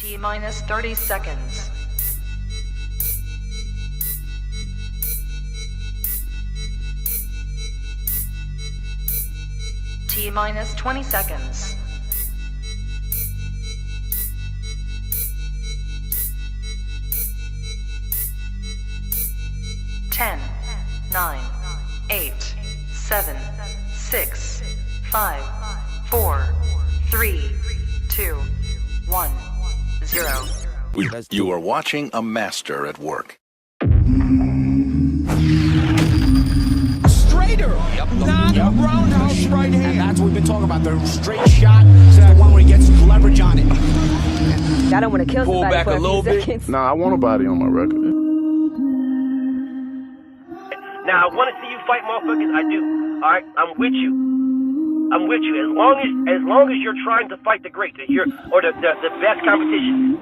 T-minus 30 seconds. T-minus 20 seconds. Ten, 9, 8, 7, 6, 5, 4, 3, 2, 1, 0. You are watching a master at work. Straighter, not a roundhouse right hand. And that's what we've been talking about. The straight shot is the one where he gets leverage on it. I don't want to kill somebody back for a little bit. seconds. Nah, I want a body on my record. Now, I want to see you fight motherfuckers. I do. All right, I'm with you. I'm with you. As long as you're trying to fight the great, the best competition.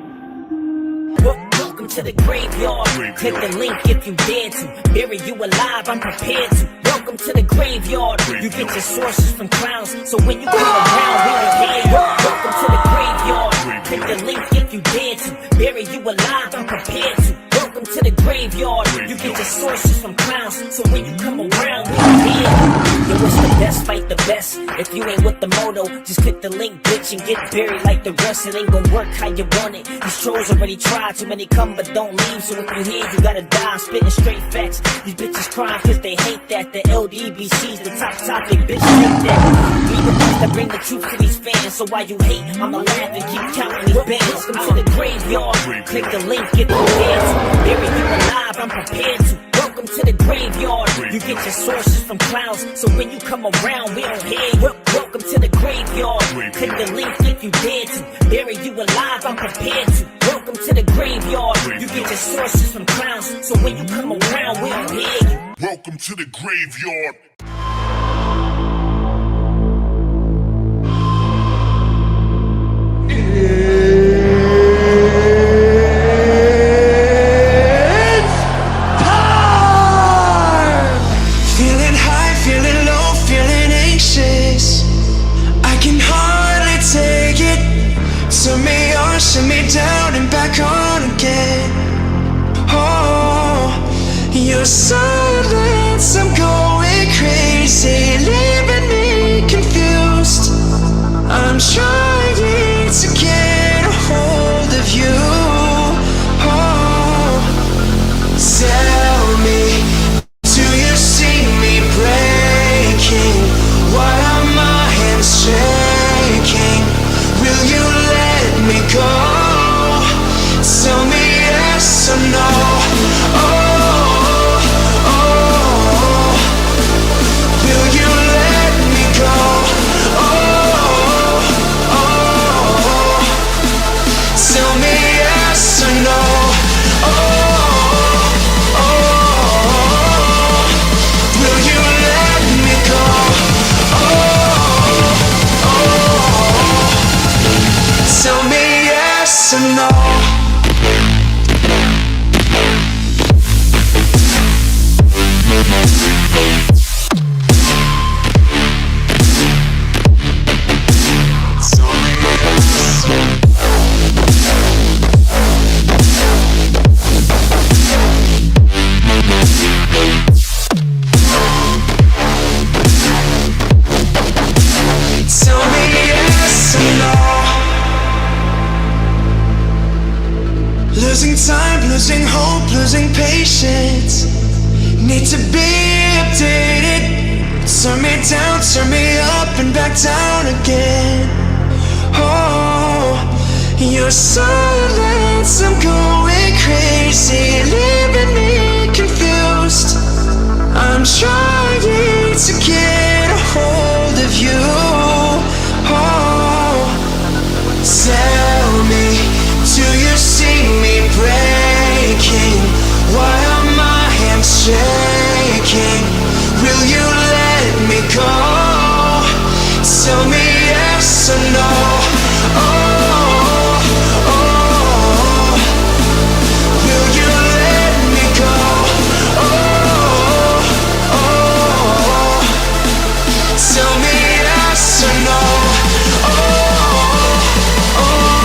Welcome to the graveyard. Click the link if you dare to. Bury you alive, I'm prepared to. Welcome to the graveyard. You get your sources from clowns, so when you come around, we don't hear you. Welcome to the graveyard. Click the link if you dare to. Bury you alive, I'm prepared to. Welcome to the graveyard. You get your sources from clowns, so when you come around, we don't hear you. Yo, it's the best, fight the best. If you ain't with the moto, just click the link, bitch, and get buried like the rest. It ain't gonna work how you want it. These trolls already tried, too many come but don't leave. So if you here, you gotta die. I'm spitting straight facts. These bitches crying cause they hate that. The LDBC's the top topic, bitch, take that. We the ones that bring the truth to these fans. So why you hate, I'ma laugh and keep counting these bands. Welcome to the graveyard. Click the link, get the dance. Bury you alive, I'm prepared to. Welcome to the graveyard. You get your sources from clowns, so when you come around, we don't hear you. Welcome to the graveyard. Click the link if you dare to. Bury you alive, I'm prepared to. Welcome to the graveyard. You get your sources from clowns, so when you come around, we don't hear you. Welcome to the graveyard. Turn me down and back on again. Oh, your silence, I'm going crazy, leaving me confused. I'm trying to get a hold of you. Oh, tell me, do you see me breaking? Why are my hands shaking? Will you let me go? Tell me yes or no. Oh, oh, will you let me go? Oh, oh, tell me yes or no. Oh, oh, will you let me go? Oh, tell me yes or no. Losing time, losing hope, losing patience. Need to be updated. Turn me down, turn me up and back down again. Oh, your silence, I'm going crazy, leaving me confused. I'm trying to get a hold of you. Oh, tell me, do you see me breaking? Why are my hands shaking? Will you let me go? Tell me yes or no. Oh, oh, will you let me go? Oh, oh, tell me yes or no. Oh, oh,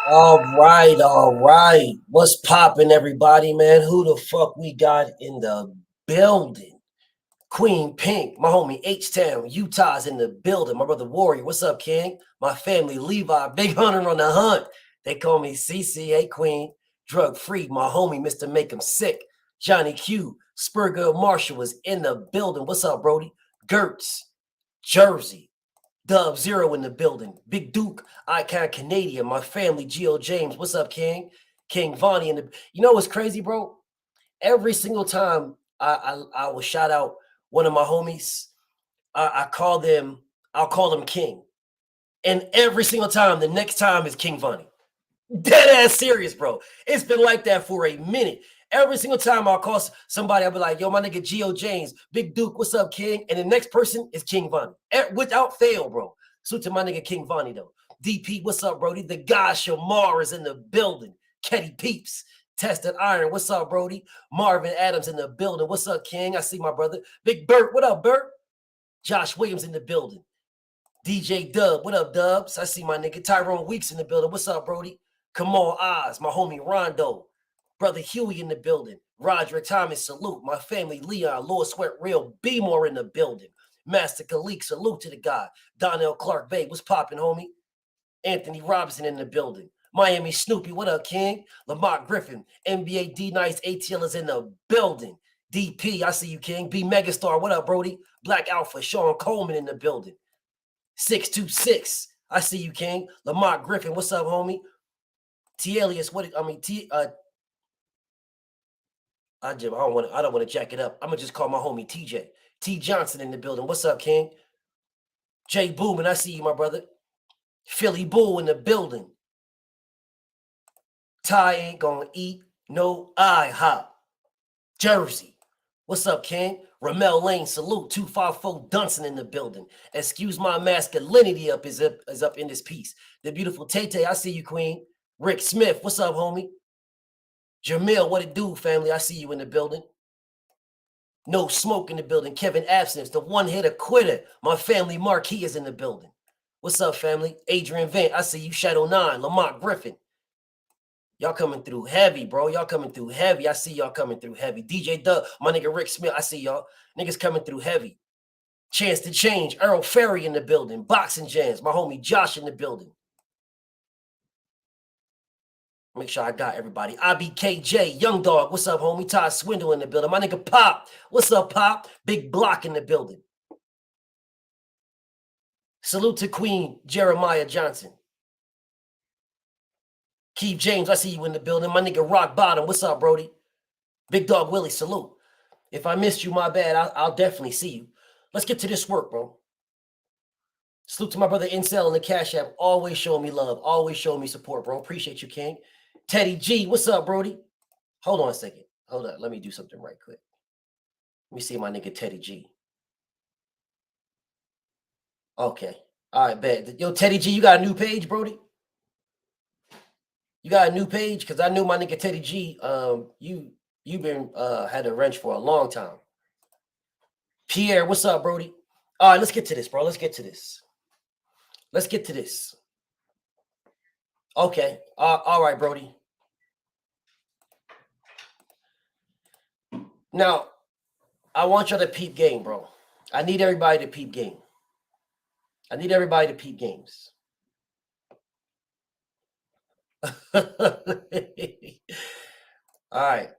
All right. What's poppin', everybody, man? Who the fuck we got in the building? Queen Pink, my homie H-Town, Utah's in the building. My brother Warrior, what's up, King? My family Levi, Big Hunter on the hunt. They call me CCA Queen. Drug free, my homie Mr. Make 'em Sick. Johnny Q, Spurgood Marshall was in the building. What's up, Brody? Gertz, Jersey. Dub Zero in the building. Big Duke, Icon Canadian. My family, Geo James. What's up, King? King Vonnie in the. You know what's crazy, bro? Every single time I will shout out one of my homies, I'll call them King. And every single time, the next time is King Vonnie. Dead ass serious, bro. It's been like that for a minute. Every single time I'll call somebody, I'll be like, yo, my nigga Geo James, Big Duke, what's up, King? And the next person is King Vonnie. Without fail, bro. Salute to my nigga King Vonnie, though. DP, what's up, Brody? The guy Shamar is in the building. Ketty Peeps, Tested Iron, what's up, Brody? Marvin Adams in the building. What's up, King? I see my brother. Big Bert, what up, Bert? Josh Williams in the building. DJ Dub, what up, Dubs? I see my nigga Tyrone Weeks in the building. What's up, Brody? Kamal Oz, my homie Rondo. Brother Huey in the building. Roderick Thomas, salute. My family, Leon, Lord Sweat Real, B More in the building. Master Khalik, salute to the guy. Donnell Clark Bay, what's popping, homie? Anthony Robinson in the building. Miami Snoopy, what up, King? Lamont Griffin, NBA D Nice ATL is in the building. DP, I see you, King. B Megastar, what up, Brody? Black Alpha, Sean Coleman in the building. 626, I see you, King. Lamont Griffin, what's up, homie? T Elias, I don't want to jack it up. I'm gonna just call my homie TJ. T Johnson in the building. What's up, King? Jay Boomin, I see you, my brother. Philly Bull in the building. Ty ain't gonna eat no IHOP. Jersey. What's up, King? Ramel Lane, salute. 254 Dunson in the building. Excuse my masculinity is up in this piece. The beautiful Tay, I see you, Queen. Rick Smith, what's up, homie? Jamil, what it do, family? I see you in the building. No Smoke in the building. Kevin Absence, the one-hitter quitter. My family Marquis is in the building. What's up, family? Adrian Vant, I see you. Shadow 9, Lamont Griffin. Y'all coming through heavy, bro. Y'all coming through heavy. I see y'all coming through heavy. DJ Dub, my nigga Rick Smith, I see y'all. Niggas coming through heavy. Chance to Change, Earl Ferry in the building. Boxing Jams, my homie Josh in the building. Make sure I got everybody. IBKJ, Young Dog, what's up, homie? Todd Swindle in the building. My nigga Pop, what's up, Pop? Big Block in the building. Salute to Queen Jeremiah Johnson. Keith James, I see you in the building. My nigga Rock Bottom, what's up, Brody? Big Dog Willie, salute. If I missed you, my bad. I'll definitely see you. Let's get to this work, bro. Salute to my brother Incel in the Cash App. Always showing me love. Always showing me support, bro. Appreciate you, King. Teddy G, what's up, Brody? Hold on a second. Hold on. Let me do something right quick. Let me see my nigga Teddy G. Okay. All right, bet. Yo, Teddy G, you got a new page, Brody? You got a new page? Because I knew my nigga Teddy G, you've been had a wrench for a long time. Pierre, what's up, Brody? All right, let's get to this, bro. Let's get to this. Let's get to this. Okay. All right, Brody. Now, I want y'all to peep game, bro. I need everybody to peep game. I need everybody to peep games. All right.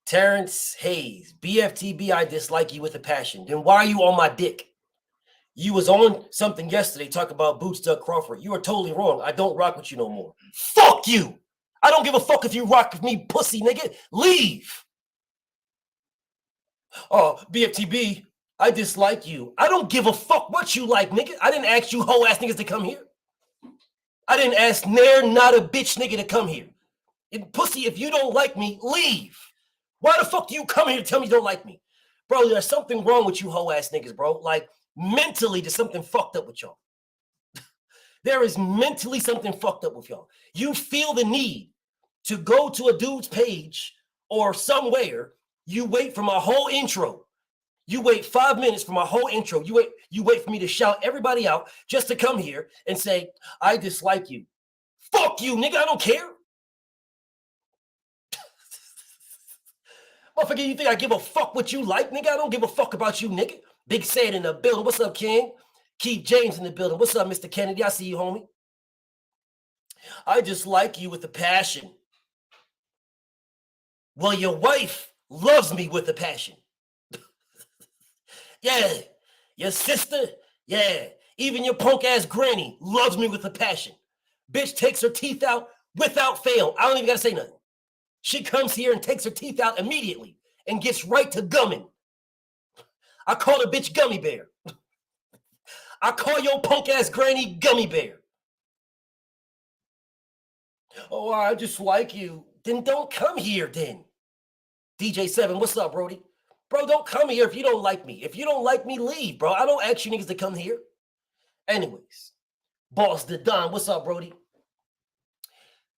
Terrence Hayes, BFTB, I dislike you with a passion. Then why are you on my dick? You was on something yesterday talking about Boots Doug Crawford. You are totally wrong. I don't rock with you no more. Fuck you. I don't give a fuck if you rock with me, pussy nigga. Leave. Oh, BFTB, I dislike you. I don't give a fuck what you like, nigga. I didn't ask you hoe ass niggas to come here. I didn't ask not a bitch nigga to come here. And pussy, if you don't like me, leave. Why the fuck do you come here to tell me you don't like me? Bro, there's something wrong with you hoe ass niggas, bro. Like, mentally, there's something fucked up with y'all. There is mentally something fucked up with y'all. You feel the need to go to a dude's page or somewhere. You wait for my whole intro. You wait 5 minutes for my whole intro. You wait for me to shout everybody out just to come here and say, I dislike you. Fuck you, nigga. I don't care. Motherfucker, you think I give a fuck what you like, nigga? I don't give a fuck about you, nigga. Big Sad in the building. What's up, King? Keith James in the building. What's up, Mr. Kennedy? I see you, homie. I just like you with a passion. Well, your wife loves me with a passion. Yeah. Your sister, yeah. Even your punk-ass granny loves me with a passion. Bitch takes her teeth out without fail. I don't even got to say nothing. She comes here and takes her teeth out immediately and gets right to gumming. I call the bitch Gummy Bear. I call your punk-ass granny Gummy Bear. Oh, I just like you. Then don't come here then. DJ7, what's up, Brody? Bro, don't come here if you don't like me. If you don't like me, leave, bro. I don't ask you niggas to come here. Anyways, Boss the Don, what's up, Brody?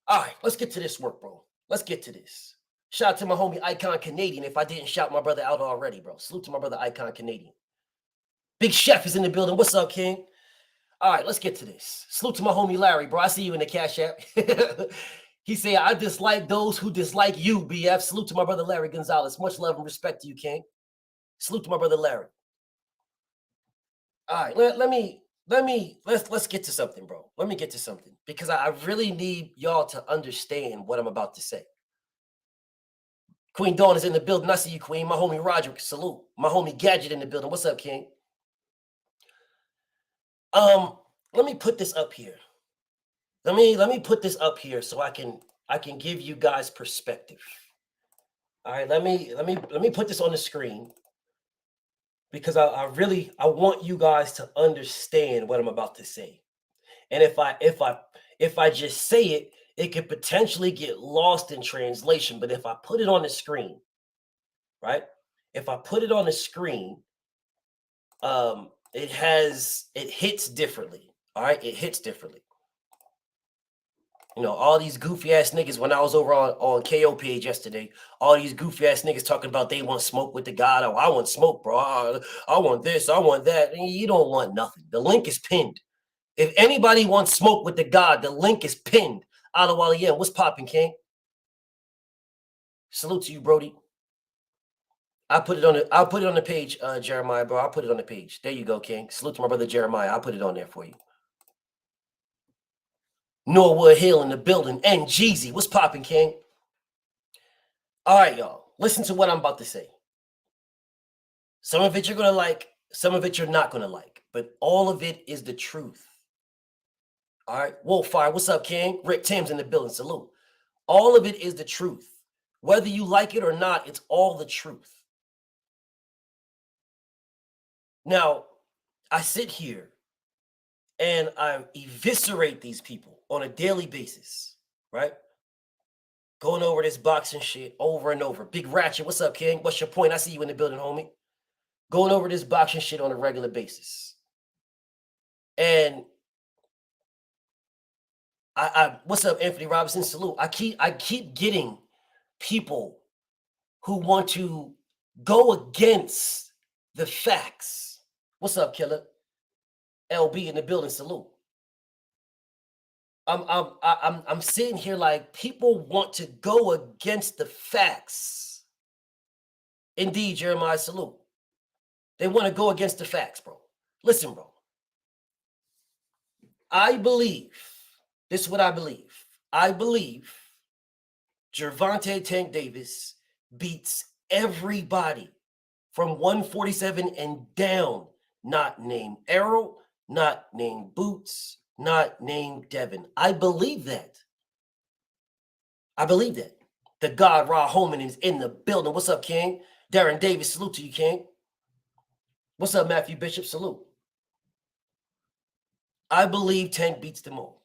All right, let's get to this work, bro. Let's get to this. Shout out to my homie Icon Canadian if I didn't shout my brother out already, bro. Salute to my brother Icon Canadian. Big Chef is in the building. What's up, King? All right, let's get to this. Salute to my homie Larry, bro. I see you in the Cash App. He said, I dislike those who dislike you, BF. Salute to my brother Larry Gonzalez. Much love and respect to you, King. Salute to my brother Larry. All right, let's get to something, bro. Let me get to something because I really need y'all to understand what I'm about to say. Queen Dawn is in the building. I see you, Queen. My homie Roderick, salute. My homie Gadget in the building. What's up, King? Let me put this up here. Let me put this up here so I can give you guys perspective. All right, let me put this on the screen because I want you guys to understand what I'm about to say. And if I just say it, it could potentially get lost in translation. But if I put it on the screen, right? If I put it on the screen, it hits differently. All right, it hits differently. You know, all these goofy ass niggas, when I was over on KO page yesterday, all these goofy ass niggas talking about they want smoke with the God. Oh, I want smoke, bro. I want this, I want that. You don't want nothing. The link is pinned. If anybody wants smoke with the God, the link is pinned. Alawalian, what's popping, King? Salute to you, Brody. I'll put it on the page, Jeremiah, bro. I'll put it on the page. There you go, King. Salute to my brother Jeremiah. I'll put it on there for you. Norwood Hill in the building. And Jeezy. What's popping, King? All right, y'all. Listen to what I'm about to say. Some of it you're going to like. Some of it you're not going to like. But all of it is the truth. All right. Wolffire. What's up, King? Rick Tim's in the building. Salute. All of it is the truth. Whether you like it or not, it's all the truth. Now, I sit here and I eviscerate these people on a daily basis, right? Going over this boxing shit over and over. Big Ratchet, what's up, King? What's your point? I see you in the building, homie. Going over this boxing shit on a regular basis. And I what's up, Anthony Robinson? Salute. I keep getting people who want to go against the facts. What's up, Killer? LB in the building. Salute. I'm sitting here like people want to go against the facts. Indeed, Jeremiah, salute. They want to go against the facts, bro. Listen, bro. I believe, this is what I believe. I believe Gervonta Tank Davis beats everybody from 147 and down, not named Errol, not named Boots, not named Devin. I believe that. I believe that. The God Ra Holman is in the building. What's up, King? Darren Davis, salute to you, King. What's up, Matthew Bishop? Salute. I believe Tank beats them all,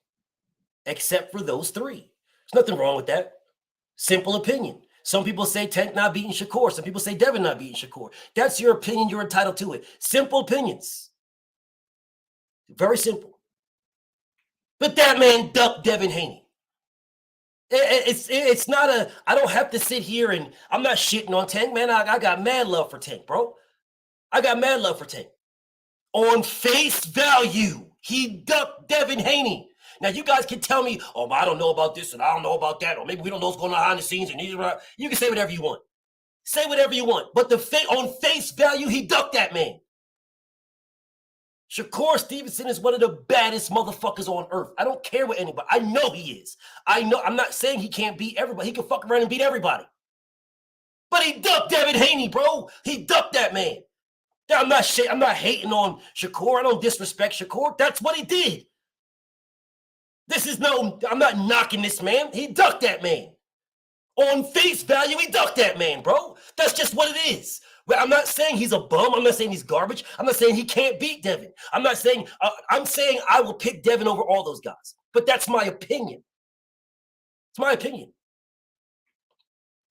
except for those three. There's nothing wrong with that. Simple opinion. Some people say Tank not beating Shakur. Some people say Devin not beating Shakur. That's your opinion. You're entitled to it. Simple opinions. Very simple. But that man ducked Devin Haney. It's not a, I don't have to sit here and I'm not shitting on Tank, man. I got mad love for Tank, bro. I got mad love for Tank. On face value, he ducked Devin Haney. Now, you guys can tell me, oh, I don't know about this and I don't know about that, or maybe we don't know what's going on behind the scenes. And you can say whatever you want. Say whatever you want. But on face value, he ducked that man. Shakur Stevenson is one of the baddest motherfuckers on earth. I don't care what anybody. I know he is. I'm not saying he can't beat everybody. He can fuck around and beat everybody. But he ducked Devin Haney, bro. He ducked that man. I'm not hating on Shakur. I don't disrespect Shakur. That's what he did. I'm not knocking this man. He ducked that man. On face value, he ducked that man, bro. That's just what it is. I'm not saying he's a bum. I'm not saying he's garbage. I'm not saying he can't beat Devin. I'm saying I will pick Devin over all those guys. But that's my opinion. It's my opinion.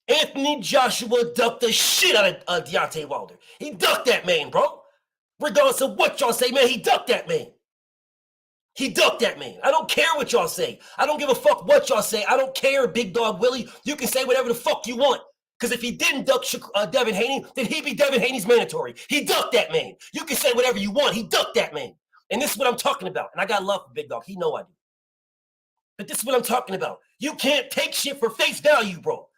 Anthony Joshua ducked the shit out of Deontay Wilder. He ducked that man, bro. Regardless of what y'all say, man, he ducked that man. He ducked that man. I don't care what y'all say. I don't give a fuck what y'all say. I don't care, Big Dog Willie. You can say whatever the fuck you want. Because if he didn't duck Devin Haney, then he'd be Devin Haney's mandatory. He ducked that man. You can say whatever you want. He ducked that man. And this is what I'm talking about. And I got love for Big Dog. He know I do. But this is what I'm talking about. You can't take shit for face value, bro.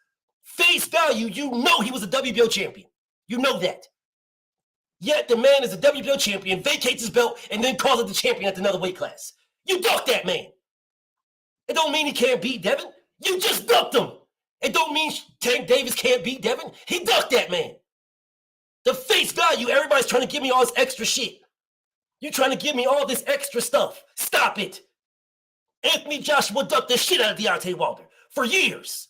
Face value, you know he was a WBO champion. You know that. Yet the man is a WBO champion, vacates his belt, and then calls it the champion at another weight class. You ducked that man. It don't mean he can't beat Devin. You just ducked him. It don't mean Tank Davis can't beat Devin. He ducked that man. The face value, everybody's trying to give me all this extra shit. You're trying to give me all this extra stuff. Stop it. Anthony Joshua ducked the shit out of Deontay Wilder for years.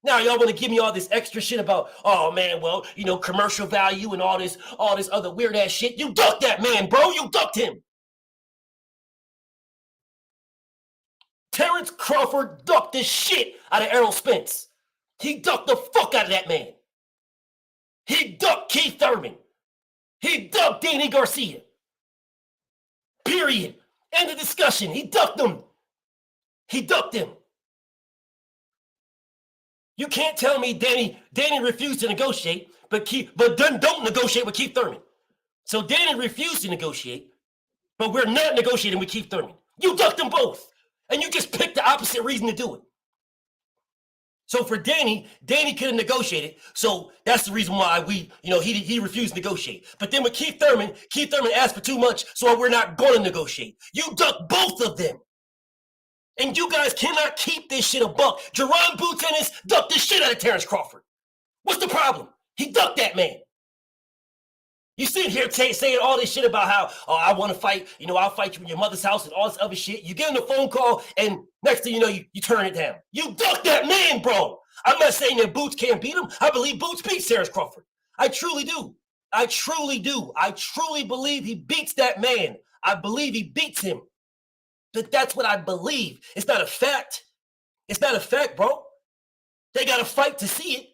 Now y'all want to give me all this extra shit about, oh man, well, commercial value and all this other weird ass shit. You ducked that man, bro. You ducked him. Terrence Crawford ducked the shit out of Errol Spence. He ducked the fuck out of that man. He ducked Keith Thurman. He ducked Danny Garcia. Period. End of discussion. He ducked them. He ducked him. You can't tell me Danny refused to negotiate, but then don't negotiate with Keith Thurman. So Danny refused to negotiate, but we're not negotiating with Keith Thurman. You ducked them both, and you just picked the opposite reason to do it. So for Danny could have negotiated, so that's the reason why he refused to negotiate. But then with Keith Thurman asked for too much, so we're not going to negotiate. You ducked both of them. And you guys cannot keep this shit a buck. Jerron Boots Ennis ducked the shit out of Terrence Crawford. What's the problem? He ducked that man. You sit here saying all this shit about how, I want to fight, I'll fight you in your mother's house and all this other shit. You get on the phone call, and next thing you know, you turn it down. You ducked that man, bro. I'm not saying that Boots can't beat him. I believe Boots beats Terrence Crawford. I truly do. I truly do. I truly believe he beats that man. I believe he beats him. But that's what I believe. It's not a fact. It's not a fact, bro. They got to fight to see it.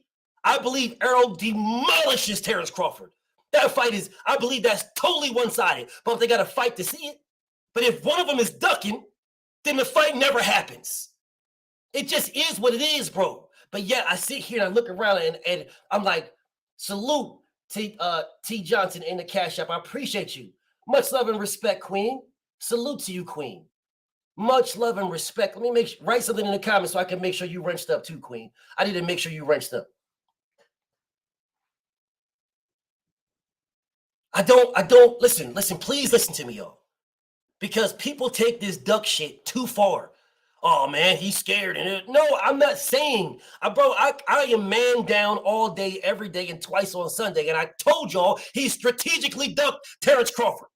I believe Errol demolishes Terrence Crawford. That fight is, I believe that's totally one-sided. But they got to fight to see it. But if one of them is ducking, then the fight never happens. It just is what it is, bro. But yet I sit here and I look around and I'm like, salute T Johnson in the Cash App. I appreciate you. Much love and respect, Queen. Salute to you, Queen. Much love and respect. Let me write something in the comments so I can make sure you wrenched up too, Queen. I need to make sure you wrenched up. I don't listen, please listen to me, y'all. Because people take this duck shit too far. Oh man, he's scared. No, I'm not saying, bro, I am man down all day, every day, and twice on Sunday. And I told y'all he strategically ducked Terrence Crawford.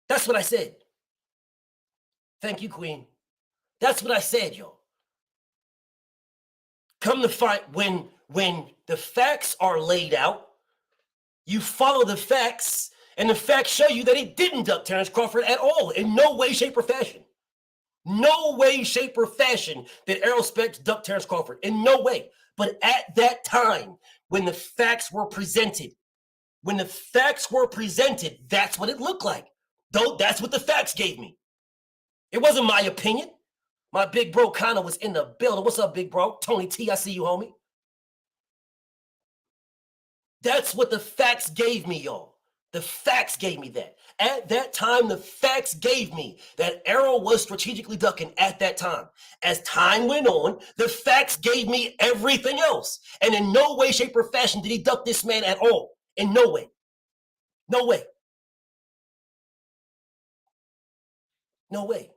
That's what I said. Thank you, Queen. That's what I said, y'all. Come to fight when the facts are laid out, you follow the facts, and the facts show you that he didn't duck Terrence Crawford at all, in no way, shape, or fashion. No way, shape, or fashion did Errol Spence duck Terrence Crawford. In no way. But at that time, when the facts were presented, that's what it looked like. Though that's what the facts gave me. It wasn't my opinion. My big bro Connor was in the building. What's up, big bro? Tony T, I see you, homie. That's what the facts gave me, y'all. The facts gave me that. At that time, the facts gave me that Errol was strategically ducking at that time. As time went on, the facts gave me everything else. And in no way, shape, or fashion did he duck this man at all. In no way. No way. No way.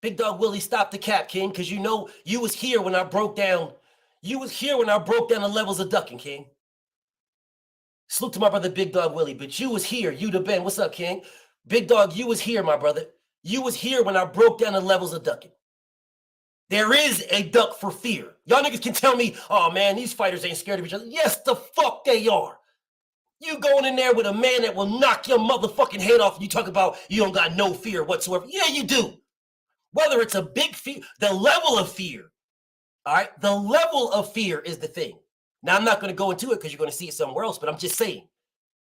Big Dog Willie, stop the cap, King, because you know you was here when I broke down. You was here when I broke down the levels of ducking, King. Salute to my brother Big Dog Willie, but you was here. You the Ben. What's up, King? Big Dog, you was here, my brother. You was here when I broke down the levels of ducking. There is a duck for fear. Y'all niggas can tell me, oh man, these fighters ain't scared of each other. Yes, the fuck they are. You going in there with a man that will knock your motherfucking head off and you talk about you don't got no fear whatsoever. Yeah, you do. Whether it's a big fear, the level of fear, all right? The level of fear is the thing. Now, I'm not going to go into it because you're going to see it somewhere else, but I'm just saying,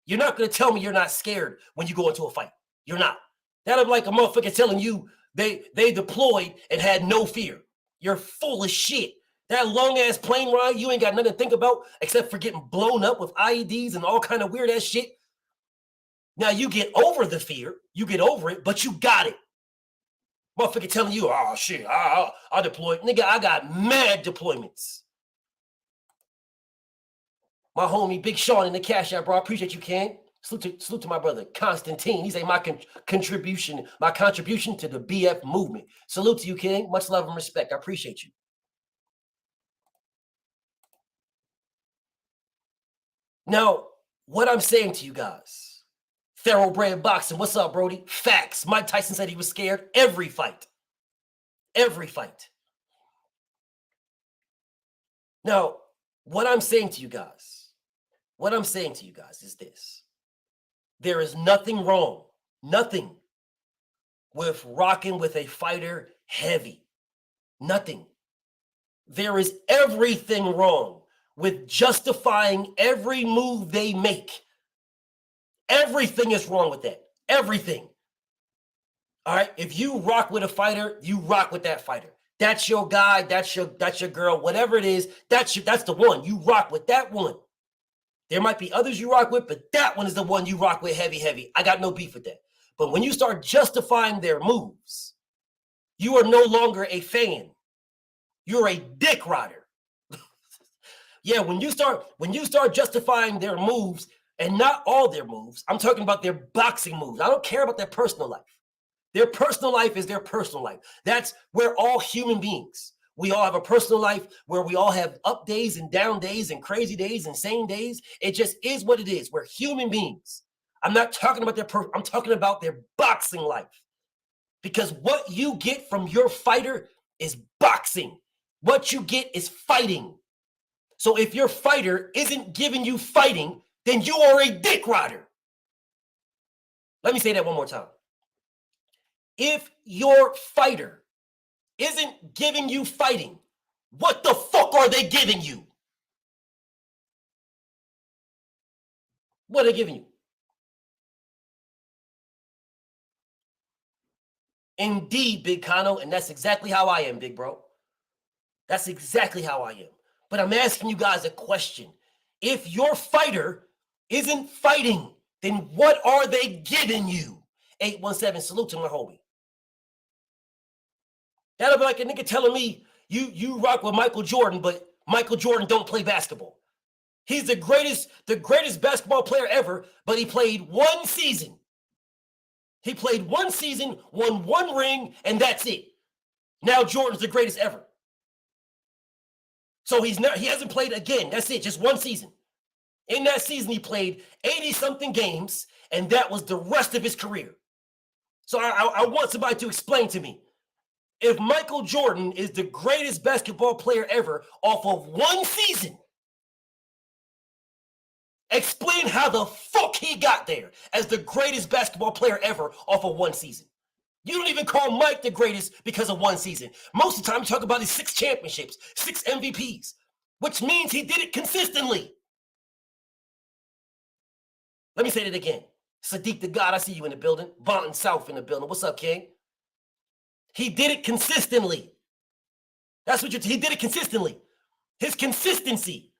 you're not going to tell me you're not scared when you go into a fight. You're not. That'll be like a motherfucker telling you they deployed and had no fear. You're full of shit. That long-ass plane ride, you ain't got nothing to think about except for getting blown up with IEDs and all kind of weird-ass shit. Now, you get over the fear. You get over it, but you got it. Motherfucker telling you, oh, shit, I deployed. Nigga, I got mad deployments. My homie, Big Sean in the Cashapp, bro. I appreciate you, Ken. Salute to my brother, Constantine. He's my contribution to the BF movement. Salute to you, King. Much love and respect. I appreciate you. Now, what I'm saying to you guys, Thoroughbred Boxing, what's up, Brody? Facts. Mike Tyson said he was scared every fight. Every fight. Now, what I'm saying to you guys is this. There is nothing wrong, nothing with rocking with a fighter heavy. Nothing. There is everything wrong with justifying every move they make. Everything is wrong with that. Everything. All right. If you rock with a fighter, you rock with that fighter. That's your guy. That's your girl. Whatever it is, that's the one. You rock with that one. There might be others you rock with, but that one is the one you rock with heavy. I got no beef with that. But when you start justifying their moves, you are no longer a fan. You're a dick rider. Yeah, when you start justifying their moves, and not all their moves, I'm talking about their boxing moves. I don't care about their personal life. Their personal life is their personal life. That's where all human beings. We all have a personal life where we all have up days and down days and crazy days and sane days. It just is what it is. We're human beings. I'm not talking about I'm talking about their boxing life. Because what you get from your fighter is boxing. What you get is fighting. So if your fighter isn't giving you fighting, then you are a dick rider. Let me say that one more time. If your fighter isn't giving you fighting, what the fuck are they giving you? What are they giving you? Indeed, Big Kano, and that's exactly how I am, big bro. That's exactly how I am. But I'm asking you guys a question. If your fighter isn't fighting, then what are they giving you? 817, salute to my homie. That'll be like a nigga telling me you rock with Michael Jordan, but Michael Jordan don't play basketball. He's the greatest basketball player ever, but he played one season. He played one season, won one ring, and that's it. Now Jordan's the greatest ever. So he hasn't played again. That's it, just one season. In that season, he played 80-something games, and that was the rest of his career. So I want somebody to explain to me, if Michael Jordan is the greatest basketball player ever off of one season, explain how the fuck he got there as the greatest basketball player ever off of one season. You don't even call Mike the greatest because of one season. Most of the time, you talk about his 6 championships, 6 MVPs, which means he did it consistently. Let me say that again. Sadiq the God, I see you in the building. Bonton South in the building. What's up, King? He did it consistently. He did it consistently. His consistency.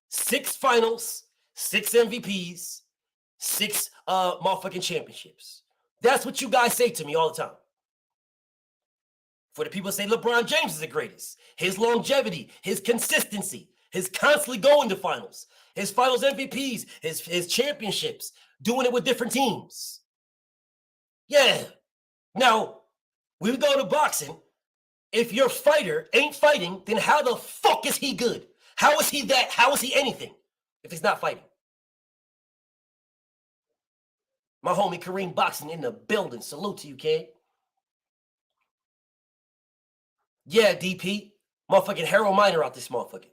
6 finals, 6 MVPs, 6 motherfucking championships. That's what you guys say to me all the time. For the people that say LeBron James is the greatest, his longevity, his consistency, his constantly going to finals, his finals MVPs, his championships, doing it with different teams. Yeah. Now, we go to boxing. If your fighter ain't fighting, then how the fuck is he good? How is he that? How is he anything if he's not fighting? My homie Kareem Boxing in the building. Salute to you, kid. Yeah, DP. Motherfucking Harold Miner out this motherfucker.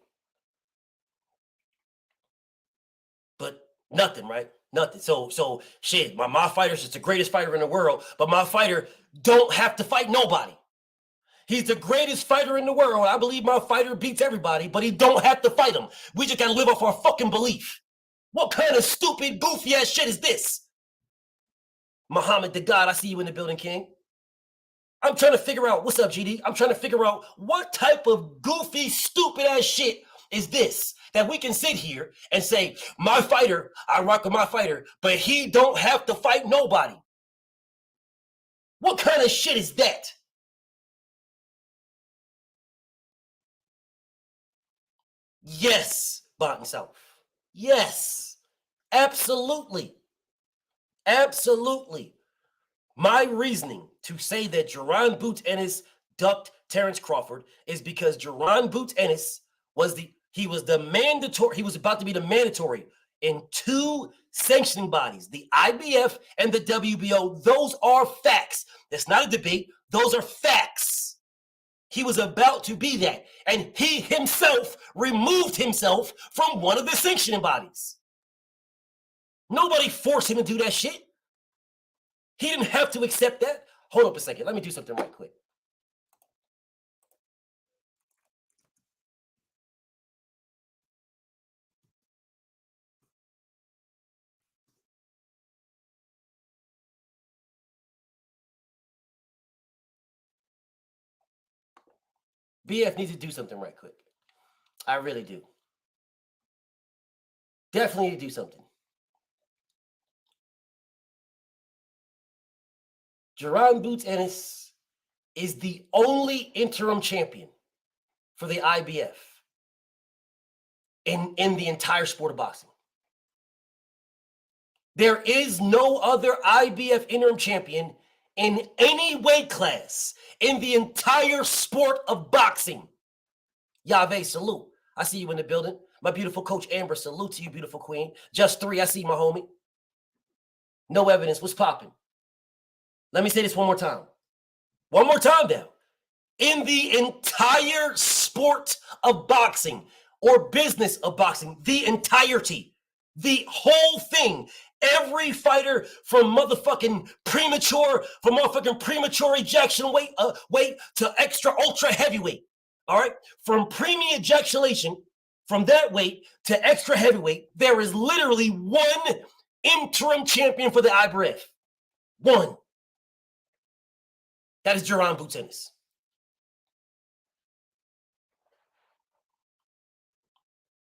But nothing, right? Nothing. So shit, my fighter's just the greatest fighter in the world, but my fighter don't have to fight nobody. He's the greatest fighter in the world. I believe my fighter beats everybody, but he don't have to fight him. We just gotta live off our fucking belief. What kind of stupid, goofy ass shit is this? Muhammad the God, I see you in the building, King. I'm trying to figure out, what's up, GD? I'm trying to figure out what type of goofy, stupid ass shit is this that we can sit here and say, my fighter, I rock with my fighter, but he don't have to fight nobody. What kind of shit is that? Yes, Bottom South. Yes, absolutely. Absolutely. My reasoning to say that Jaron Boots Ennis ducked Terrence Crawford is because Jaron Boots Ennis was about to be the mandatory in 2 sanctioning bodies, the IBF and the WBO. Those are facts. That's not a debate. Those are facts. He was about to be that, and he himself removed himself from one of the sanctioning bodies. Nobody forced him to do that shit. He didn't have to accept that. Hold up a second. Let me do something right quick. BF needs to do something right quick. I really do. Definitely need to do something. Jaron Boots Ennis is the only interim champion for the IBF in the entire sport of boxing. There is no other IBF interim champion in any weight class in the entire sport of boxing. Yahweh, salute. I see you in the building. My beautiful coach Amber, salute to you, beautiful queen. Just 3, I see my homie. No evidence. What's popping? Let me say this one more time. One more time now. In the entire sport of boxing or business of boxing, the entirety, the whole thing, every fighter from motherfucking premature ejection weight to extra ultra heavyweight. All right. From preemie ejaculation, from that weight to extra heavyweight, there is literally one interim champion for the IBF. One. That is Jaron Boots Ennis.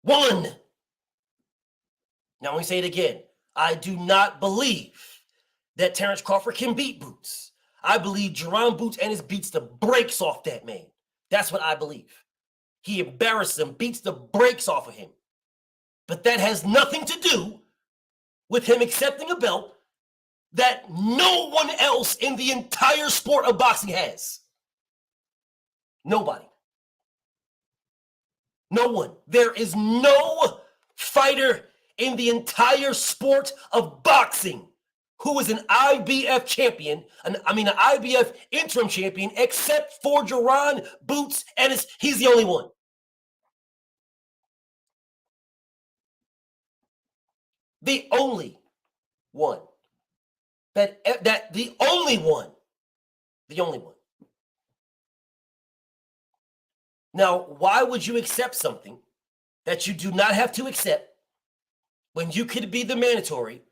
One. Now, let me say it again. I do not believe that Terrence Crawford can beat Boots. I believe Jaron Boots Ennis beats the brakes off that man. That's what I believe. He embarrasses him, beats the brakes off of him. But that has nothing to do with him accepting a belt that no one else in the entire sport of boxing has. Nobody. No one. There is no fighter in the entire sport of boxing who is an IBF champion, an IBF interim champion, except for Jaron Boots Ennis. He's the only one. The only one. The only one. The only one. Now, why would you accept something that you do not have to accept when you could be the mandatory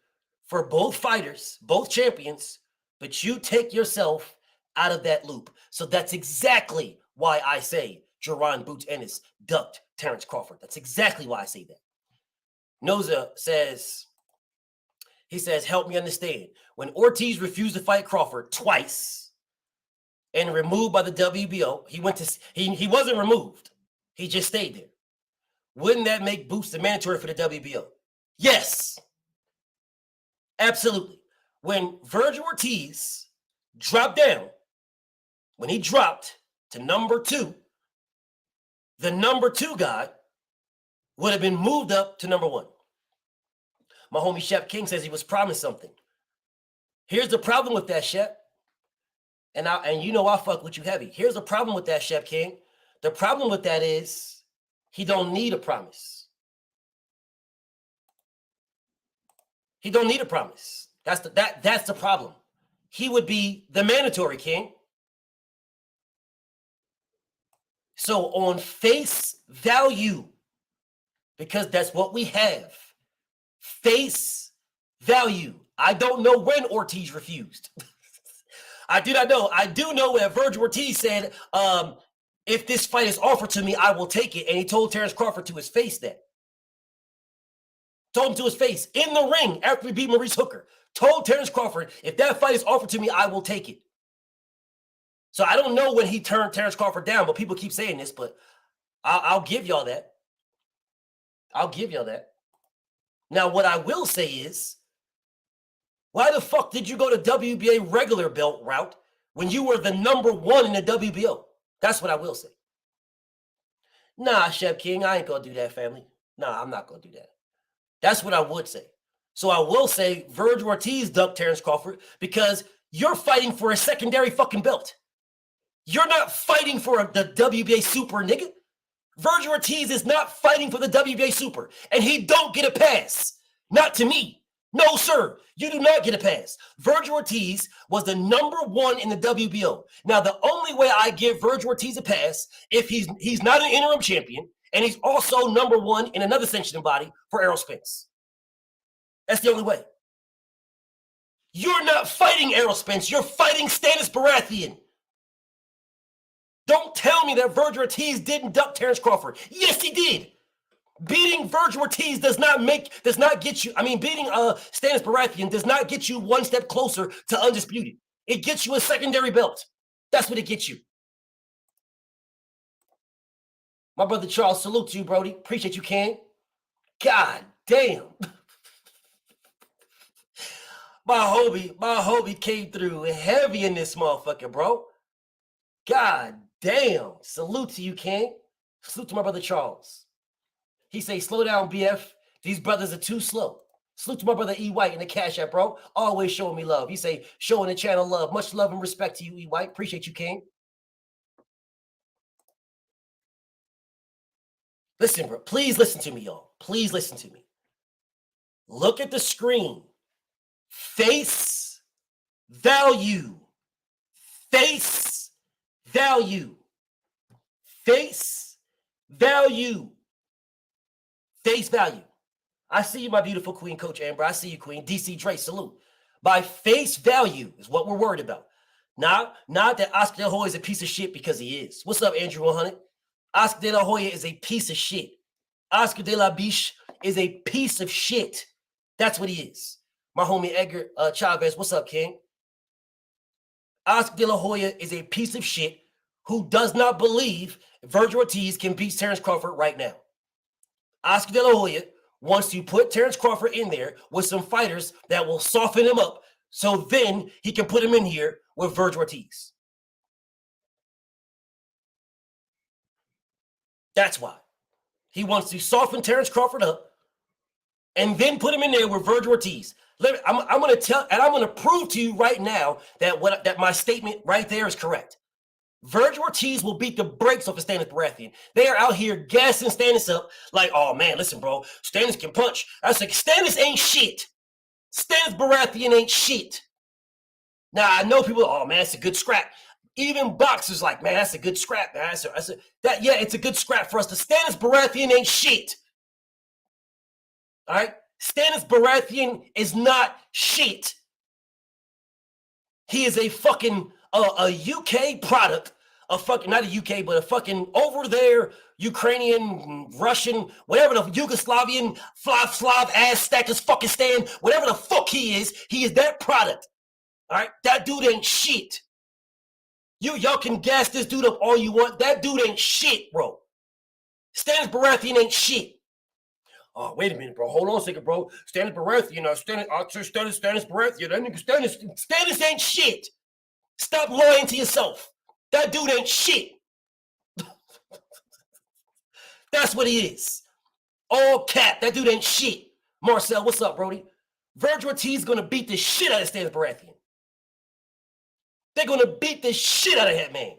for both fighters, both champions, but you take yourself out of that loop? So that's exactly why I say Jaron Boots Ennis ducked Terrence Crawford. That's exactly why I say that. Noza says, he says, help me understand. When Ortiz refused to fight Crawford twice and removed by the WBO, he wasn't removed. He just stayed there. Wouldn't that make boots the mandatory for the WBO? Yes. Absolutely. When Virgil Ortiz dropped down, when he dropped to number 2, the number 2 guy would have been moved up to number 1. My homie Shep King says he was promised something. Here's the problem with that, Shep. And you know I fuck with you heavy. Here's the problem with that, Shep King. The problem with that is he don't need a promise. He don't need a promise. That's the problem. He would be the mandatory, King. So on face value, because that's what we have, face value. I don't know when Ortiz refused. I do not know. I do know that Virgil Ortiz said, if this fight is offered to me, I will take it. And he told Terrence Crawford to his face that. Told him to his face in the ring after he beat Maurice Hooker. Told Terrence Crawford, if that fight is offered to me, I will take it. So I don't know when he turned Terrence Crawford down, but people keep saying this, but I'll give y'all that. I'll give y'all that. Now, what I will say is, why the fuck did you go to WBA regular belt route when you were the number 1 in the WBO? That's what I will say. Nah, Chef King, I ain't gonna do that, family. Nah, I'm not gonna do that. That's what I would say. So I will say Virgil Ortiz ducked Terrence Crawford because you're fighting for a secondary fucking belt. You're not fighting for the WBA Super, nigga. Virgil Ortiz is not fighting for the WBA Super, and he don't get a pass. Not to me. No, sir. You do not get a pass. Virgil Ortiz was the number 1 in the WBO. Now, the only way I give Virgil Ortiz a pass if he's not an interim champion, and he's also number 1 in another sanctioning body for Errol Spence. That's the only way. You're not fighting Errol Spence. You're fighting Stannis Baratheon. Don't tell me that Virgil Ortiz didn't duck Terrence Crawford. Yes, he did. Beating Virgil Ortiz does not get you, beating Stannis Baratheon does not get you one step closer to undisputed. It gets you a secondary belt. That's what it gets you. My brother Charles, salute to you, Brody. Appreciate you, Ken. God damn. My hobie came through heavy in this motherfucker, bro. God damn. Salute to you, King. Salute to my brother Charles. He say, slow down, BF. These brothers are too slow. Salute to my brother E. White in the Cash App, bro. Always showing me love. He say, showing the channel love. Much love and respect to you, E. White. Appreciate you, King. Listen, bro. Please listen to me, y'all. Please listen to me. Look at the screen. Face value. Face value. Face value. Face value. I see you, my beautiful queen, Coach Amber. I see you, queen. DC Dre, salute. By face value is what we're worried about. Not that Oscar De La Hoya is a piece of shit because he is. What's up, Andrew 100? Oscar De La Hoya is a piece of shit. Oscar De La Biche is a piece of shit. That's what he is. My homie Edgar Chavez, what's up, King? Oscar De La Hoya is a piece of shit who does not believe Virgil Ortiz can beat Terrence Crawford right now. Oscar De La Hoya wants to put Terrence Crawford in there with some fighters that will soften him up so then he can put him in here with Virgil Ortiz. That's why. He wants to soften Terrence Crawford up and then put him in there with Virgil Ortiz. I'm going to tell, and I'm going to prove to you right now that my statement right there is correct. Virgil Ortiz will beat the brakes off of Stannis Baratheon. They are out here gassing Stannis up like, oh man, listen, bro, Stannis can punch. I was like, Stannis ain't shit. Stannis Baratheon ain't shit. Now, I know people, oh man, it's a good scrap. Even boxers like, man, that's a good scrap, man. It's a good scrap for us. The Stannis Baratheon ain't shit. All right? Stannis Baratheon is not shit. He is a fucking a UK product a fucking, not a UK, but a fucking over there Ukrainian, Russian, whatever the Yugoslavian, Slav, Aztec, fucking stand, whatever the fuck he is that product. All right, that dude ain't shit. Y'all can gas this dude up all you want. That dude ain't shit, bro. Stanis Baratheon ain't shit. Oh, wait a minute, bro. Hold on a second, bro. Stanis Baratheon, Stanis Baratheon. That nigga Stanis ain't shit. Stop lying to yourself. That dude ain't shit. That's what he is. All cap. That dude ain't shit. Marcel, what's up, Brody? Virgil Ortiz is going to beat the shit out of Stanis Baratheon. They're going to beat the shit out of that man.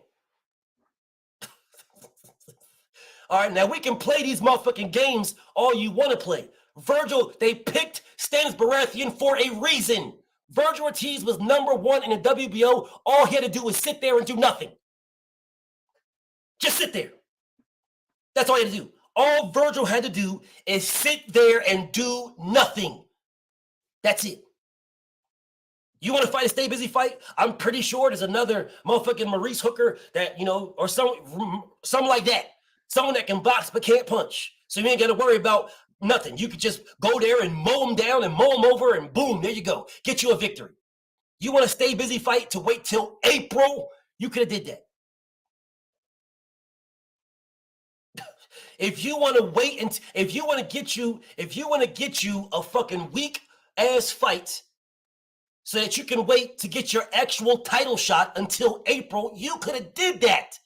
All right, now we can play these motherfucking games all you want to play. Virgil, they picked Stanis Baratheon for a reason. Virgil Ortiz was #1 in the WBO. All he had to do was sit there and do nothing. Just sit there. That's all he had to do. All Virgil had to do is sit there and do nothing. That's it. You want to fight a stay busy fight? I'm pretty sure there's another motherfucking Maurice Hooker that, or something like that. Someone that can box but can't punch. So you ain't got to worry about nothing. You could just go there and mow them down and mow them over and boom, there you go. Get you a victory. You want to stay busy fight to wait till April? You could have did that. If you want to wait and if you want to get you a fucking weak ass fight so that you can wait to get your actual title shot until April, you could have did that.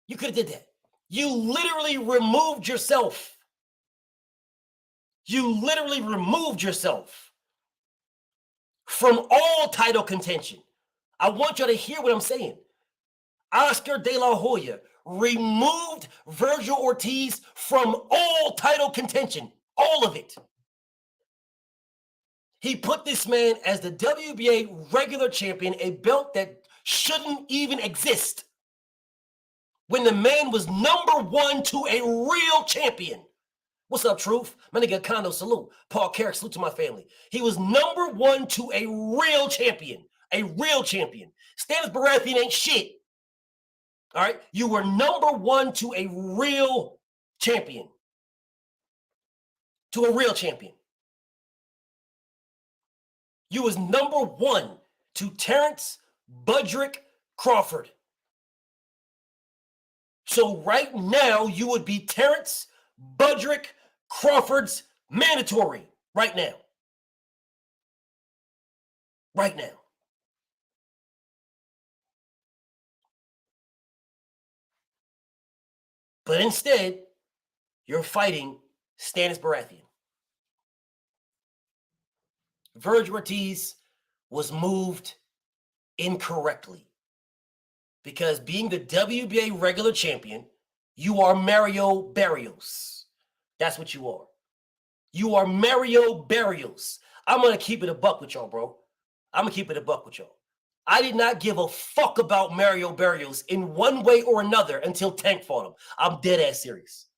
You could have did that. You literally removed yourself. You literally removed yourself from all title contention. I want y'all to hear what I'm saying. Oscar De La Hoya removed Virgil Ortiz from all title contention. All of it. He put this man as the WBA regular champion, a belt that shouldn't even exist. When the man was #1 to a real champion. What's up, Truth? My nigga Kondo, salute. Paul Carrick, salute to my family. He was #1 to a real champion. A real champion. Stanis Baratheon ain't shit. All right? You were #1 to a real champion. To a real champion. You was #1 to Terrence Budrick Crawford. So right now, you would be Terrence Budrick Crawford's mandatory. Right now. Right now. But instead, you're fighting Stanis Baratheon. Virgil Ortiz was moved incorrectly. Because being the WBA regular champion, you are Mario Barrios. That's what you are. You are Mario Barrios. I'm going to keep it a buck with y'all, bro. I'm going to keep it a buck with y'all. I did not give a fuck about Mario Barrios in one way or another until Tank fought him. I'm dead ass serious.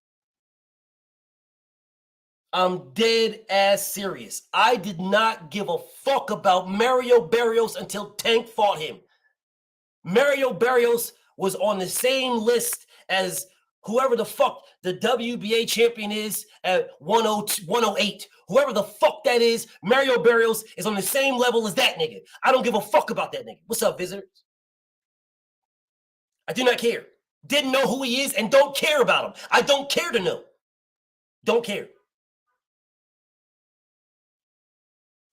I'm dead ass serious. I did not give a fuck about Mario Barrios until Tank fought him. Mario Barrios was on the same list as whoever the fuck the WBA champion is at 108. Whoever the fuck that is, Mario Barrios is on the same level as that nigga. I don't give a fuck about that nigga. What's up, visitors? I do not care. Didn't know who he is and don't care about him. I don't care to know. Don't care.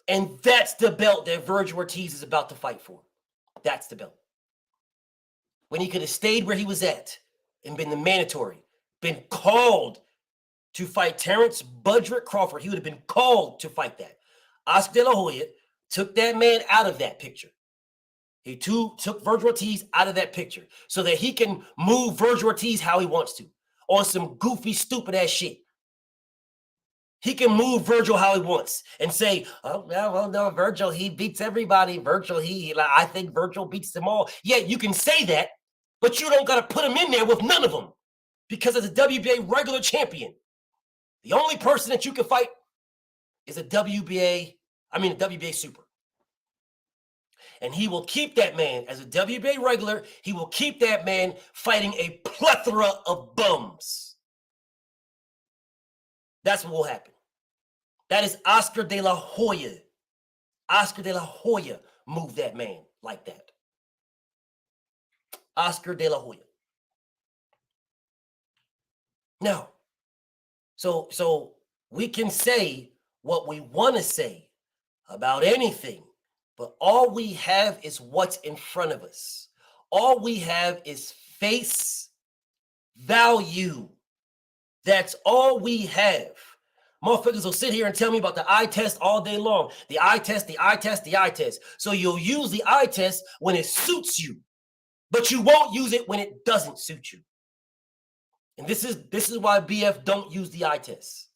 And that's the belt that Virgil Ortiz is about to fight for. That's the belt. When he could have stayed where he was at and been the mandatory, been called to fight Terrence Budrick Crawford, he would have been called to fight that. Oscar De La Hoya took that man out of that picture. He took Virgil Ortiz out of that picture so that he can move Virgil Ortiz how he wants to on some goofy, stupid ass shit. He can move Virgil how he wants and say, oh, no, Virgil, he beats everybody. Virgil, I think Virgil beats them all. Yeah, you can say that, but you don't got to put him in there with none of them because as a WBA regular champion, the only person that you can fight is a WBA super. And he will keep that man as a WBA regular. He will keep that man fighting a plethora of bums. That's what will happen. That is Oscar de la Hoya. Oscar de la Hoya moved that man like that. Oscar de la Hoya. Now, so we can say what we want to say about anything, but all we have is what's in front of us. All we have is face value. That's all we have. Motherfuckers will sit here and tell me about the eye test all day long. The eye test, the eye test, the eye test. So you'll use the eye test when it suits you, but you won't use it when it doesn't suit you. And this is why BF don't use the eye test.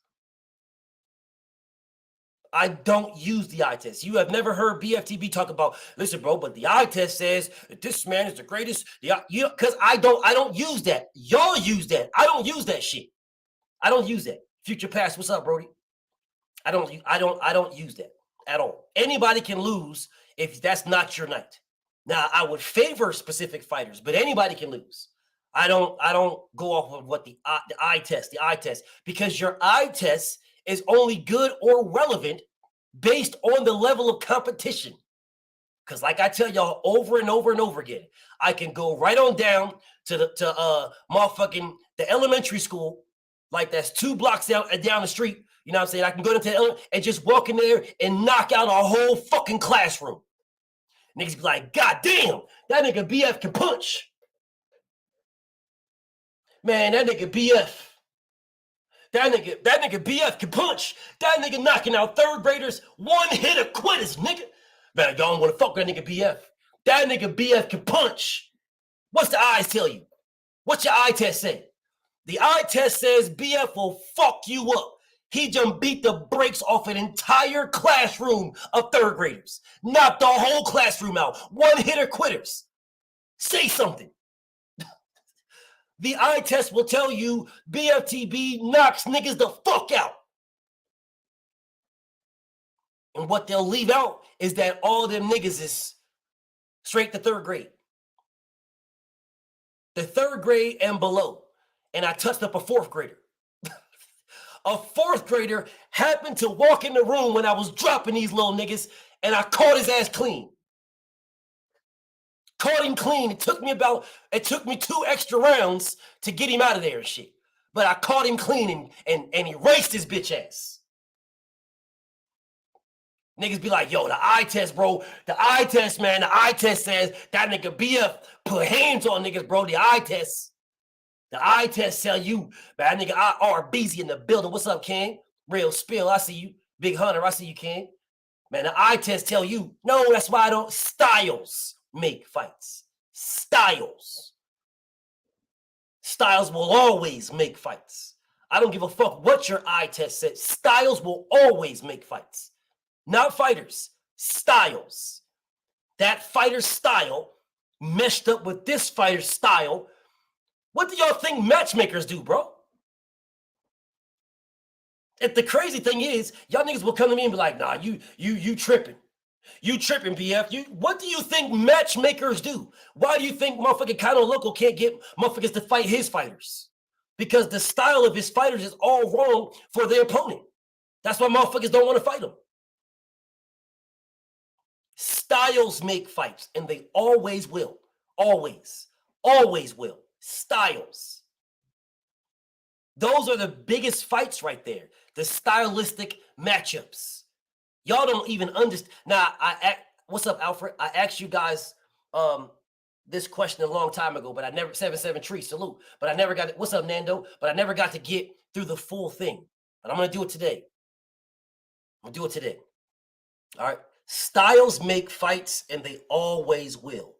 I don't use the eye test. You have never heard BFTB talk about, listen, bro, but the eye test says that this man is the greatest. Because I don't use that. Y'all use that. I don't use that shit. I don't use that. Future Past, what's up, Brody? I don't use that at all. Anybody can lose if that's not your night. Now, I would favor specific fighters, but anybody can lose. I don't go off of what the eye test, because your eye test is only good or relevant based on the level of competition. Because like I tell y'all over and over and over again, I can go right on down to motherfucking the elementary school, like that's 2 blocks down the street. You know what I'm saying? I can go to and just walk in there and knock out a whole fucking classroom. Niggas be like, God damn, that nigga BF can punch. Man, that nigga BF. That nigga BF can punch. That nigga knocking out 3rd graders, 1-hitter quitters, nigga. Man, y'all don't want to fuck with that nigga BF. That nigga BF can punch. What's the eyes tell you? What's your eye test say? The eye test says BF will fuck you up. He just beat the brakes off an entire classroom of 3rd graders. Knocked the whole classroom out. 1-hitter quitters. Say something. The eye test will tell you BFTB knocks niggas the fuck out. And what they'll leave out is that all them niggas is straight to 3rd grade. The 3rd grade and below. And I touched up a 4th grader. A 4th grader happened to walk in the room when I was dropping these little niggas, and I caught his ass clean. Caught him clean. It took me 2 extra rounds to get him out of there and shit. But I caught him clean and erased his bitch ass. Niggas be like, yo, the eye test, bro. The eye test, man. The eye test says that nigga BF put hands on niggas, bro. The eye test. The eye test tell you, man, nigga RBZ in the building. What's up, King? Real Spill, I see you. Big Hunter, I see you, King. Man, the eye test tell you, no, that's why I don't. Styles make fights. Styles. Styles will always make fights. I don't give a fuck what your eye test says. Styles will always make fights. Not fighters. Styles. That fighter's style meshed up with this fighter's style. What do y'all think matchmakers do, bro? If the crazy thing is, y'all niggas will come to me and be like, nah, you tripping. You tripping, BF. What do you think matchmakers do? Why do you think motherfucking Kano Loco can't get motherfuckers to fight his fighters? Because the style of his fighters is all wrong for their opponent. That's why motherfuckers don't want to fight them. Styles make fights, and they always will. Always. Always will. Styles. Those are the biggest fights right there. The stylistic matchups. Y'all don't even understand. Now, what's up, Alfred? I asked you guys this question a long time ago, but I never, 77 Tree, salute. But I never got it. What's up, Nando? But I never got to get through the full thing. But I'm going to do it today. I'm going to do it today. All right. Styles make fights, and they always will.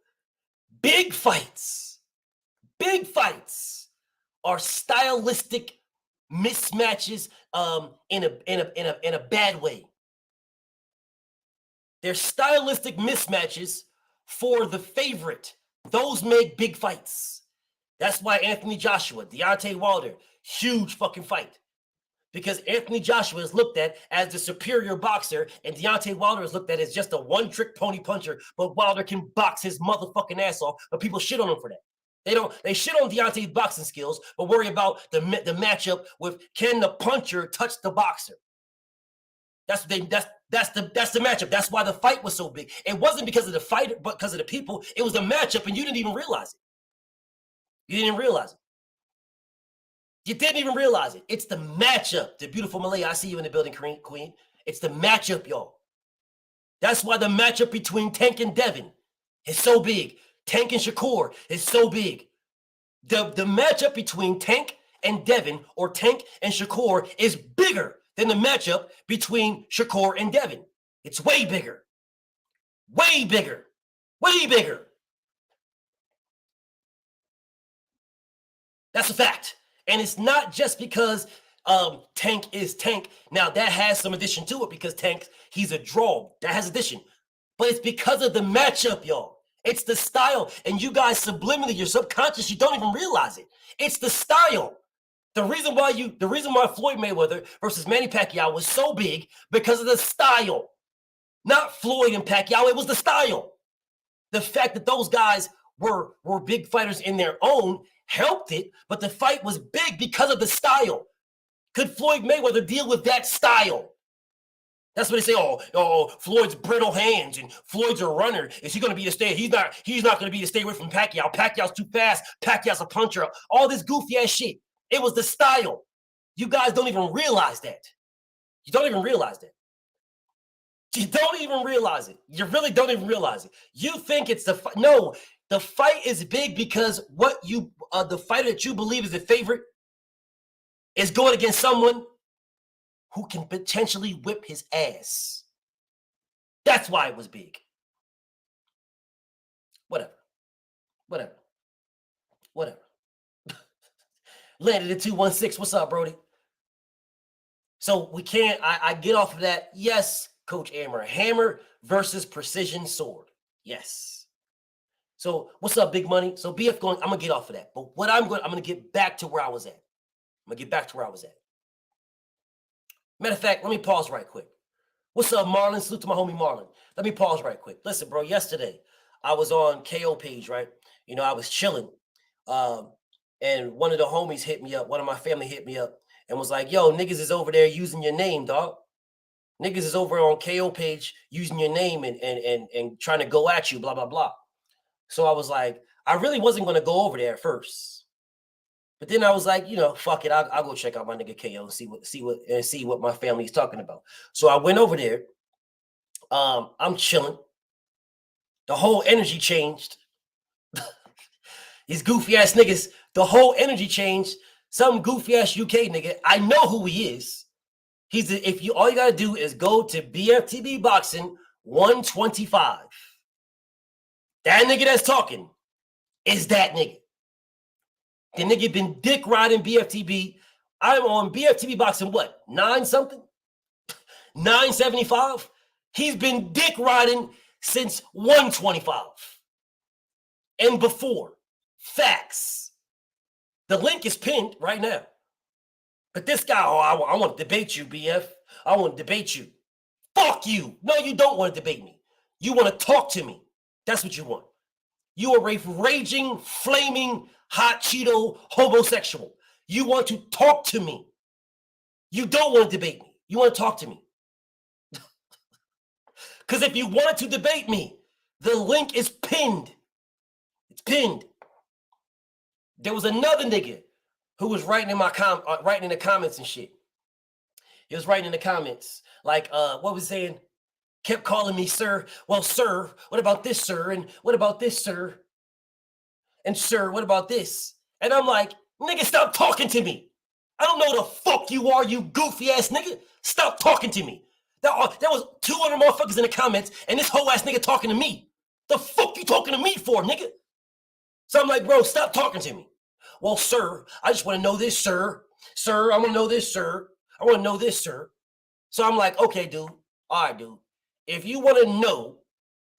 Big fights are stylistic mismatches in a bad way. They're stylistic mismatches for the favorite. Those make big fights. That's why Anthony Joshua, Deontay Wilder, huge fucking fight. because Anthony Joshua is looked at as the superior boxer, and Deontay Wilder is looked at as just a one-trick pony puncher, but Wilder can box his motherfucking ass off, but people shit on him for that. They shit on Deontay's boxing skills, but worry about the matchup with, can the puncher touch the boxer? That's the matchup. That's why the fight was so big. It wasn't because of the fighter, but because of the people. It was the matchup, and you didn't even realize it. You didn't realize it. You didn't even realize it. It's the matchup. The beautiful Malay, I see you in the building, Queen. It's the matchup, y'all. That's why the matchup between Tank and Devin is so big. Tank and Shakur is so big. The matchup between Tank and Devin, or Tank and Shakur, is bigger than the matchup between Shakur and Devin. It's way bigger. Way bigger. Way bigger. That's a fact. And it's not just because Tank is Tank. Now, that has some addition to it because Tank, he's a draw. That has addition. But it's because of the matchup, y'all. It's the style. And you guys subliminally, your subconscious, you don't even realize it. It's the style. The reason why Floyd Mayweather versus Manny Pacquiao was so big because of the style. Not Floyd and Pacquiao, it was the style. The fact that those guys were big fighters in their own helped it, but the fight was big because of the style. Could Floyd Mayweather deal with that style? That's what they say. Oh, Floyd's brittle hands and Floyd's a runner. Is he going to be to stay? He's not going to be to stay away from Pacquiao. Pacquiao's too fast. Pacquiao's a puncher. All this goofy ass shit. It was the style. You guys don't even realize that. You don't even realize that. You don't even realize it. You really don't even realize it. You think it's the fight. No, the fight is big because the fighter that you believe is the favorite is going against someone who can potentially whip his ass. That's why it was big. Whatever. Landed at 216. What's up, Brody? So we can't, I get off of that. Yes, Coach Amber. Hammer versus precision sword. Yes. So what's up, Big Money? So BF going, I'm going to get off of that. But what I'm going to get back to where I was at. Matter of fact, let me pause right quick. What's up, Marlon? Salute to my homie Marlon. Let me pause right quick. Listen, bro, yesterday I was on KO page, right? You know, I was chilling. And one of the homies hit me up. One of my family hit me up and was like, yo, niggas is over there using your name, dog. Niggas is over on KO page using your name and trying to go at you, blah, blah, blah. So I was like, I really wasn't going to go over there at first. But then I was like, you know, fuck it. I'll go check out my nigga KO and see what my family is talking about. So I went over there. I'm chilling. The whole energy changed. These goofy ass niggas, the whole energy changed. Some goofy ass UK nigga. I know who he is. All you gotta do is go to Bftbboxing 125. That nigga that's talking is that nigga. The nigga been dick riding BFTB. I'm on Bftbboxing, what, 9 something? 975? He's been dick riding since 125. And before. Facts. The link is pinned right now. But this guy, I want to debate you, BF. I want to debate you. Fuck you. No, you don't want to debate me. You want to talk to me. That's what you want. You are a raging, flaming, hot Cheeto homosexual. You want to talk to me. You don't want to debate me. You want to talk to me. Because if you wanted to debate me, the link is pinned. It's pinned. There was another nigga who was writing in the comments and shit. He was writing in the comments like, what was he saying? Kept calling me sir. Well, sir, what about this, sir? And what about this, sir? And sir, what about this? And I'm like, nigga, stop talking to me. I don't know who the fuck you are, you goofy ass nigga. Stop talking to me. There was 200 motherfuckers in the comments, and this whole ass nigga talking to me. The fuck you talking to me for, nigga? So I'm like, bro, stop talking to me. Well, sir, I just want to know this, sir. Sir, I want to know this, sir. I want to know this, sir. So I'm like, okay, dude. All right, dude. If you want to know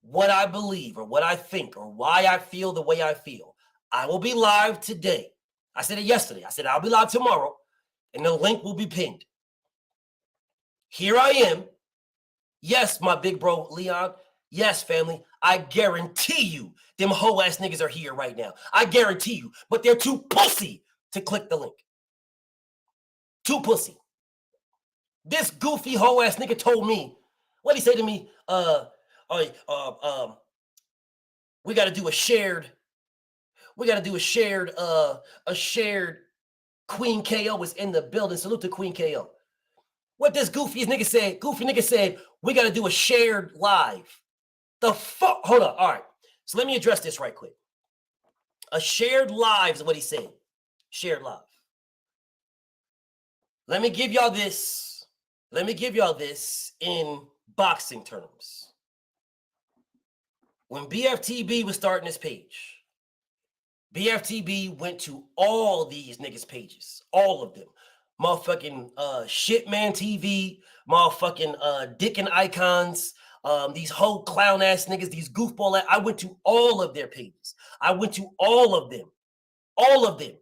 what I believe or what I think or why I feel the way I feel, I will be live today. I said it yesterday. I said I'll be live tomorrow, and the link will be pinned. Here I am. Yes, my big bro, Leon. Yes, family. I guarantee you them hoe ass niggas are here right now. I guarantee you. But they're too pussy to click the link. Too pussy. This goofy hoe ass nigga told me, what'd he say to me? We got to do a shared Queen KO is in the building. Salute to Queen KO. What this goofy nigga said, we got to do a shared live. The fuck? Hold up. All right. So let me address this right quick. A shared live is what he said. Shared live. Let me give y'all this. Let me give y'all this in boxing terms. When BFTB was starting this page, BFTB went to all these niggas' pages. All of them. Motherfucking Shitman TV, motherfucking Dick and Icons, these whole clown ass niggas, these goofball ass. I went to all of their pages. I went to all of them. All of them.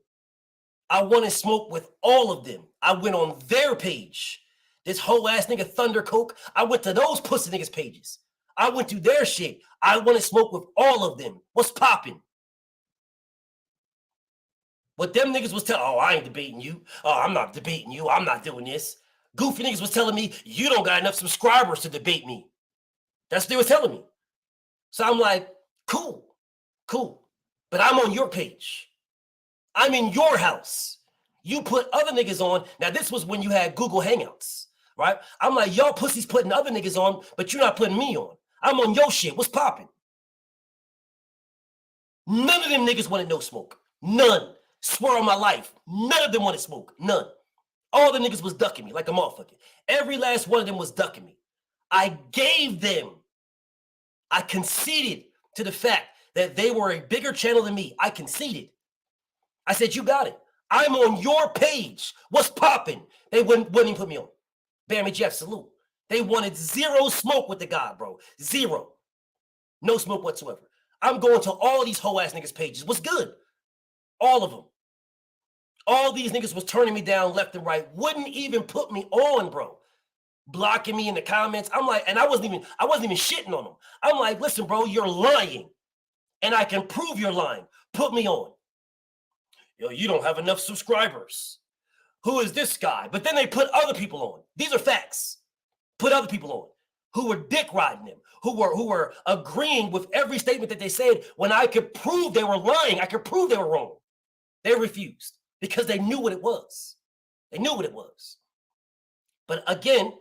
I wanted smoke with all of them. I went on their page. This whole ass nigga Thunder Coke. I went to those pussy niggas' pages. I went to their shit. I wanted smoke with all of them. What's popping? What them niggas was telling, oh, I ain't debating you. Oh, I'm not debating you. I'm not doing this. Goofy niggas was telling me, you don't got enough subscribers to debate me. That's what they were telling me. So I'm like, cool. But I'm on your page. I'm in your house. You put other niggas on. Now, this was when you had Google Hangouts, right? I'm like, y'all pussies putting other niggas on, but you're not putting me on. I'm on your shit. What's popping? None of them niggas wanted no smoke. None. Swear on my life. None of them wanted smoke. None. All the niggas was ducking me like a motherfucker. Every last one of them was ducking me. I gave them. I conceded to the fact that they were a bigger channel than me. I conceded. I said, you got it. I'm on your page. What's popping? They wouldn't even put me on. Bammy Jeff, salute. They wanted zero smoke with the guy, bro. Zero. No smoke whatsoever. I'm going to all these hoe ass niggas' pages. What's good? All of them. All these niggas was turning me down left and right. Wouldn't even put me on, bro. Blocking me in the comments. I'm like, and I wasn't even shitting on them. I'm like, listen, bro, you're lying. And I can prove you're lying. Put me on. Yo, you don't have enough subscribers. Who is this guy? But then they put other people on. These are facts. Put other people on who were dick riding them, who were agreeing with every statement that they said when I could prove they were lying. I could prove they were wrong. They refused because they knew what it was. They knew what it was. But again,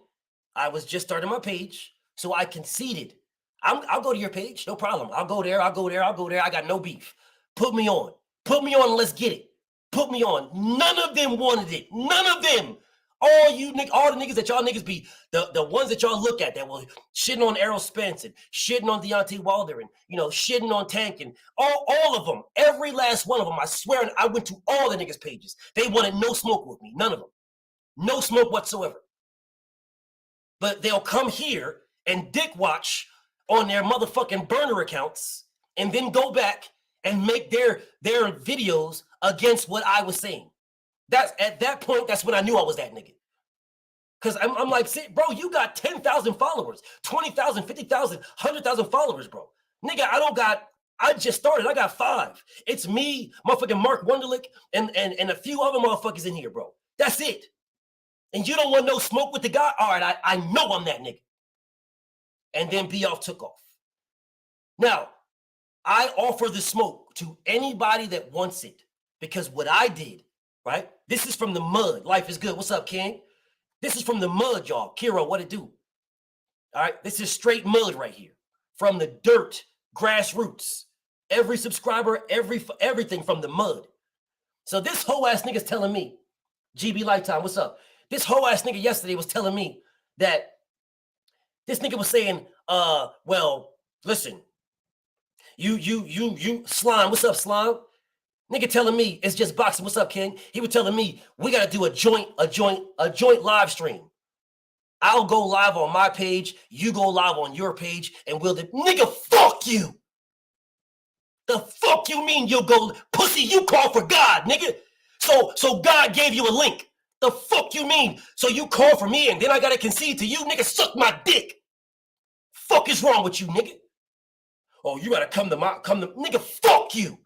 I was just starting my page, so I conceded. I'll go to your page, no problem. I'll go there. I got no beef. Put me on. Put me on and let's get it. Put me on. None of them wanted it. None of them. All the niggas that y'all niggas be, the ones that y'all look at that were shitting on Errol Spence and shitting on Deontay Wilder and, shitting on Tank and all of them, every last one of them, I swear, and I went to all the niggas' pages. They wanted no smoke with me. None of them. No smoke whatsoever. But they'll come here and dick watch on their motherfucking burner accounts and then go back and make their videos against what I was saying. That's at that point, that's when I knew I was that nigga. Because I'm like, bro, you got 10,000 followers, 20,000, 50,000, 100,000 followers, bro. Nigga, I just started. I got 5. It's me, motherfucking Mark Wunderlich, and a few other motherfuckers in here, bro. That's it. And you don't want no smoke with the guy? All right, I know I'm that nigga. And then B-Off took off. Now, I offer the smoke to anybody that wants it. Because what I did, right? This is from the mud. Life is good. What's up, King? This is from the mud, y'all. Kiro, what it do? All right, this is straight mud right here. From the dirt, grassroots. Every subscriber, everything from the mud. So this whole ass nigga's telling me, GB Lifetime, what's up? This whole ass nigga yesterday was telling me that this nigga was saying, well, listen, you Slime, what's up, Slime? Nigga telling me it's just boxing. What's up, King? He was telling me we gotta do a joint live stream. I'll go live on my page, you go live on your page, and we'll do. Nigga, fuck you. The fuck you mean you'll go, pussy? You call for God, nigga. So God gave you a link. The fuck you mean? So you call for me and then I gotta concede to you? Nigga, suck my dick. Fuck is wrong with you, nigga? Oh, you gotta nigga, fuck you.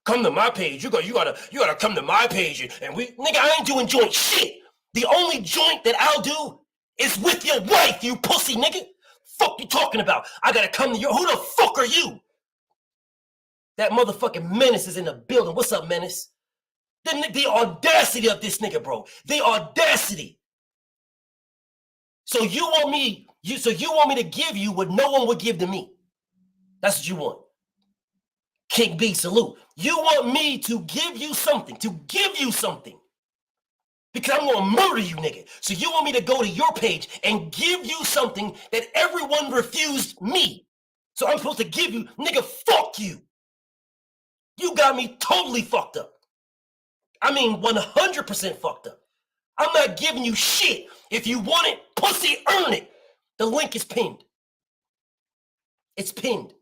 Come to my page. You gotta come to my page and nigga, I ain't doing joint shit. The only joint that I'll do is with your wife, you pussy nigga. Fuck you talking about? I gotta come to who the fuck are you? That motherfucking Menace is in the building. What's up, Menace? The audacity of this nigga, bro. The audacity. So you want me to give you what no one would give to me. That's what you want. King B, salute. You want me to give you something. Because I'm gonna murder you, nigga. So you want me to go to your page and give you something that everyone refused me. So I'm supposed to give you, nigga, fuck you. You got me totally fucked up. I mean, 100% fucked up. I'm not giving you shit. If you want it, pussy, earn it. The link is pinned. It's pinned.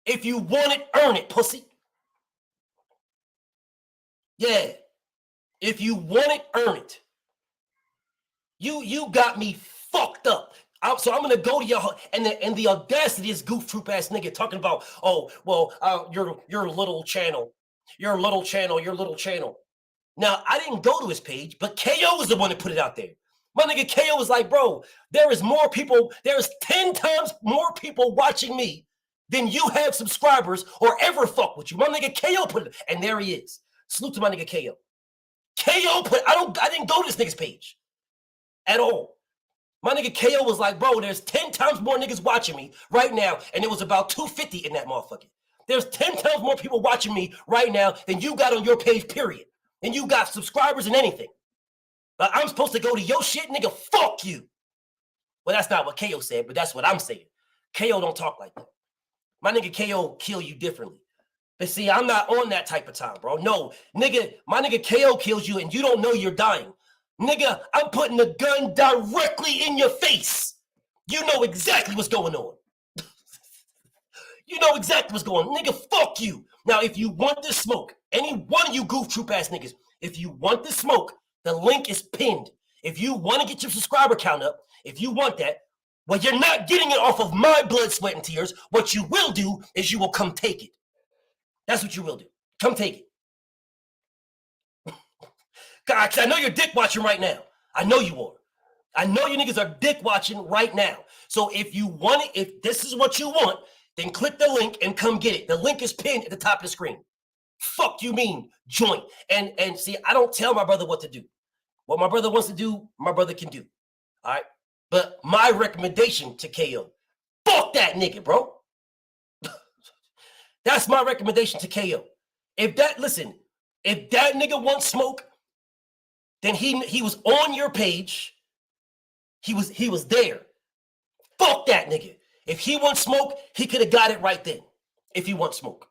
If you want it, earn it, pussy. Yeah. If you want it, earn it. You got me fucked up. So I'm gonna go to your and the audacity is goof troop ass nigga talking about, oh well, your little channel. Your little channel. Now, I didn't go to his page, but KO was the one that put it out there. My nigga KO was like, bro, there is 10 times more people watching me than you have subscribers or ever fuck with you. My nigga KO put it, and there he is. Salute to my nigga KO. I didn't go to this nigga's page at all. My nigga KO was like, bro, there's 10 times more niggas watching me right now, and it was about 250 in that motherfucker. There's 10 times more people watching me right now than you got on your page, period. And you got subscribers and anything. But I'm supposed to go to your shit, nigga, fuck you. Well, that's not what KO said, but that's what I'm saying. KO don't talk like that. My nigga KO kill you differently. But see, I'm not on that type of time, bro. No, nigga, my nigga KO kills you and you don't know you're dying. Nigga, I'm putting the gun directly in your face. You know exactly what's going on. You know exactly what's going on. Nigga, fuck you. Now, if you want this smoke, any one of you goof troop ass niggas, if you want this smoke, the link is pinned. If you want to get your subscriber count up, if you want that, well, you're not getting it off of my blood, sweat, and tears. What you will do is you will come take it. That's what you will do. Come take it. God, I know you're dick watching right now. I know you are. I know you niggas are dick watching right now. So if you want it, if this is what you want, then click the link and come get it. The link is pinned at the top of the screen. Fuck you mean, joint. And see, I don't tell my brother what to do. What my brother wants to do, my brother can do. All right? But my recommendation to KO, fuck that nigga, bro. That's my recommendation to KO. If that nigga wants smoke, then he was on your page. He was there. Fuck that nigga. If he wants smoke, he could have got it right then. If he wants smoke.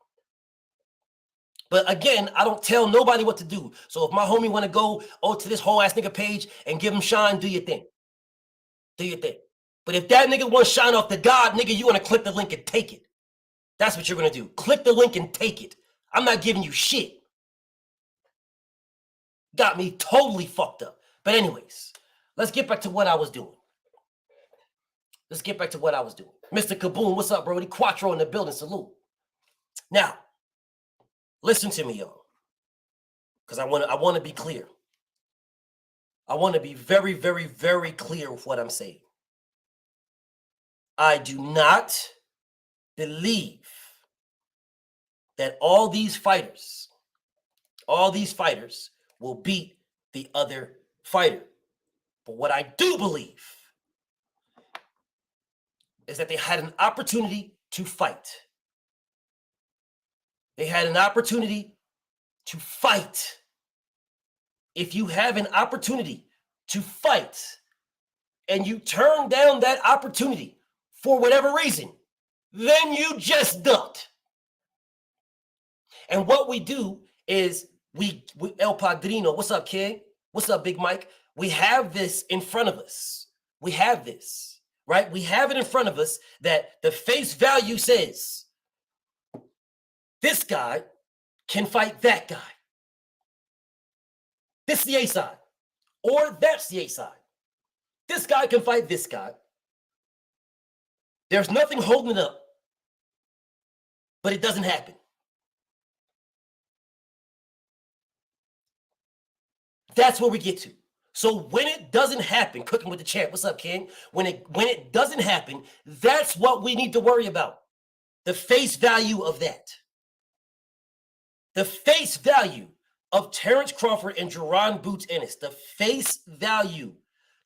But again, I don't tell nobody what to do. So if my homie want to go to this whole ass nigga page and give him shine, do your thing. Do your thing. But if that nigga wants shine off the God, nigga, you want to click the link and take it. That's what you're going to do. Click the link and take it. I'm not giving you shit. Got me totally fucked up. But anyways, let's get back to what I was doing. Mr. Kaboom, what's up, Brody? Quattro in the building, salute. Now, listen to me, y'all. Because I want to be clear. I want to be very, very, very clear with what I'm saying. I do not believe that all these fighters will beat the other fighter. But what I do believe is that they had an opportunity to fight. They had an opportunity to fight. If you have an opportunity to fight and you turn down that opportunity for whatever reason, then you just ducked. And what we do is we El Padrino, what's up, kid? What's up, Big Mike? We have this in front of us. We have this, right? We have it in front of us that the face value says this guy can fight that guy. This is the A side. or that's the A side. This guy can fight this guy. There's nothing holding it up, but it doesn't happen. That's where we get to. So when it doesn't happen, Cooking with the Champ, what's up, King? When it doesn't happen, that's what we need to worry about. The face value of that. The face value of Terrence Crawford and Jerron Boots Ennis. The face value.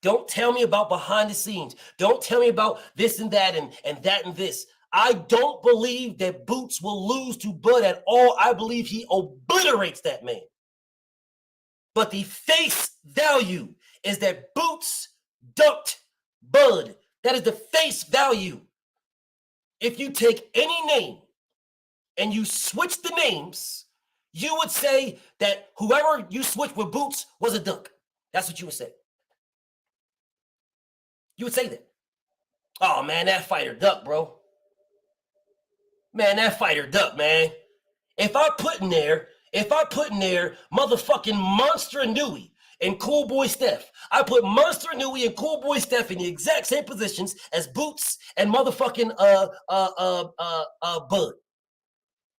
Don't tell me about behind the scenes. Don't tell me about this and that and that and this. I don't believe that Boots will lose to Bud at all. I believe he obliterates that man. But the face value is that Boots ducked Bud. That is the face value. If you take any name and you switch the names, you would say that whoever you switched with Boots was a duck. That's what you would say. You would say that. Oh, man, that fighter duck, bro. Man, that fighter duck, man. If I put in there motherfucking Monster Inouye and Cool Boy Steph, I put Monster Inouye and Cool Boy Steph in the exact same positions as Boots and motherfucking Bud.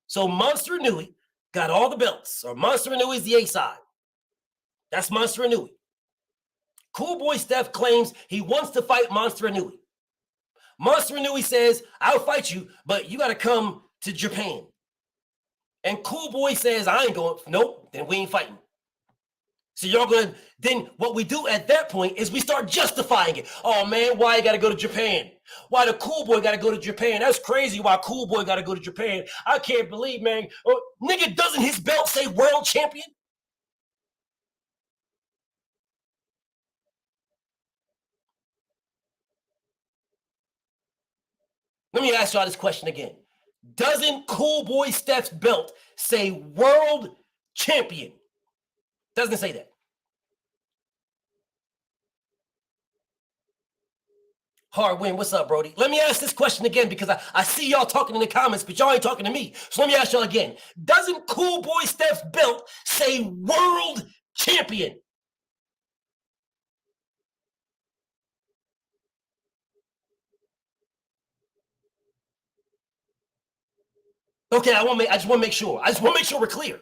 So Monster Inouye got all the belts, or Monster Inouye is the A side. That's Monster Inouye. Cool Boy Steph claims he wants to fight Monster Inouye. Monster Inouye says, I'll fight you, but you got to come to Japan. And Cool Boy says, I ain't going. Nope, then we ain't fighting. So y'all going to, then what we do at that point is we start justifying it. Oh, man, why you got to go to Japan? Why the Cool Boy got to go to Japan? That's crazy why Cool Boy got to go to Japan. I can't believe, man. Oh, nigga, doesn't his belt say world champion? Let me ask y'all this question again. Doesn't Cool Boy Steph's belt say world champion? Doesn't say that. Hard win. What's up, Brody? Let me ask this question again because I see y'all talking in the comments, but y'all ain't talking to me. So let me ask y'all again. Doesn't Cool Boy Steph's belt say world champion? Okay, I just want to make sure. I just want to make sure we're clear.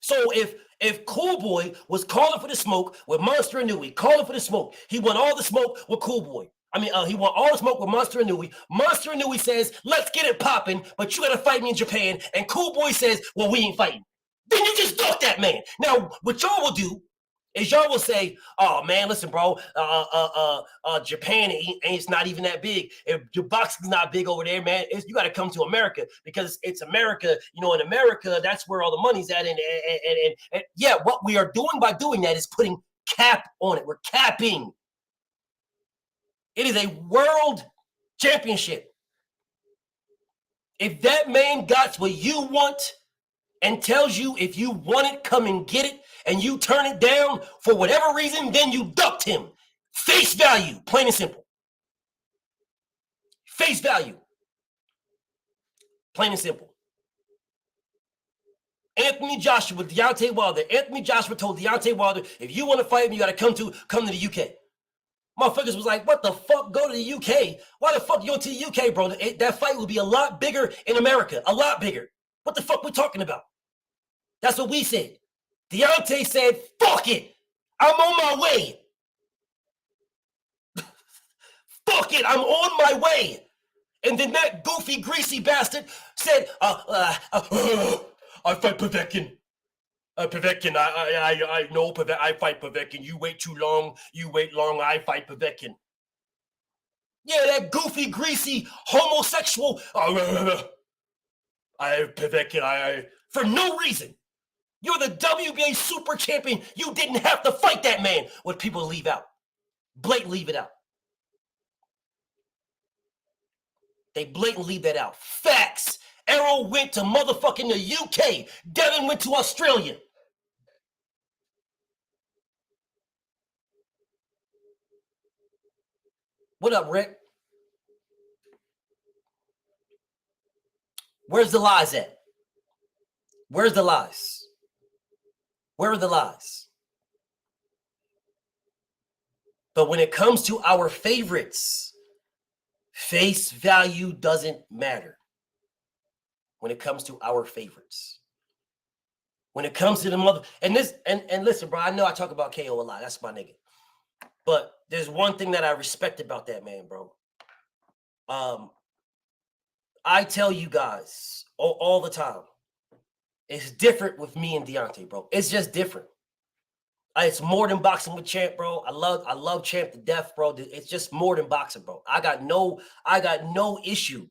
So if Cool Boy was calling for the smoke with Monster Inouye, calling for the smoke, he won all the smoke with Cool Boy. He won all the smoke with Monster Inouye. Monster Inouye says, let's get it popping, but you got to fight me in Japan. And Cool Boy says, well, we ain't fighting. Then you just duck that man. Now, what y'all will do is y'all will say, oh, man, listen, bro, Japan it's not even that big. If your boxing's not big over there, man, you got to come to America because it's America. You know, in America, that's where all the money's at. And yeah, what we are doing by doing that is putting cap on it. We're capping. It is a world championship. If that man got what you want and tells you if you want it, come and get it, and you turn it down for whatever reason, then you ducked him. Face value, plain and simple. Face value. Plain and simple. Anthony Joshua, Deontay Wilder. Anthony Joshua told Deontay Wilder, if you want to fight him, you got to come to the UK. Motherfuckers was like, what the fuck? Go to the UK? Why the fuck you go to the UK, bro? That fight will be a lot bigger in America. A lot bigger. What the fuck we talking about? That's what we said. Deontay said, fuck it. I'm on my way. Fuck it. I'm on my way. And then that goofy, greasy bastard said, I fight Povetkin. Povetkin, I know Povetkin. I fight Povetkin. You wait too long. You wait long. I fight Povetkin. Yeah, that goofy, greasy, homosexual. I Povetkin. For no reason. You're the WBA super champion. You didn't have to fight that man. What people leave out. Blatantly leave it out. They blatantly leave that out. Facts. Errol went to motherfucking the UK. Devin went to Australia. What up, Rick? Where's the lies at? Where's the lies? Where are the lies? But when it comes to our favorites, face value doesn't matter. When it comes to our favorites. When it comes to the mother, and listen, bro, I know I talk about KO a lot. That's my nigga. But there's one thing that I respect about that man, bro. I tell you guys all the time, it's different with me and Deontay, bro. It's just different. It's more than boxing with Champ, bro. I love Champ to death, bro. It's just more than boxing, bro. I got no issue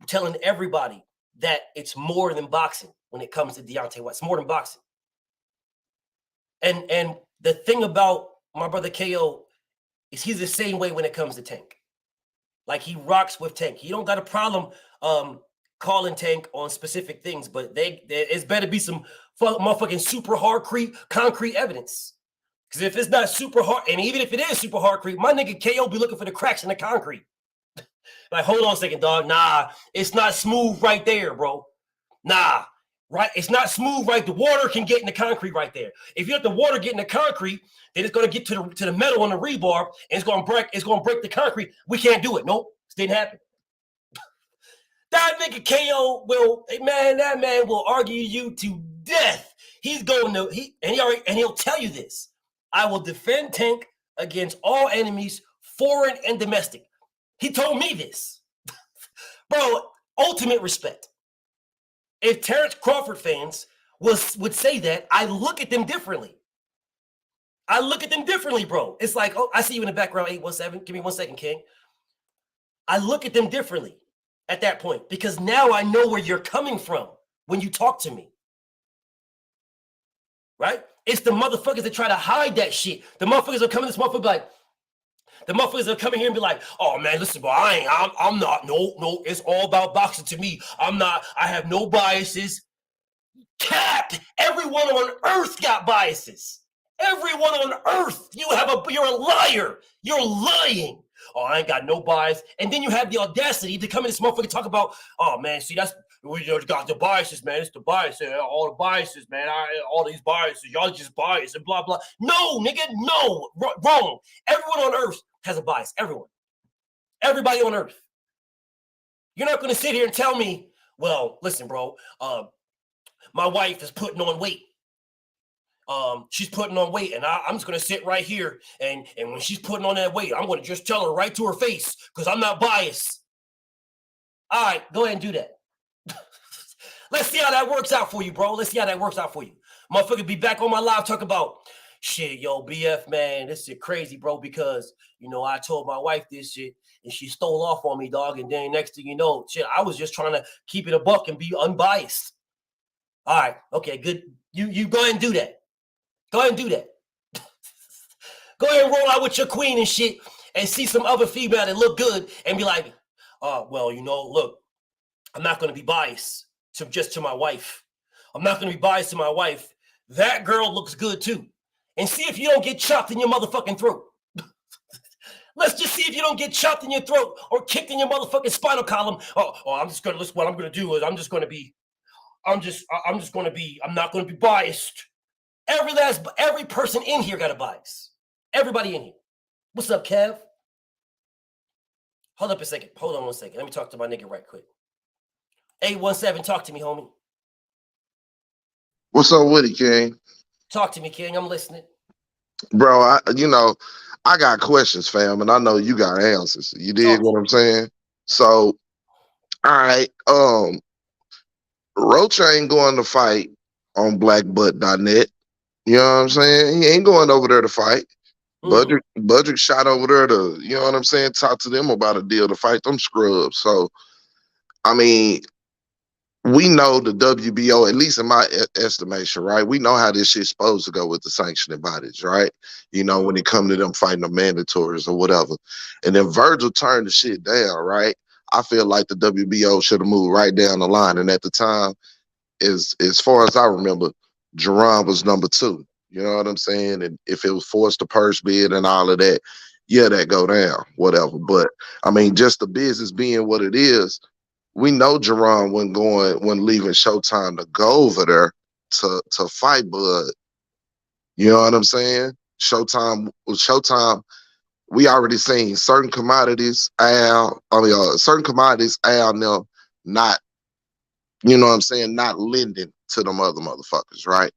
telling everybody that it's more than boxing when it comes to Deontay White. It's more than boxing. And the thing about my brother KO is he's the same way when it comes to Tank. Like, he rocks with Tank. He don't got a problem calling Tank on specific things, but it's better be some motherfucking super concrete evidence. Because if it's not super hard, and even if it is super hardcrete, my nigga KO be looking for the cracks in the concrete. Like, hold on a second, dog. Nah, it's not smooth right there, bro. Nah, right? It's not smooth right. The water can get in the concrete right there. If you let the water get in the concrete, then it's gonna get to the metal on the rebar, and it's gonna break the concrete. We can't do it. Nope, it didn't happen. That nigga KO that man will argue you to death. He's going to he'll tell you this. I will defend Tank against all enemies, foreign and domestic. He told me this. Bro, ultimate respect. If Terrence Crawford fans would say that, I look at them differently. I look at them differently, bro. It's like, oh, I see you in the background, 817. Give me 1 second, King. I look at them differently at that point because now I know where you're coming from when you talk to me. Right? It's the motherfuckers that try to hide that shit. The motherfuckers are coming, this motherfucker be like, the motherfuckers are coming here and be like, oh man, listen, bro, I'm not, no, it's all about boxing to me. I have no biases. Cap, everyone on earth got biases. Everyone on earth, you're a liar. You're lying. Oh, I ain't got no bias. And then you have the audacity to come in this motherfucker and talk about, oh man, see, we just got the biases, man. It's the bias. All the biases, man. All these biases. Y'all just biased and blah, blah. No, nigga, no. Wrong. Everyone on earth has a bias. Everyone. Everybody on earth. You're not going to sit here and tell me, well, listen, bro, my wife is putting on weight. She's putting on weight, and I'm just going to sit right here, and when she's putting on that weight, I'm going to just tell her right to her face because I'm not biased. All right, go ahead and do that. Let's see how that works out for you, bro. Let's see how that works out for you. Motherfucker be back on my live talk about, shit, yo, BF, man, this shit crazy, bro, because, I told my wife this shit, and she stole off on me, dog, and then next thing you know, shit, I was just trying to keep it a buck and be unbiased. All right, okay, good. You go ahead and do that. Go ahead and do that. Go ahead and roll out with your queen and shit and see some other female that look good and be like, well, look, I'm not going to be biased to my wife. I'm not going to be biased to my wife. That girl looks good too. And see if you don't get chopped in your motherfucking throat. Let's just see if you don't get chopped in your throat or kicked in your motherfucking spinal column. I'm just going to listen. What I'm going to do is I'm not going to be biased. Every person in here got a bias. Everybody in here. What's up, Kev? Hold up a second. Hold on 1 second. Let me talk to my nigga right quick. 817, talk to me, homie. What's up with it, King? Talk to me, King. I'm listening. Bro, I got questions, fam, and I know you got answers. You dig what I'm saying? So, all right. Roach ain't going to fight on blackbutt.net. You know what I'm saying? He ain't going over there to fight. Budrick shot over there to, you know what I'm saying, talk to them about a deal to fight them scrubs. So, I mean, we know the WBO, at least in my estimation, right? We know how this shit's supposed to go with the sanctioning bodies, right? When it comes to them fighting the mandatories or whatever. And then Virgil turned the shit down, right? I feel like the WBO should have moved right down the line. And at the time, as far as I remember, Jerron was number 2. You know what I'm saying? And if it was forced to purse bid and all of that, yeah, that go down, whatever. But, I mean, just the business being what it is, we know Jerron wasn't leaving Showtime to go over there to fight Bud. You know what I'm saying? Showtime we already seen certain commodities, certain commodities, now not, you know what I'm saying, not lending to them other motherfuckers, right?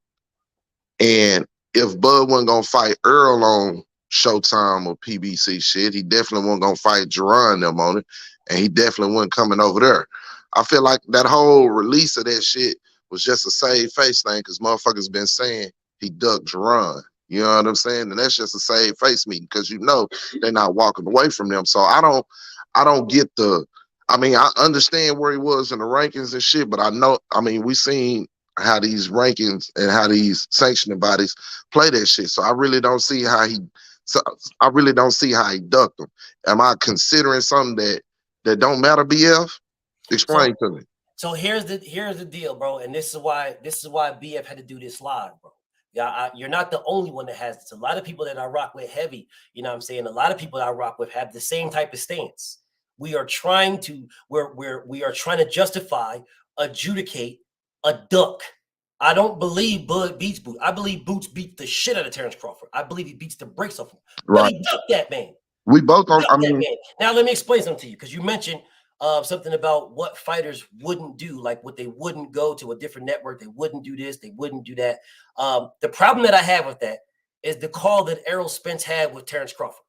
And if Bud wasn't gonna fight Earl on Showtime or PBC shit, he definitely wasn't gonna fight Jerron them on it, and he definitely wasn't coming over there. I feel like that whole release of that shit was just a save face thing because motherfuckers been saying he ducked Jerron. You know what I'm saying? And that's just a save face meeting because you know they're not walking away from them. So I don't get the. I mean, I understand where he was in the rankings and shit, but we seen how these rankings and how these sanctioning bodies play that shit. So I really don't see how he ducked them. Am I considering something that don't matter, BF? Explain to me. So here's the deal, bro. And this is why BF had to do this live, bro. Yeah, you're not the only one that has this. A lot of people that I rock with heavy, you know what I'm saying? A lot of people that I rock with have the same type of stance. We are trying to justify, adjudicate a duck. I don't believe Bud beats Boots. I believe Boots beats the shit out of Terrence Crawford. I believe he beats the brakes off him. Right. But he ducked that man. We both on. Now let me explain something to you because you mentioned something about what fighters wouldn't do, like what they wouldn't go to a different network. They wouldn't do this. They wouldn't do that. The problem that I have with that is the call that Errol Spence had with Terrence Crawford,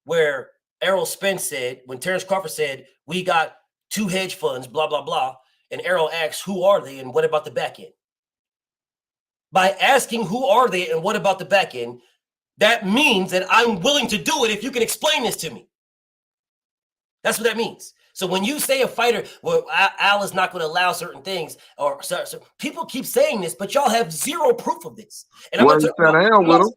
where Errol Spence said, when Terrence Crawford said, we got 2 hedge funds, blah, blah, blah. And Errol asks, who are they and what about the back end? By asking who are they and what about the back end, that means that I'm willing to do it if you can explain this to me. That's what that means. So when you say a fighter, well, Al is not going to allow certain things, or so people keep saying this, but y'all have zero proof of this. And well, he sat down with him.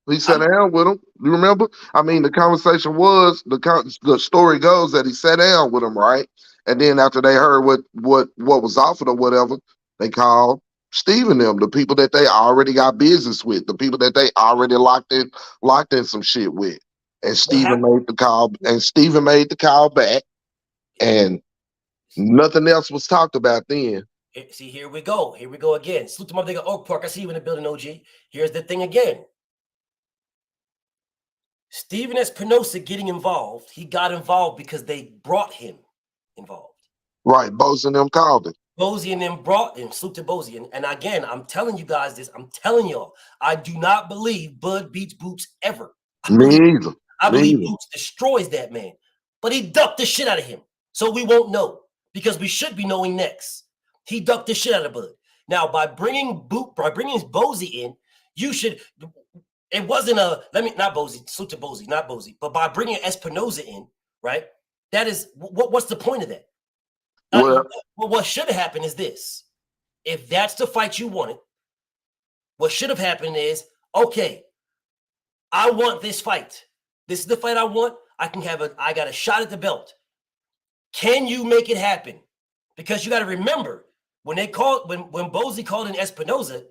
He sat down with him. You remember? I mean, the conversation was the story goes that he sat down with him, right? And then after they heard what was offered or whatever, they called Steve and them, the people that they already got business with, the people that they already locked in some shit with. And Steven made the call, and Steven made the call back, and nothing else was talked about then. See, here we go. Here we go again. Salute to my nigga Oak Park. I see you in the building, OG. Here's the thing again. Steven Espinosa getting involved, he got involved because they brought him involved. Right, Bozy and them called it. Bozy and them brought him. Salute to Bozy. And again, I'm telling you guys this. I'm telling y'all, I do not believe Bud beats Boots ever. Me either. I believe Boots destroys that man. But he ducked the shit out of him. So we won't know because we should be knowing next. He ducked the shit out of Bud. Now, by bringing Bozy in, you should... It wasn't not Bozy, salute to Bozy, not Bozy, but by bringing Espinosa in, right? That is, what's the point of that? Well, what should have happened is this. If that's the fight you wanted, what should have happened is, okay, I want this fight. This is the fight I want. I got a shot at the belt. Can you make it happen? Because you got to remember, when Bozy called in Espinosa,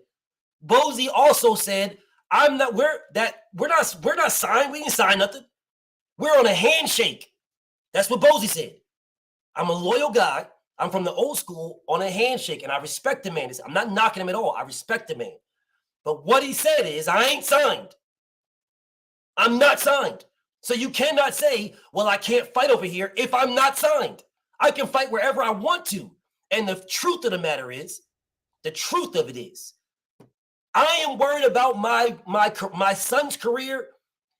Bozy also said, we're not signed. We didn't sign nothing. We're on a handshake. That's what Bozy said. I'm a loyal guy. I'm from the old school on a handshake, and I respect the man. I'm not knocking him at all. I respect the man. But what he said is, I ain't signed. I'm not signed. So you cannot say, well, I can't fight over here if I'm not signed. I can fight wherever I want to. And the truth of the matter is, I am worried about my son's career,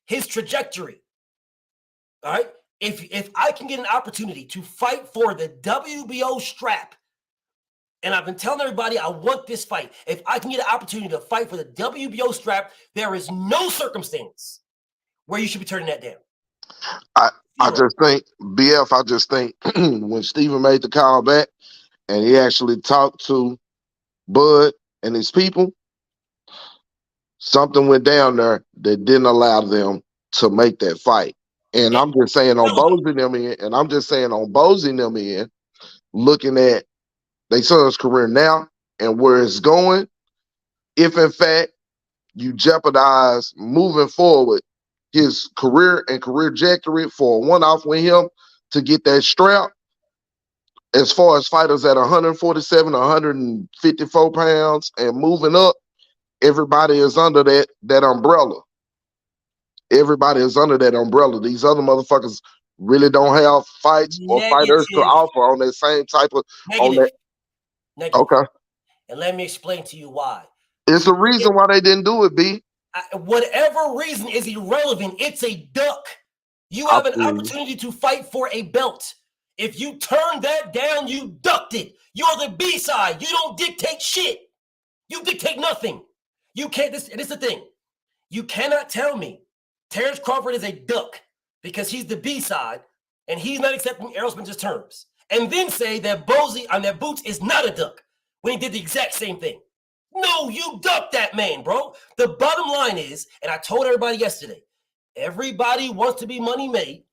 his trajectory. All right? If I can get an opportunity to fight for the WBO strap, and I've been telling everybody I want this fight. If I can get an opportunity to fight for the WBO strap, there is no circumstance where you should be turning that down. I just think, BF, when Steven made the call back and he actually talked to Bud and his people, something went down there that didn't allow them to make that fight. And I'm just saying on Bozy and them end, looking at their son's career now and where it's going, if in fact you jeopardize moving forward his career and career trajectory for a one-off with him to get that strap, as far as fighters at 147, 154 pounds and moving up, everybody is under that umbrella. Everybody is under that umbrella. These other motherfuckers really don't have fights or fighters to offer on that same type of Negative. Okay. And let me explain to you why. It's a reason why they didn't do it, B. Whatever reason is irrelevant. It's a duck. You have an opportunity to fight for a belt. If you turn that down, you ducked it. You're the B side. You don't dictate shit. You dictate nothing. You can't. This is the thing. You cannot tell me Terrence Crawford is a duck because he's the B side and he's not accepting Errol Spence's terms, and then say that that Boots is not a duck when he did the exact same thing. No, you ducked that man, bro. The bottom line is, and I told everybody yesterday, everybody wants to be money made,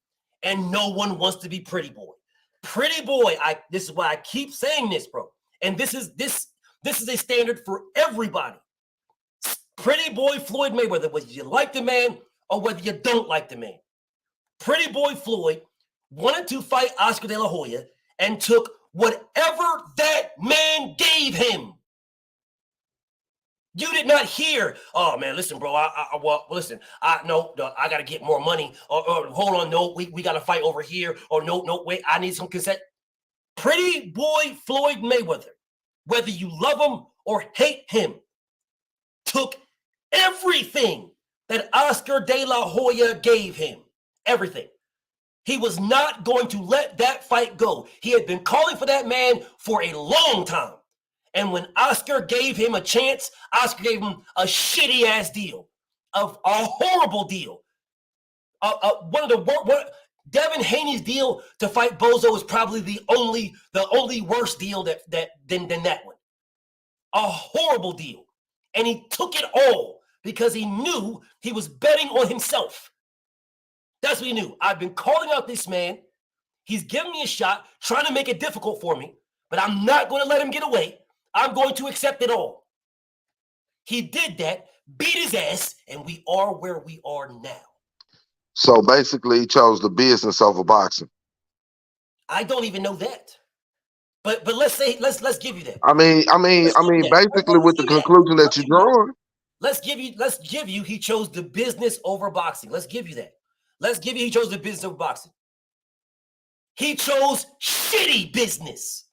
and no one wants to be pretty boy. Pretty boy. This is why I keep saying this, bro. And this is a standard for everybody. Pretty boy Floyd Mayweather, whether you like the man or whether you don't like the man. Pretty boy Floyd wanted to fight Oscar De La Hoya and took whatever that man gave him. You did not hear, oh man, listen, bro. I got to get more money. Or hold on, no, we got to fight over here. Or no, wait, I need some consent. Pretty boy Floyd Mayweather, whether you love him or hate him, took everything that Oscar De La Hoya gave him. Everything. He was not going to let that fight go. He had been calling for that man for a long time. And when Oscar gave him a chance, Oscar gave him a shitty ass deal, a horrible deal. Devin Haney's deal to fight Bozo is probably the only worst deal than that one. A horrible deal. And he took it all because he knew he was betting on himself. That's what he knew. I've been calling out this man. He's giving me a shot, trying to make it difficult for me, but I'm not going to let him get away. I'm going to accept it all. He did that, beat his ass, and we are where we are now. So basically, he chose the business over boxing. I don't even know that, but let's give you that. I mean, basically, with the conclusion that you're drawing. Let's give you. He chose the business over boxing. Let's give you that. Let's give you. He chose the business over boxing. He chose shitty business.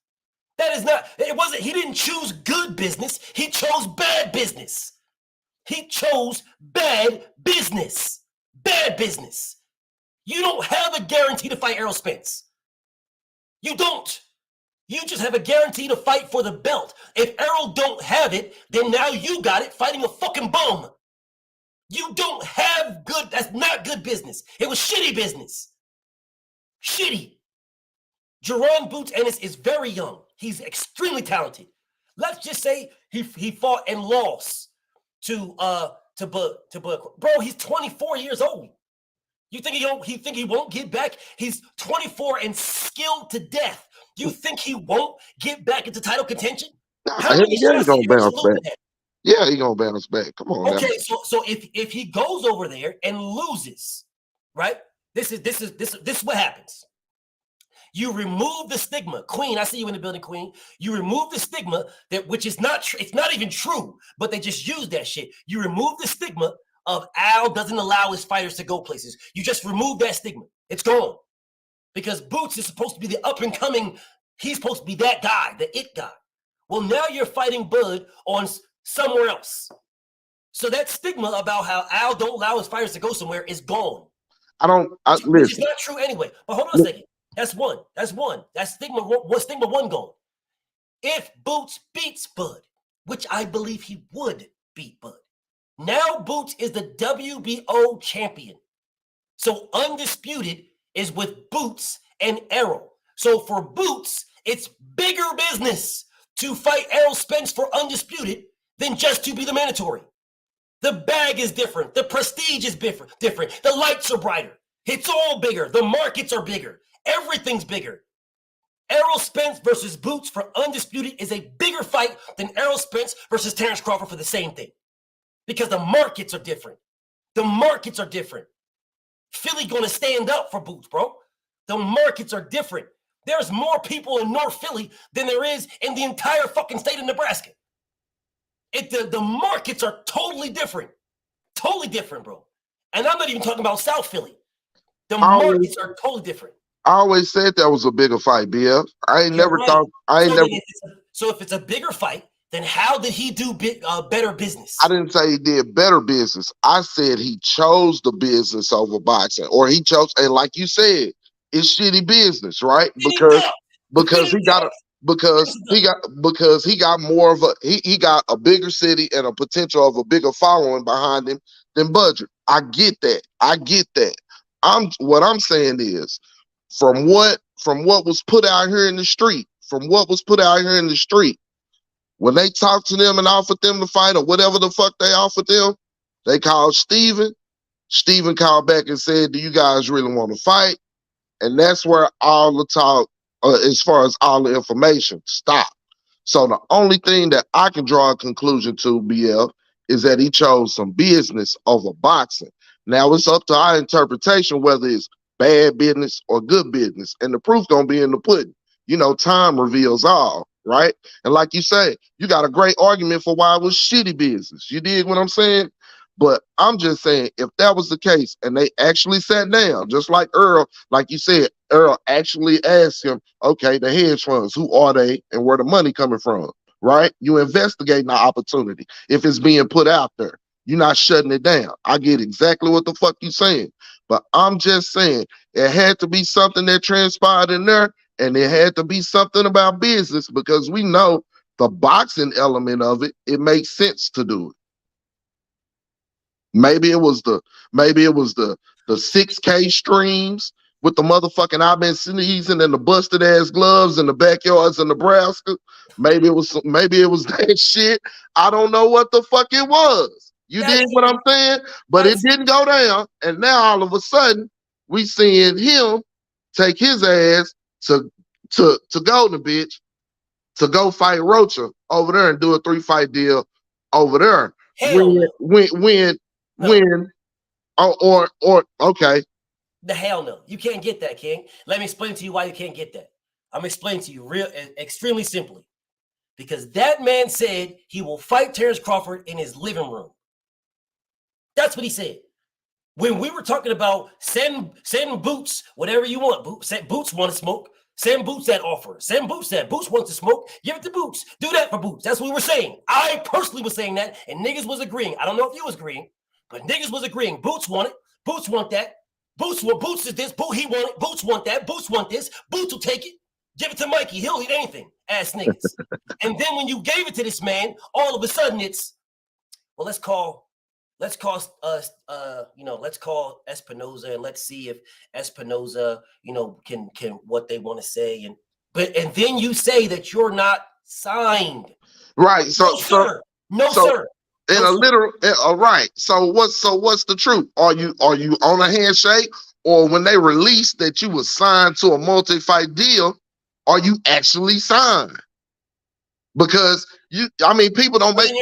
That is not, it wasn't, he didn't choose good business. He chose bad business. He chose bad business. Bad business. You don't have a guarantee to fight Errol Spence. You don't. You just have a guarantee to fight for the belt. If Errol don't have it, then now you got it fighting a fucking bum. You don't have good, that's not good business. It was shitty business. Shitty. Jerron Boots Ennis is very young. He's extremely talented. Let's just say he fought and lost to Bud. Bro, he's 24 years old. You think he won't get back? He's 24 and skilled to death. You think he won't get back into title contention? He's gonna bounce back. Yeah, he's gonna bounce back. Come on. Okay, now. so if he goes over there and loses, right? This is what happens. You remove the stigma. Queen, I see you in the building, Queen. You remove the stigma, which is not it's not even true, but they just use that shit. You remove the stigma of Al doesn't allow his fighters to go places. You just remove that stigma. It's gone. Because Boots is supposed to be the up and coming, he's supposed to be that guy, the it guy. Well, now you're fighting Bud on somewhere else. So that stigma about how Al don't allow his fighters to go somewhere is gone. Which is not true anyway. But hold on a second. That's one. That's stigma one gone. If Boots beats Bud, which I believe he would beat Bud, now Boots is the WBO champion. So Undisputed is with Boots and Errol. So for Boots, it's bigger business to fight Errol Spence for Undisputed than just to be the mandatory. The bag is different. The prestige is different. The lights are brighter. It's all bigger. The markets are bigger. Everything's bigger. Errol Spence versus Boots for Undisputed is a bigger fight than Errol Spence versus Terrence Crawford for the same thing. Because the markets are different. The markets are different. Philly gonna stand up for Boots, bro. The markets are different. There's more people in North Philly than there is in the entire fucking state of Nebraska. The markets are totally different. Totally different, bro. And I'm not even talking about South Philly. The I always, markets are totally different. I always said that was a bigger fight, BF. I ain't You're never right. thought. I ain't So, never. so if it's a bigger fight, then how did he do better business? I didn't say he did better business. I said he chose the business over boxing, or he chose, and like you said, it's shitty business, right? Because he got a because he got more of a he got a bigger city and a potential of a bigger following behind him than Budget. I get that. I get that. What I'm saying is from what was put out here in the street, when they talked to them and offered them the fight or whatever the fuck they offered them, they called Steven. Steven called back and said, "Do you guys really want to fight?" And that's where all the talk, as far as all the information, stopped. So the only thing that I can draw a conclusion to, BL, is that he chose some business over boxing. Now it's up to our interpretation whether it's bad business or good business. And the proof gonna be in the pudding. You know, time reveals all, right? And like you say, you got a great argument for why it was shitty business. You dig what I'm saying? But I'm just saying, if that was the case and they actually sat down, just like Earl, like you said, Earl actually asked him, okay, the hedge funds, who are they and where the money coming from, right? You investigating the opportunity. If it's being put out there, you're not shutting it down. I get exactly what the fuck you saying. But I'm just saying, it had to be something that transpired in there, and it had to be something about business, because we know the boxing element of it, it makes sense to do it. Maybe it was the 6K streams with the motherfucking I've been sneezing and the busted ass gloves in the backyards in Nebraska. Maybe it was that shit. I don't know what the fuck it was. You dig what I'm saying? But it didn't go down. And now all of a sudden we seeing him take his ass to Golden Bitch to go fight Rocha over there and do a 3-fight deal over there. Okay. The hell no. You can't get that, King. Let me explain to you why you can't get that. I'm explaining to you extremely simply. Because that man said he will fight Terrence Crawford in his living room. That's what he said. When we were talking about send Boots, whatever you want. Boots want to smoke. Send Boots that offer. Send Boots that. Boots wants to smoke. Give it to Boots. Do that for Boots. That's what we were saying. I personally was saying that, and niggas was agreeing. I don't know if you was agreeing, but niggas was agreeing. Boots want it. Boots want that. Boots is this. He want it. Boots want that. Boots want this. Boots will take it. Give it to Mikey. He'll eat anything. Ass niggas. And then when you gave it to this man, all of a sudden it's, well, let's call Espinoza and let's see if Espinoza, can what they want to say. And then you say that you're not signed. Right. So, No, sir. In a literal, all right. So what's the truth? Are you on a handshake, or when they released that you were signed to a multi-fight deal, are you actually signed? Because people don't make.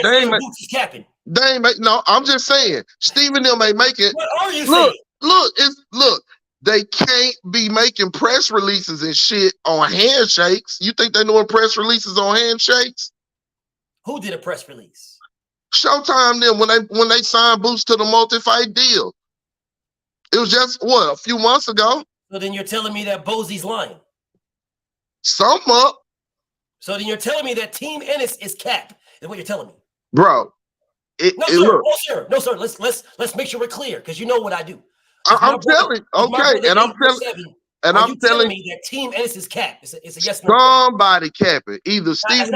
No, I'm just saying. Stephen them ain't making. What are you saying? Look. They can't be making press releases and shit on handshakes. You think they're doing press releases on handshakes? Who did a press release? Showtime them when they signed Boots to the multi-fight deal. It was just a few months ago. So then you're telling me that Bosey's lying. Something up. So then you're telling me that Team Ennis is cap, is what you're telling me. Bro. No, sir. Let's make sure we're clear, because you know what I do. I'm telling me that Team Ennis is cap. It's a yes no. Somebody capping. Either Stephen.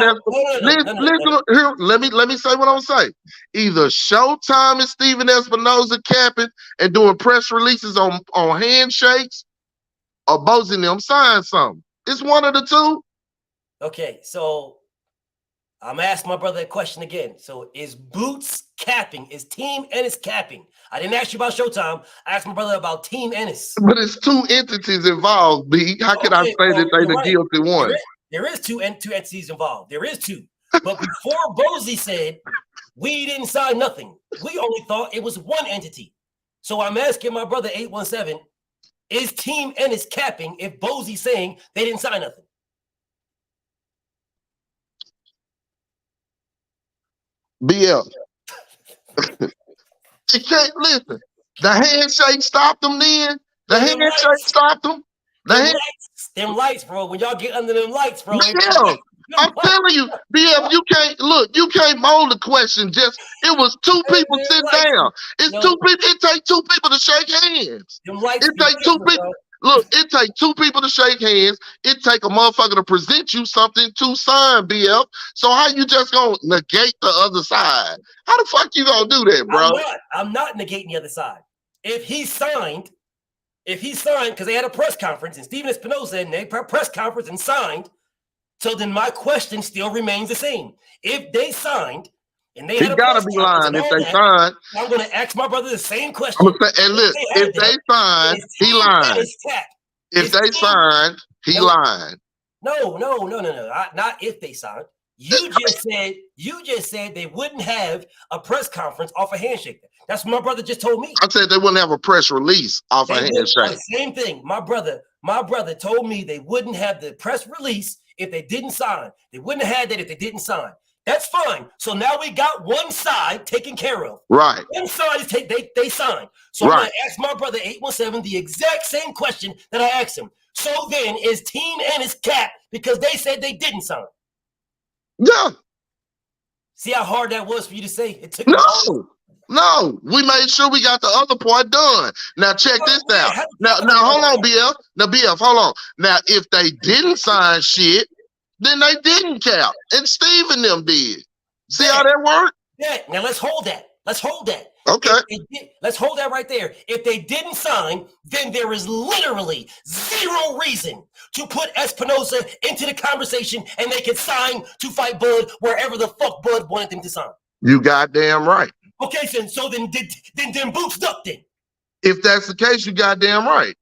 Listen here. Let me say what I'm saying. Either Showtime and Stephen Espinoza capping and doing press releases on handshakes, or Bosey and them sign something. It's one of the two. Okay, so I'm asking my brother a question again. So is Boots capping? Is Team Ennis capping? I didn't ask you about Showtime. I asked my brother about Team Ennis. But it's two entities involved, B. How can I say that they're the guilty one? There is two entities involved. There is two. But before Bosey said, we didn't sign nothing. We only thought it was one entity. So I'm asking my brother 817, is Team Ennis capping if Bosey's saying they didn't sign nothing? BL. You can't listen. The handshake stopped them then? The Them handshake lights. stopped them? Them lights, bro. When y'all get under them lights, bro. BF, I'm telling you, BF, you can't mold the question. It was two people sitting down. It's two people. It takes two people to shake hands. Them lights It takes two people. bro. Look, it takes two people to shake hands. It take a motherfucker to present you something to sign, BF. So how you just gonna negate the other side? How the fuck you gonna do that, bro? I'm not negating the other side. If he signed, because they had a press conference and Steven Espinosa and they press conference and signed, so then my question still remains the same. If they signed and they had a gotta press be conference lying and if all they that, signed. I'm gonna ask my brother the same question. And look, if they signed, he lying. If they signed, he lying. No. Not if they signed. You just said they wouldn't have a press conference off a handshake. That's what my brother just told me. I said they wouldn't have a press release off a handshake. Same thing. My brother told me they wouldn't have the press release if they didn't sign. They wouldn't have had that if they didn't sign. That's fine. So now we got one side taken care of. Right. One side is they signed. So I'm gonna ask my brother 817 the exact same question that I asked him. So then is Team and his Cap because they said they didn't sign? Yeah. See how hard that was for you to say? It took No, we made sure we got the other part done. Now check this out. Now hold on, BF. Now BF, hold on. Now if they didn't sign shit, then they didn't Cap, and Steve and them did. See how that worked? Yeah. Now let's hold that. Okay. Let's hold that right there. If they didn't sign, then there is literally zero reason to put Espinosa into the conversation, and they could sign to fight Bud wherever the fuck Bud wanted them to sign. You goddamn right. Okay, so then Boots ducked it. If that's the case, you goddamn right.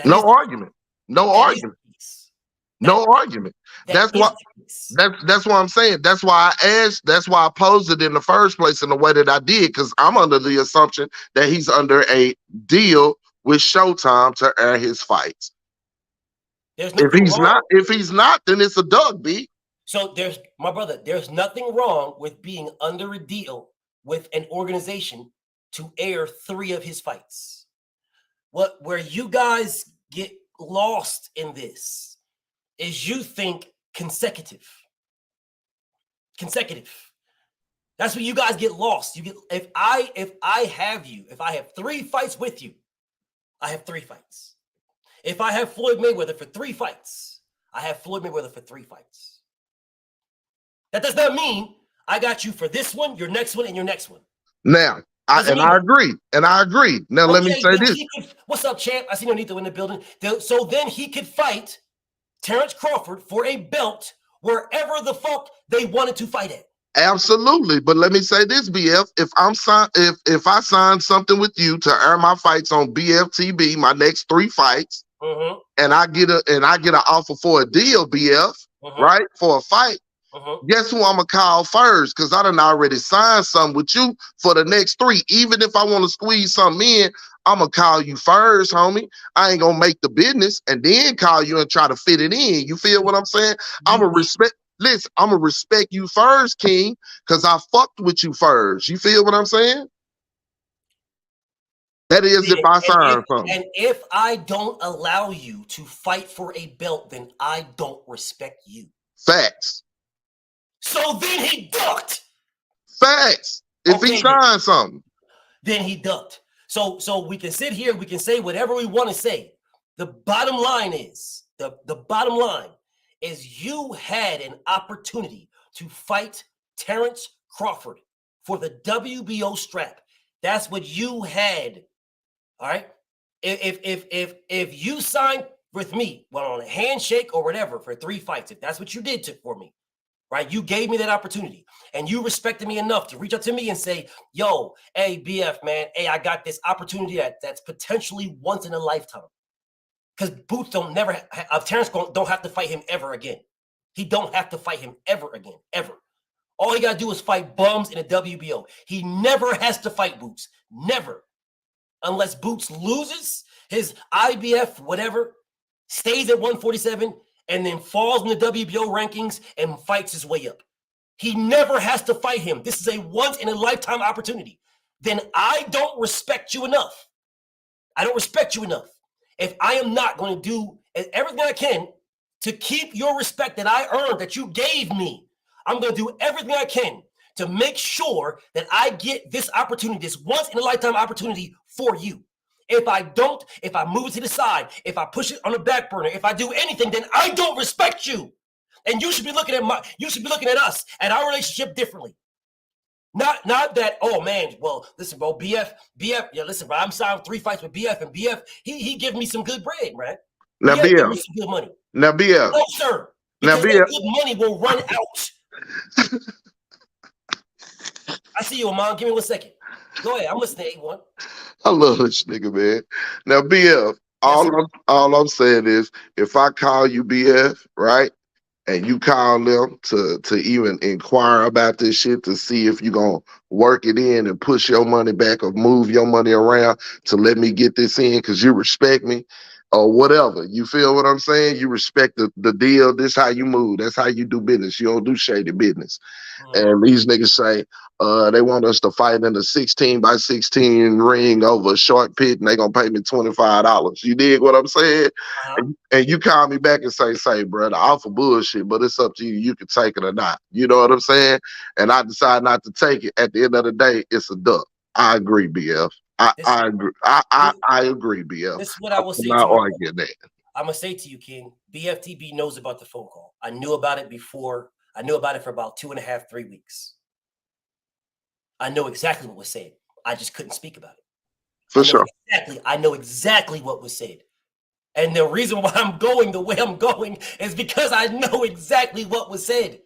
No argument. That's what I'm saying. That's why I asked. That's why I posed it in the first place in the way that I did, because I'm under the assumption that he's under a deal with Showtime to air his fights. If he's not, then it's a duck, B. So there's nothing wrong with being under a deal with an organization to air 3 of his fights. Where you guys get lost in this is you think consecutive. That's where you guys get lost. You get if I have 3 fights with you, I have 3 fights. If I have Floyd Mayweather for 3 fights, I have Floyd Mayweather for 3 fights. That does not mean I got you for this one, your next one, and your next one. Now, I agree. Now, let me say this. What's up, champ? I see Nonito in the building. So then he could fight Terrence Crawford for a belt wherever the fuck they wanted to fight at. Absolutely, but let me say this, BF. If I sign something with you to air my fights on BFTB, my next 3 fights, and I get an offer for a deal, BF, right, for a fight. Guess who I'm gonna call first? Because I done already signed something with you for the next 3. Even if I want to squeeze something in, I'm gonna call you first, homie. I ain't gonna make the business and then call you and try to fit it in. You feel what I'm saying? I'm gonna respect you first, King, because I fucked with you first. You feel what I'm saying? That is if I sign something. And if I don't allow you to fight for a belt, then I don't respect you. Facts. So then he ducked. Facts. If he signed something. Then he ducked. So we can sit here, we can say whatever we want to say. The bottom line is, you had an opportunity to fight Terrence Crawford for the WBO strap. That's what you had. All right. If you signed with me, well, on a handshake or whatever for 3 fights, if that's what you did for me, right? You gave me that opportunity and you respected me enough to reach out to me and say, yo, hey, BF, man, hey, I got this opportunity that's potentially once in a lifetime. Because Boots Terrence don't have to fight him ever again. He don't have to fight him ever again, ever. All he got to do is fight bums in a WBO. He never has to fight Boots, never. Unless Boots loses his IBF, whatever, stays at 147, and then falls in the WBO rankings and fights his way up. He never has to fight him. This is a once-in-a-lifetime opportunity. then I don't respect you enough. I don't respect you enough. If I am not going to do everything I can to keep your respect that I earned, that you gave me, I'm going to do everything I can to make sure that I get this opportunity, this once in a lifetime opportunity for you. If I don't, if I move it to the side, if I push it on the back burner, if I do anything, then I don't respect you. And you should be looking at us, at our relationship differently. Not that, oh man, well, listen, bro, BF, yeah, listen, bro, I'm signed 3 fights with BF, and BF, he give me some good bread, man. Now, BF give me some good money. Now, BF. No, sir. Now, Because BF. that good money will run out. I see you, Amon. Give me 1 second. Go ahead. I'm listening to A1. I love this nigga, man. Now, BF, all I'm saying is, if I call you BF, right, and you call them to even inquire about this shit to see if you're going to work it in and push your money back or move your money around to let me get this in because you respect me or whatever. You feel what I'm saying? You respect the deal. This how you move. That's how you do business. You don't do shady business. And these niggas say, they want us to fight in a 16x16 ring over a short pit, and they gonna pay me $25. You dig what I'm saying? And you call me back and say, bro, the offer bullshit, but it's up to you. You can take it or not. You know what I'm saying? And I decide not to take it. At the end of the day, it's a duck. I agree, BF. I agree. I agree, BF. This is what I will say. I'm not arguing that. I'm gonna say to you, King. BFTB knows about the phone call. I knew about it before. I knew about it for about 2.5, 3 weeks. I know exactly what was said. I just couldn't speak about it. For sure. I know exactly what was said. And the reason why I'm going the way I'm going is because I know exactly what was said.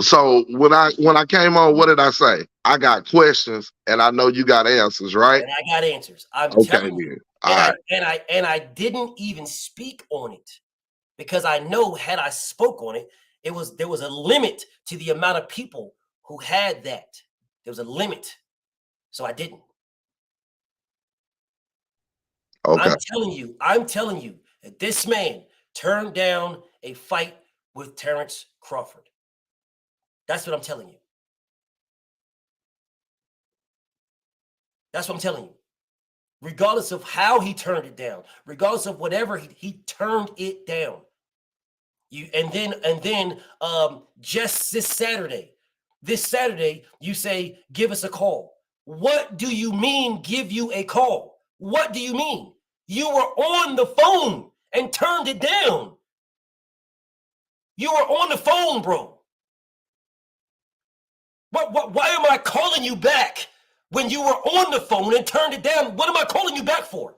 So when I came on, what did I say? I got questions and I know you got answers, right? And I got answers. I'm okay, telling you. All right. And I didn't even speak on it because I know had I spoke on it, there was a limit to the amount of people who had that. There was a limit. So I didn't. Okay. I'm telling you that this man turned down a fight with Terrence Crawford. That's what I'm telling you. That's what I'm telling you. Regardless of how he turned it down, regardless of whatever he turned it down. And then just this Saturday, you say, give us a call. What do you mean give you a call? What do you mean? You were on the phone and turned it down. You were on the phone, bro. Why am I calling you back when you were on the phone and turned it down? What am I calling you back for?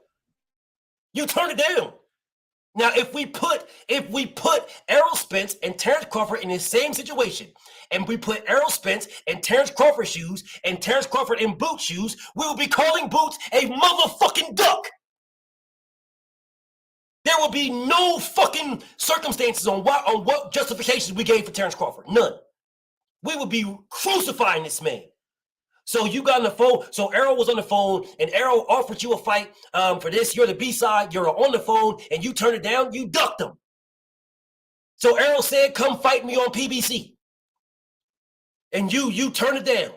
You turned it down. Now, if we put Errol Spence and Terrence Crawford in the same situation, and we put Errol Spence in Terrence Crawford's shoes and Terrence Crawford in Boots' shoes, we will be calling Boots a motherfucking duck. There will be no fucking circumstances on what justifications we gave for Terrence Crawford. None. We would be crucifying this man. So you got on the phone. So Errol was on the phone, and Errol offered you a fight for this. You're the B-side. You're on the phone, and you turned it down. You ducked him. So Errol said, come fight me on PBC. And you turned it down.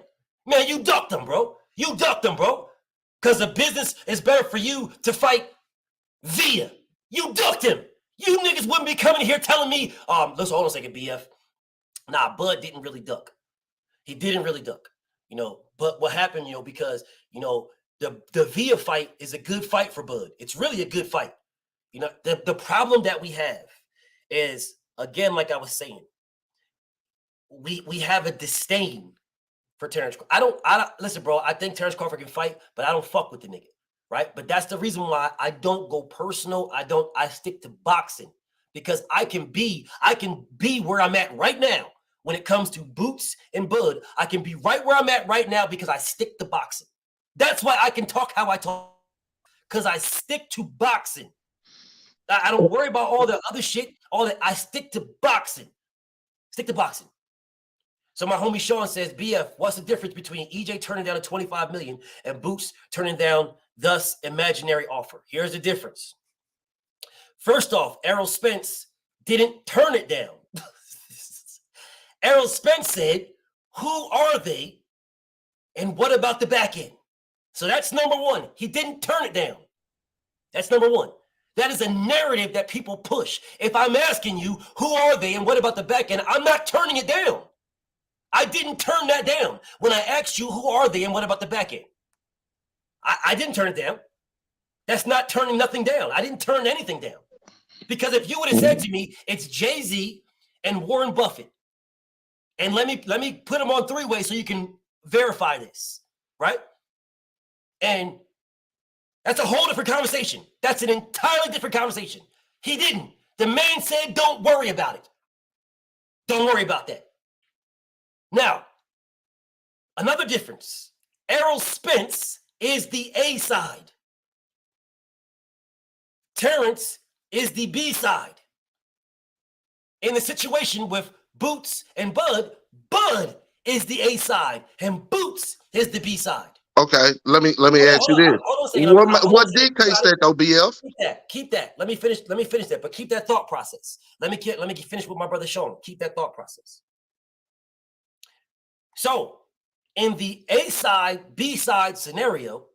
Man, you ducked him, bro. You ducked him, bro. Because the business is better for you to fight via. You ducked him. You niggas wouldn't be coming here telling me, let's hold on a second, BF. Nah, Bud didn't really duck. He didn't really duck. But what happened, because, the Via fight is a good fight for Bud. It's really a good fight. The problem that we have is, again, like I was saying, we have a disdain for Terrence. I don't listen, bro. I think Terrence Crawford can fight, but I don't fuck with the nigga, right? But that's the reason why I don't go personal. I stick to boxing because I can be where I'm at right now. When it comes to Boots and Bud, I can be right where I'm at right now because I stick to boxing. That's why I can talk how I talk, because I stick to boxing. I don't worry about all the other shit, all that. I stick to boxing. Stick to boxing. So my homie Sean says, BF, what's the difference between EJ turning down a $25 million and Boots turning down thus imaginary offer? Here's the difference. First off, Errol Spence didn't turn it down. Errol Spence said, who are they? And what about the back end? So that's number one. He didn't turn it down. That's number one. That is a narrative that people push. If I'm asking you, who are they and what about the back end, I'm not turning it down. I didn't turn that down when I asked you, who are they and what about the back end? I didn't turn it down. That's not turning nothing down. I didn't turn anything down. Because if you would have said to me, it's Jay-Z and Warren Buffett, and let me put them on three-way so you can verify this, right? And that's a whole different conversation. That's an entirely different conversation. He didn't. The man said, don't worry about it. Don't worry about that. Now, another difference. Errol Spence is the A side. Terrence is the B side. In the situation with Boots and Bud, Bud is the A side and Boots is the B side. Okay, let me ask you this. What dictates that though, BF? Keep that. Let me finish that, but keep that thought process. Let me finish with my brother Sean. Keep that thought process. So, in the A side, B side scenario,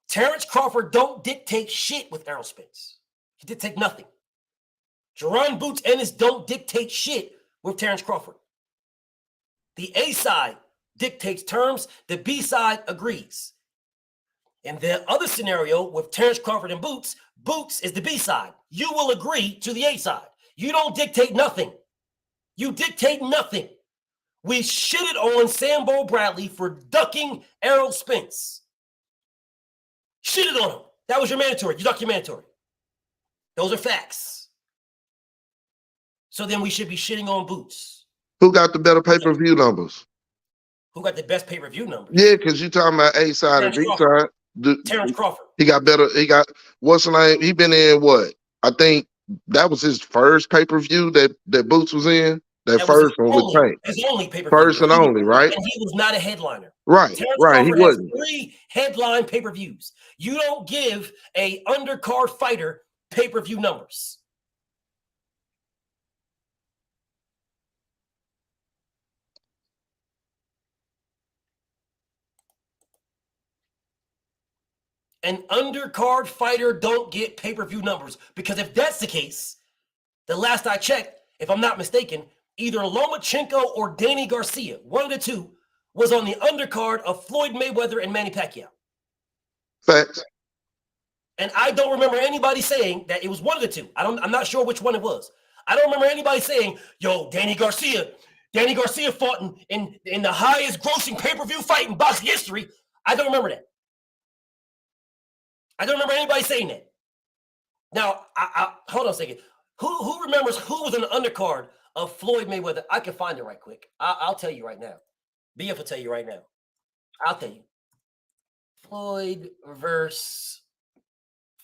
Terrence Crawford don't dictate shit with Errol Spence. He dictate nothing. Jerron Boots Ennis don't dictate shit with Terrence Crawford. The A side dictates terms, the B side agrees. In the other scenario with Terrence Crawford and Boots, Boots is the B side. You will agree to the A side. You don't dictate nothing. You dictate nothing. We shitted on Sambo Bradley for ducking Errol Spence. Shitted on him. That was your mandatory. You duck your mandatory. Those are facts. So then we should be shitting on Boots. Who got the better pay-per-view numbers? Who got the best pay-per-view numbers? Yeah, because you're talking about A side and B side. Terrence Crawford. He got better. He got, what's the name? He been in what? I think that was his first pay-per-view that Boots was in. That first one with Tank. His only pay-per-view. First and only, right? And he was not a headliner. Right, Terrence right. He Crawford has wasn't. 3 headline pay-per-views. You don't give a undercard fighter pay-per-view numbers. An undercard fighter don't get pay-per-view numbers, because if that's the case, the last I checked, if I'm not mistaken, either Lomachenko or Danny Garcia, one of the two, was on the undercard of Floyd Mayweather and Manny Pacquiao. Facts. And I don't remember anybody saying that it was one of the two. I'm not sure which one it was. I don't remember anybody saying, yo, Danny Garcia fought in the highest grossing pay-per-view fight in boxing history. I don't remember that. I don't remember anybody saying that. Now, I hold on a second. Who remembers who was on the undercard of Floyd Mayweather? I can find it right quick. I'll tell you right now. BF will tell you right now. I'll tell you. Floyd versus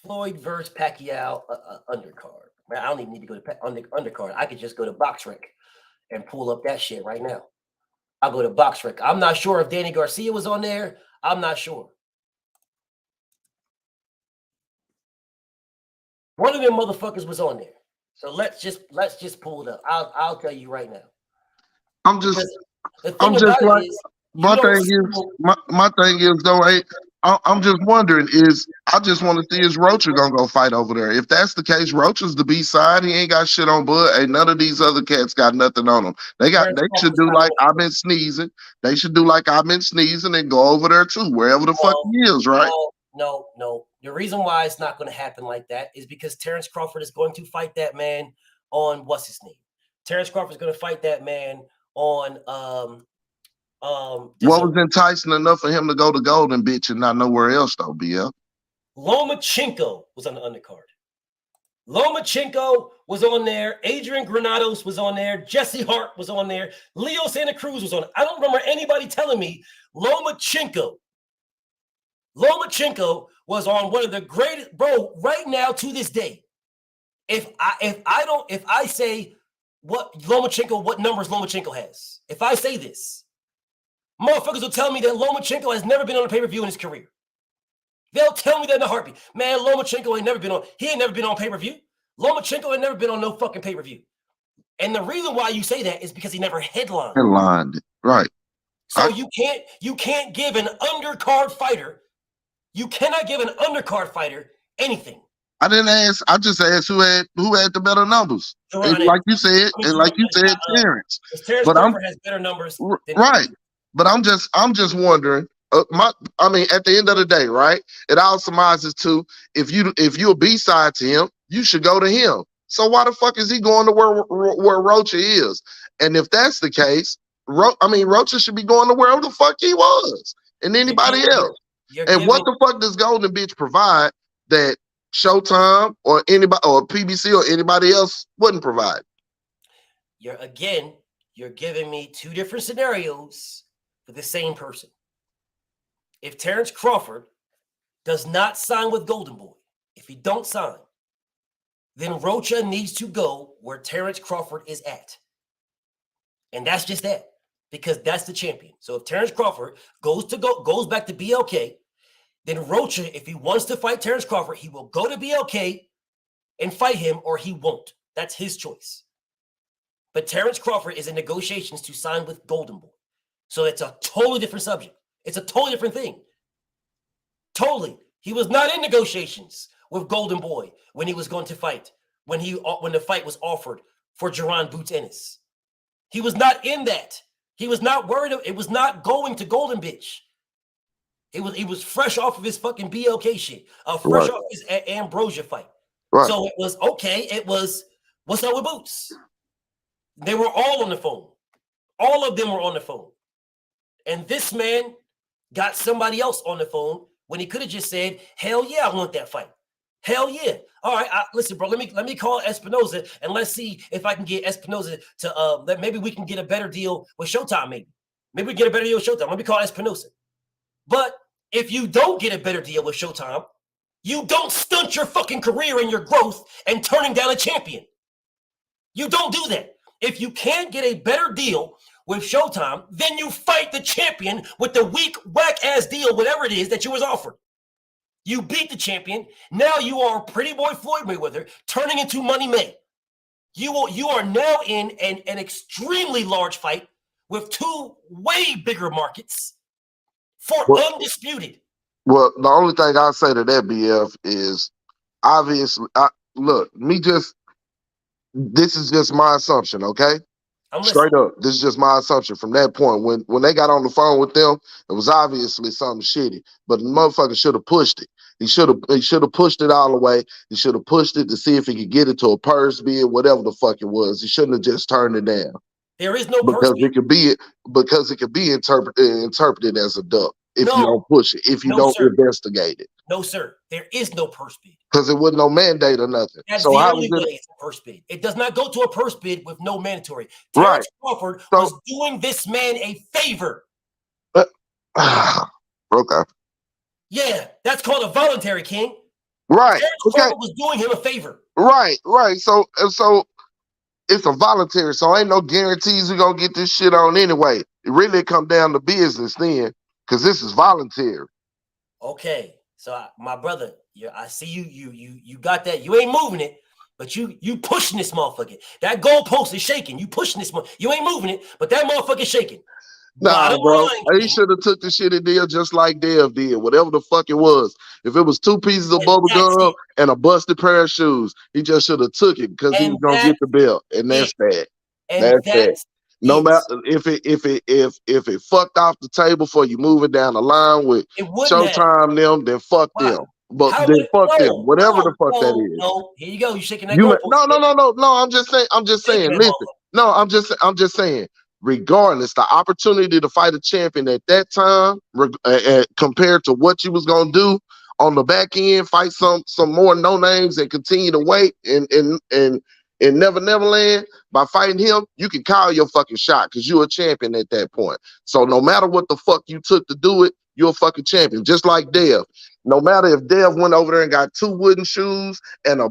Pacquiao undercard. Man, I don't even need to go to undercard. I could just go to BoxRec and pull up that shit right now. I'll go to BoxRec. I'm not sure if Danny Garcia was on there. I'm not sure. One of them motherfuckers was on there. So let's just pull it up. I'll tell you right now. My thing is though, I'm just wondering I just want to see is Rocha gonna go fight over there. If that's the case, Rocha's the B side. He ain't got shit on Bud. Ain't none of these other cats got nothing on them. They should do like I've been sneezing. They should do like I've been sneezing and go over there too, wherever the fuck he is, right? No. The reason why it's not going to happen like that is because Terrence Crawford is going to fight that man on what's his name? Terrence Crawford is going to fight that man on what was enticing enough for him to go to Golden Bitch and not nowhere else though, BL? Lomachenko was on the undercard. Lomachenko was on there. Adrian Granados was on there. Jesse Hart was on there. Leo Santa Cruz was on. I don't remember anybody telling me Lomachenko was on one of the greatest, bro, right now to this day. If I say what numbers Lomachenko has, if I say this, motherfuckers will tell me that Lomachenko has never been on a pay-per-view in his career. They'll tell me that in a heartbeat. Man, Lomachenko ain't never been on pay-per-view. Lomachenko ain't never been on no fucking pay-per-view. And the reason why you say that is because he never headlined. Right. So you can't give an undercard fighter. You cannot give an undercard fighter anything. I didn't ask. I just asked who had the better numbers. Like you said, Terrence. Terrence Crawford has better numbers. Right. But I'm just wondering. At the end of the day, right? It all surmises to if you're a B-side to him, you should go to him. So why the fuck is he going to where Rocha is? And if that's the case, Rocha should be going to wherever the fuck he was and anybody else. What the fuck does Golden Bitch provide that Showtime or anybody or PBC or anybody else wouldn't provide? You're giving me two different scenarios for the same person. If Terrence Crawford does not sign with Golden Boy, if he don't sign, then Rocha needs to go where Terrence Crawford is at. And that's just that, because that's the champion. So if Terrence Crawford goes back to BLK, then Rocha, if he wants to fight Terrence Crawford, he will go to BLK and fight him, or he won't. That's his choice. But Terrence Crawford is in negotiations to sign with Golden Boy. So it's a totally different subject. It's a totally different thing. Totally. He was not in negotiations with Golden Boy when he was going to fight, when the fight was offered for Jaron Boots Ennis. He was not in that. He was not worried. It was not going to Golden Bitch. He was fresh off of his fucking BLK shit. Fresh off his Ambrosia fight. Right. So it was okay. It was, what's up with Boots? They were all on the phone. All of them were on the phone. And this man got somebody else on the phone when he could have just said, hell yeah, I want that fight. Hell yeah. All right, listen, bro, let me call Espinoza and let's see if I can get Espinoza to maybe we can get a better deal with Showtime, maybe. Maybe we get a better deal with Showtime. Let me call Espinoza. But if you don't get a better deal with Showtime, you don't stunt your fucking career and your growth and turning down a champion. You don't do that. If you can't get a better deal with Showtime, then you fight the champion with the weak, whack-ass deal, whatever it is that you was offered. You beat the champion. Now you are Pretty Boy Floyd Mayweather turning into Money May. You are now in an extremely large fight with two way bigger markets for undisputed. Well, the only thing I say to that, BF, is obviously, this is just my assumption, okay? Straight up, this is just my assumption from that point. When they got on the phone with them, it was obviously something shitty. But the motherfucker should have pushed it. He should have pushed it all the way. He should have pushed it to see if he could get it to a purse bid, whatever the fuck it was. He shouldn't have just turned it down. There is no purse bid. Because it could be interpreted as a duck if you don't push it, if you don't investigate it. No, sir. There is no purse bid. Because it wasn't no mandate or nothing. That's the only way it's a purse bid. It does not go to a purse bid with no mandatory. Terrence Crawford was doing this man a favor. Okay. Yeah, that's called a voluntary, King. Right. Terrence Crawford was doing him a favor. Right. So it's a voluntary, so ain't no guarantees we're gonna get this shit on anyway. It really come down to business then, because this is voluntary. Okay. So my brother, I see you got that. You ain't moving it, but you pushing this motherfucker. That goalpost is shaking. You pushing this you ain't moving it, but that motherfucker is shaking. Nah, bro. He should have took the shitty deal just like Dev did, whatever the fuck it was. If it was 2 pieces of bubble gum and a busted pair of shoes, he just should have took it because he was gonna get the belt, and that's that. That's that. No matter if it fucked off the table for you moving down the line with Showtime them, then fuck them. But then fuck them, whatever the fuck that is. No, here you go. You shaking that goalpost. No. I'm just saying. Listen. No, I'm just saying. Regardless, the opportunity to fight a champion at that time, compared to what you was gonna do on the back end, fight some more no names and continue to wait and Never Neverland, by fighting him, you can call your fucking shot because you're a champion at that point. So no matter what the fuck you took to do it, you're a fucking champion. Just like Dev. No matter if Dev went over there and got 2 wooden shoes and a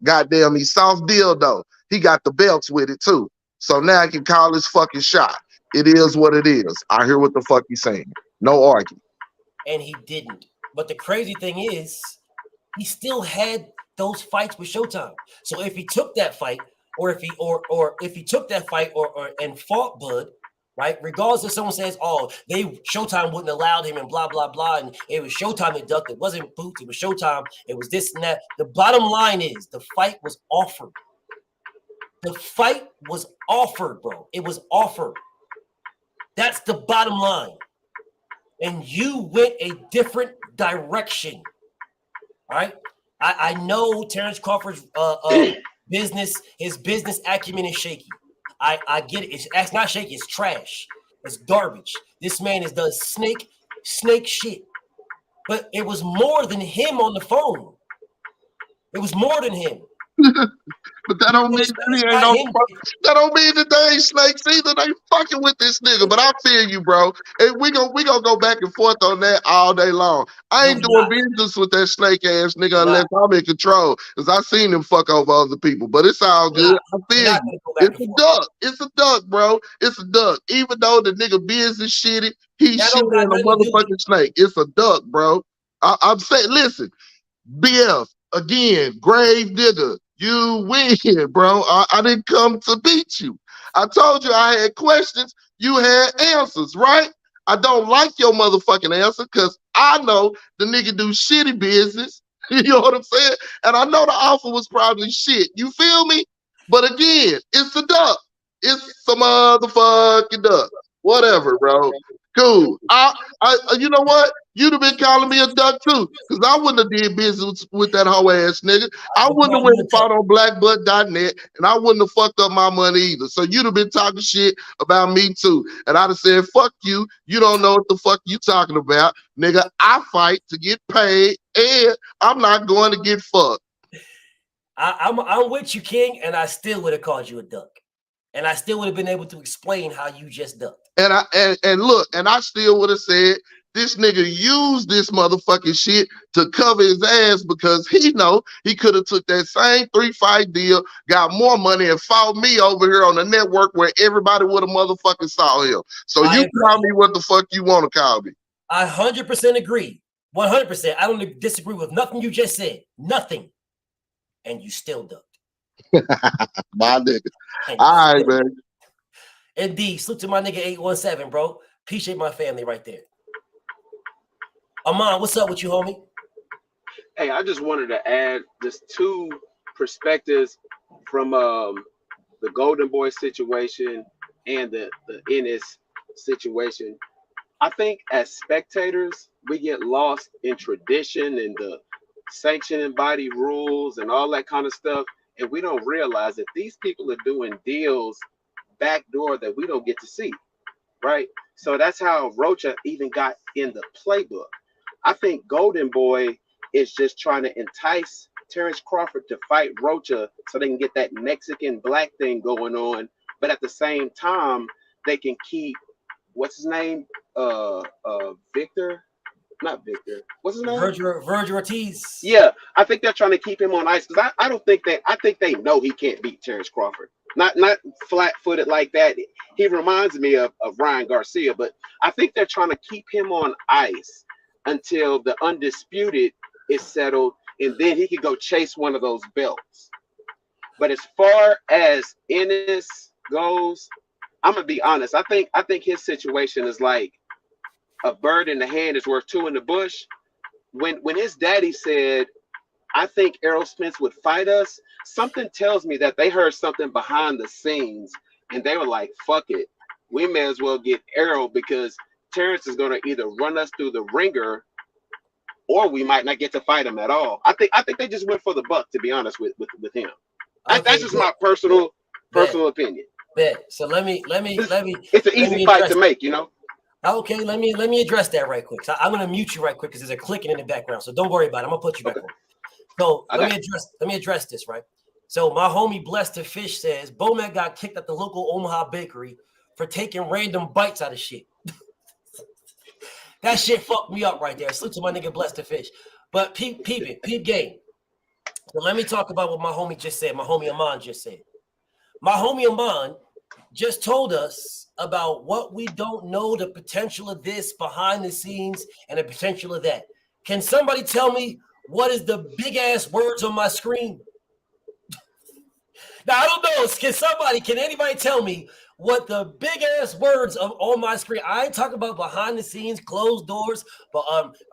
goddamn soft dildo, he got the belts with it too. So now I can call his fucking shot. It is what it is. I hear what the fuck he's saying. No argument. And he didn't. But the crazy thing is, he still had those fights with Showtime. So if he took that fight, or if he took that fight and fought Bud, right? Regardless if someone says, oh, Showtime wouldn't allow him and blah, blah, blah, and it was Showtime that ducked. It wasn't Boots, it was Showtime. It was this and that. The bottom line is the fight was offered. The fight was offered, bro. It was offered. That's the bottom line. And you went a different direction, right? I know Terrence Crawford's his business acumen is shaky. I get it. That's not shaky. It's trash. It's garbage. This man has done snake shit. But it was more than him on the phone. It was more than him. But that don't mean that don't mean that they ain't snakes either. They fucking with this nigga. But I feel you, bro. And we gonna go back and forth on that all day long. I ain't doing business with that snake ass nigga unless I'm in control. Because I seen him fuck over other people. But it's all good. I feel you. It's a duck. It's a duck, bro. It's a duck. Even though the nigga business shitty, he's shitty on a motherfucking snake. It's a duck, bro. I'm saying, listen, BF, again, grave digger. You win, bro. I didn't come to beat you. I told you I had questions. You had answers, right? I don't like your motherfucking answer because I know the nigga do shitty business. You know what I'm saying? And I know the offer was probably shit. You feel me? But again, it's a duck. It's some motherfucking duck. Whatever, bro. Cool. You know what? You'd have been calling me a duck too, because I wouldn't have did business with that hoe ass nigga. I wouldn't have went and fought on blackbutt.net, and I wouldn't have fucked up my money either. So you'd have been talking shit about me too. And I'd have said, fuck you. You don't know what the fuck you talking about. Nigga, I fight to get paid, and I'm not going to get fucked. I'm with you, King, and I still would have called you a duck. And I still would have been able to explain how you just ducked. And look, and I still would have said, this nigga used this motherfucking shit to cover his ass because he know he could have took that same 3-fight deal, got more money, and fought me over here on the network where everybody would have motherfucking saw him. So you call me what the fuck you want to call me. I 100% agree. 100%. I don't disagree with nothing you just said. Nothing. And you still ducked. My nigga. All right, man. Indeed. Salute to my nigga 817, bro. Appreciate my family right there. Amon, what's up with you, homie? Hey, I just wanted to add just two perspectives from the Golden Boy situation and the Ennis situation. I think as spectators, we get lost in tradition and the sanctioning body rules and all that kind of stuff, and we don't realize that these people are doing deals backdoor that we don't get to see, right? So that's how Rocha even got in the playbook. I think Golden Boy is just trying to entice Terrence Crawford to fight Rocha so they can get that Mexican black thing going on. But at the same time, they can keep, what's his name? Victor? Not Victor. What's his name? Virgil Ortiz. Yeah, I think they're trying to keep him on ice because I don't think I think they know he can't beat Terrence Crawford. Not flat-footed like that. He reminds me of Ryan Garcia, but I think they're trying to keep him on ice until the undisputed is settled, and then he could go chase one of those belts. But as far as Ennis goes, I'm gonna be honest. I think his situation is like a bird in the hand is worth two in the bush. When his daddy said, I think Errol Spence would fight us, something tells me that they heard something behind the scenes and they were like, fuck it. We may as well get Errol because Terrence is going to either run us through the ringer or we might not get to fight him at all. I think they just went for the buck, to be honest with him. Okay, that's just my personal opinion. Bet. So let me. It's an easy fight to make, you know. Okay, let me address that right quick. So I'm gonna mute you right quick because there's a clicking in the background. So don't worry about it. I'm gonna put you back on. So let me address this, right? So my homie Blessed to Fish says Bomac got kicked at the local Omaha bakery for taking random bites out of shit. That shit fucked me up right there. Salute to my nigga Blessed to Fish. But peep game. So let me talk about what my homie just said. My homie Amon just said. My homie Amon just told us about what we don't know, the potential of this behind the scenes and the potential of that. Can somebody tell me what is the big ass words on my screen? Now I don't know. Can anybody tell me what the big ass words on my screen? I ain't talking about behind the scenes, closed doors, but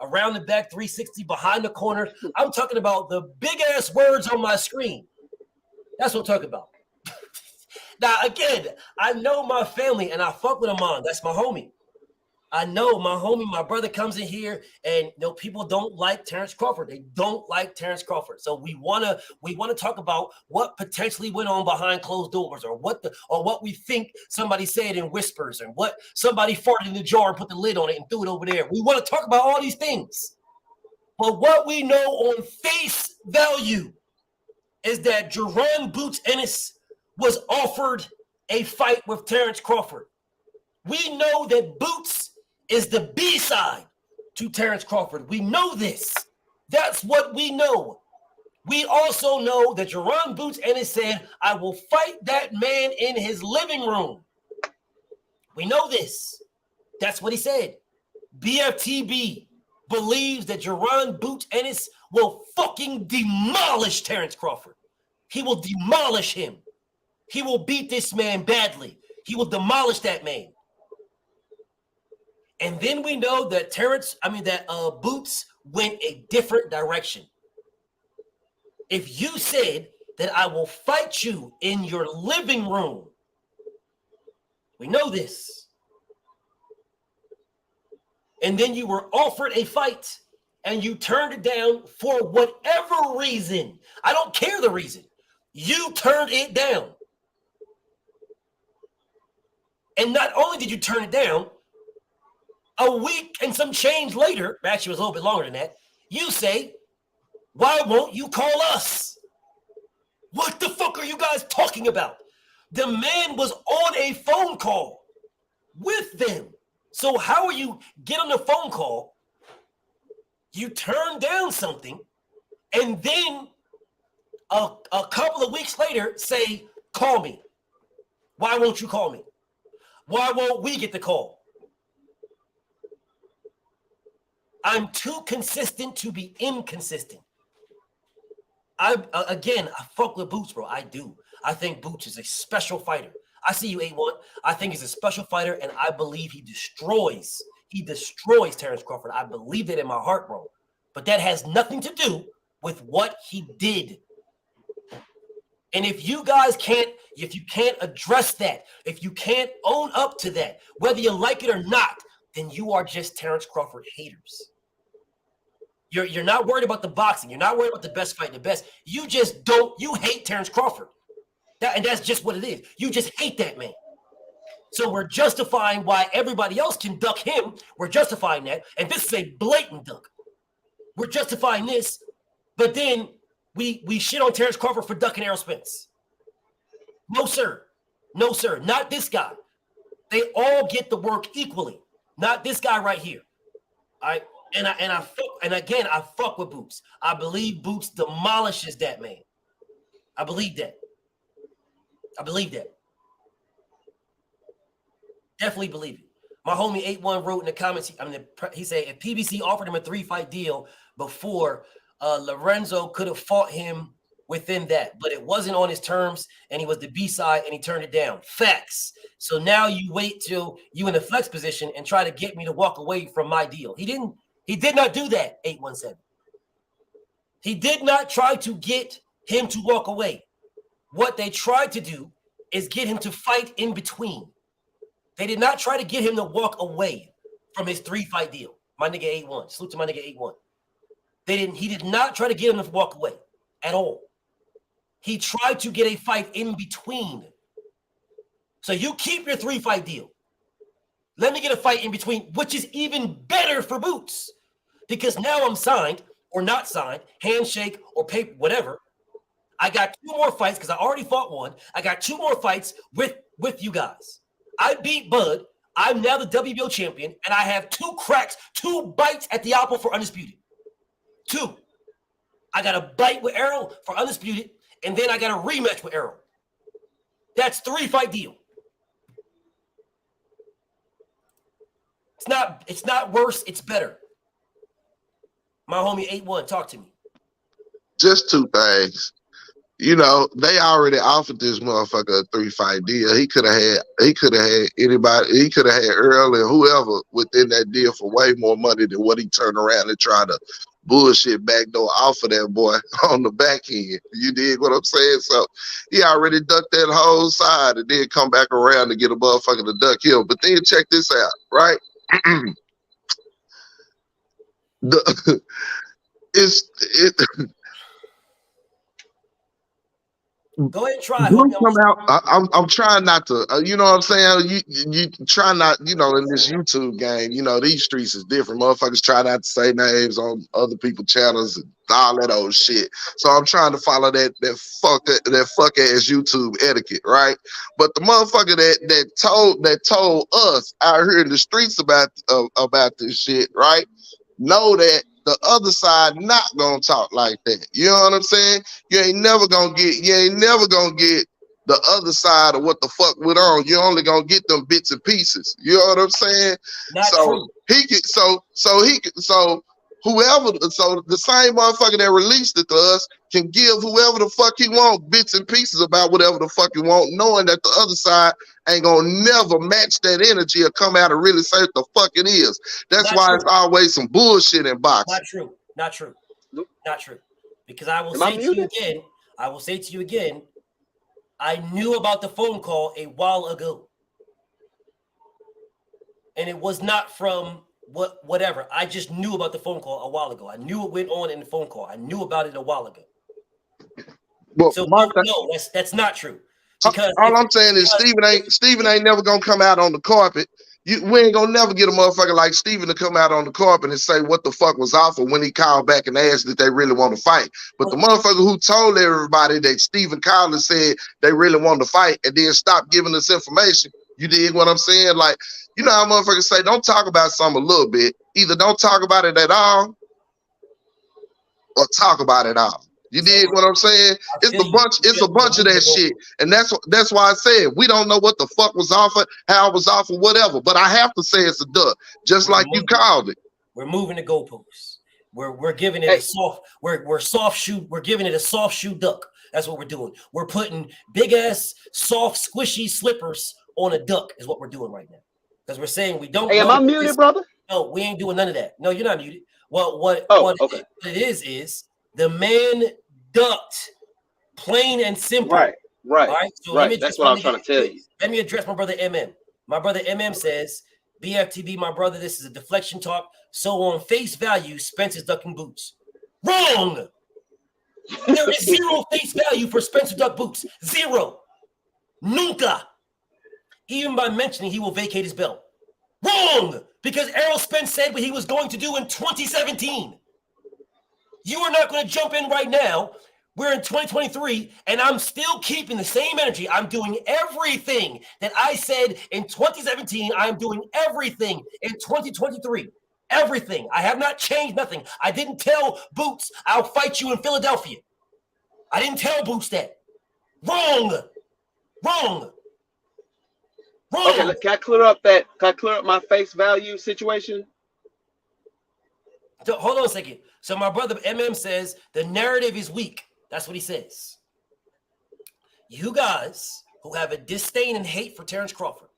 around the back, 360, behind the corner. I'm talking about the big ass words on my screen. That's what I'm talking about. Now again, I know my family and I fuck with Amon. That's my homie. I know my homie, my brother comes in here, and people don't like Terrence Crawford. They don't like Terrence Crawford. So we wanna talk about what potentially went on behind closed doors, or what we think somebody said in whispers, and what somebody farted in the jar and put the lid on it and threw it over there. We want to talk about all these things. But what we know on face value is that Jerron Boots Ennis was offered a fight with Terrence Crawford. We know that Boots is the B-side to Terrence Crawford. We know this. That's what we know. We also know that Jerron Boots Ennis said, I will fight that man in his living room. We know this. That's what he said. BFTB believes that Jerron Boots Ennis will fucking demolish Terrence Crawford. He will demolish him. He will beat this man badly. He will demolish that man. And then we know that Boots went a different direction. If you said that I will fight you in your living room, we know this. And then you were offered a fight and you turned it down for whatever reason. I don't care the reason. You turned it down. And not only did you turn it down, a week and some change later, actually it was a little bit longer than that, you say, why won't you call us? What the fuck are you guys talking about? The man was on a phone call with them. So how are you get on the phone call, you turn down something, and then a couple of weeks later say, call me. Why won't you call me? Why won't we get the call? I'm too consistent to be inconsistent. I fuck with Boots, bro. I do. I think Boots is a special fighter. I see you, 8-1. I think he's a special fighter, and I believe he destroys Terrence Crawford. I believe that in my heart, bro. But that has nothing to do with what he did. And if you can't address that, if you can't own up to that, whether you like it or not, then you are just Terrence Crawford haters. You're not worried about the boxing. You're not worried about the best fight, the best. You hate Terrence Crawford. And that's just what it is. You just hate that man. So we're justifying why everybody else can duck him. We're justifying that. And this is a blatant duck. We're justifying this, but then we shit on Terrence Crawford for ducking Errol Spence. No, sir. No, sir. Not this guy. They all get the work equally. Not this guy right here. All right. I fuck with Boots. I believe Boots demolishes that man. I believe that. Definitely believe it. My homie 8-1 wrote in the comments, he said if PBC offered him a 3-fight deal before, Lorenzo could have fought him within that, but it wasn't on his terms, and he was the B-side, and he turned it down. Facts. So now you wait till you in the flex position and try to get me to walk away from my deal. He did not do that, 817. He did not try to get him to walk away. What they tried to do is get him to fight in between. They did not try to get him to walk away from his 3-fight deal. My nigga 8-1. Salute to my nigga 8-1. He did not try to get him to walk away at all. He tried to get a fight in between. So you keep your 3-fight deal. Let me get a fight in between, which is even better for Boots. Because now I'm signed or not signed, handshake or paper, whatever. I got 2 more fights because I already fought 1. I got 2 more fights with you guys. I beat Bud. I'm now the WBO champion, and I have 2 bites at the apple for undisputed. 2. I got a bite with Errol for undisputed, and then I got a rematch with Errol. That's 3-fight deal. It's not worse, it's better. My homie 8-1, talk to me. Just 2 things. you know, they already offered this motherfucker a 3-fight deal. He could have had anybody, he could have had Earl and whoever within that deal for way more money than what he turned around and tried to bullshit backdoor offer that boy on the back end. You dig what I'm saying? So he already ducked that whole side and then come back around to get a motherfucker to duck him. But then check this out, right? Go ahead and try. I'm trying not to, you know what I'm saying? You try not, you know, in this YouTube game, you know, these streets is different. Motherfuckers try not to say names on other people's channels and all that old shit. So I'm trying to follow that fuck ass YouTube etiquette, right? But the motherfucker that told us out here in the streets about this shit, right? Know that the other side not gonna talk like that. You know what I'm saying? You ain't never gonna get the other side of what the fuck went on. You only gonna get them bits and pieces. You know what I'm saying? So the same motherfucker that released it to us can give whoever the fuck he want bits and pieces about whatever the fuck he want, knowing that the other side ain't gonna never match that energy or come out and really say what the fuck it is. That's why it's always some bullshit in boxing. Not true. Because I will say to you again, I knew about the phone call a while ago. And it was not from whatever. I just knew about the phone call a while ago. I knew it went on in the phone call. I knew about it a while ago. Well, so no, that's not true. Because all I'm saying is Steven ain't never gonna come out on the carpet. We ain't gonna never get a motherfucker like Steven to come out on the carpet and say what the fuck was awful when he called back and asked that they really want to fight. But the motherfucker who told everybody that Steven called and said they really wanted to fight and then stopped giving us information. You dig what I'm saying? Like, you know how motherfuckers say, don't talk about something a little bit. Either don't talk about it at all or talk about it all. You dig what I'm saying? It's a bunch of that shit. And that's why I said we don't know what the fuck was offered, how it was offered, whatever. But I have to say it's a duck, just like you called it. We're moving the goalposts. We're giving it a soft, we're giving it a soft shoe duck. That's what we're doing. We're putting big ass, soft, squishy slippers on a duck, is what we're doing right now. Because we're saying we don't. Hey, am I muted, brother? No, we ain't doing none of that. No, you're not muted. Well, what it is the man ducked, plain and simple. Right. All right. So That's what I was trying to tell you. Let me address my brother MM. My brother MM says, BFTB, my brother, this is a deflection talk. So on face value, Spencer's ducking boots. Wrong. There is zero face value for Spencer duck boots. Zero. Nunca. Even by mentioning he will vacate his belt. Wrong. Because Errol Spence said what he was going to do in 2017. You are not going to jump in right now. We're in 2023, and I'm still keeping the same energy. I'm doing everything that I said in 2017. I'm doing everything in 2023. Everything. I have not changed nothing. I didn't tell Boots I'll fight you in Philadelphia. I didn't tell Boots that. Wrong. Okay, can I clear up my face value situation? So, hold on a second. So my brother MM says the narrative is weak. That's what he says. You guys who have a disdain and hate for Terrence Crawford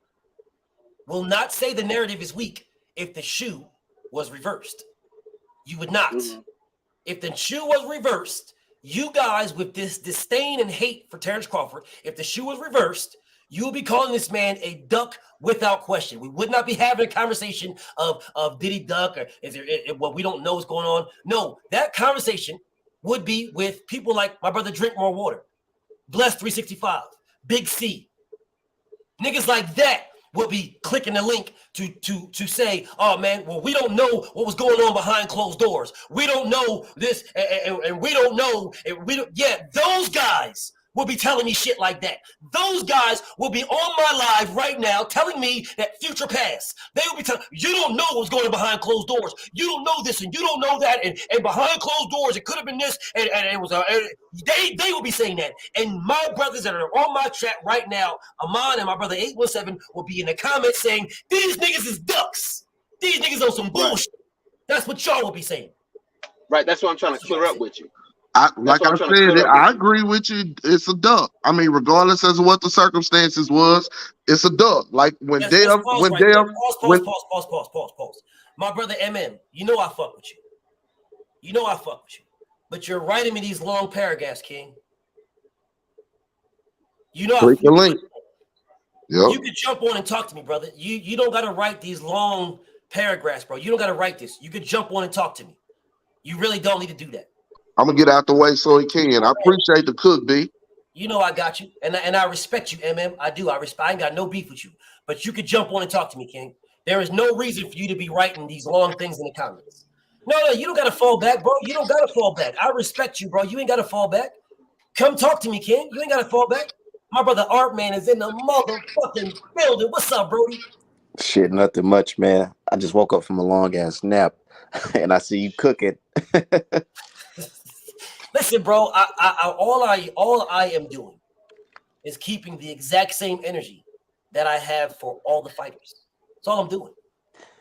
will not say the narrative is weak if the shoe was reversed. You would not. Mm-hmm. If the shoe was reversed, you guys with this disdain and hate for Terrence Crawford, if the shoe was reversed, you will be calling this man a duck without question. We would not be having a conversation of did he duck or is there what we don't know what's going on. No, that conversation would be with people like my brother Drink More Water, Bless 365, Big C. Niggas like that will be clicking the link to say, oh man, well, we don't know what was going on behind closed doors. We don't know this, and we don't know. Those guys will be telling me shit like that. Those guys will be on my live right now telling me that future past. They will be telling, you don't know what's going on behind closed doors. You don't know this and you don't know that. And behind closed doors, it could have been this. And it was, they will be saying that. And my brothers that are on my chat right now, Amon and my brother 817 will be in the comments saying, these niggas is ducks. These niggas on some bullshit. That's what y'all will be saying. Right. That's what I'm trying to clear up with you. Like I said, I agree with you. It's a duck. I mean, regardless as what the circumstances was, it's a duck. Like when Dev, Pause. My brother MM, you know I fuck with you. But you're writing me these long paragraphs, King. You know click the link. Yep. You can jump on and talk to me, brother. You don't gotta write these long paragraphs, bro. You don't gotta write this. You can jump on and talk to me. You really don't need to do that. I'm gonna get out the way so he can. I appreciate the cook, B. You know I got you, and I respect you, MM. I do. I ain't got no beef with you, but you could jump on and talk to me, King. There is no reason for you to be writing these long things in the comments. No, you don't gotta fall back, bro. You don't gotta fall back. I respect you, bro. You ain't gotta fall back. Come talk to me, King. You ain't gotta fall back. My brother Art Man is in the motherfucking building. What's up, Brody? Shit, nothing much, man. I just woke up from a long ass nap, and I see you cooking. Listen, bro. All I am doing is keeping the exact same energy that I have for all the fighters. That's all I'm doing.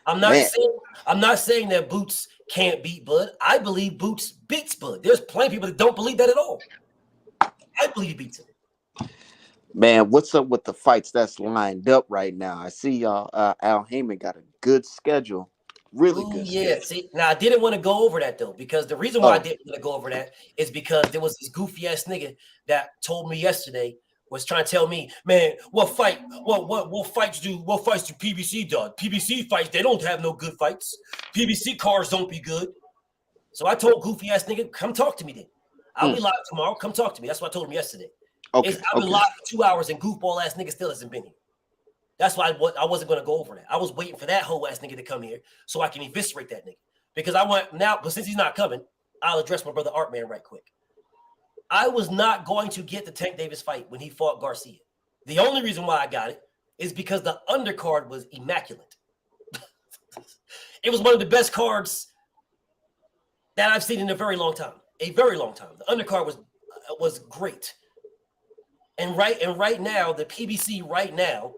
I'm not saying that Boots can't beat Bud. I believe Boots beats Bud. There's plenty of people that don't believe that at all. I believe he beats him. Man, what's up with the fights that's lined up right now? I see y'all. Al Heyman got a good schedule. Really good. Yeah. See, now I didn't want to go over that though, because the reason why I didn't want to go over that is because there was this goofy ass nigga that told me yesterday, was trying to tell me, man, what fights do PBC done? PBC fights, they don't have no good fights. PBC cars don't be good. So I told goofy ass nigga, come talk to me then. I'll be live tomorrow. Come talk to me. That's what I told him yesterday. Okay. I've been live for 2 hours and goofball ass nigga still hasn't been here. That's why I wasn't going to go over that. I was waiting for that whole ass nigga to come here so I can eviscerate that nigga. Because I want now, but since he's not coming, I'll address my brother Art Man right quick. I was not going to get the Tank Davis fight when he fought Garcia. The only reason why I got it is because the undercard was immaculate. It was one of the best cards that I've seen in a very long time. A very long time. The undercard was great. And right now, the PBC right now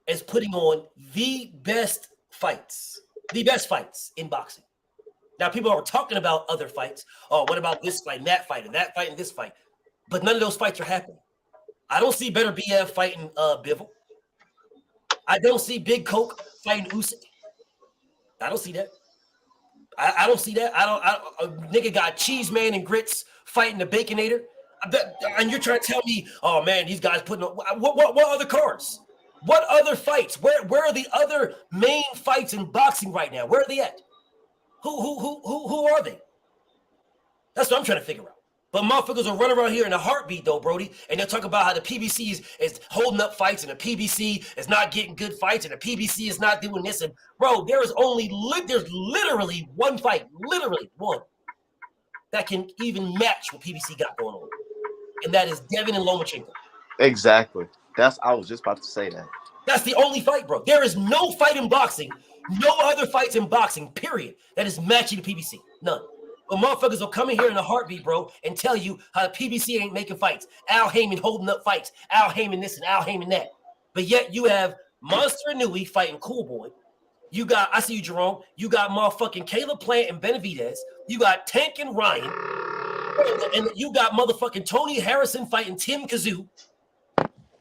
is putting on the best fights in boxing. Now, people are talking about other fights. Oh, what about this fight and that fight and that fight and this fight? But none of those fights are happening. I don't see Better BF fighting Bivol. I don't see Big Coke fighting Usyk. I don't see that. I don't see that. A nigga got Cheese Man and Grits fighting the Baconator. And you're trying to tell me, oh man, these guys putting on what other cards? What other fights? Where are the other main fights in boxing right now? Where are they at? Who are they? That's what I'm trying to figure out. But motherfuckers will run around here in a heartbeat though, Brody, and they'll talk about how the PBC is holding up fights and the PBC is not getting good fights and the PBC is not doing this. And bro, there's literally one fight, literally one, that can even match what PBC got going on. And that is Devin and Lomachenko. Exactly. I was just about to say that. That's the only fight, bro. There is no fight in boxing, no other fights in boxing, period, that is matching the PBC. None. But motherfuckers will come in here in a heartbeat, bro, and tell you how the PBC ain't making fights. Al Heyman holding up fights. Al Heyman this and Al Heyman that. But yet you have Monster Inouye fighting Cool Boy. You got, I see you, Jerome. You got motherfucking Caleb Plant and Benavidez. You got Tank and Ryan. And you got motherfucking Tony Harrison fighting Tim Kazoo.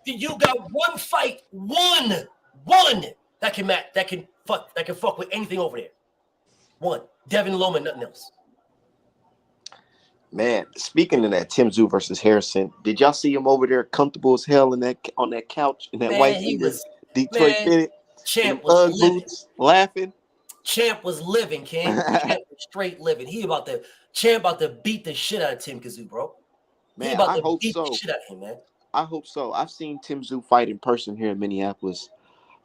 You got one fight, one that can fuck with anything over there. One. Devin Loma, nothing else. Man, speaking of that, Tim Tszyu versus Harrison, did y'all see him over there comfortable as hell on that couch in that white Detroit fitted? Champ was living. Laughing. Champ was living, King. Champ was straight living. Champ about to beat the shit out of Tim Kazoo, bro. Man, I hope so. The shit out of him, man. I hope so. I've seen Tim Tszyu fight in person here in Minneapolis,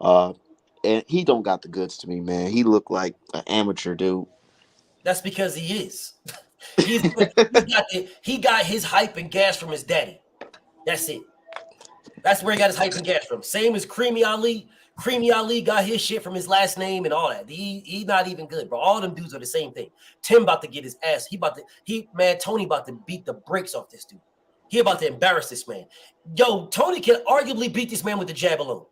and he don't got the goods to me, man. He looked like an amateur dude. That's because he is. he got his hype and gas from his daddy. That's it. That's where he got his hype and gas from. Same as Creamy Ali. Creamy Ali got his shit from his last name and all that. He not even good, bro. All them dudes are the same thing. Tim about to get his ass. Tony about to beat the brakes off this dude. He about to embarrass this man. Yo, Tony can arguably beat this man with the jab alone.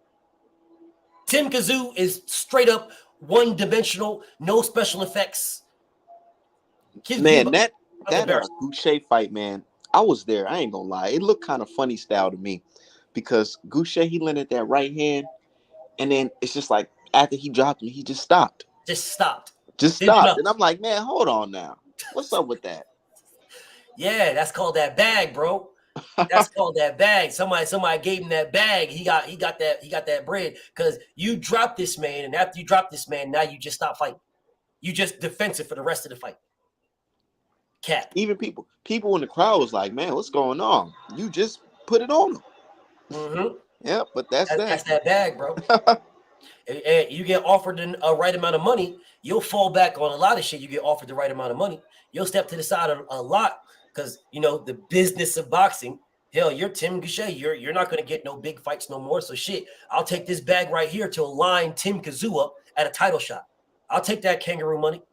Tim Kazoo is straight up one-dimensional, no special effects. that Goucher fight, man, I was there. I ain't gonna lie. It looked kind of funny style to me because Goucher, he landed that right hand, and then it's just like after he dropped him, he just stopped. Just stopped. And I'm like, man, hold on now. What's up with that? Yeah, that's called that bag, bro. That's called that bag. Somebody gave him that bag. He got that bread because you dropped this man, and after you drop this man, now you just stop fighting. You just defensive for the rest of the fight. Cap. Even people in the crowd was like, man, what's going on? You just put it on him. Mm-hmm. Yeah, but that's that bag, bro. And you get offered a right amount of money, you'll fall back on a lot of shit. You get offered the right amount of money, you'll step to the side a lot because the business of boxing. Hell, you're Tim Goucher. You're not going to get no big fights no more. So shit, I'll take this bag right here to align Tim Kazoo up at a title shot. I'll take that kangaroo money.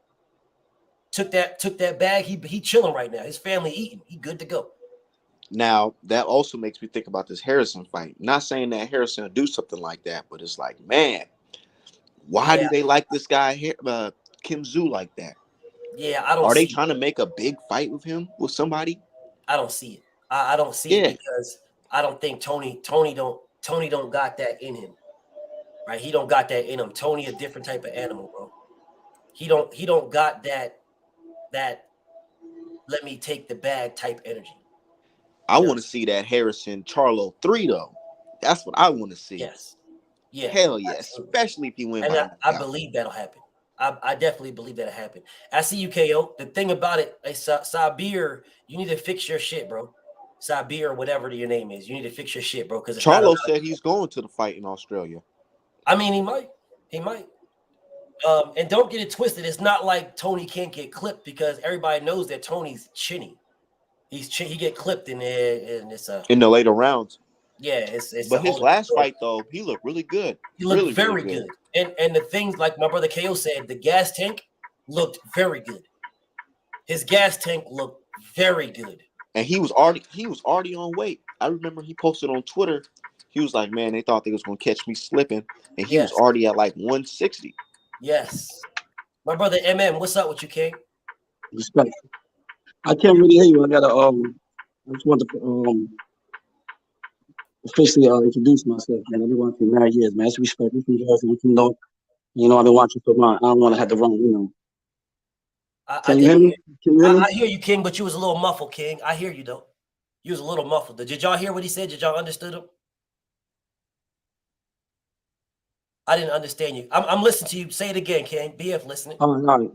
Took that bag. He chilling right now. His family eating. He good to go. Now, that also makes me think about this Harrison fight. Not saying that Harrison will do something like that, but it's like, man, why do they like this guy here, Kim Tszyu, like that? Yeah, I don't. Are they trying to make a big fight with him, with somebody? I don't see it. I don't see it because I don't think Tony don't got that in him. Right? He don't got that in him. Tony a different type of animal, bro. He don't got that let me take the bag type energy. I want to see that Harrison Charlo 3 though. That's what I want to see. Yes. Yeah. Hell yeah. Especially if he wins. And I believe that'll happen. I definitely believe that'll happen. I see you, KO. The thing about it, Sabir, you need to fix your shit, bro. Sabir, whatever your name is, you need to fix your shit, bro. Because Charlo said he's going to the fight in Australia. I mean, he might. And don't get it twisted. It's not like Tony can't get clipped because everybody knows that Tony's chinny. He get clipped in there, and it's in the later rounds. Yeah, it's. But his last fight though, he looked really good. He looked very good. And the things like my brother KO said, the gas tank looked very good. His gas tank looked very good. And he was already on weight. I remember he posted on Twitter. He was like, "Man, they thought they was gonna catch me slipping," and he was already at like 160. Yes, my brother MM, what's up with you, King? Respect. I can't really hear you. I just want to officially introduce myself, man. I've been watching for 9 years, man. That's respect. You can guys, you know, I've been watching for mine. I don't want to have the wrong, Can you hear me? I hear you, King, but you was a little muffled, King. I hear you though. You was a little muffled. Did y'all hear what he said? Did y'all understood him? I didn't understand you. I'm listening to you. Say it again, King. BF listening. All right.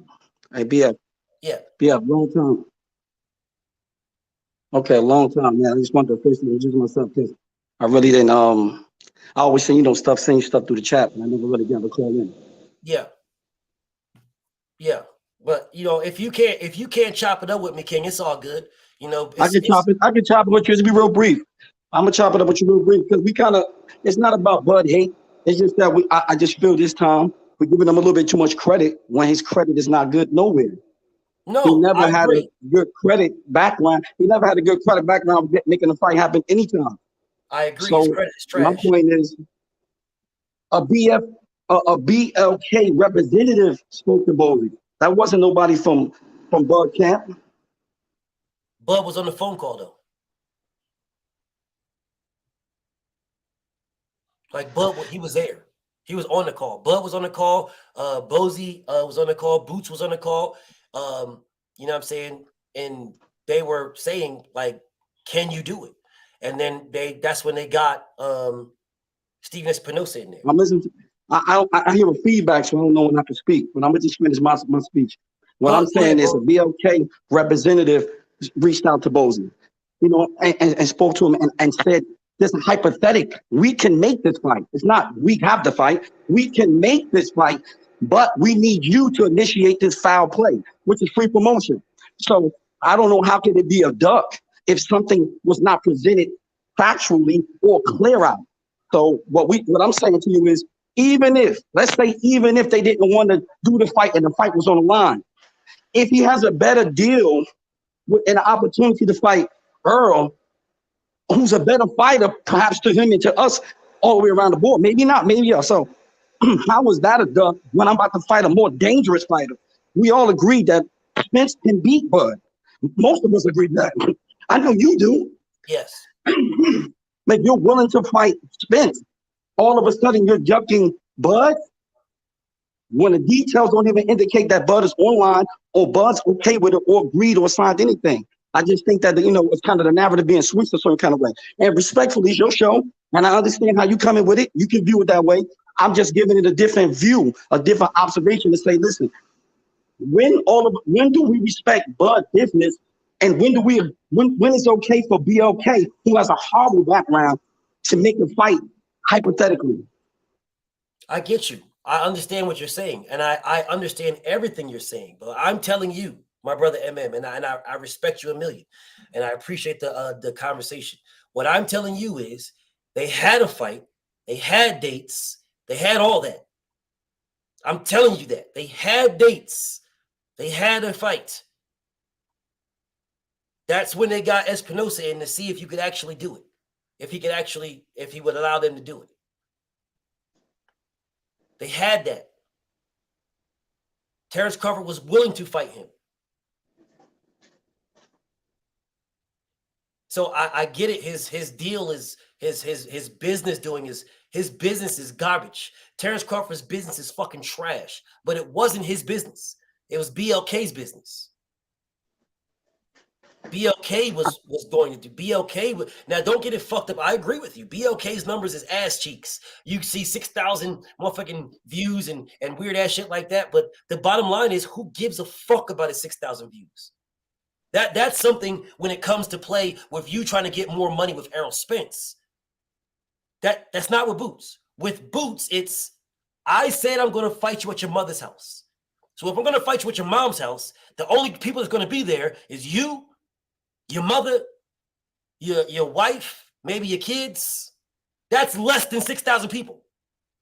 Hey, BF. Yeah. BF, long time. Okay, a long time, man. I just want to officially introduce myself because I really didn't. I always say, saying stuff through the chat, and I never really got to call in. Yeah. Yeah. But if you can't chop it up with me, King, it's all good. I can chop it with you. Just be real brief. I'm gonna chop it up with you real brief because it's not about Bud hate. It's just that I just feel this time we're giving him a little bit too much credit when his credit is not good nowhere. No, he never had a good credit background. He never had a good credit background making the fight happen anytime. I agree. So his credit is trash. My point is, a BLK representative spoke to Bowley. That wasn't nobody from Bud camp. Bud was on the phone call though. Like Bud, he was there. He was on the call. Bud was on the call. Bozy was on the call. Boots was on the call. You know what I'm saying? And they were saying, like, can you do it? And then that's when they got Steven Espinosa in there. I'm listening to, I hear a feedback, so I don't know when I can speak. But I'm gonna just finish my speech. What I'm saying is a BLK representative reached out to Bozy, and spoke to him and said, this is hypothetical. We can make this fight. It's not we have the fight. We can make this fight, but we need you to initiate this foul play, which is free promotion. So I don't know how can it be a duck if something was not presented factually or clear out. So what I'm saying to you is, even if they didn't want to do the fight and the fight was on the line, if he has a better deal and an opportunity to fight Earl, who's a better fighter, perhaps to him and to us all the way around the board. Maybe not, maybe yeah. So how was that a duck when I'm about to fight a more dangerous fighter? We all agreed that Spence can beat Bud. Most of us agree with that. I know you do. Yes. But you're willing to fight Spence. All of a sudden, you're jumping Bud when the details don't even indicate that Bud is online or Bud's okay with it or agreed or signed anything. I just think that, it's kind of the narrative being switched a certain kind of way. And respectfully, it's your show, and I understand how you come in with it. You can view it that way. I'm just giving it a different view, a different observation to say, listen, when do we respect Bud business, and when it's okay for BLK, who has a horrible background, to make a fight hypothetically? I get you. I understand what you're saying, and I understand everything you're saying. But I'm telling you, my brother MM, and I respect you a million, and I appreciate the conversation. What I'm telling you is they had a fight, they had dates, they had all that. I'm telling you that. They had dates, they had a fight. That's when they got Espinosa in to see if you could actually do it. If he would allow them to do it. They had that. Terrence Crawford was willing to fight him. So I get it. His deal is his business doing his business is garbage. Terrence Crawford's business is fucking trash. But it wasn't his business. It was BLK's business. BLK was going to do. BLK now don't get it fucked up. I agree with you. BLK's numbers is ass cheeks. You see 6,000 motherfucking views and weird ass shit like that. But the bottom line is, who gives a fuck about his 6,000 views? That's something when it comes to play with you trying to get more money with Errol Spence. That's not with Boots. With Boots, it's I said I'm going to fight you at your mother's house. So if I'm going to fight you at your mom's house, the only people that's going to be there is you, your mother, your wife, maybe your kids. That's less than 6,000 people.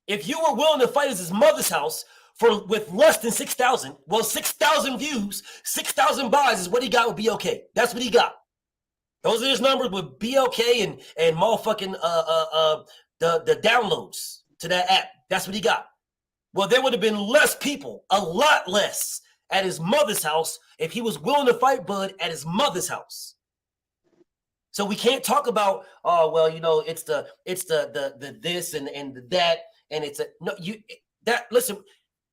If you were willing to fight at his mother's house with less than 6,000, well, 6,000 views, 6,000 buys is what he got with BLK. That's what he got. Those are his numbers with BLK and motherfucking the downloads to that app. That's what he got. Well, there would have been less people, a lot less, at his mother's house if he was willing to fight Bud at his mother's house. So we can't talk about, it's the this and the that, and it's listen.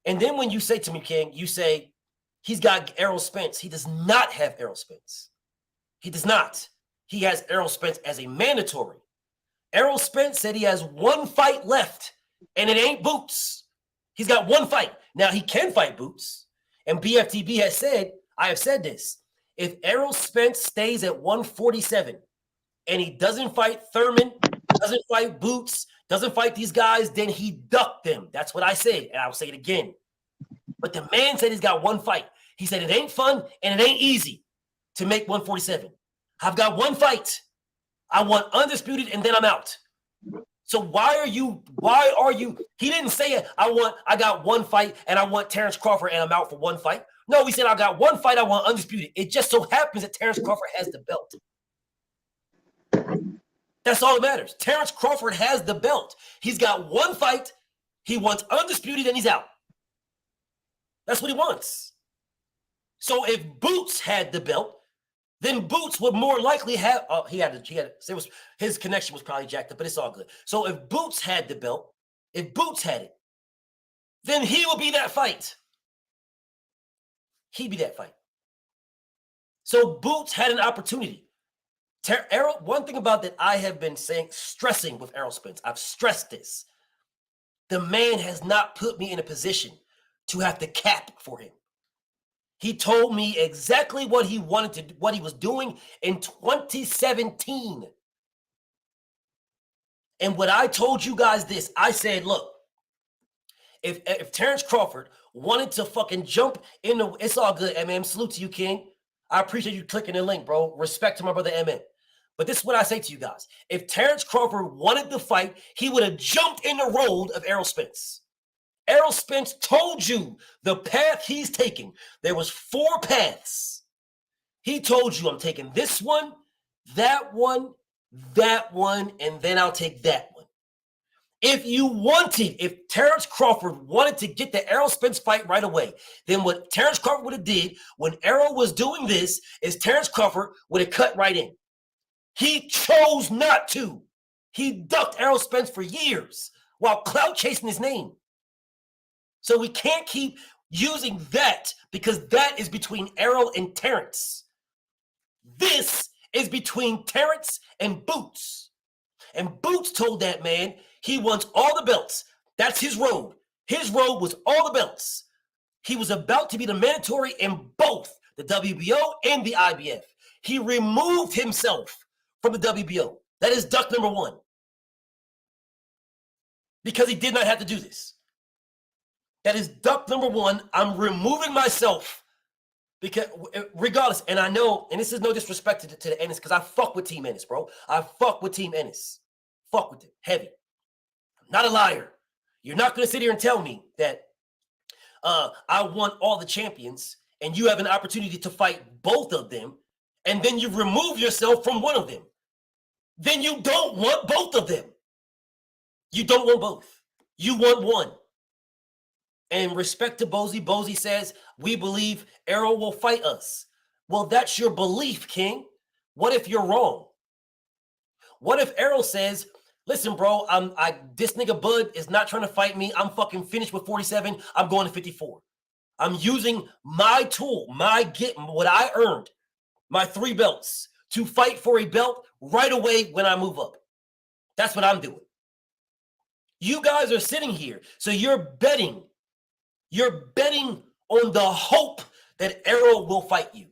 And then when you say to me, King, you say he's got Errol Spence. He does not have Errol Spence. He does not. He has Errol Spence as a mandatory. Errol Spence said he has one fight left, and it ain't Boots. He's got one fight. Now he can fight Boots. And BFTB has said, I have said this, if Errol Spence stays at 147 and he doesn't fight Thurman, doesn't fight Boots, doesn't fight these guys, then he ducked them. That's what I said, and I'll say it again. But the man said he's got one fight. He said it ain't fun and it ain't easy to make 147. I've got one fight. I want undisputed and then I'm out. So why are you, he didn't say I got one fight and I want Terrence Crawford and I'm out for one fight. No, he said I got one fight, I want undisputed. It just so happens that Terrence Crawford has the belt. That's all that matters. Terrence Crawford has the belt. He's got one fight, he wants undisputed and he's out. That's what he wants. So if Boots had the belt, then Boots would more likely have, his connection was probably jacked up, but it's all good. So if Boots had the belt, if Boots had it, then he would be that fight. He'd be that fight. So Boots had an opportunity. Errol, one thing about that I have been stressing with Errol Spence, I've stressed this. The man has not put me in a position to have to cap for him. He told me exactly what he wanted to do, what he was doing in 2017. And what I told you guys this, I said, look, if Terrence Crawford wanted to fucking jump in the, it's all good, MM. Salute to you, King. I appreciate you clicking the link, bro. Respect to my brother, MM. But this is what I say to you guys. If Terrence Crawford wanted to fight, he would have jumped in the road of Errol Spence. Errol Spence told you the path he's taking. There was 4 paths. He told you, I'm taking this one, and then I'll take that one. If Terrence Crawford wanted to get the Errol Spence fight right away, then what Terrence Crawford would have did when Errol was doing this is Terrence Crawford would have cut right in. He chose not to. He ducked Errol Spence for years while clout chasing his name. So we can't keep using that because that is between Errol and Terrence. This is between Terrence and Boots. And Boots told that man he wants all the belts. That's his road. His road was all the belts. He was about to be the mandatory in both the WBO and the IBF. He removed himself from the WBO. That is duck number one. Because he did not have to do this. That is duck number one. I'm removing myself because regardless, and I know, and this is no disrespect to the Ennis, because I fuck with Team Ennis, bro. I fuck with Team Ennis. Fuck with it. Heavy. I'm not a liar. You're not going to sit here and tell me that I want all the champions and you have an opportunity to fight both of them, and then you remove yourself from one of them. Then you don't want both of them. You don't want both. You want one. And respect to Bozy, Bozy says, we believe Errol will fight us. Well, that's your belief, King. What if you're wrong? What if Errol says, listen, bro, this nigga Bud is not trying to fight me. I'm fucking finished with 47. I'm going to 54. I'm using my tool, what I earned, my 3 belts, to fight for a belt right away when I move up. That's what I'm doing. You guys are sitting here, so you're betting on the hope that Errol will fight you.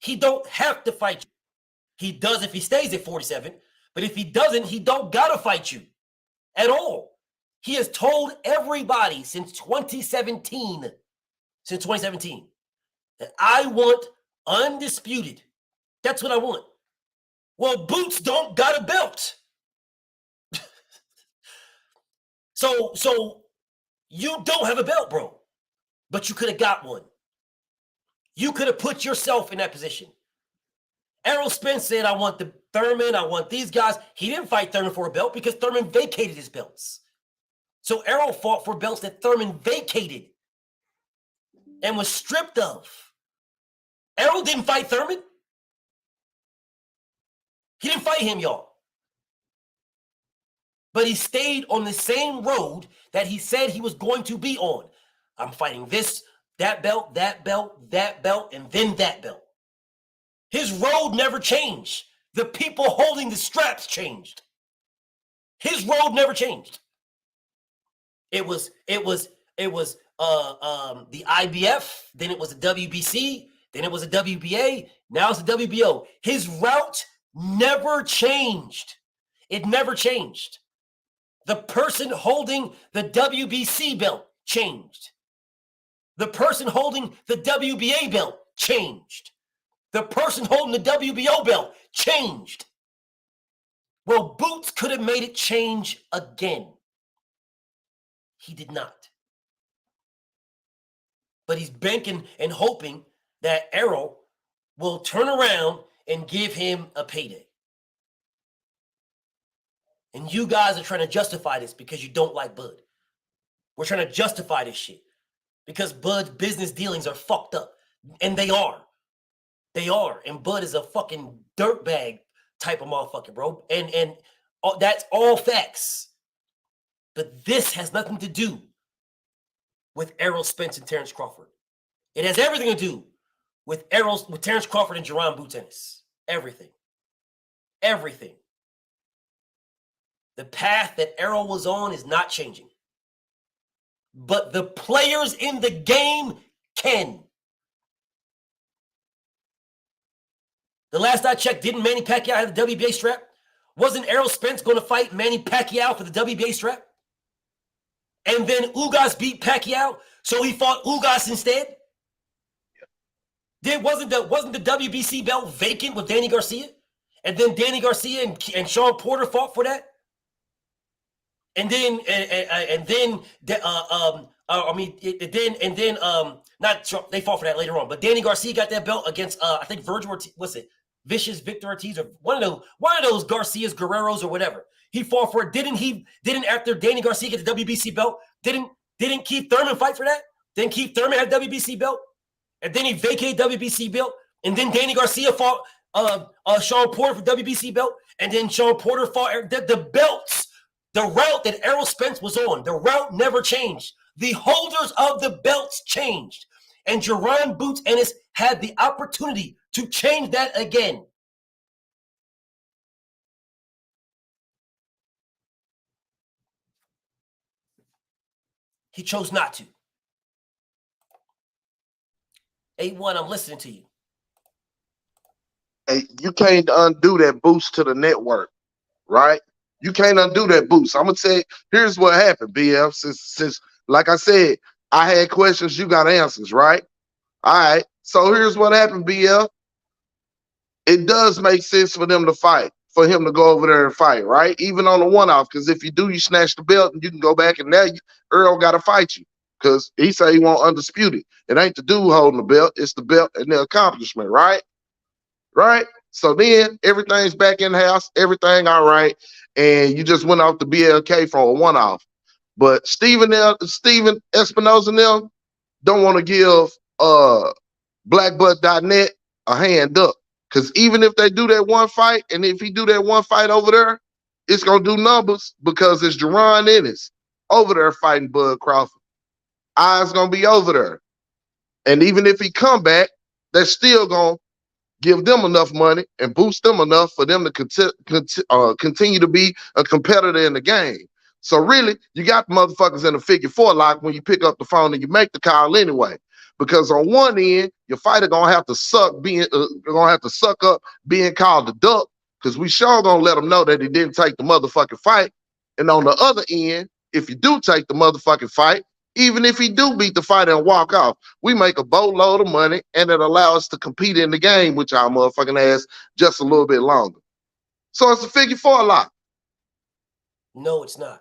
He don't have to fight you. He does if he stays at 47, but if he doesn't, he don't gotta fight you at all. He has told everybody since 2017, that I want undisputed. That's what I want. Well, Boots don't got a belt. So you don't have a belt, bro, but you could have got one. You could have put yourself in that position. Errol Spence said, I want the Thurman, I want these guys. He didn't fight Thurman for a belt because Thurman vacated his belts. So Errol fought for belts that Thurman vacated and was stripped of. Errol didn't fight Thurman. He didn't fight him, y'all. But he stayed on the same road that he said he was going to be on. I'm fighting this, that belt, and then that belt. His road never changed. The people holding the straps changed. His road never changed. It was the IBF, then it was the WBC, then it was a WBA, now it's the WBO. His route never changed. It never changed. The person holding the WBC belt changed. The person holding the WBA belt changed. The person holding the WBO belt changed. Well, Boots could have made it change again. He did not. But he's banking and hoping that Errol will turn around and give him a payday. And you guys are trying to justify this because you don't like Bud. We're trying to justify this shit because Bud's business dealings are fucked up. And they are. They are. And Bud is a fucking dirtbag type of motherfucker, bro. And that's all facts. But this has nothing to do with Errol Spence and Terrence Crawford. It has everything to do with Terrence Crawford and Jerron Boots Ennis. Everything. Everything. The path that Errol was on is not changing. But the players in the game can. The last I checked, didn't Manny Pacquiao have the WBA strap? Wasn't Errol Spence going to fight Manny Pacquiao for the WBA strap? And then Ugas beat Pacquiao, so he fought Ugas instead? Wasn't the WBC belt vacant with Danny Garcia? And then Danny Garcia and Sean Porter fought for that? And then they fought for that later on. But Danny Garcia got that belt against I think Virgil Ortiz, Vicious Victor Ortiz, or one of those Garcias, Guerreros, or whatever. He fought for it. Didn't after Danny Garcia get the WBC belt? Didn't Keith Thurman fight for that? Then Keith Thurman had WBC belt, and then he vacated WBC belt, and then Danny Garcia fought Sean Porter for WBC belt, and then Sean Porter fought the belts. The route that Errol Spence was on, the route never changed. The holders of the belts changed, and Jerron Boots Ennis had the opportunity to change that again. He chose not to. 8-1, I'm listening to you. Hey, you can't undo that boost to the network, right? You can't undo that boost. I'm gonna say, here's what happened, BF. Since like I said, I had questions, you got answers, right? All right. So here's what happened, BF. It does make sense for them to fight, for him to go over there and fight, right? Even on the one-off, because if you do, you snatch the belt and you can go back and now Earl got to fight you because he say he want undisputed. It ain't the dude holding the belt, it's the belt and the accomplishment, right? Right? So then everything's back in the house, everything all right, and you just went off the BLK for a one-off. But Steven Espinosa and them don't want to give blackbutt.net a hand up. Because even if they do that one fight, and if he do that one fight over there, it's going to do numbers because it's Jerron Ennis over there fighting Bud Crawford. Eyes going to be over there. And even if he come back, they're still going to give them enough money and boost them enough for them to continue to be a competitor in the game. So really, you got the motherfuckers in the figure four lock when you pick up the phone and you make the call anyway. Because on one end, your fighter gonna have to suck up being called the duck, because we sure gonna let him know that he didn't take the motherfucking fight. And on the other end, if you do take the motherfucking fight, even if he do beat the fighter and walk off, we make a boatload of money and it allows us to compete in the game, which our motherfucking ass just a little bit longer. So it's a figure four lock. No, it's not.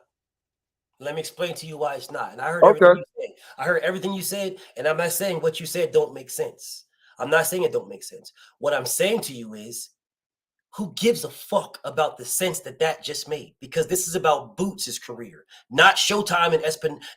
Let me explain to you why it's not. And I heard everything you said. I heard everything you said, and I'm not saying what you said don't make sense. I'm not saying it don't make sense. What I'm saying to you is, who gives a fuck about the sense that just made? Because this is about Boots' career, not Showtime and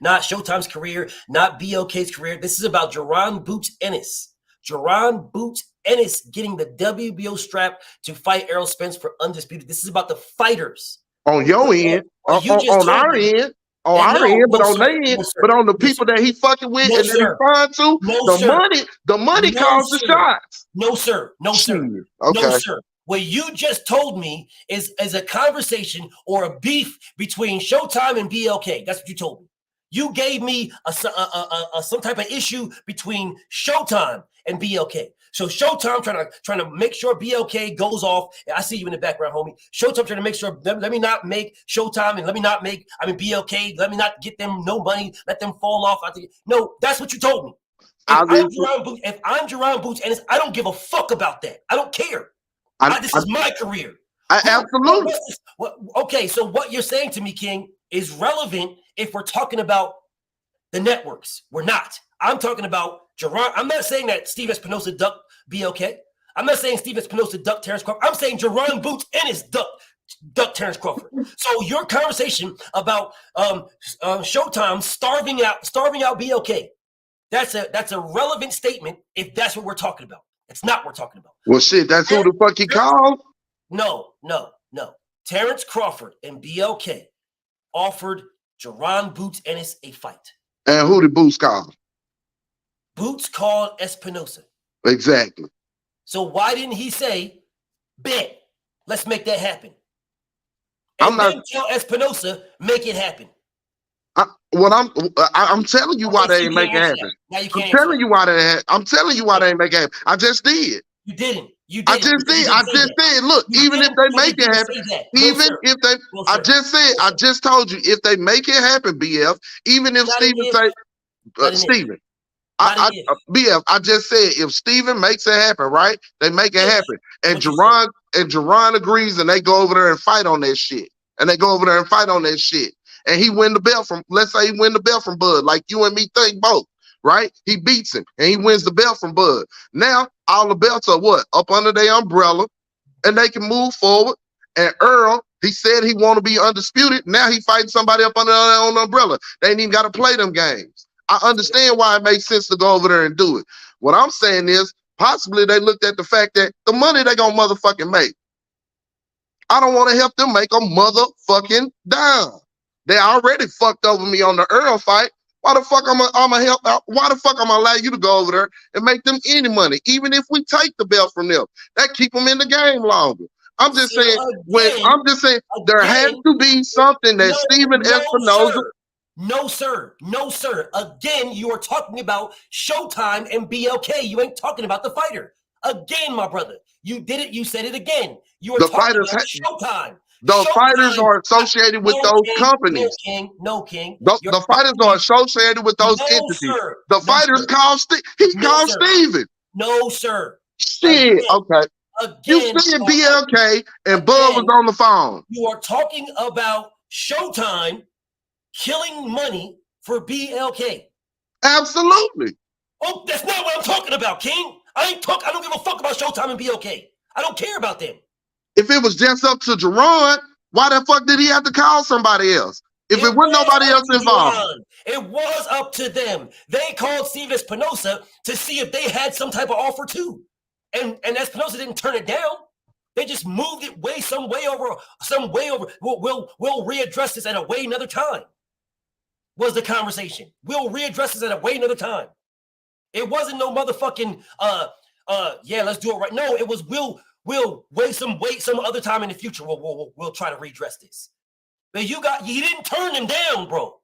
not Showtime's career, not BLK's career. This is about Jerron Boots Ennis. Jerron Boots Ennis getting the WBO strap to fight Errol Spence for undisputed. This is about the fighters. On your end, on our end. On our end, but on their end, but on the people that he fucking with and that he's trying to, the money calls the shots. No, sir. No, sir. Okay. No, sir. What you just told me is a conversation or a beef between Showtime and BLK. That's what you told me. You gave me some type of issue between Showtime and BLK. So Showtime trying to make sure BLK goes off. I see you in the background, homie. Showtime trying to make sure let me not make Showtime and let me not make BLK. Let me not get them no money. Let them fall off. No, that's what you told me. If I'm Jerron Boots Ennis, I don't give a fuck about that. I don't care. This is my career. Absolutely. Okay, so what you're saying to me, King, is relevant if we're talking about the networks. We're not. I'm talking about Jerron. I'm not saying that Steve Espinosa ducked BLK. I'm not saying Steve Espinosa ducked Terrence Crawford. I'm saying Jerron Boots Ennis ducked Terrence Crawford. So your conversation about Showtime starving out BLK, that's a relevant statement if that's what we're talking about. It's not what we're talking about. Well, shit, that's who the fuck he called? No. Terrence Crawford and BLK offered Jerron Boots Ennis a fight. And who did Boots call? Boots called Espinosa. Exactly. So why didn't he say, bet, let's make that happen? And then tell Espinosa, make it happen. I'm telling you why they ain't make it happen. I'm telling you why they ain't make it happen. I just did. You didn't. I just did. Look, even if they make it happen, I just told you, if they make it happen, BF, even if Steven BF, I just said if Steven makes it happen, right? They make it happen. And Jerron agrees and they go over there and fight on that shit. And he win the belt let's say he win the belt from Bud, like you and me think both, right? He beats him and he wins the belt from Bud. Now, all the belts are what? Up under their umbrella, and they can move forward. And Earl He said he want to be undisputed. Now he fighting somebody up under their own umbrella. They ain't even got to play them games. I understand why it makes sense to go over there and do it. What I'm saying is possibly they looked at the fact that the money they gonna motherfucking make. I don't want to help them make a motherfucking dime. They already fucked over me on the Earl fight. Why the fuck I'm help out? Why the fuck I'm gonna allow you to go over there and make them any money, even if we take the belt from them? That keep them in the game longer. I'm just saying. There has to be something that Steven Espinoza. No, sir. No, sir. Again, you are talking about Showtime and BLK. You ain't talking about the fighter. Again, my brother. You did it. You said it again. You are talking about Showtime. The fighters are associated with those companies. No, King. The fighters are associated with those entities. Sir. The fighters called Steven. No, sir. Shit. Okay. You said BLK and Bud was on the phone. You are talking about Showtime killing money for BLK. Absolutely. Oh, that's not what I'm talking about, King. I don't give a fuck about Showtime and BLK. I don't care about them. If it was just up to Jerron, why the fuck did he have to call somebody else? If it wasn't nobody else involved. It was up to them. They called Steve Espinoza to see if they had some type of offer too. And Espinoza didn't turn it down. They just moved it some way over. We'll readdress this at a way another time. Was the conversation. We'll readdress this at a way another time. It wasn't no motherfucking yeah, let's do it right. No, it was we'll wait some other time in the future. We'll try to redress this. But you didn't turn them down, bro.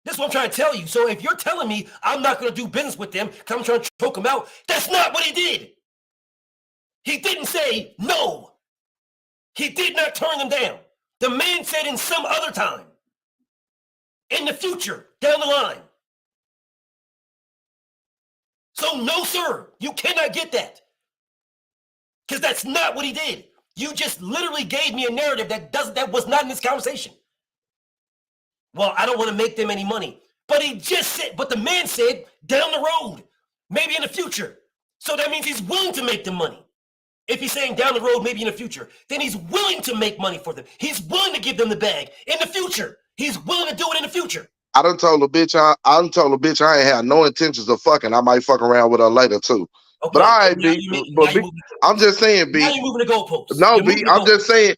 This is what I'm trying to tell you. So if you're telling me I'm not going to do business with them because I'm trying to choke them out, that's not what he did. He didn't say no. He did not turn them down. The man said in some other time, in the future, down the line. So no, sir, you cannot get that. Because that's not what he did. You just literally gave me a narrative that was not in this conversation. Well, I don't want to make them any money. But the man said down the road, maybe in the future. So that means he's willing to make them money. If he's saying down the road, maybe in the future, then he's willing to make money for them. He's willing to give them the bag in the future. He's willing to do it in the future. I done told a bitch I ain't have no intentions of fucking. I might fuck around with her later too. Okay. But all right, B. I'm just saying, B. Now you're moving the goalposts. No, B. I'm just saying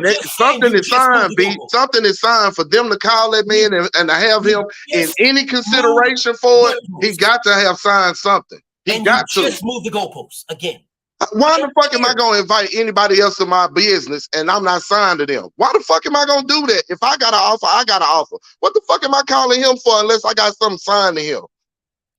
that something is signed, B. Something is signed for them to call that man and to have him in any consideration for it. He got to have signed something. He got to. Just move the goalposts again. Why the fuck am I going to invite anybody else to my business and I'm not signed to them? Why the fuck am I going to do that? If I got an offer, I got an offer. What the fuck am I calling him for unless I got something signed to him?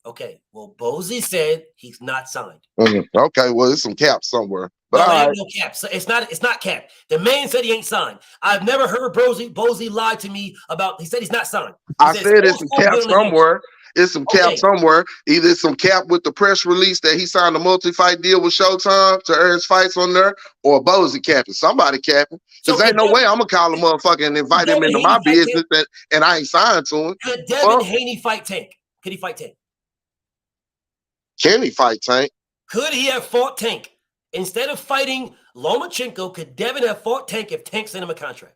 Okay, well, Bozy said he's not signed. Okay, well, there's some cap somewhere. But no, ain't no cap. So it's not cap. The man said he ain't signed. I've never heard Bozy lie to me about. He said he's not signed. I said it's some cap somewhere. It's some cap somewhere. Either it's some cap with the press release that he signed a multi-fight deal with Showtime to earn his fights on there, or Bozy capping. Somebody capping. Because ain't no way I'm going to call a motherfucker and invite him into my business and I ain't signed to him. Could Devin Haney fight Tank? Could he fight Tank? Can he fight Tank? Could he have fought Tank? Instead of fighting Lomachenko, could Devin have fought Tank if Tank sent him a contract?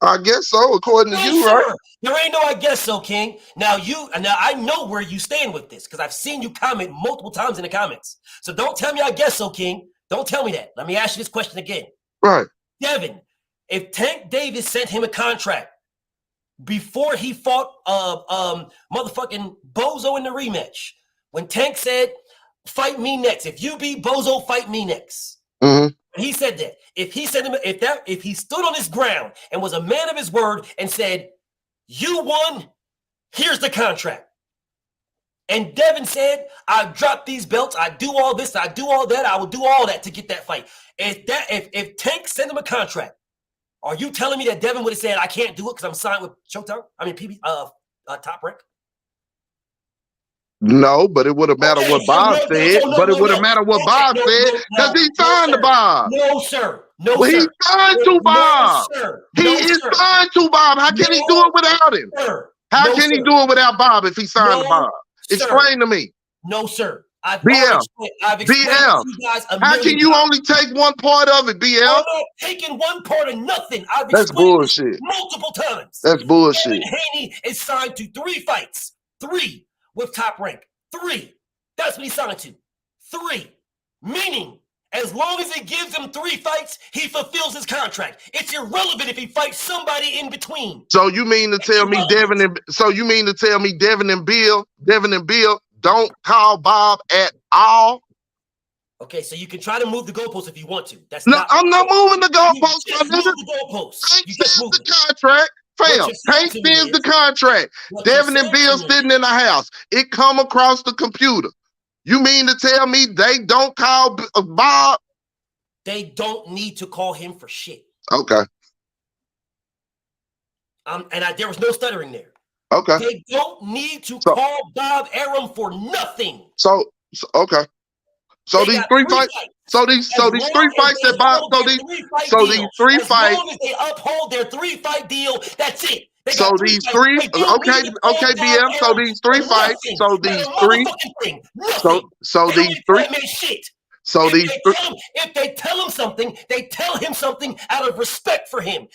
I guess so, according to you, right? There ain't no I guess so, King. Now I know where you stand with this because I've seen you comment multiple times in the comments. So don't tell me I guess so, King. Don't tell me that. Let me ask you this question again. Right. Devin, if Tank Davis sent him a contract before he fought motherfucking Bozo in the rematch, when Tank said, fight me next. If you beat Bozo, fight me next. Mm-hmm. He said that if he stood on his ground and was a man of his word and said, you won, here's the contract. And Devin said, I dropped these belts, I do all this, I do all that, I will do all that to get that fight. If Tank sent him a contract, are you telling me that Devin would have said, I can't do it because I'm signed with Showtime? I mean, Top Rank? No, but it would have mattered what Bob said. But it would have mattered what Bob said because he signed to Bob. No, sir. No, well, sir. He signed to Bob. No, sir. He is signed to Bob. How can he do it without him? How can he do it without Bob if he signed to Bob? Explain to me. No, sir. I've BL, explained BL. to you guys a How million can you times. only take one part of it, BL? I'm not taking one part of nothing. I've That's explained this bullshit. multiple times. That's bullshit. Devin Haney is signed to 3 fights. 3 with Top Rank. 3. That's what he's signed to. 3. Meaning, as long as he gives him 3 fights, he fulfills his contract. It's irrelevant if he fights somebody in between. So you mean to tell me Devin and Bill don't call Bob at all? Okay, so you can try to move the goalposts if you want to. That's no, I'm not moving the goalposts. You just move the goalposts. Tank sends the contract. Fail. Tank sends the contract. Devin and Bill sitting in the house. It come across the computer. You mean to tell me they don't call Bob? They don't need to call him for shit. Okay. There was no stuttering there. Okay. They don't need to call Bob Arum for nothing. So okay. So these 3 fights. So these 3 fights that Bob. These 3 fights. As long as they uphold their 3-fight deal, that's it. So these 3. Okay, BM. So these 3 fights. So these 3. So these 3. So these. If they tell him something, they tell him something out of respect for him.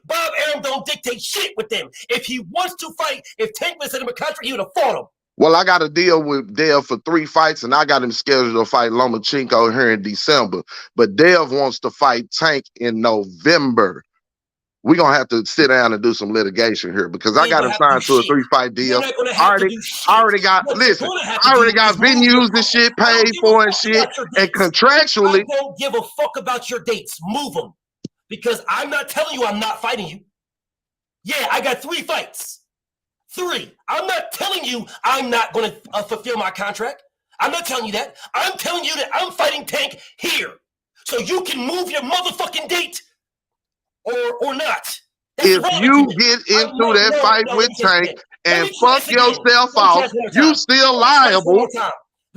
Bob Arum don't dictate shit with them. If he wants to fight, if Tank would send him a contract, he would have fought him. Well, I got a deal with Dev for 3 fights, and I got him scheduled to fight Lomachenko here in December. But Dev wants to fight Tank in November. We're going to have to sit down and do some litigation here because I got him signed to a 3-fight deal. I already got venues and shit paid for and shit. And contractually. I don't give a fuck about your dates. Move them. Because I'm not telling you I'm not fighting you. Yeah, I got 3 fights. 3. I'm not telling you I'm not going to fulfill my contract. I'm not telling you that. I'm telling you that I'm fighting Tank here. So you can move your motherfucking date or not. That's if you get into that fight with Tank and fuck yourself out, you still liable.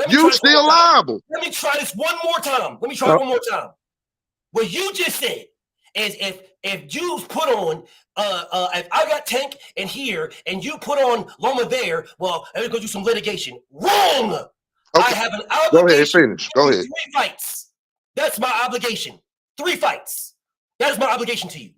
You still liable. Let me try this one more time. What you just said is if you put on if I got Tank in here and you put on Loma there, well, I'm gonna do some litigation. Wrong. Okay. I have an obligation. Go ahead, finish. Go ahead. 3 fights. That's my obligation. 3 fights. That is my obligation to you.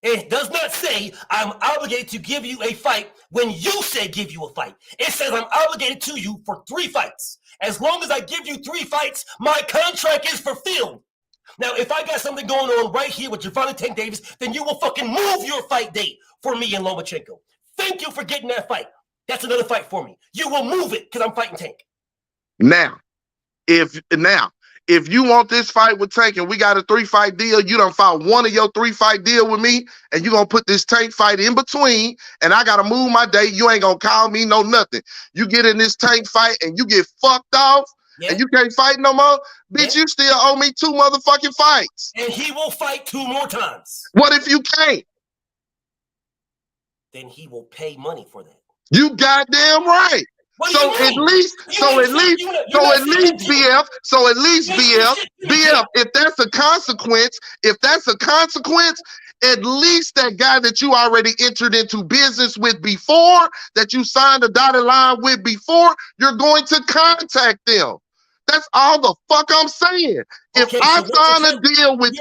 It does not say I'm obligated to give you a fight when you say give you a fight. It says I'm obligated to you for 3 fights. As long as I give you 3 fights, my contract is fulfilled. Now, if I got something going on right here with Gervonta Tank Davis, then you will fucking move your fight date for me and Lomachenko. Thank you for getting that fight. That's another fight for me. You will move it because I'm fighting Tank. Now, if you want this fight with Tank and we got a 3-fight deal, you done fought one of your 3-fight deal with me, and you gonna put this Tank fight in between, and I gotta move my date. You ain't gonna call me no nothing. You get in this Tank fight and you get fucked off. Yeah. And you can't fight no more? Bitch, you still owe me 2 motherfucking fights. And he will fight 2 more times. What if you can't? Then he will pay money for that. You goddamn right. So at least, BF, if that's a consequence, at least that guy that you already entered into business with before, that you signed a dotted line with before, you're going to contact them. That's all the fuck I'm saying. If I sign a deal with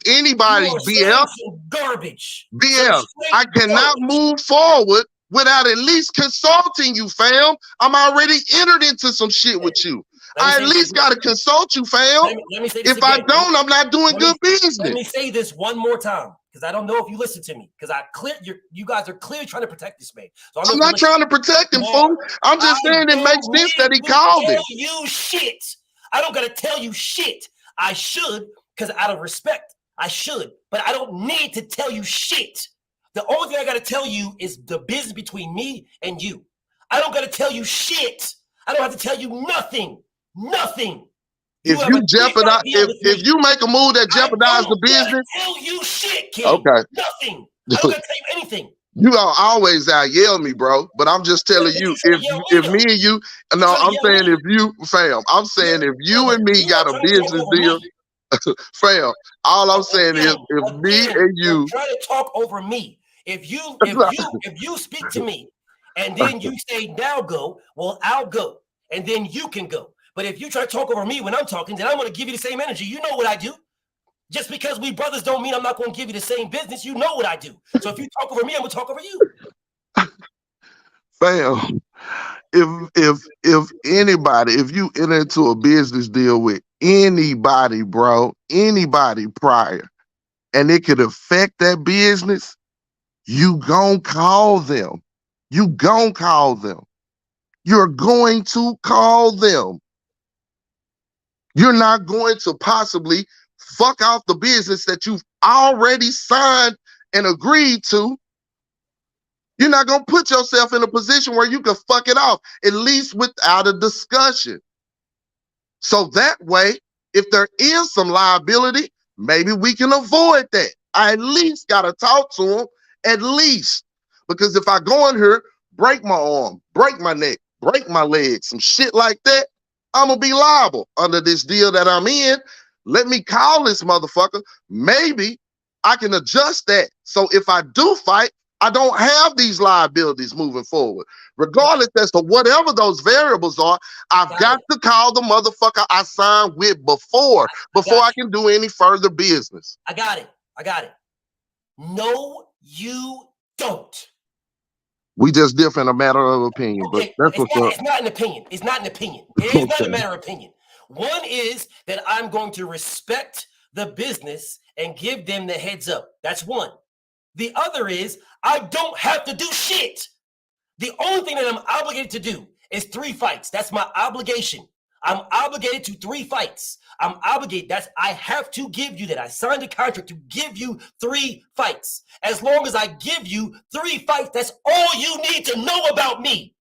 anybody, BF, garbage. BF, I cannot move forward without at least consulting you, fam. I'm already entered into some shit with you. I at least got to consult you, fam. If I don't, I'm not doing good business. Let me say this one more time, because I don't know if you listen to me, because you guys are clearly trying to protect this man. So I'm not trying to protect him, fool. I'm just saying it makes sense that he called it. You shit. I don't got to tell you shit. I should, because out of respect, I should, but I don't need to tell you shit. The only thing I got to tell you is the business between me and you. I don't got to tell you shit. I don't have to tell you nothing. Nothing. If you jeopardize, if you make a move that jeopardizes the business, tell you shit, kid. Okay. Nothing. I don't got to tell you anything. You gonna always out yell me, bro. But I'm just telling you, if me and you, no, I'm saying if you, fam, I'm saying if you and me got a business deal, fam, all I'm saying is if me and you try to talk over me. If you speak to me And then you say, now go. Well, I'll go. And then you can go. But if you try to talk over me when I'm talking, then I'm going to give you the same energy. You know what I do. Just because we brothers don't mean I'm not going to give you the same business. You know what I do. So if you talk over me, I'm going to talk over you. Fam, if anybody, if you enter into a business deal with anybody, bro, anybody prior, and it could affect that business, you gon' call them. You gon' call them. You're going to call them. You're not going to possibly fuck off the business that you've already signed and agreed to. You're not going to put yourself in a position where you can fuck it off, at least without a discussion. So that way, if there is some liability, maybe we can avoid that. I at least got to talk to them, at least. Because if I go in here, break my arm, break my neck, break my leg, some shit like that, I'm going to be liable under this deal that I'm in. Let me call this motherfucker. Maybe I can adjust that. So if I do fight, I don't have these liabilities moving forward. Regardless as to whatever those variables are, I've got to call the motherfucker I signed with before I can do any further business. I got it. No, you don't. We just differ in a matter of opinion, okay, but that's it's not an opinion. It's not an opinion. It is not a matter of opinion. One is that I'm going to respect the business and give them the heads up. That's one. The other is I don't have to do shit. The only thing that I'm obligated to do is 3 fights. That's my obligation. I'm obligated to 3 fights. I'm obligated. I have to give you that. I signed a contract to give you 3 fights. As long as I give you 3 fights, that's all you need to know about me.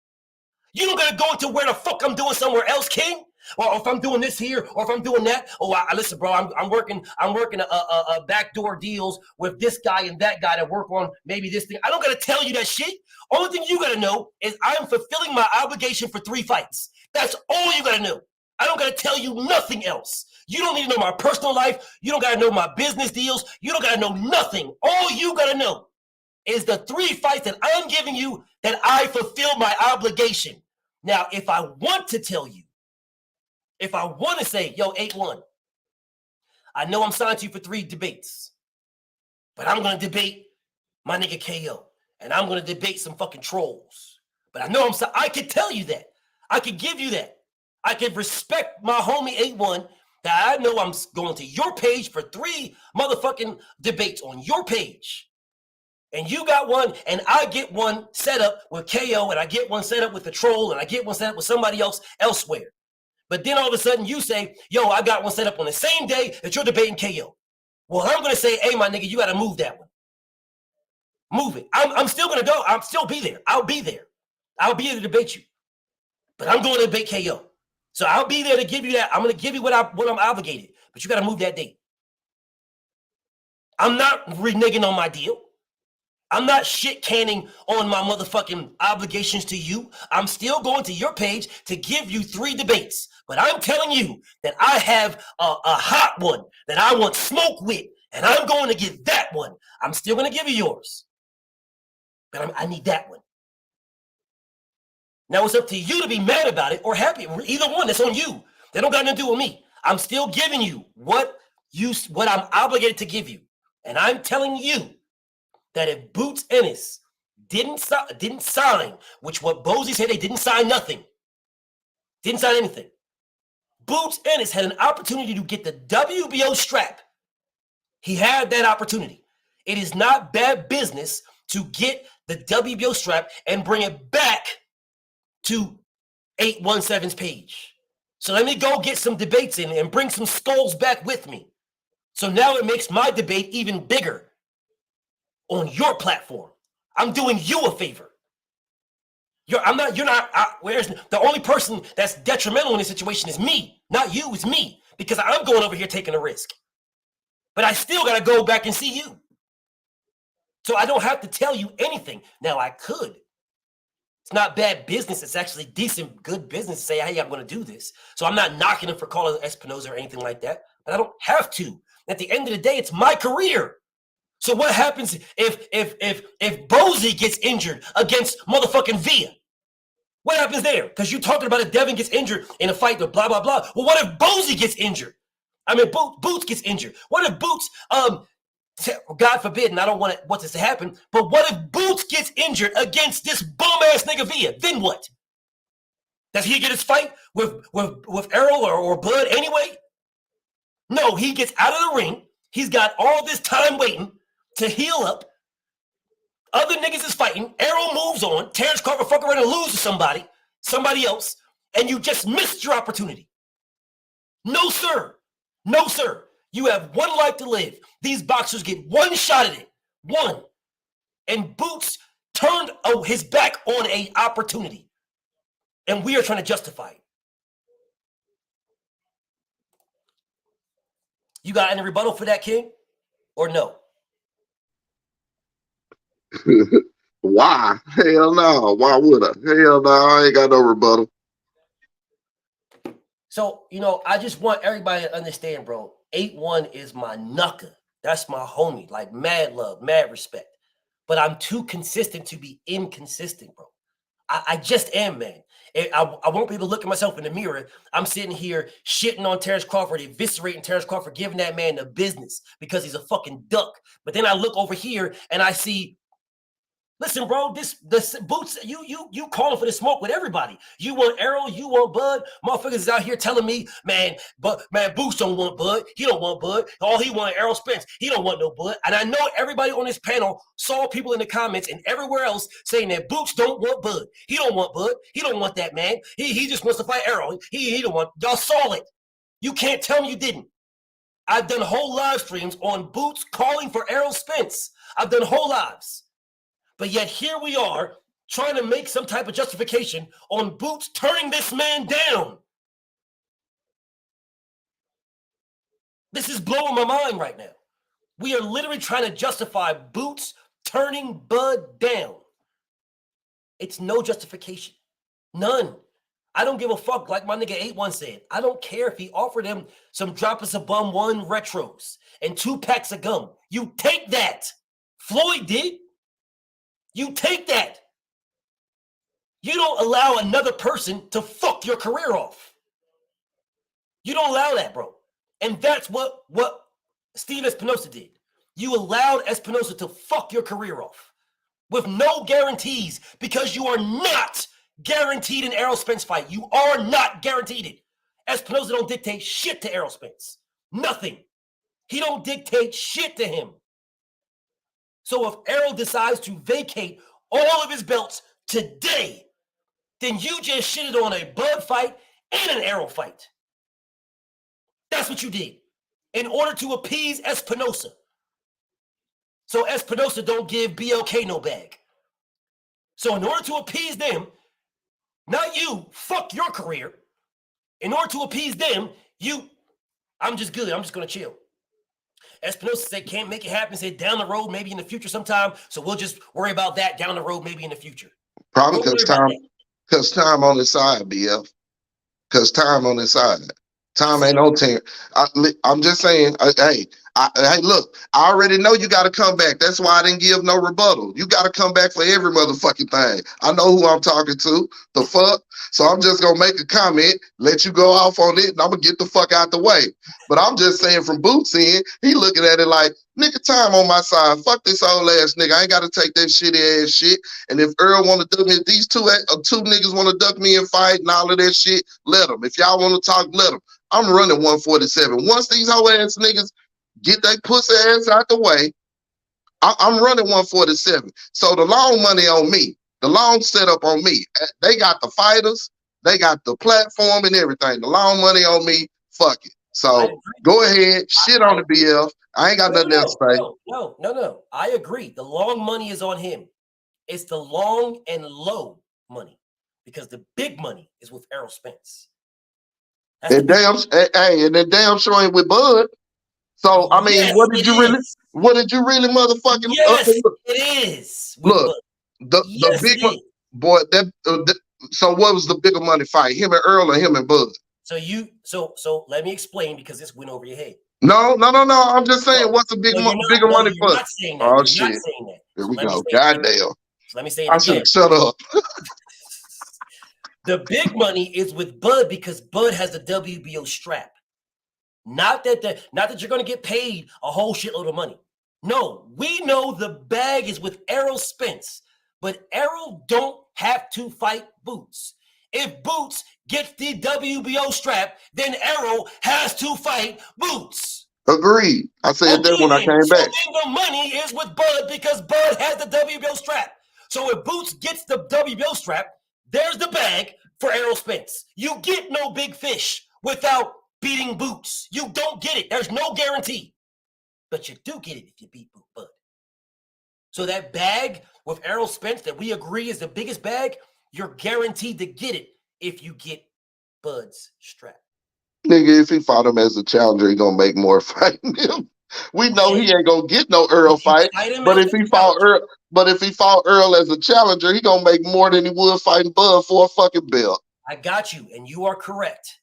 You don't gotta go into where the fuck I'm doing somewhere else, King. Or if I'm doing this here, or if I'm doing that. Oh, listen, bro. I'm working a backdoor deals with this guy and that guy to work on maybe this thing. I don't gotta tell you that shit. Only thing you gotta know is I'm fulfilling my obligation for 3 fights. That's all you gotta know. I don't gotta tell you nothing else. You don't need to know my personal life. You don't gotta know my business deals. You don't gotta know nothing. All you gotta know is the 3 fights that I'm giving you that I fulfill my obligation. Now, if I want to tell you, if I want to say, yo, 8-1, I know I'm signed to you for 3 debates, but I'm going to debate my nigga KO, and I'm going to debate some fucking trolls. But I know I could tell you that. I could give you that. I could respect my homie 8-1 that I know I'm going to your page for 3 motherfucking debates on your page. And you got one, and I get one set up with KO, and I get one set up with the troll, and I get one set up with somebody else elsewhere. But then all of a sudden you say, yo, I got one set up on the same day that you're debating KO. Well, I'm going to say, hey, my nigga, you got to move that one. Move it. I'm still going to go. I'll still be there. I'll be there. I'll be there to debate you. But I'm going to debate KO. So I'll be there to give you that. I'm going to give you what I'm obligated. But you got to move that date. I'm not reneging on my deal. I'm not shit canning on my motherfucking obligations to you. I'm still going to your page to give you 3 debates. But I'm telling you that I have a hot one that I want smoke with, and I'm going to get that one. I'm still going to give you yours. But I need that one. Now it's up to you to be mad about it or happy. Either one, that's on you. They don't got nothing to do with me. I'm still giving you what I'm obligated to give you. And I'm telling you that if Boots Ennis didn't sign, which what Bozy said, they didn't sign nothing. Didn't sign anything. Boots Ennis had an opportunity to get the WBO strap. He had that opportunity. It is not bad business to get the WBO strap and bring it back to 817's page. So let me go get some debates in and bring some skulls back with me. So now it makes my debate even bigger on your platform. I'm doing you a favor. You're not, the only person that's detrimental in this situation is me, not you, it's me, because I'm going over here taking a risk. But I still got to go back and see you. So I don't have to tell you anything. Now I could. It's not bad business. It's actually decent, good business to say, hey, I'm going to do this. So I'm not knocking him for calling Espinoza or anything like that, but I don't have to. At the end of the day, it's my career. So what happens if Bozy gets injured against motherfucking Villa? What happens there? Because you're talking about if Devin gets injured in a fight, blah, blah, blah. Well, what if Bozy gets injured? I mean, Boots gets injured. What if Boots, God forbid, and I don't want this to happen, but what if Boots gets injured against this bum-ass nigga Villa? Then what? Does he get his fight with Errol or Bud anyway? No, he gets out of the ring. He's got all this time waiting to heal up. Other niggas is fighting. Errol moves on. Terrence Crawford fuck around and lose to somebody else, and you just missed your opportunity. No, sir. No, sir. You have one life to live. These boxers get one shot at it. One. And Boots turned his back on an opportunity. And we are trying to justify it. You got any rebuttal for that, King? Or no? Why? Hell no. Why would I? Hell no. I ain't got no rebuttal. So, I just want everybody to understand, bro. 8-1 is my knucker. That's my homie. Like, mad love, mad respect. But I'm too consistent to be inconsistent, bro. I just am, man. I won't be able to look at myself in the mirror. I'm sitting here shitting on Terrence Crawford, eviscerating Terrence Crawford, giving that man the business because he's a fucking duck. But then I look over here and I see, listen, bro, this Boots, you calling for the smoke with everybody. You want Errol, you want Bud. Motherfuckers is out here telling me, man, Boots don't want Bud. He don't want Bud. All he want Errol Spence. He don't want no Bud. And I know everybody on this panel saw people in the comments and everywhere else saying that Boots don't want Bud. He don't want Bud. He don't want that, man. He just wants to fight Errol. He don't want. Y'all saw it. You can't tell me you didn't. I've done whole live streams on Boots calling for Errol Spence. I've done whole lives. But yet here we are trying to make some type of justification on Boots turning this man down. This is blowing my mind right now. We are literally trying to justify Boots turning Bud down. It's no justification. None. I don't give a fuck, like my nigga 8-1 said. I don't care if he offered him some Drop Us a Bum 1 retros and 2 packs of gum. You take that. Floyd did. You take that. You don't allow another person to fuck your career off. You don't allow that, bro. And that's what Steve Espinosa did. You allowed Espinosa to fuck your career off with no guarantees because you are not guaranteed an Errol Spence fight. You are not guaranteed it. Espinosa don't dictate shit to Errol Spence. Nothing. He don't dictate shit to him. So if Errol decides to vacate all of his belts today, then you just shitted on a Bud fight and an Errol fight. That's what you did in order to appease Espinosa. So Espinosa don't give BLK no bag. So in order to appease them, not you, fuck your career. In order to appease them, I'm just good. I'm just going to chill. Espinosa said can't make it happen, said down the road, maybe in the future sometime. So we'll just worry about that down the road, maybe in the future. Probably because time on his side, BF. Because time on his side. Time ain't no team. I'm just saying, hey, look, I already know you got to come back. That's why I didn't give no rebuttal. You got to come back for every motherfucking thing. I know who I'm talking to. The fuck? So I'm just going to make a comment, let you go off on it, and I'm going to get the fuck out the way. But I'm just saying from Boots in, he looking at it like, nigga, time on my side. Fuck this old ass nigga. I ain't got to take that shitty ass shit. And if Earl want to duck me, if these two niggas want to duck me and fight and all of that shit, let them. If y'all want to talk, let them. I'm running 147. Once these whole ass niggas get their pussy ass out the way, I'm running 147. So the long money on me, the long setup on me. They got the fighters, they got the platform and everything. The long money on me, fuck it. So go ahead, shit on the BF. I ain't got nothing else to say. No. I agree. The long money is on him. It's the long and low money because the big money is with Errol Spence. And that damn sure ain't with Bud. So I mean, yes, what did you really motherfucking? Yes, it is. Look, the big one, boy. So what was the bigger money fight? Him and Earl or him and Bud? So let me explain because this went over your head. No. I'm just saying, what's a No, you're not. bigger No, money you're for? not saying that. Oh You're not shit. saying that. Here So we let me go. say it again. Goddamn. So let me say it I should again. have shut up. The big money is with Bud because Bud has the WBO strap. Not that you're going to get paid a whole shitload of money. No, we know the bag is with Errol Spence, but Errol don't have to fight Boots. If Boots gets the WBO strap, then Errol has to fight Boots. Agreed. I said that when I came So back. then the money is with Bud because Bud has the WBO strap. So if Boots gets the WBO strap, there's the bag for Errol Spence. You get no big fish without beating Boots. You don't get it. There's no guarantee. But you do get it if you beat Bud. So that bag with Errol Spence that we agree is the biggest bag, you're guaranteed to get it if you get Bud's strap. Nigga, if he fought him as a challenger, he gonna make more fighting him. We know he ain't gonna get no Earl fight. But if he fought Earl as a challenger, he gonna make more than he would fighting Bud for a fucking belt. I got you, and you are correct.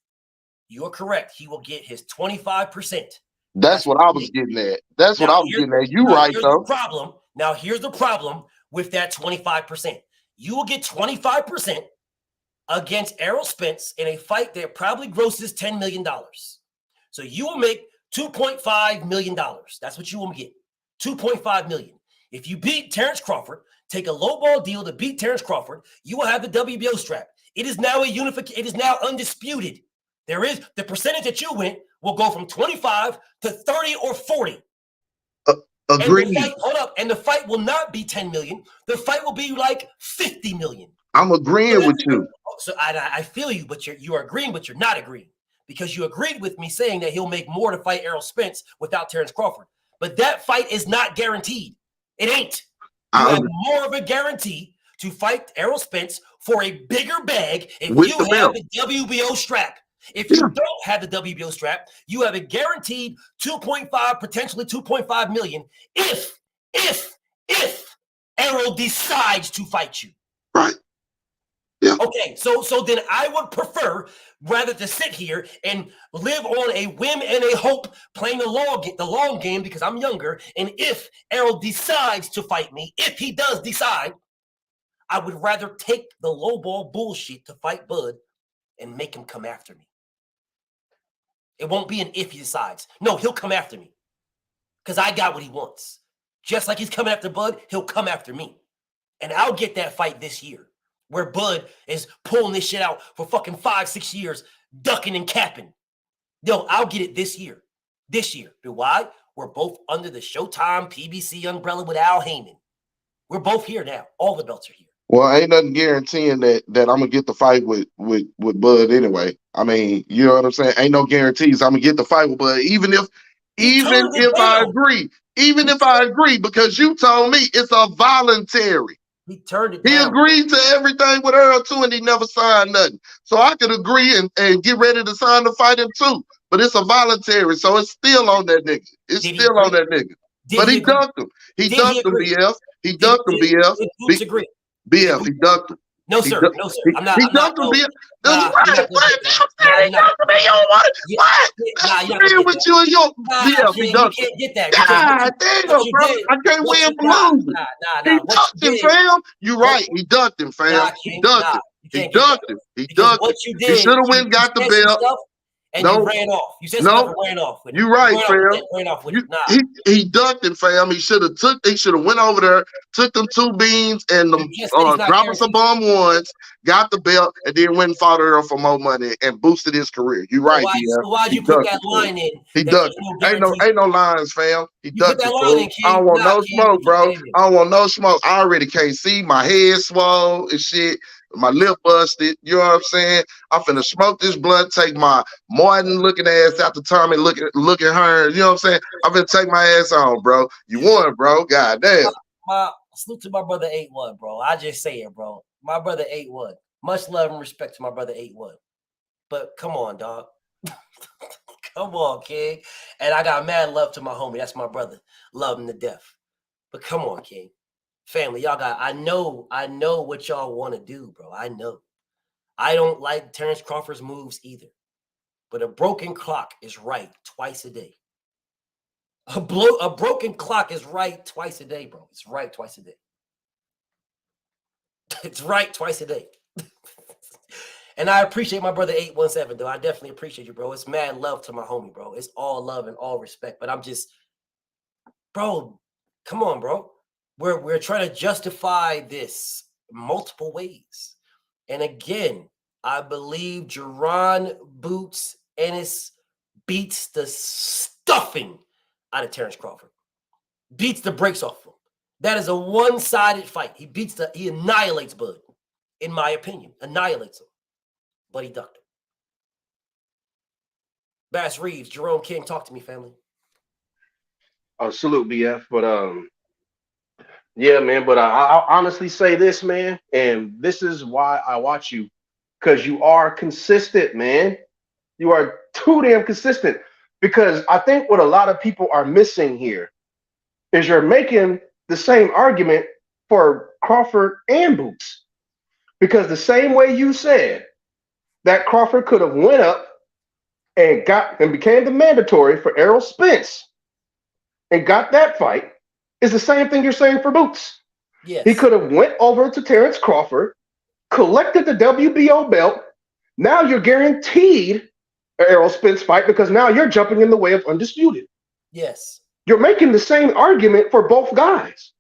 You are correct. He will get his 25%. That's what I was getting at. That's what I was getting at. You right though. Now here's the problem with that 25%. You will get 25% against Errol Spence in a fight that probably grosses $10 million. So you will make $2.5 million. That's what you will get. $2.5 million. If you beat Terrence Crawford, take a lowball deal to beat Terrence Crawford, you will have the WBO strap. It is now it is now undisputed. There is the percentage that you win will go from 25 to 30 or 40. Agreed. And the fight will not be 10 million. The fight will be like 50 million. I'm agreeing with you. So I feel you, but you are agreeing, but you're not agreeing. Because you agreed with me saying that he'll make more to fight Errol Spence without Terrence Crawford. But that fight is not guaranteed. It ain't. You have more of a guarantee to fight Errol Spence for a bigger bag if you have the WBO strap. If you don't have the WBO strap, you have a guaranteed 2.5, potentially 2.5 million if Errol decides to fight you. Right. Yeah. Okay, so then I would prefer rather to sit here and live on a whim and a hope playing the long game because I'm younger. And if Errol decides to fight me, if he does decide, I would rather take the lowball bullshit to fight Bud and make him come after me. It won't be an if he decides. No, he'll come after me because I got what he wants. Just like he's coming after Bud, he'll come after me. And I'll get that fight this year where Bud is pulling this shit out for fucking 5-6 years, ducking and capping. Yo, I'll get it this year. This year. But why? We're both under the Showtime PBC umbrella with Al Heyman. We're both here now. All the belts are here. Well, ain't nothing guaranteeing that I'm gonna get the fight with Bud anyway. I mean, you know what I'm saying? Ain't no guarantees I'm gonna get the fight with Bud, even if I agree, because you told me it's a voluntary. He turned it down. He agreed to everything with Earl too, and he never signed nothing. So I could agree and get ready to sign the fight him too. But it's a voluntary, so it's still on that nigga. It's still on that nigga. But he dunked him. He dunked him, BF. He dunked him, BF. Boots agree. BF, he dunked him. No, sir. No, sir. I'm not. He dunked him, BF. What? He dunked him. What? I'm agreeing with you and your BF. He dunked him. You can't get that. God damn, bro. I can't win for losing. He dunked him, fam. You right. He dunked him, fam. He dunked him. He dunked him. He dunked him. He should have went and got the belt. And you ran off. You said something, ran off with it. You right, fam. Ran off with it. He ducked him, fam. He should have went over there, took them 2 beans and them dropping some bomb ones, got the belt, and then went and fought Earl for more money and boosted his career. You right, so why'd you put that line in? He ducked. Ain't no lines, fam. He ducked it. I don't want no smoke, bro. I don't want no smoke. I already can't see. My head swole and shit. My lip busted, you know what I'm saying? I'm finna smoke this blunt, take my Martin looking ass out the Tommy looking her, you know what I'm saying? I'm finna take my ass on, bro. You won, bro. God damn. Salute to my brother 8-1, bro. I just say it, bro. My brother 8-1. Much love and respect to my brother 8-1. But come on, dog. Come on, King. And I got mad love to my homie. That's my brother. Love him to death. But come on, King. Family, y'all got, I know what y'all want to do, bro. I know. I don't like Terrence Crawford's moves either. But a broken clock is right twice a day. A broken clock is right twice a day, bro. It's right twice a day. It's right twice a day. And I appreciate my brother 817, though. I definitely appreciate you, bro. It's mad love to my homie, bro. It's all love and all respect. But I'm just, bro, come on, bro. We're trying to justify this multiple ways. And again, I believe Jerron Boots Ennis beats the stuffing out of Terrence Crawford. Beats the brakes off him. That is a one-sided fight. He annihilates Bud, in my opinion. Annihilates him. But he ducked him. Bass Reeves, Jerome King, talk to me, family. Oh, salute, BF. But yeah, man. But I'll honestly say this, man, and this is why I watch you, because you are consistent, man. You are too damn consistent. Because I think what a lot of people are missing here is you're making the same argument for Crawford and Boots. Because the same way you said that Crawford could have went up and became the mandatory for Errol Spence and got that fight is the same thing you're saying for Boots. Yes. He could have went over to Terrence Crawford, collected the WBO belt. Now you're guaranteed an Errol Spence fight because now you're jumping in the way of Undisputed. Yes. You're making the same argument for both guys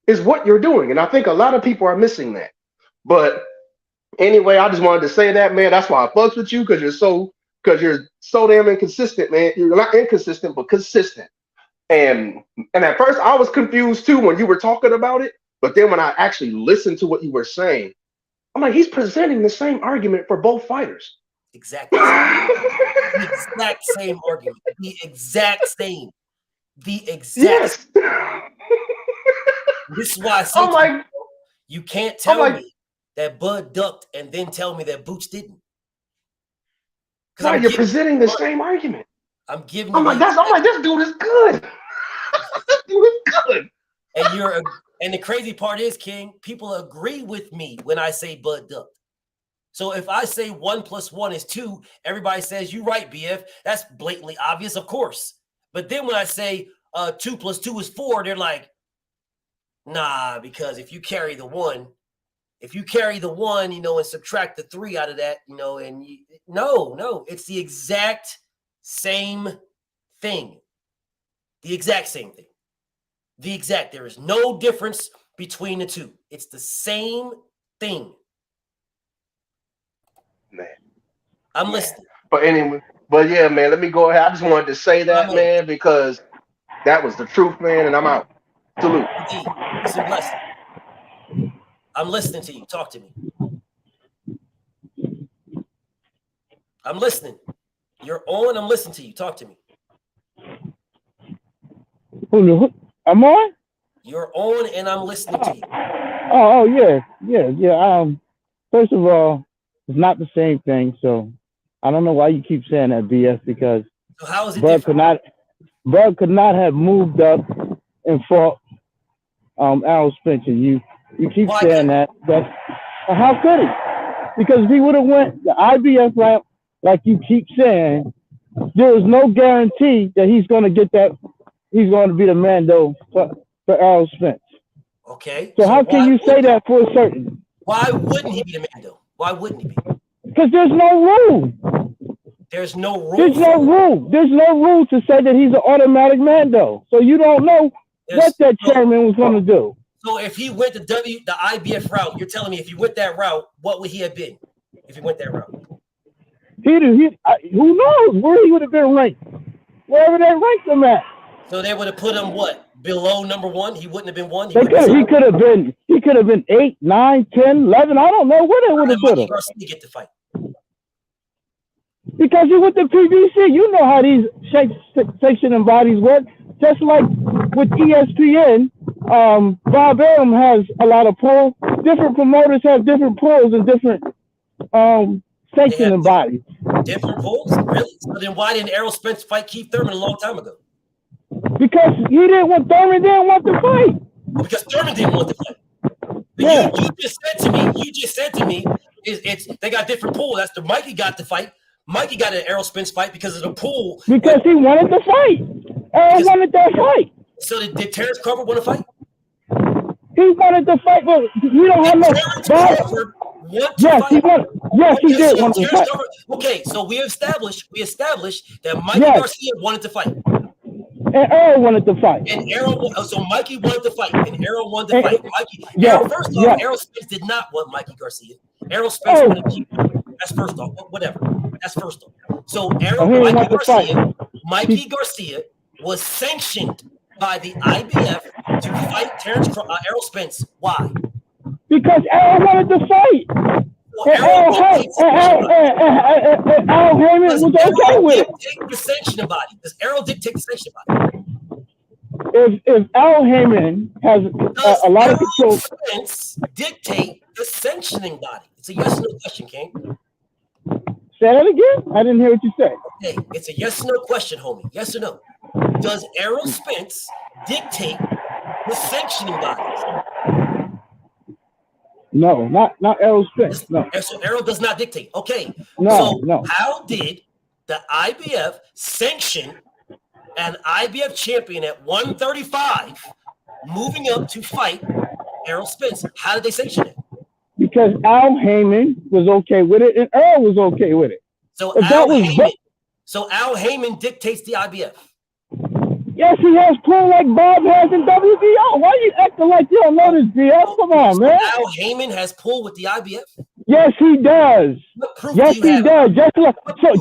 is what you're doing. And I think a lot of people are missing that. But anyway, I just wanted to say that, man. That's why I fucks with you, because you're so damn inconsistent, man. You're not inconsistent, but consistent. And at first I was confused too when you were talking about it. But then when I actually listened to what you were saying, I'm like, he's presenting the same argument for both fighters. Exactly. The exact same argument. The exact same. The exact same. This is why I say you can't tell me that Bud ducked and then tell me that Boots didn't. Because you're presenting the same argument. I'm giving I'm like, this dude is good. This dude is good. And the crazy part is, King, people agree with me when I say Bud ducked. So if I say 1 + 1 is 2, everybody says, you're right, BF. That's blatantly obvious, of course. But then when I say 2 + 2 is 4, they're like, nah, because if you carry the 1, and subtract the 3 out of that, no, it's the exact same thing. The exact same thing. There is no difference between the two. It's the same thing. Man, I'm listening. But anyway, yeah, man, let me go ahead. I just wanted to say that, man, because that was the truth, man, and I'm out. Salute. Peace and blessing. I'm listening to you. Talk to me. I'm listening. You're on. I'm listening to you. Talk to me. I'm on? You're on, and I'm listening to you. Oh, yeah. First of all, it's not the same thing, so I don't know why you keep saying that, BS, because so how is it different? Bud could not have moved up and fought Errol Spence. You keep saying that. How could he? Because if he would have went the IBF route, like you keep saying, there is no guarantee that he's going to get that. He's going to be the Mando for Errol Spence. Okay. So how can you say that for certain? Why wouldn't he be the Mando? Why wouldn't he be? Because there's no rule. There's no rule. There's no rule. There's no rule to say that he's an automatic Mando. So you don't know what that chairman was going to do. So if he went the IBF route, you're telling me if he went that route, what would he have been if he went that route? Who knows where he would have been ranked? Wherever they ranked him at. So they would have put him what? Below number 1? He wouldn't have been 1? He could have been 8, 9, 10, 11. I don't know where they would have put him. Garcia get the fight? Because he went to PBC. You know how these section and bodies work. Just like with ESPN, Bob Arum has a lot of pull. Different promoters have different pulls and different section and bodies. Different pulls? Really? So then why didn't Errol Spence fight Keith Thurman a long time ago? Because Thurman didn't want to fight. Because Thurman didn't want to fight. Yeah. You just said to me, they got different pool. That's the Mikey got the fight. Mikey got an Errol Spence fight because of the pool. Because he wanted to fight. Errol wanted that fight. So did Terrence Crawford want to fight? He wanted to fight, but you don't have no. Crawford want to yes, fight? he wanted. Yes, he did want to fight. Okay, so we established that Mikey Garcia wanted to fight. And Errol wanted to fight. And so Mikey wanted to fight, and Errol wanted to fight. First off, Errol Spence did not want Mikey Garcia. Errol Spence wanted to keep him. That's first off. Whatever. That's first off. So Mikey Garcia was sanctioned by the IBF to fight Errol Spence. Why? Because Errol wanted to fight. Al Heyman was okay with it. Take the sanctioning body. Does Errol dictate the sanctioning body? If Al Heyman has a lot of control, Spence dictate the sanctioning body. It's a yes or no question, King. Say that again. I didn't hear what you said. Hey, it's a yes or no question, homie. Yes or no? Does Errol Spence dictate the sanctioning bodies? No, not Errol Spence. No. So Errol does not dictate. Okay. No. How did the IBF sanction an IBF champion at 135 moving up to fight Errol Spence? How did they sanction it? Because Al Heyman was okay with it and Errol was okay with it. So Al Heyman dictates the IBF. Yes, he has pull like Bob has in WBO. Why are you acting like you don't know this, BS? Come on, man. Al Heyman has pull with the IBF? Yes, he does. Yes, he does.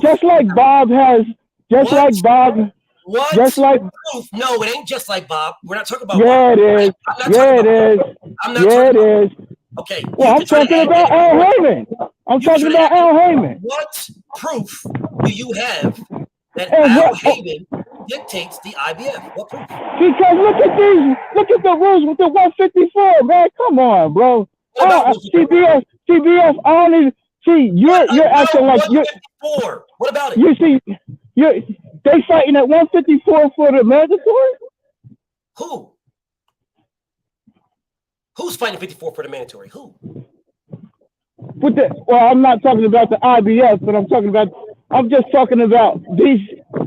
Just like Bob has. Just like Bob. What? Just like proof? No, it ain't just like Bob. We're not talking about. Yeah, Bob. it is. Yeah, it is. Yeah, it is. Okay. Well, I'm talking about Al Heyman. I'm talking about Al Heyman. What proof do you have that Al Heyman dictates the IBF? What proof? Because look at the rules with the 154, man. Come on, bro. CBS, I don't even see you're acting like you're. What about it? You see, they fighting at 154 for the mandatory. Who? Who's fighting 54 for the mandatory? Who? I'm not talking about the IBF, but I'm just talking about these.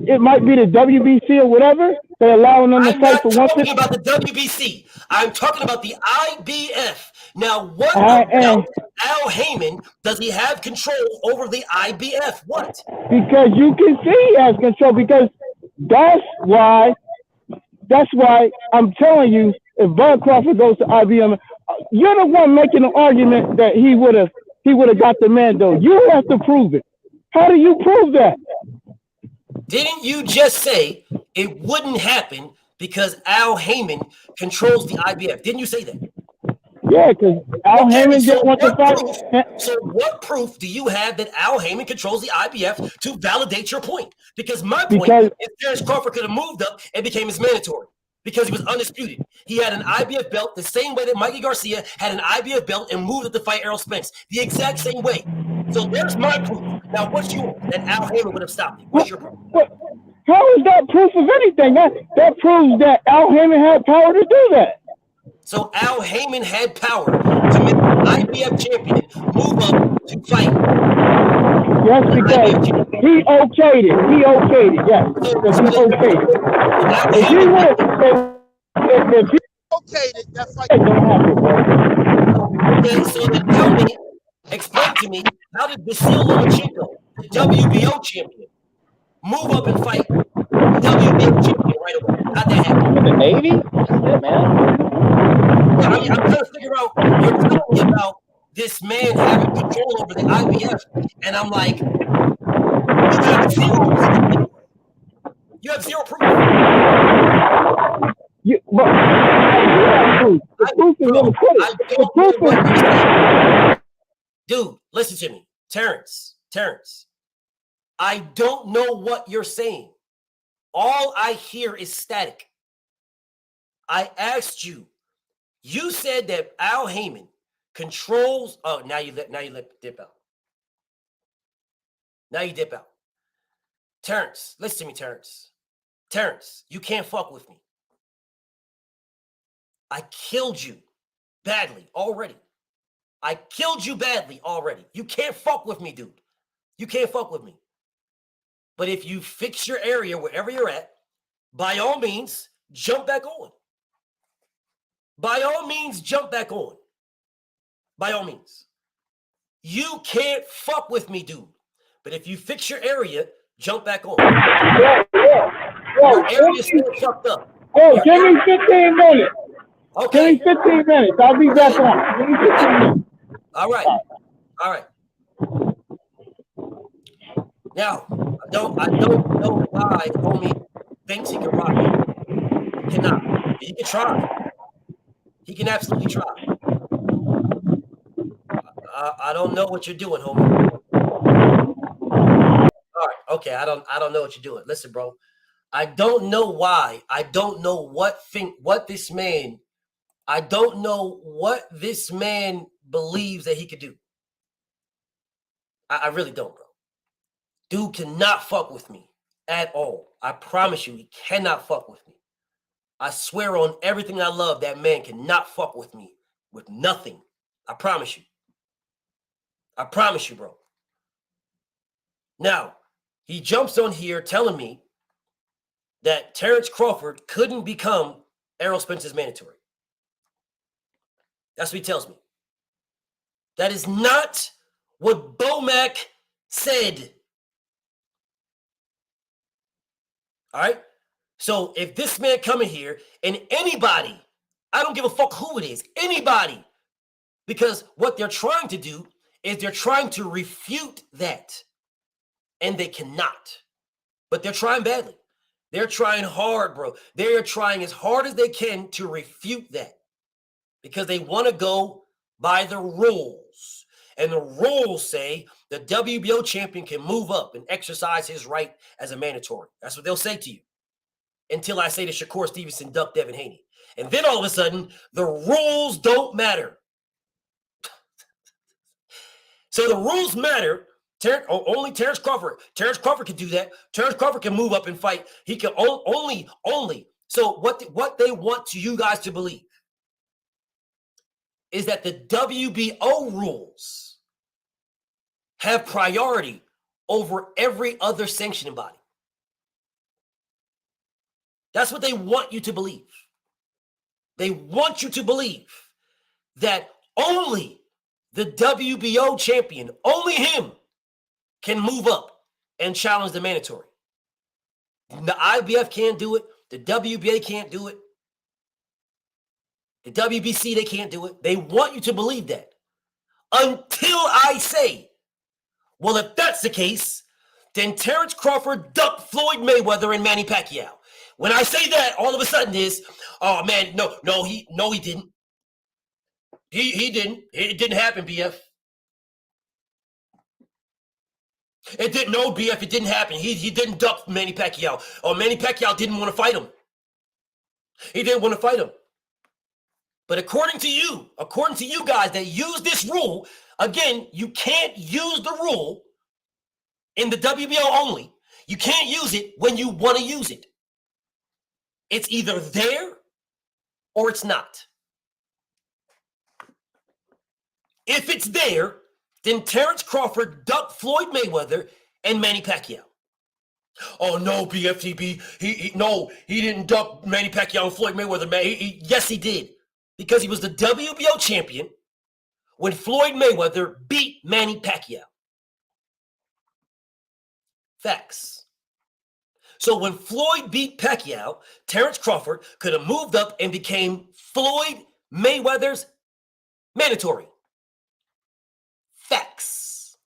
It might be the WBC or whatever. They're allowing them to fight for 150. I'm talking about the WBC. I'm talking about the IBF. Now, what about Al Heyman? Does he have control over the IBF? What? Because you can see he has control. Because that's why I'm telling you, if Bud Crawford goes to IBM, you're the one making an argument that he would have got the Mando. You have to prove it. How do you prove that? Didn't you just say it wouldn't happen because Al Heyman controls the IBF? Didn't you say that? Yeah, because Al Heyman didn't want to fight. So what proof do you have that Al Heyman controls the IBF to validate your point? Because my point is Terrence Crawford could have moved up and became his mandatory because he was undisputed. He had an IBF belt the same way that Mikey Garcia had an IBF belt and moved up to fight Errol Spence. The exact same way. So there's my proof. Now, what's yours that Al Heyman would have stopped me? What's your proof? How is that proof of anything? That proves that Al Heyman had power to do that. So Al Heyman had power to make the IBF champion move up to fight. Yes, because he okayed it. He okayed it. Yes, because he okayed it. If he would, if he okayed it, that fight don't happen, bro. Okay, so then tell me, explain to me, how did Vasil Lomachenko, the WBO champion, move up and fight the WBO champion right away? How'd that happen? In the Navy? Shit, man. I'm trying to figure out, you're telling me about this man having control over the IBF, and I'm like, you have zero proof. Dude, listen to me. Terrence, I don't know what you're saying. All I hear is static. I asked you. You said that Al Heyman controls. Oh, now you dip out. Now you dip out. Terrence, listen to me, Terrence. Terrence, you can't fuck with me. I killed you badly already. You can't fuck with me, dude. You can't fuck with me. But if you fix your area wherever you're at, by all means, jump back on. By all means, jump back on. By all means. You can't fuck with me, dude. But if you fix your area, jump back on. Your area's still fucked up. Oh, give me 15 minutes. Okay. Give me 15 minutes. I'll be back on. Give me 15 minutes. All right. All right. Now, I don't know why homie thinks he can rock me. He cannot. He can try. He can absolutely try. I don't know what you're doing, homie. All right. Okay. I don't know what you're doing. Listen, bro. I don't know why. I don't know what this man believes that he could do. I really don't, bro. Dude cannot fuck with me at all. I promise you, he cannot fuck with me. I swear on everything I love, that man cannot fuck with me with nothing. I promise you. I promise you, bro. Now, he jumps on here telling me that Terrence Crawford couldn't become Errol Spence's mandatory. That's what he tells me. That is not what Bomac said. All right? So if this man coming here and anybody, I don't give a fuck who it is, anybody, because what they're trying to do is they're trying to refute that. And they cannot. But they're trying badly. They're trying hard, bro. They're trying as hard as they can to refute that because they want to go by the rules. And the rules say the WBO champion can move up and exercise his right as a mandatory. That's what they'll say to you until I say to Shakur Stevenson, duck Devin Haney. And then all of a sudden, the rules don't matter. So the rules matter. Only Terrence Crawford. Terrence Crawford can do that. Terrence Crawford can move up and fight. He can only. So what they want you guys to believe is that the WBO rules have priority over every other sanctioning body. That's what they want you to believe. They want you to believe that only the WBO champion, only him, can move up and challenge the mandatory. The IBF can't do it. The WBA can't do it. The WBC, they can't do it. They want you to believe that. Until I say, well, if that's the case, then Terrence Crawford ducked Floyd Mayweather and Manny Pacquiao. When I say that, all of a sudden is, oh man, no, he didn't. He didn't. It didn't happen, BF. It didn't. No, BF. It didn't happen. He didn't duck Manny Pacquiao. Or Manny Pacquiao didn't want to fight him. He didn't want to fight him. But according to you guys that use this rule, again, you can't use the rule in the WBO only. You can't use it when you want to use it. It's either there or it's not. If it's there, then Terrence Crawford ducked Floyd Mayweather and Manny Pacquiao. Oh no, BFTB, he didn't duck Manny Pacquiao and Floyd Mayweather, man. Yes, he did. Because he was the WBO champion when Floyd Mayweather beat Manny Pacquiao. Facts. So when Floyd beat Pacquiao, Terrence Crawford could have moved up and became Floyd Mayweather's mandatory. Facts.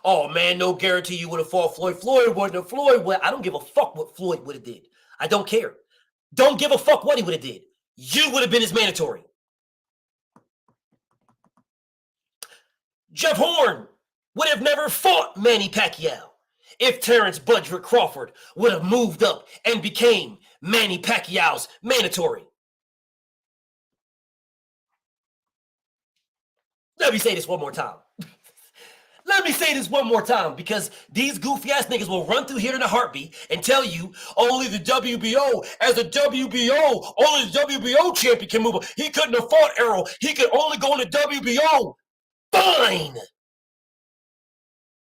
Oh man, no guarantee you would have fought Floyd. Floyd wouldn't have. I don't give a fuck what Floyd would have did. I don't care. Don't give a fuck what he would have did. You would have been his mandatory. Jeff Horn would have never fought Manny Pacquiao if Terrence Budrick Crawford would have moved up and became Manny Pacquiao's mandatory. Let me say this one more time. Let me say this one more time because these goofy ass niggas will run through here in a heartbeat and tell you only the WBO, as a WBO, only the WBO champion can move up. He couldn't have fought Errol. He could only go in the WBO. Fine.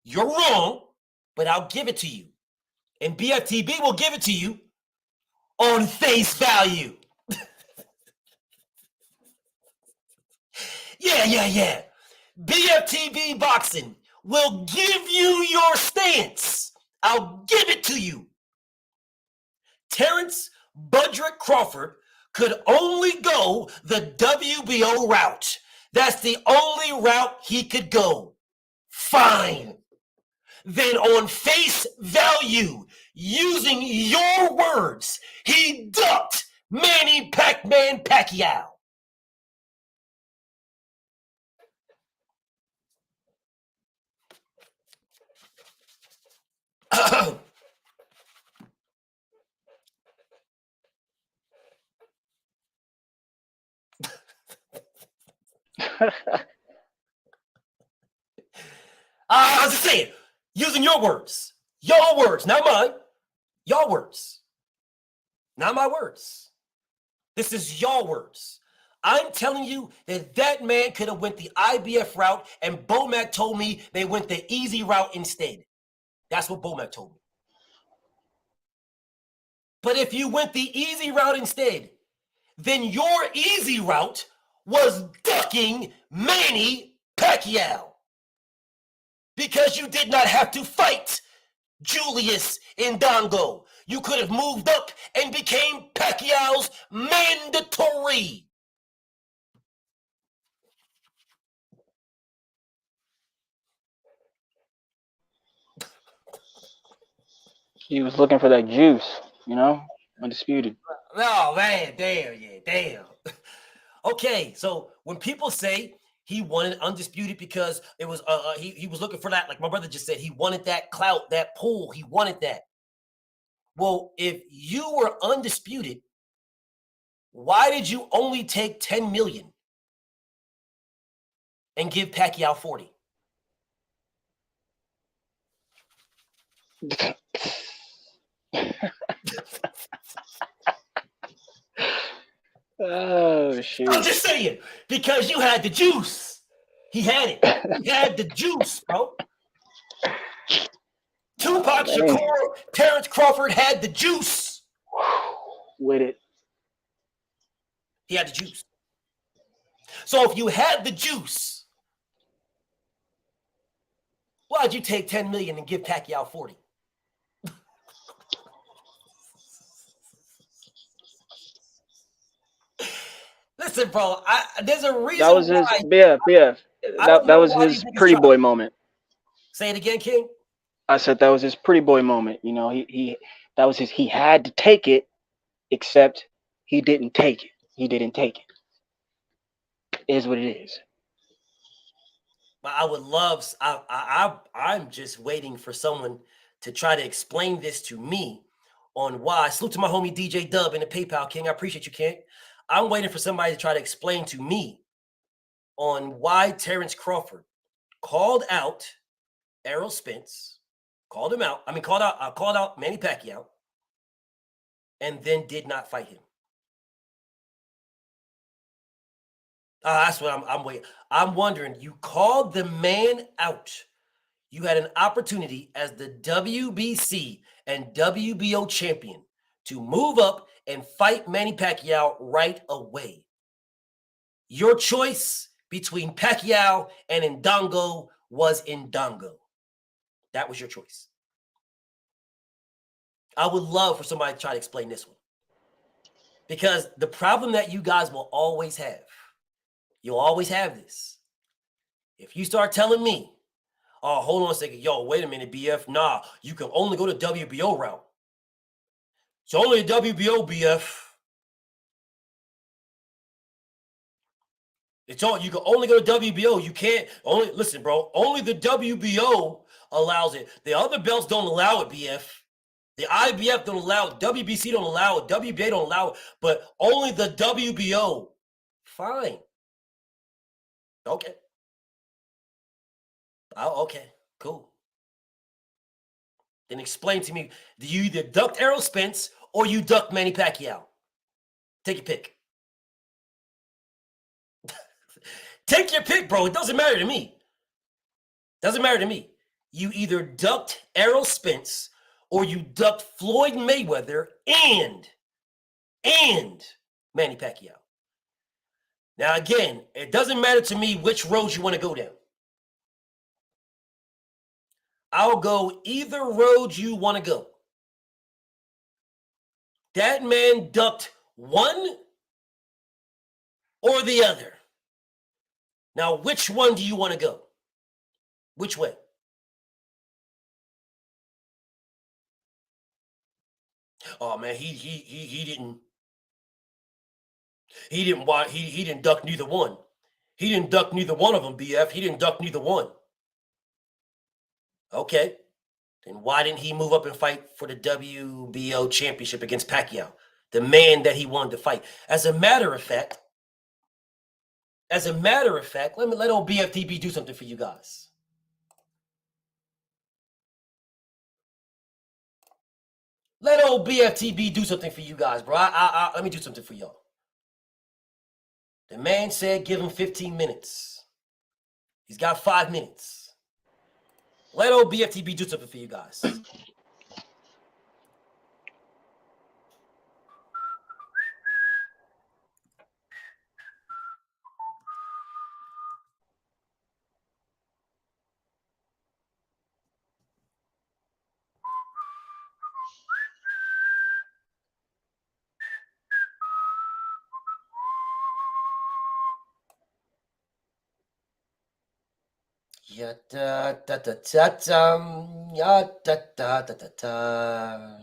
You're wrong, but I'll give it to you. And BFTB will give it to you on face value. Yeah. Bftbboxing will give you your stance. I'll give it to you. Terrence Budrick Crawford could only go the WBO route. That's the only route he could go. Fine. Then on face value, using your words, he ducked Manny Pac-Man Pacquiao. I was just saying, using your words, not mine, your words, not my words. This is your words. I'm telling you that man could have went the IBF route, and Bomac told me they went the easy route instead. That's what Bomac told me. But if you went the easy route instead, then your easy route was ducking Manny Pacquiao. Because you did not have to fight Julius Indongo. You could have moved up and became Pacquiao's mandatory. He was looking for that juice, undisputed. Oh, man, damn. Okay, so when people say he wanted undisputed because it was he was looking for that, like my brother just said, he wanted that clout, that pull, he wanted that. Well, if you were undisputed, why did you only take 10 million and give Pacquiao 40? Oh, shoot. I'm just saying, because you had the juice. He had it. He had the juice, bro. Tupac Shakur, Terrence Crawford had the juice. With it. He had the juice. So if you had the juice, why'd you take 10 million and give Pacquiao 40? Listen, bro, there's a reason that was his, why. BF. That was his pretty boy moment. Say it again, King. I said that was his pretty boy moment. He had to take it, except he didn't take it. He didn't take it. It is what it is. But I would love. I'm just waiting for someone to try to explain this to me on why. Salute to my homie DJ Dub in the PayPal, King. I appreciate you, King. I'm waiting for somebody to try to explain to me on why Terrence Crawford called out Errol Spence, called out Manny Pacquiao, and then did not fight him. That's what I'm waiting. I'm wondering, you called the man out. You had an opportunity as the WBC and WBO champion to move up and fight Manny Pacquiao right away. Your choice between Pacquiao and Indongo was Indongo. That was your choice. I would love for somebody to try to explain this one. Because the problem that you guys will always have, you'll always have this. If you start telling me, oh, hold on a second, yo, wait a minute, BF, nah, you can only go to WBO route. It's only a WBO, BF. It's all you can only go to WBO. You can't only listen, bro. Only the WBO allows it. The other belts don't allow it, BF. The IBF don't allow it. WBC don't allow it. WBA don't allow it. But only the WBO. Fine. Okay. Oh, okay. Cool. Then explain to me, do you either duck Errol Spence or you duck Manny Pacquiao? Take your pick. Take your pick, bro. It doesn't matter to me. Doesn't matter to me. You either ducked Errol Spence or you ducked Floyd Mayweather and and Manny Pacquiao. Now, again, it doesn't matter to me which road you want to go down. I'll go either road you want to go. That man ducked one or the other. Now, which one do you want to go? Which way? Oh man, he didn't duck neither one. He didn't duck neither one of them, BF. He didn't duck neither one. Okay. Then why didn't he move up and fight for the WBO championship against Pacquiao, the man that he wanted to fight? As a matter of fact, let old BFTB do something for you guys. Let old BFTB do something for you guys, bro. Let me do something for y'all. The man said give him 15 minutes. He's got 5 minutes. Let old BFTB do something for you guys. Ya da da da da da, ya da da da da da.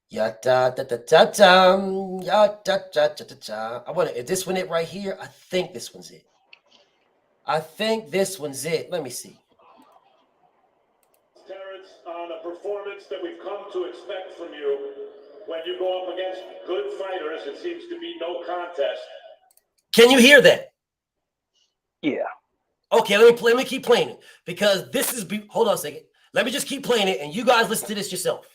Ya da da da da da, ya da da da da da. I want to. Is this one it right here? I think this one's it. Let me see. Terrence, on a performance that we've come to expect from you, when you go up against good fighters, it seems to be no contest. Can you hear that? Yeah. Okay, let me keep playing it because this is. Hold on a second. Let me just keep playing it, and you guys listen to this yourself.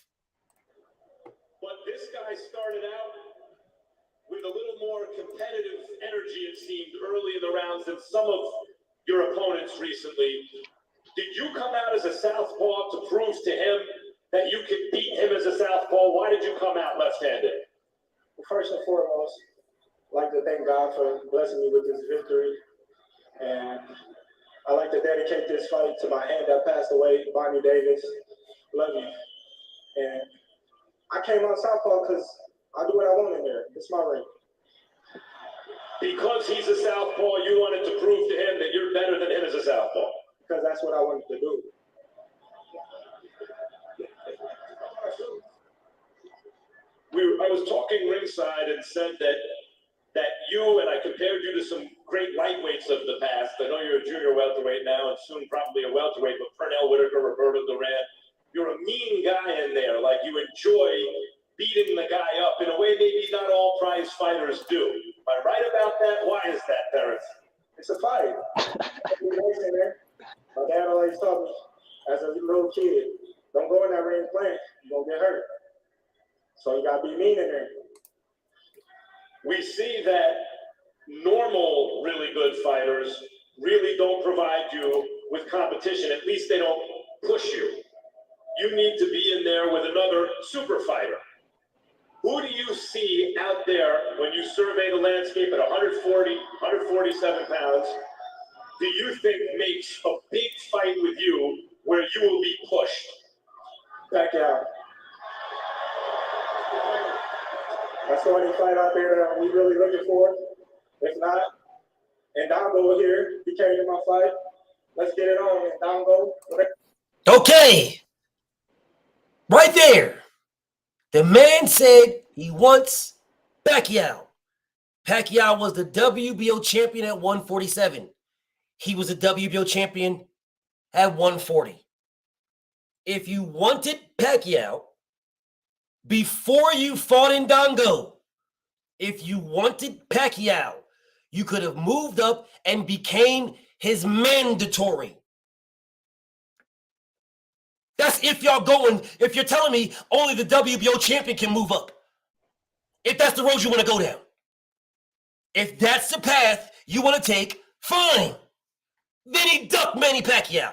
But this guy started out with a little more competitive energy, it seemed, early in the rounds than some of your opponents recently. Did you come out as a southpaw to prove to him that you could beat him as a southpaw? Why did you come out left-handed? Well, first and foremost, I'd like to thank God for blessing me with this victory. And I'd like to dedicate this fight to my aunt that passed away, Bonnie Davis. Love you. And I came out southpaw because I do what I want in there. It's my ring. Because he's a southpaw, you wanted to prove to him that you're better than him as a southpaw. Because that's what I wanted to do. I was talking ringside and said that you, and I compared you to some great lightweights of the past. I know you're a junior welterweight now and soon probably a welterweight, but Pernell Whitaker, Roberto Duran, you're a mean guy in there. Like you enjoy beating the guy up in a way maybe not all prize fighters do. Am I right about that? Why is that, Terrence? It's a fight. My dad always told me as a little kid, don't go in that ring playing, you're going to get hurt. So you got to be mean in there. We see that normal, really good fighters really don't provide you with competition. At least they don't push you. You need to be in there with another super fighter. Who do you see out there when you survey the landscape at 140, 147 pounds, do you think makes a big fight with you where you will be pushed? Pacquiao. That's the only fight out there that we really looking for. If not, and Dongo here, he came to my fight. Let's get it on, and Dongo. Okay. Right there. The man said he wants Pacquiao. Pacquiao was the WBO champion at 147. He was a WBO champion at 140. If you wanted Pacquiao before you fought in Dongo, if you wanted Pacquiao, you could have moved up and became his mandatory. That's if you're telling me only the WBO champion can move up. If that's the road you want to go down. If that's the path you want to take, fine. Then he ducked Manny Pacquiao.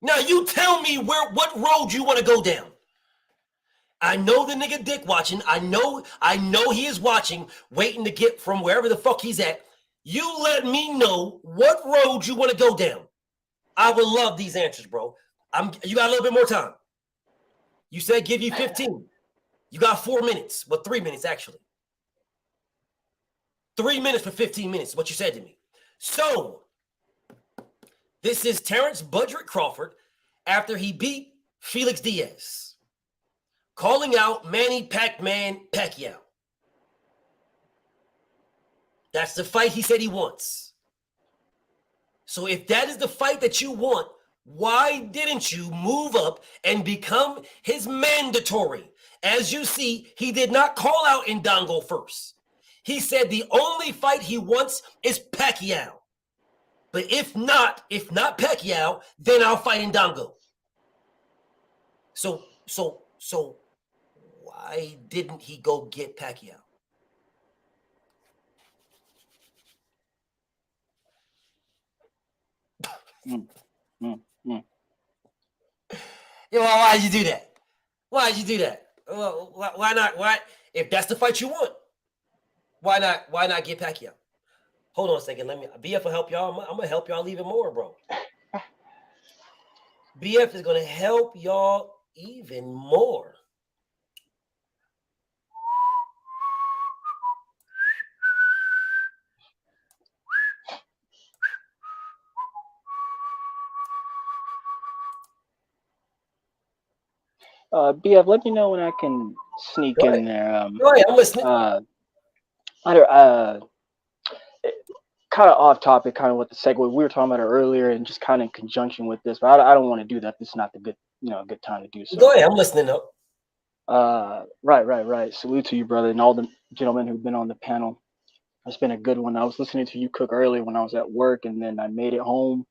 Now you tell me what road you want to go down. I know the nigga Dick watching. I know he is watching, waiting to get from wherever the fuck he's at. You let me know what road you want to go down. I would love these answers, bro. You got a little bit more time. You said give you 15. You got 4 minutes. Well, 3 minutes, actually. 3 minutes for 15 minutes, what you said to me. So, this is Terrence Budrick Crawford after he beat Felix Diaz, calling out Manny Pac-Man Pacquiao. That's the fight he said he wants. So if that is the fight that you want, why didn't you move up and become his mandatory? As you see, he did not call out Indongo first. He said the only fight he wants is Pacquiao. But if not Pacquiao, then I'll fight Indongo. So why didn't he go get Pacquiao? Why'd you do that? Why'd you do that? Why not? Why, if that's the fight you want, why not get Pacquiao? Hold on a second. Let me. BF will help y'all. I'm gonna help y'all even more, bro. BF is gonna help y'all even more. BF, let me know when I can sneak in there. Go ahead, I'm listening. Kind of off topic, kind of what the segue we were talking about it earlier, and just kind of in conjunction with this, but I don't want to do that. This is not the good, good time to do so. Go ahead, I'm listening up. Right. Salute to you, brother, and all the gentlemen who've been on the panel. It's been a good one. I was listening to you cook earlier when I was at work, and then I made it home.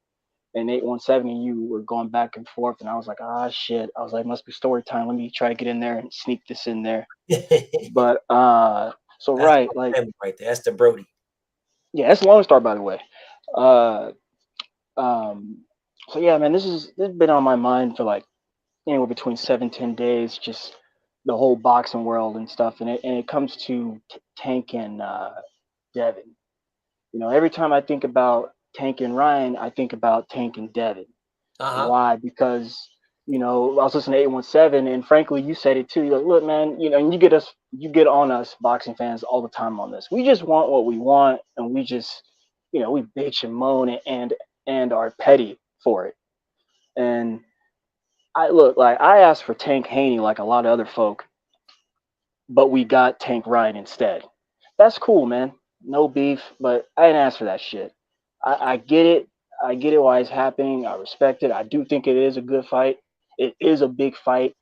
And 817 and you were going back and forth, and I was like, shit. I was like, must be story time. Let me try to get in there and sneak this in there. But so that's right, like right there. That's the Brody. Yeah, that's Lone Star, by the way. So yeah, man, this has been on my mind for like anywhere between 7-10 days. Just the whole boxing world and stuff, and it comes to Tank and Devin. Every time I think about Tank and Ryan, I think about Tank and Devin. Why? Because I was listening to 817, and frankly, you said it too. You're like, look, man, and you get on us boxing fans all the time on this. We just want what we want, and we just, we bitch and moan and are petty for it. And I asked for Tank Haney like a lot of other folk, but we got Tank Ryan instead. That's cool, man. No beef, but I didn't ask for that shit. I get it. I get it why it's happening. I respect it. I do think it is a good fight. It is a big fight.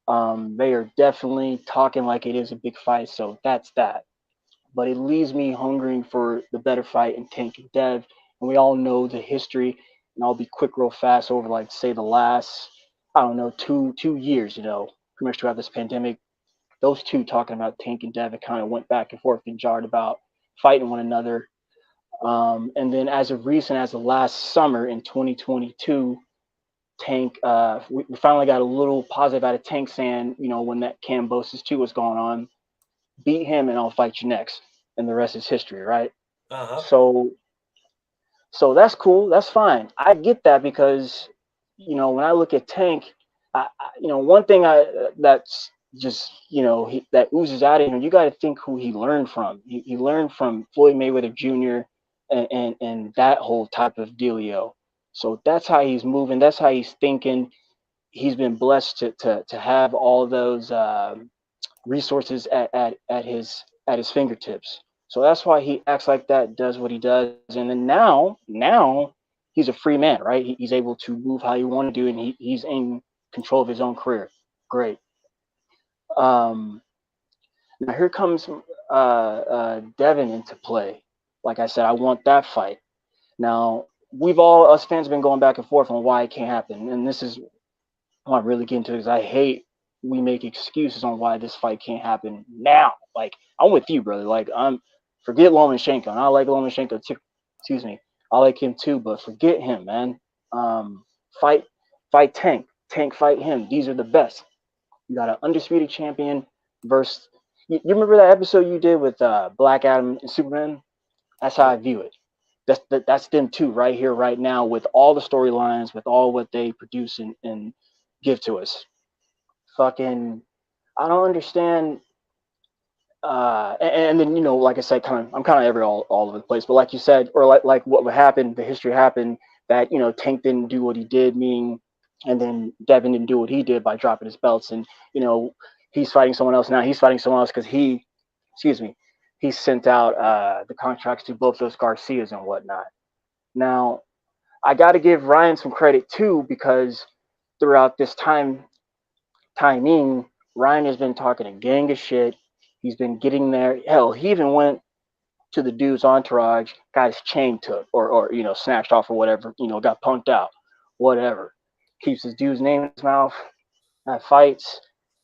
They are definitely talking like it is a big fight, so that's that. But it leaves me hungering for the better fight in Tank and Dev. And we all know the history, and I'll be quick real fast over like say the last, I don't know, two years, pretty much throughout this pandemic. Those two talking about Tank and Dev kind of went back and forth and jarred about fighting one another. And then as of recent, as of last summer in 2022, Tank, we finally got a little positive out of Tank saying, when that Cambosis 2 was going on, beat him and I'll fight you next. And the rest is history, right? So that's cool. That's fine. I get that because, when I look at Tank, one thing that's just, that oozes out of him, you got to think who he learned from. He learned from Floyd Mayweather Jr. and that whole type of dealio. So that's how he's moving. That's how he's thinking. He's been blessed to have all those resources at his fingertips. So that's why he acts like that, does what he does. And then now he's a free man, right? He's able to move how he want to do, and he's in control of his own career. Great. Now here comes Devin into play. Like I said, I want that fight. Now, us fans have been going back and forth on why it can't happen. And this is what I'm really getting to, because I hate we make excuses on why this fight can't happen now. Like, I'm with you, brother. Like, forget Lomachenko. And I like Lomachenko too. Excuse me. I like him too, but forget him, man. Fight fight Tank. Tank fight him. These are the best. You got an undisputed champion versus. You remember that episode you did with Black Adam and Superman? That's how I view it. That's them too, right here, right now, with all the storylines, with all what they produce and give to us. Fucking, I don't understand. And then like I said, I'm kind of all over the place. But like you said, or like what happened, the history happened that Tank didn't do what he did, meaning, and then Devin didn't do what he did by dropping his belts, and he's fighting someone else now. He's fighting someone else because he sent out the contracts to both those Garcias and whatnot. Now, I got to give Ryan some credit too, because throughout this timing, Ryan has been talking a gang of shit. He's been getting there. Hell, he even went to the dude's entourage, got his chain took or snatched off or whatever, got punked out, whatever. Keeps his dude's name in his mouth, fights,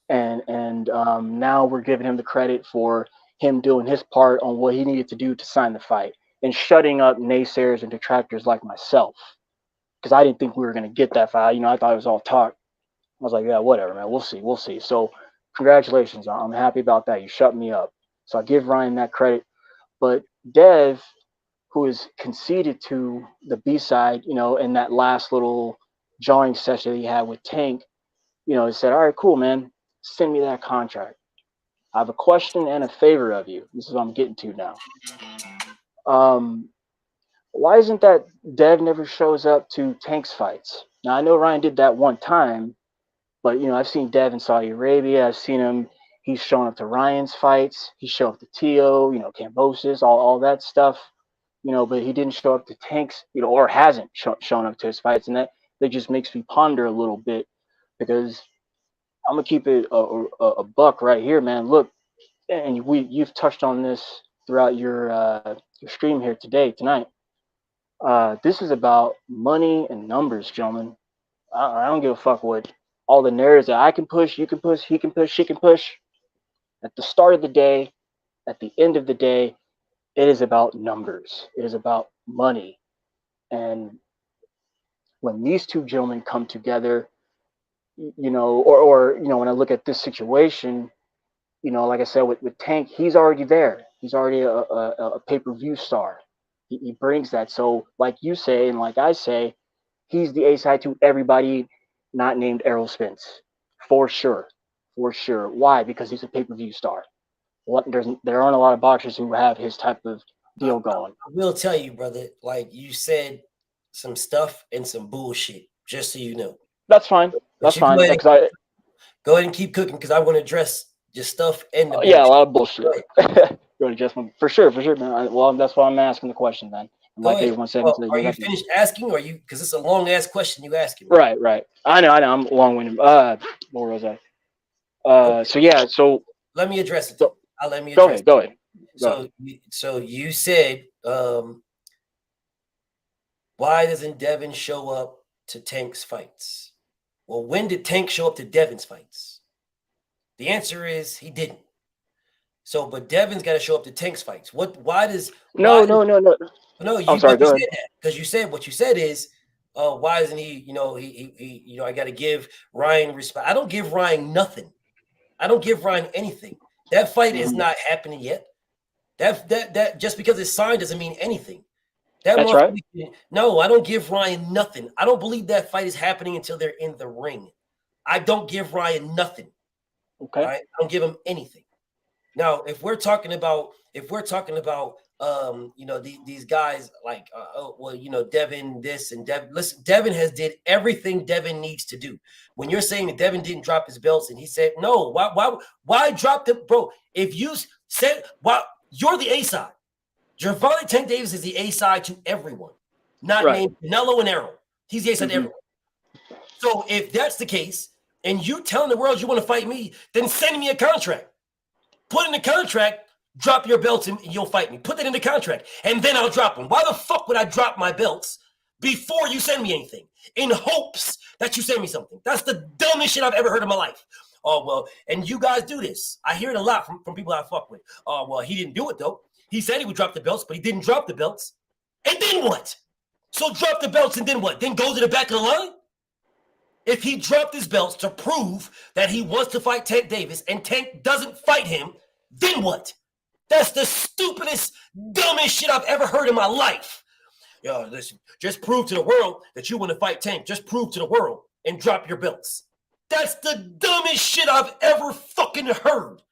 and now we're giving him the credit for him doing his part on what he needed to do to sign the fight and shutting up naysayers and detractors like myself, because I didn't think we were going to get that fight. I thought it was all talk. I was like, yeah, whatever, man. We'll see. So congratulations. I'm happy about that. You shut me up. So I give Ryan that credit. But Dev, who is conceded to the B-side, in that last little jarring session that he had with Tank, he said, all right, cool, man. Send me that contract. I have a question and a favor of you. This is what I'm getting to now. Why isn't that Dev never shows up to Tank's fights? Now, I know Ryan did that one time, but, I've seen Dev in Saudi Arabia. I've seen him. He's shown up to Ryan's fights. He showed up to Tio, Cambosis, all that stuff, but he didn't show up to Tank's, or hasn't shown up to his fights. And that just makes me ponder a little bit, because I'm going to keep it a buck right here, man. Look, and you've touched on this throughout your stream here tonight. This is about money and numbers, gentlemen. I don't give a fuck what all the narratives that I can push, you can push, he can push, she can push. At the start of the day, at the end of the day, it is about numbers. It is about money. And when these two gentlemen come together, when I look at this situation, like I said, with Tank, he's already there. He's already a pay-per-view star. He brings that. So like you say, and like I say, he's the A-side to everybody not named Errol Spence. For sure. Why? Because he's a pay-per-view star. There aren't a lot of boxers who have his type of deal going. I will tell you, brother, like you said some stuff and some bullshit, just so you know. That's fine. That's fine. Go ahead and keep cooking, because I want to address your stuff and the bullshit. Yeah, a lot of bullshit. Go to adjustment. For sure, man. Well, that's why I'm asking the question then. Like are you finished asking, or you? Because it's a long ass question you asking. Right. I know. I'm long-winded. Where was I? So let me address it. Let me go address ahead. So you said, why doesn't Devin show up to Tank's fights? Well, when did Tank show up to Devin's fights? The answer is he didn't. So, but Devin's got to show up to Tank's fights. Why does? No. No, I'm sorry. Go ahead. Because you said what you said is, why isn't he? I got to give Ryan respect. I don't give Ryan nothing. I don't give Ryan anything. That fight is not happening yet. That just because it's signed doesn't mean anything. That's right. No, I don't give Ryan nothing. I don't believe that fight is happening until they're in the ring. I don't give Ryan nothing. Okay. Right? I don't give him anything. Now, if we're talking about these guys like Devin this and Devin. Listen, Devin has did everything Devin needs to do. When you're saying that Devin didn't drop his belts and he said no, why drop them, bro? If you said you're the A side, Gervonta Tank Davis is the A side to everyone, not named Canelo and Errol. He's the A side to everyone. So if that's the case, and you telling the world you want to fight me, then send me a contract. Put in the contract. Drop your belts and you'll fight me. Put that in the contract, and then I'll drop them. Why the fuck would I drop my belts before you send me anything in hopes that you send me something? That's the dumbest shit I've ever heard in my life. Oh, well, and you guys do this. I hear it a lot from people I fuck with. Oh, well, he didn't do it, though. He said he would drop the belts, but he didn't drop the belts. And then what? So drop the belts and then what? Then go to the back of the line? If he dropped his belts to prove that he wants to fight Tank Davis and Tank doesn't fight him, then what? That's the stupidest, dumbest shit I've ever heard in my life. Yo, listen, just prove to the world that you want to fight Tank. Just prove to the world and drop your belts. That's the dumbest shit I've ever fucking heard.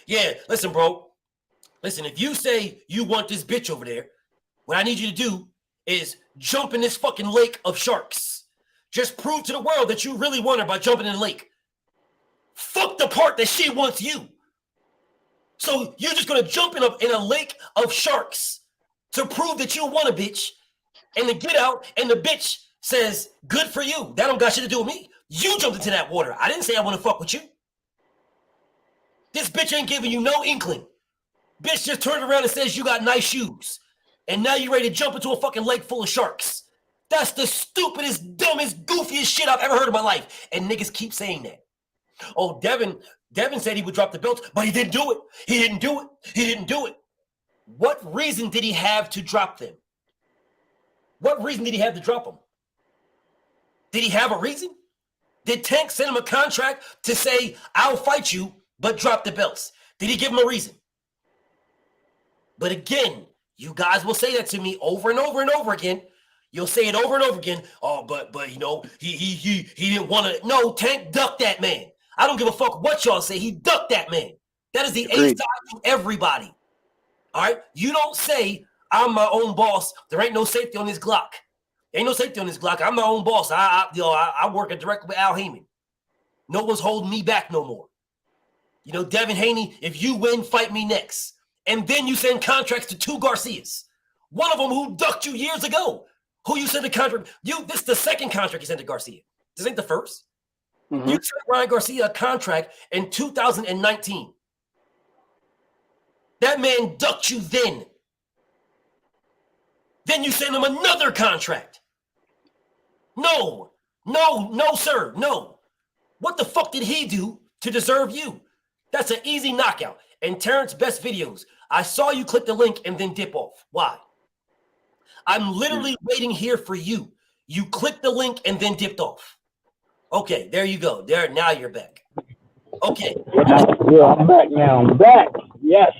Yeah, listen, bro. Listen, if you say you want this bitch over there, what I need you to do is jump in this fucking lake of sharks. Just prove to the world that you really want her by jumping in the lake. Fuck the part that she wants you. So you're just gonna jump in a lake of sharks to prove that you want a bitch, and then get out, and the bitch says, "Good for you." That don't got shit to do with me. You jumped into that water. I didn't say I want to fuck with you. This bitch ain't giving you no inkling. Bitch just turned around and says you got nice shoes, and now you're ready to jump into a fucking lake full of sharks. That's the stupidest, dumbest, goofiest shit I've ever heard in my life. And niggas keep saying that. Oh, Devin said he would drop the belts, but he didn't do it. He didn't do it. He didn't do it. What reason did he have to drop them? What reason did he have to drop them? Did he have a reason? Did Tank send him a contract to say, I'll fight you, but drop the belts? Did he give him a reason? But again, you guys will say that to me over and over and over again. You'll say it over and over again. Oh, but you know, he didn't want to. No, Tank ducked that man. I don't give a fuck what y'all say. He ducked that man. That is the ace to everybody. All right? You don't say, I'm my own boss. There ain't no safety on this Glock. There ain't no safety on this Glock. I'm my own boss. I work directly with Al Heyman. No one's holding me back no more. You know, Devin Haney, if you win, fight me next. And then you send contracts to 2 Garcias. One of them who ducked you years ago. Who you sent a contract? This is the second contract you sent to Garcia. This ain't the first. Mm-hmm. You sent Ryan Garcia a contract in 2019. That man ducked you then. Then you send him another contract. No, sir, no. What the fuck did he do to deserve you? That's an easy knockout. And Terrence, best videos. I saw you click the link and then dip off. Why? I'm literally waiting here for you. You clicked the link and then dipped off. Okay, there you go. There, now you're back. Okay. Yeah, I'm back now. I'm back. Yes.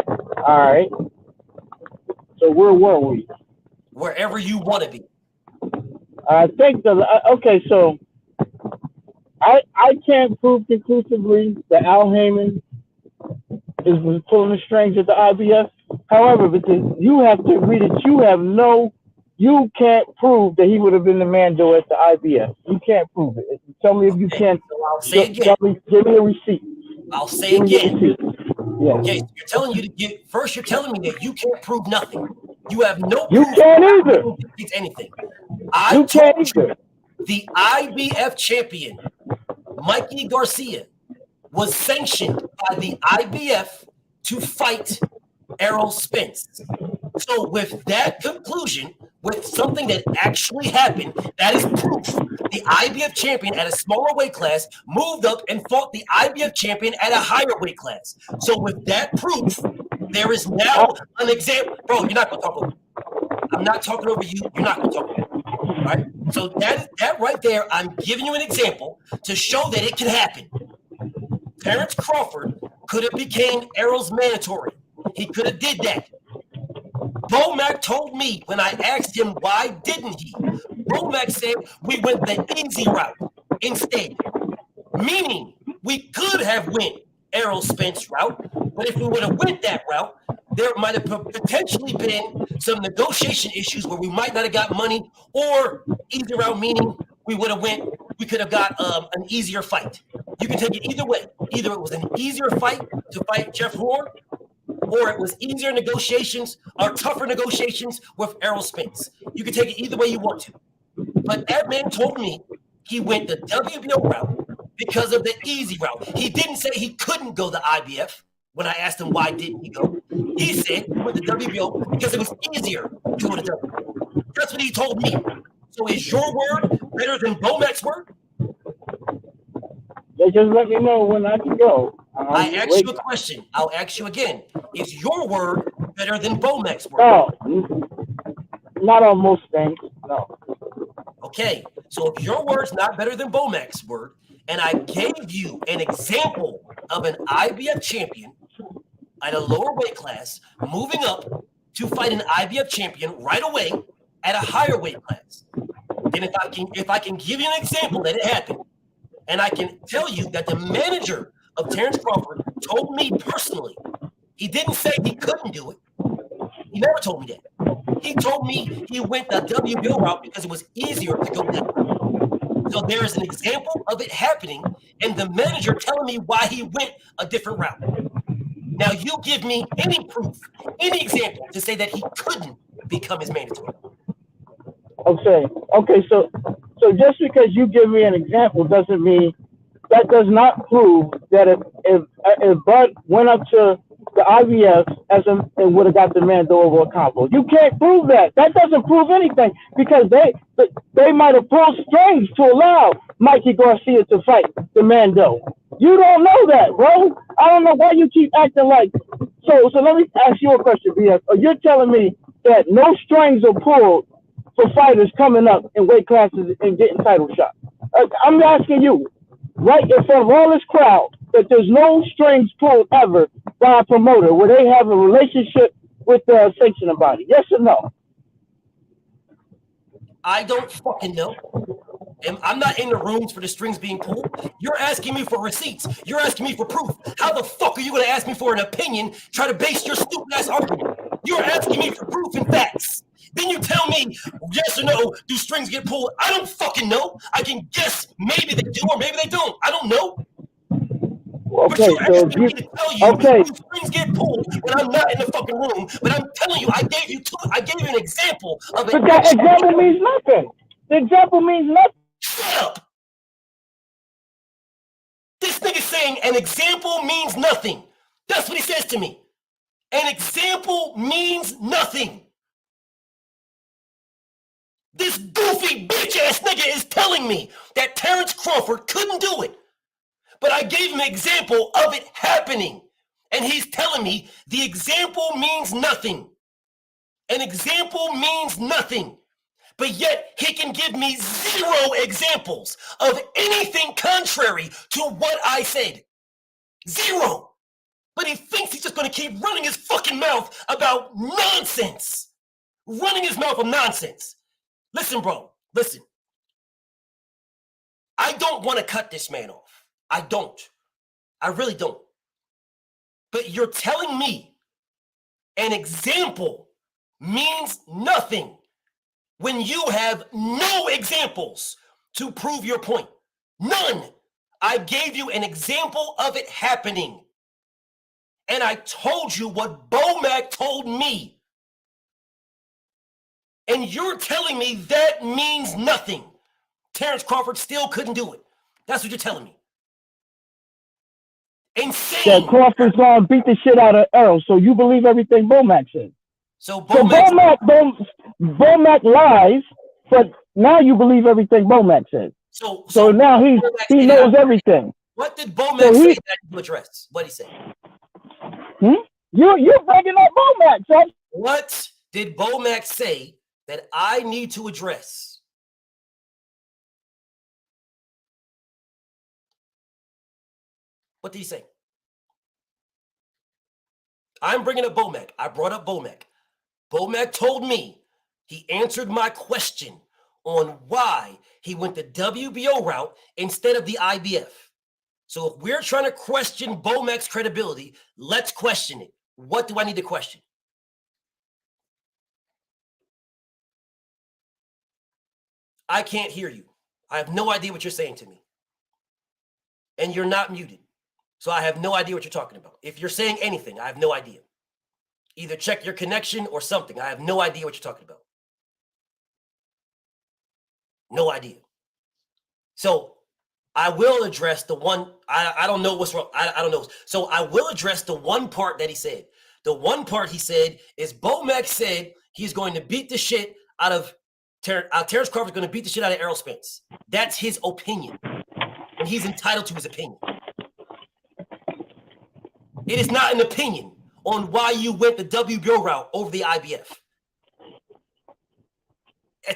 All right. So where were we? Wherever you want to be. I think okay. So I can't prove conclusively that Al Heyman is pulling the strings at the IBF. However, because you have to agree that you can't prove that he would have been the Mando at the IBF. You can't prove it. Tell me if you can. So I'll say again. Give me a receipt. I'll say again. Yeah. Okay, so you're telling me that you can't prove nothing. You have no proof. You can't either. Anything. You can't either. The IBF champion, Mikey Garcia, was sanctioned by the IBF to fight Errol Spence. So with that conclusion, with something that actually happened, that is proof. The IBF champion at a smaller weight class moved up and fought the IBF champion at a higher weight class. So with that proof, there is now an example. Bro, you're not going to talk over me. I'm not talking over you. You're not going to talk over me. All right? So that right there, I'm giving you an example to show that it can happen. Terrence Crawford could have became Errol's mandatory. He could have did that. Bomac told me when I asked him why didn't he? Bomac said we went the easy route instead. Meaning we could have went Errol Spence route, but if we would have went that route, there might have potentially been some negotiation issues where we might not have got money, or easy route meaning we could have got an easier fight. You can take it either way. Either it was an easier fight to fight Jeff Horn, or it was easier negotiations or tougher negotiations with Errol Spence. You can take it either way you want to. But that man told me he went the WBO route because of the easy route. He didn't say he couldn't go the IBF when I asked him why didn't he go. He said he went the WBO because it was easier to go to WBO. That's what he told me. So is your word better than Bomac's word? They just let me know when I can go. I asked you a question. I'll ask you again. Is your word better than Bomac's word? No, not on most things. No. Okay, So if your word's not better than Bomac's word, and I gave you an example of an IBF champion at a lower weight class moving up to fight an IBF champion right away at a higher weight class, then if I can give you an example that it happened, and I can tell you that the manager of Terrence Crawford told me personally, he didn't say he couldn't do it. He never told me that. He told me he went the WBO route because it was easier to go that route. So there is an example of it happening, and the manager telling me why he went a different route. Now you give me any proof, any example to say that he couldn't become his mandatory. Okay. So just because you give me an example doesn't mean that does not prove that if Bud went up to the IBF and would have got the Mando over a combo. You can't prove that. That doesn't prove anything because they might have pulled strings to allow Mikey Garcia to fight the Mando. You don't know that, bro. I don't know why you keep acting like. So let me ask you a question, BS. You're telling me that no strings are pulled for fighters coming up in weight classes and getting title shots. I'm asking you, right in front of all this crowd, that there's no strings pulled ever by a promoter where they have a relationship with the sanctioning body. Yes or no? I don't fucking know. I'm not in the rooms for the strings being pulled. You're asking me for receipts. You're asking me for proof. How the fuck are you going to ask me for an opinion, try to base your stupid ass argument? You're asking me for proof and facts. Then you tell me, yes or no, do strings get pulled? I don't fucking know. I can guess maybe they do or maybe they don't. I don't know. Okay, but you're asking me to tell you do strings get pulled when I'm not in the fucking room. But I'm telling you, I gave you an example of it. But that example means nothing. The example means nothing. Shut up. This nigga saying an example means nothing. That's what he says to me. An example means nothing. This goofy bitch-ass nigga is telling me that Terrence Crawford couldn't do it. But I gave him an example of it happening. And he's telling me the example means nothing. An example means nothing. But yet he can give me 0 examples of anything contrary to what I said. 0. But he thinks he's just going to keep running his fucking mouth about nonsense. Running his mouth of nonsense. Listen, bro, listen. I don't want to cut this man off. I don't. I really don't. But you're telling me an example means nothing when you have no examples to prove your point. None. I gave you an example of it happening. And I told you what Bomac told me. And you're telling me that means nothing. Terrence Crawford still couldn't do it. That's what you're telling me. Insane. That Crawford's gonna beat the shit out of Errol, so you believe everything Bomac said. So Bomac lies, but now you believe everything Bomac said. So now he knows everything. What did Bomac say that you address? What did he say? You're breaking up Bomac, son. What did Bomac say that I need to address? What did he say? I'm bringing up Bomac. I brought up Bomac. Bomac told me, he answered my question on why he went the WBO route instead of the IBF. So if we're trying to question Bomac's credibility, let's question it. What do I need to question? I can't hear you. I have no idea what you're saying to me. And you're not muted. So I have no idea what you're talking about. If you're saying anything, I have no idea. Either check your connection or something. I have no idea what you're talking about. No idea. So I will address the one, I don't know what's wrong. I don't know. So I will address the one part that he said. The one part he said is Bomac said he's going to beat the shit out of Terrence Crawford's going to beat the shit out of Errol Spence. That's his opinion. And he's entitled to his opinion. It is not an opinion on why you went the WBO route over the IBF.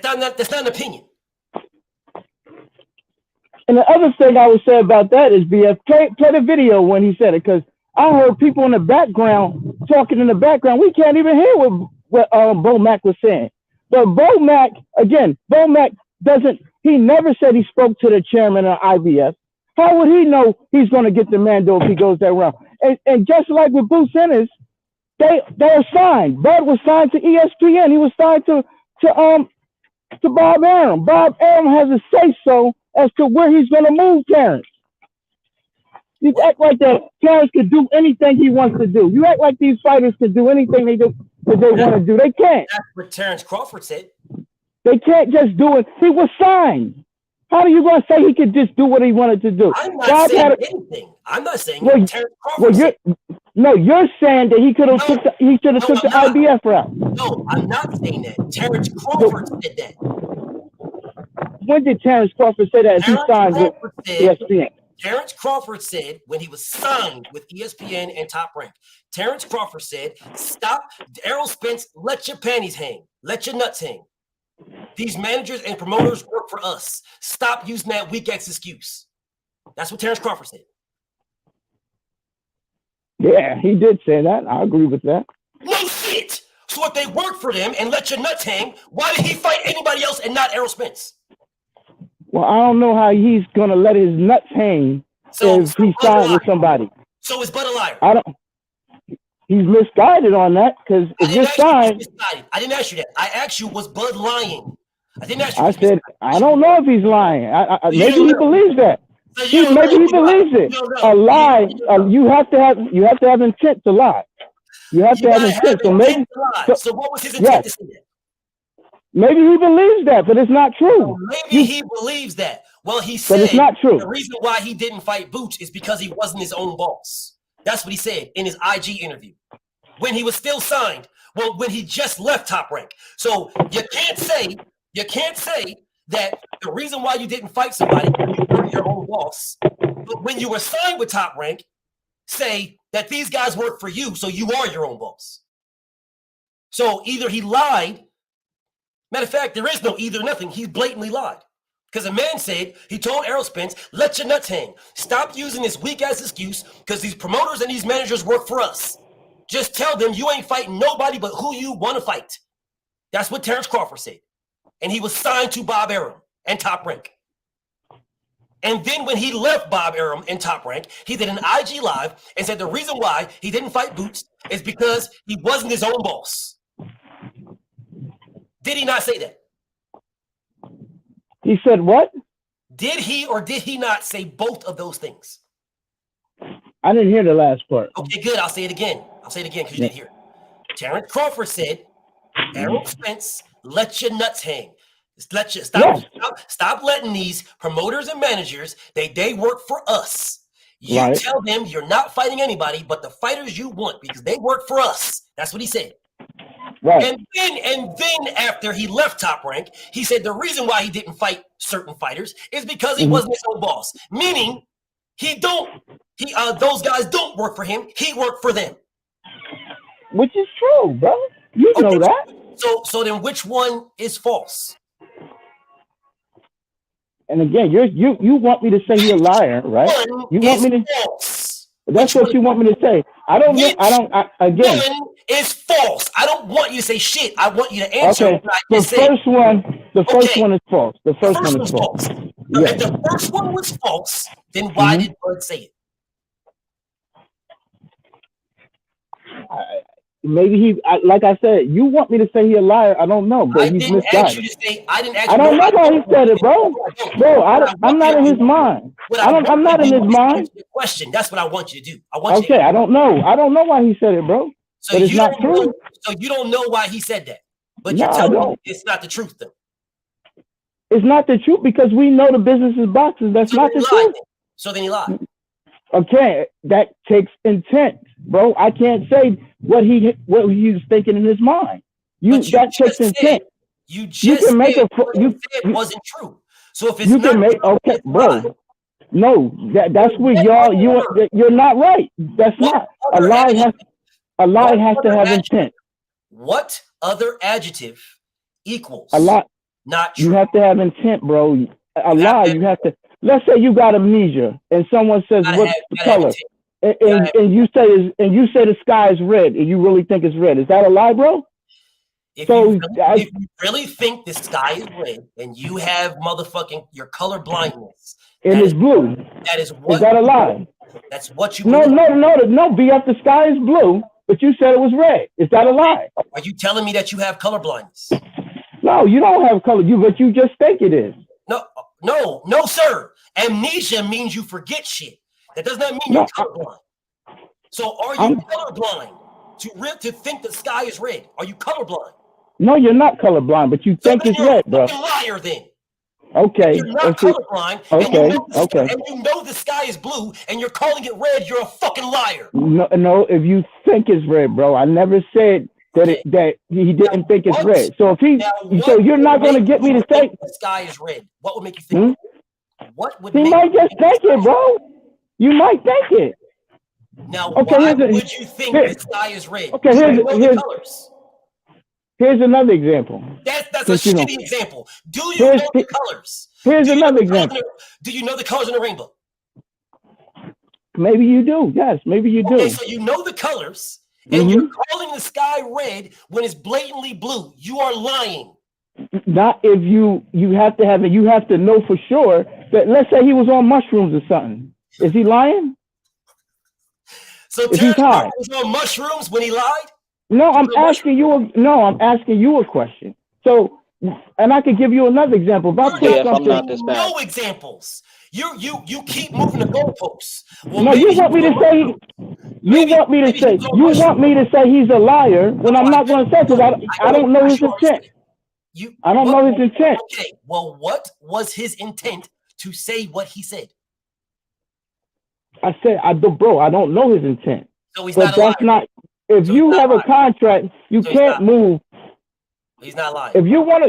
That's not an opinion. And the other thing I would say about that is, BF, play the video when he said it, because I heard people in the background talking in the background. We can't even hear what Bo Mack was saying. But Bo Mack doesn't. He never said he spoke to the chairman of IBF. How would he know he's going to get the Mando if he goes that route? And just like with Bruce Ennis, they're signed. Bud was signed to ESPN. He was signed to Bob Arum. Bob Arum has a say so as to where he's going to move Terrence. You act like that Terrence could do anything he wants to do. You act like these fighters could do anything they want to do. They can't. That's what Terrence Crawford said. They can't just do it. He was signed. How are you going to say he could just do what he wanted to do? I'm not saying anything. I'm not saying Terrence Crawford. You're saying that he should have took the IBF route. No, I'm not saying that. Terrence Crawford said that. When did Terrence Crawford say that? He signed with ESPN. Terrence Crawford said when he was signed with ESPN and Top Rank, Terrence Crawford said, "Stop, Errol Spence. Let your panties hang. Let your nuts hang. These managers and promoters work for us. Stop using that weak ass excuse." That's what Terrence Crawford said. Yeah, he did say that. I agree with that. No shit. So if they work for them and let your nuts hang, why did he fight anybody else and not Errol Spence? Well, I don't know how he's gonna let his nuts hang if he signed with somebody. So is Bud a liar? I don't. He's misguided on that because if you're signed, I didn't ask you that. I asked you, was Bud lying? I didn't ask you. I said I don't know if he's lying. Maybe he believes that. Maybe he believes it. A lie. You have to have intent to lie. You have to have intent. So maybe. So what was his intent to say that? Maybe he believes that, but it's not true. Maybe he believes that. Well, he said it's not true. The reason why he didn't fight Boots is because he wasn't his own boss. That's what he said in his IG interview when he was still signed. Well, when he just left Top Rank. So you can't say that the reason why you didn't fight somebody is you weren't your own boss. But when you were signed with Top Rank, say that these guys work for you, so you are your own boss. So either he lied. Matter of fact, there is no either nothing. He blatantly lied. Because a man said, he told Errol Spence, let your nuts hang. Stop using this weak-ass excuse because these promoters and these managers work for us. Just tell them you ain't fighting nobody but who you want to fight. That's what Terrence Crawford said. And he was signed to Bob Arum and Top Rank. And then when he left Bob Arum and Top Rank, he did an IG Live and said the reason why he didn't fight Boots is because he wasn't his own boss. Did he not say that? He said what? Did he or did he not say both of those things? I didn't hear the last part. Okay, good. I'll say it again because you didn't hear it. Terrence Crawford said, Errol Spence, let your nuts hang. Stop letting these promoters and managers, they work for us. You tell them you're not fighting anybody but the fighters you want because they work for us. That's what he said. Right. And then after he left Top Rank, he said the reason why he didn't fight certain fighters is because he wasn't his own boss. Meaning, those guys don't work for him. He worked for them. Which is true, bro. You know that. So then, which one is false? And again, you want me to say you're a liar, right? You want me to. False. That's what you want me to say. I don't know. Again. One is false. I don't want you to say shit. I want you to answer. Okay. The first one is false. The first one is false. If the first one was false, then why did Bud say it? Maybe like I said, you want me to say he's a liar. I don't know, but he's misguided. I don't know why he said it, bro. Bro, I'm not in his mind. I'm not in his mind. Question. That's what I want you to do. I don't know. I don't know why he said it, bro. So but it's not true. So you don't know why he said that. But you tell me it's not the truth, though. It's not the truth because we know the business is boxing. That's not the truth. So then he lied. Okay, that takes intent, bro. I can't say what he was thinking in his mind. That takes intent. You just said it wasn't true. So if it's not bro. No, that's where you're not right. That's not a lie. A lie has to have intent. What other adjective equals a lie? Not true. You have to have intent, bro. A lie, you have to. let's say you got amnesia, and someone says, "What's the color?" And you say the sky is red, and you really think it's red. Is that a lie, bro? If you really think the sky is red and you have motherfucking your color blindness, and it's blue. That is what. Is that a lie? That's what you. No, BF. The sky is blue, but you said it was red. Is that a lie? Are you telling me that you have color blindness? No, you don't have color. But you just think it is. No, sir. Amnesia means you forget shit. That does not mean you're colorblind. So are you colorblind to think the sky is red? Are you colorblind? No, you're not colorblind, but you think it's red, bro. You're a liar then. Okay. You're not colorblind. Okay. And you know the sky is blue and you're calling it red. You're a fucking liar. No. If you think it's red, bro, I never said that he didn't think it's red. So so you're not going to get me to say the sky is red. What would make you think? What would he might just think it, bro? You might think it. Now, why would you think the sky is red? Okay, here's another example. That's a shitty example. Do you know the colors? Here's another example. Do you know the colors in the rainbow? Maybe you do. Yes, maybe you do. Okay, so you know the colors, and you're calling the sky red when it's blatantly blue. You are lying. Not if you have to have it. You have to know for sure that. Let's say he was on mushrooms or something. Is he lying? So Terrence was on mushrooms when he lied? No, I'm asking you a question. So, and I could give you another example. If I put something, no examples. You keep moving the goalposts. Well, no, you want me to say. You want me to say he's a liar when I'm not going to say because I don't know his intent. I don't know his intent. Okay. Well, what was his intent to say what he said? I said, I don't know his intent. So he's not a liar. Not. If you have a contract, you can't move. He's not lying. If you want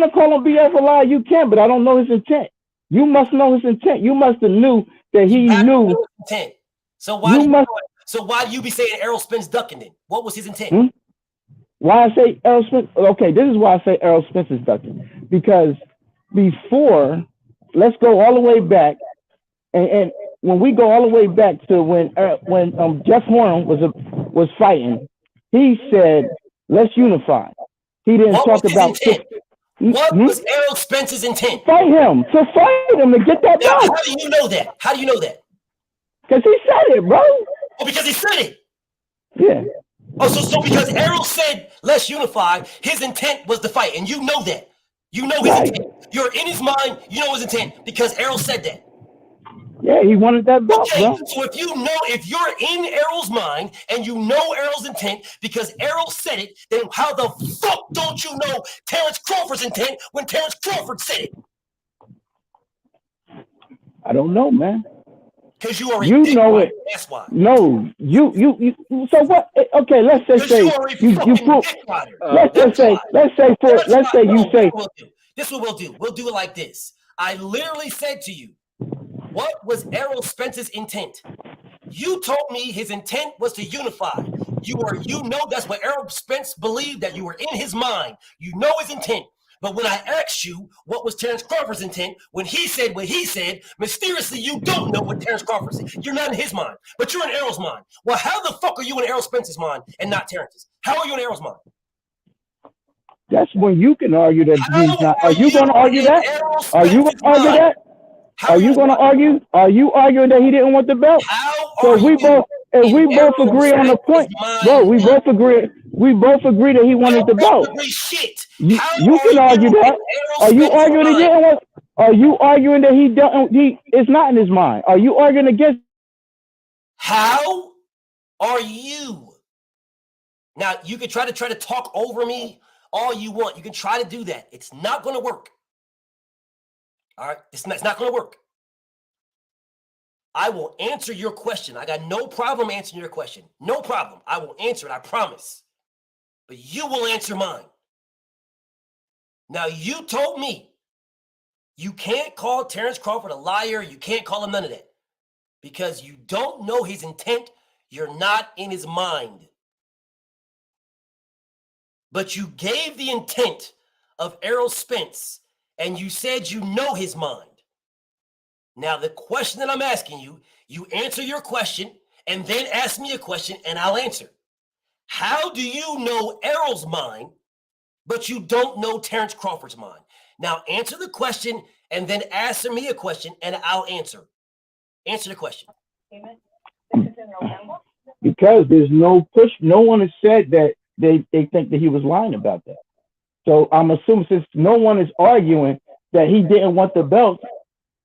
to call him BF a liar, you can, but I don't know his intent. You must know his intent. You must have knew that he knew. Intent. So why do you be saying Errol Spence ducking then? What was his intent? Why I say Errol Spence? Okay, this is why I say Errol Spence is ducking. Because before, let's go all the way back, and when we go all the way back to when Jeff Horn was fighting, he said, "Let's unify." He didn't talk about. What was Errol Spence's intent? Fight him to get that belt. How do you know that? How do you know that? Because he said it, bro. Oh, because he said it. Yeah. Oh, so because Errol said, "Let's unify," his intent was to fight, and you know that. You know his intent. You're in his mind. You know his intent because Errol said that. Yeah, he wanted that belt, bro. So if you're in Errol's mind and you know Errol's intent because Errol said it, then how the fuck don't you know Terrence Crawford's intent when Terrence Crawford said it? I don't know, man. Because you are a you know it. That's why. No, you. So what? Okay, let's just say you prove. Let's say you say. This is what we'll do. We'll do it like this. I literally said to you, what was Errol Spence's intent? You told me his intent was to unify. You know that's what Errol Spence believed, that you were in his mind. You know his intent. But when I asked you what was Terrence Crawford's intent, when he said what he said, mysteriously you don't know what Terrence Crawford said. You're not in his mind, but you're in Errol's mind. Well, how the fuck are you in Errol Spence's mind and not Terrence's? How are you in Errol's mind? That's when you can argue that he's not. Are you going to argue that? Are you going to argue that? Are you going to argue? Are you arguing that he didn't want the belt? So we both agree on the point, bro. We both agree. We both agree that he wanted the belt. You can argue that. Are you arguing he didn't want? Are you arguing that he don't? He is not in his mind. Are you arguing against? How are you? Now you can try to talk over me all you want. You can try to do that. It's not going to work. All right, it's not going to work. I will answer your question. I got no problem answering your question. No problem. I will answer it, I promise. But you will answer mine. Now, you told me you can't call Terrence Crawford a liar. You can't call him none of that. Because you don't know his intent. You're not in his mind. But you gave the intent of Errol Spence, and you said you know his mind. Now, the question that I'm asking you, you answer your question and then ask me a question and I'll answer. How do you know Errol's mind, but you don't know Terrence Crawford's mind? Now, answer the question and then answer me a question and I'll answer. Answer the question. Because there's no push. No one has said that they think that he was lying about that. So I'm assuming, since no one is arguing that he didn't want the belt,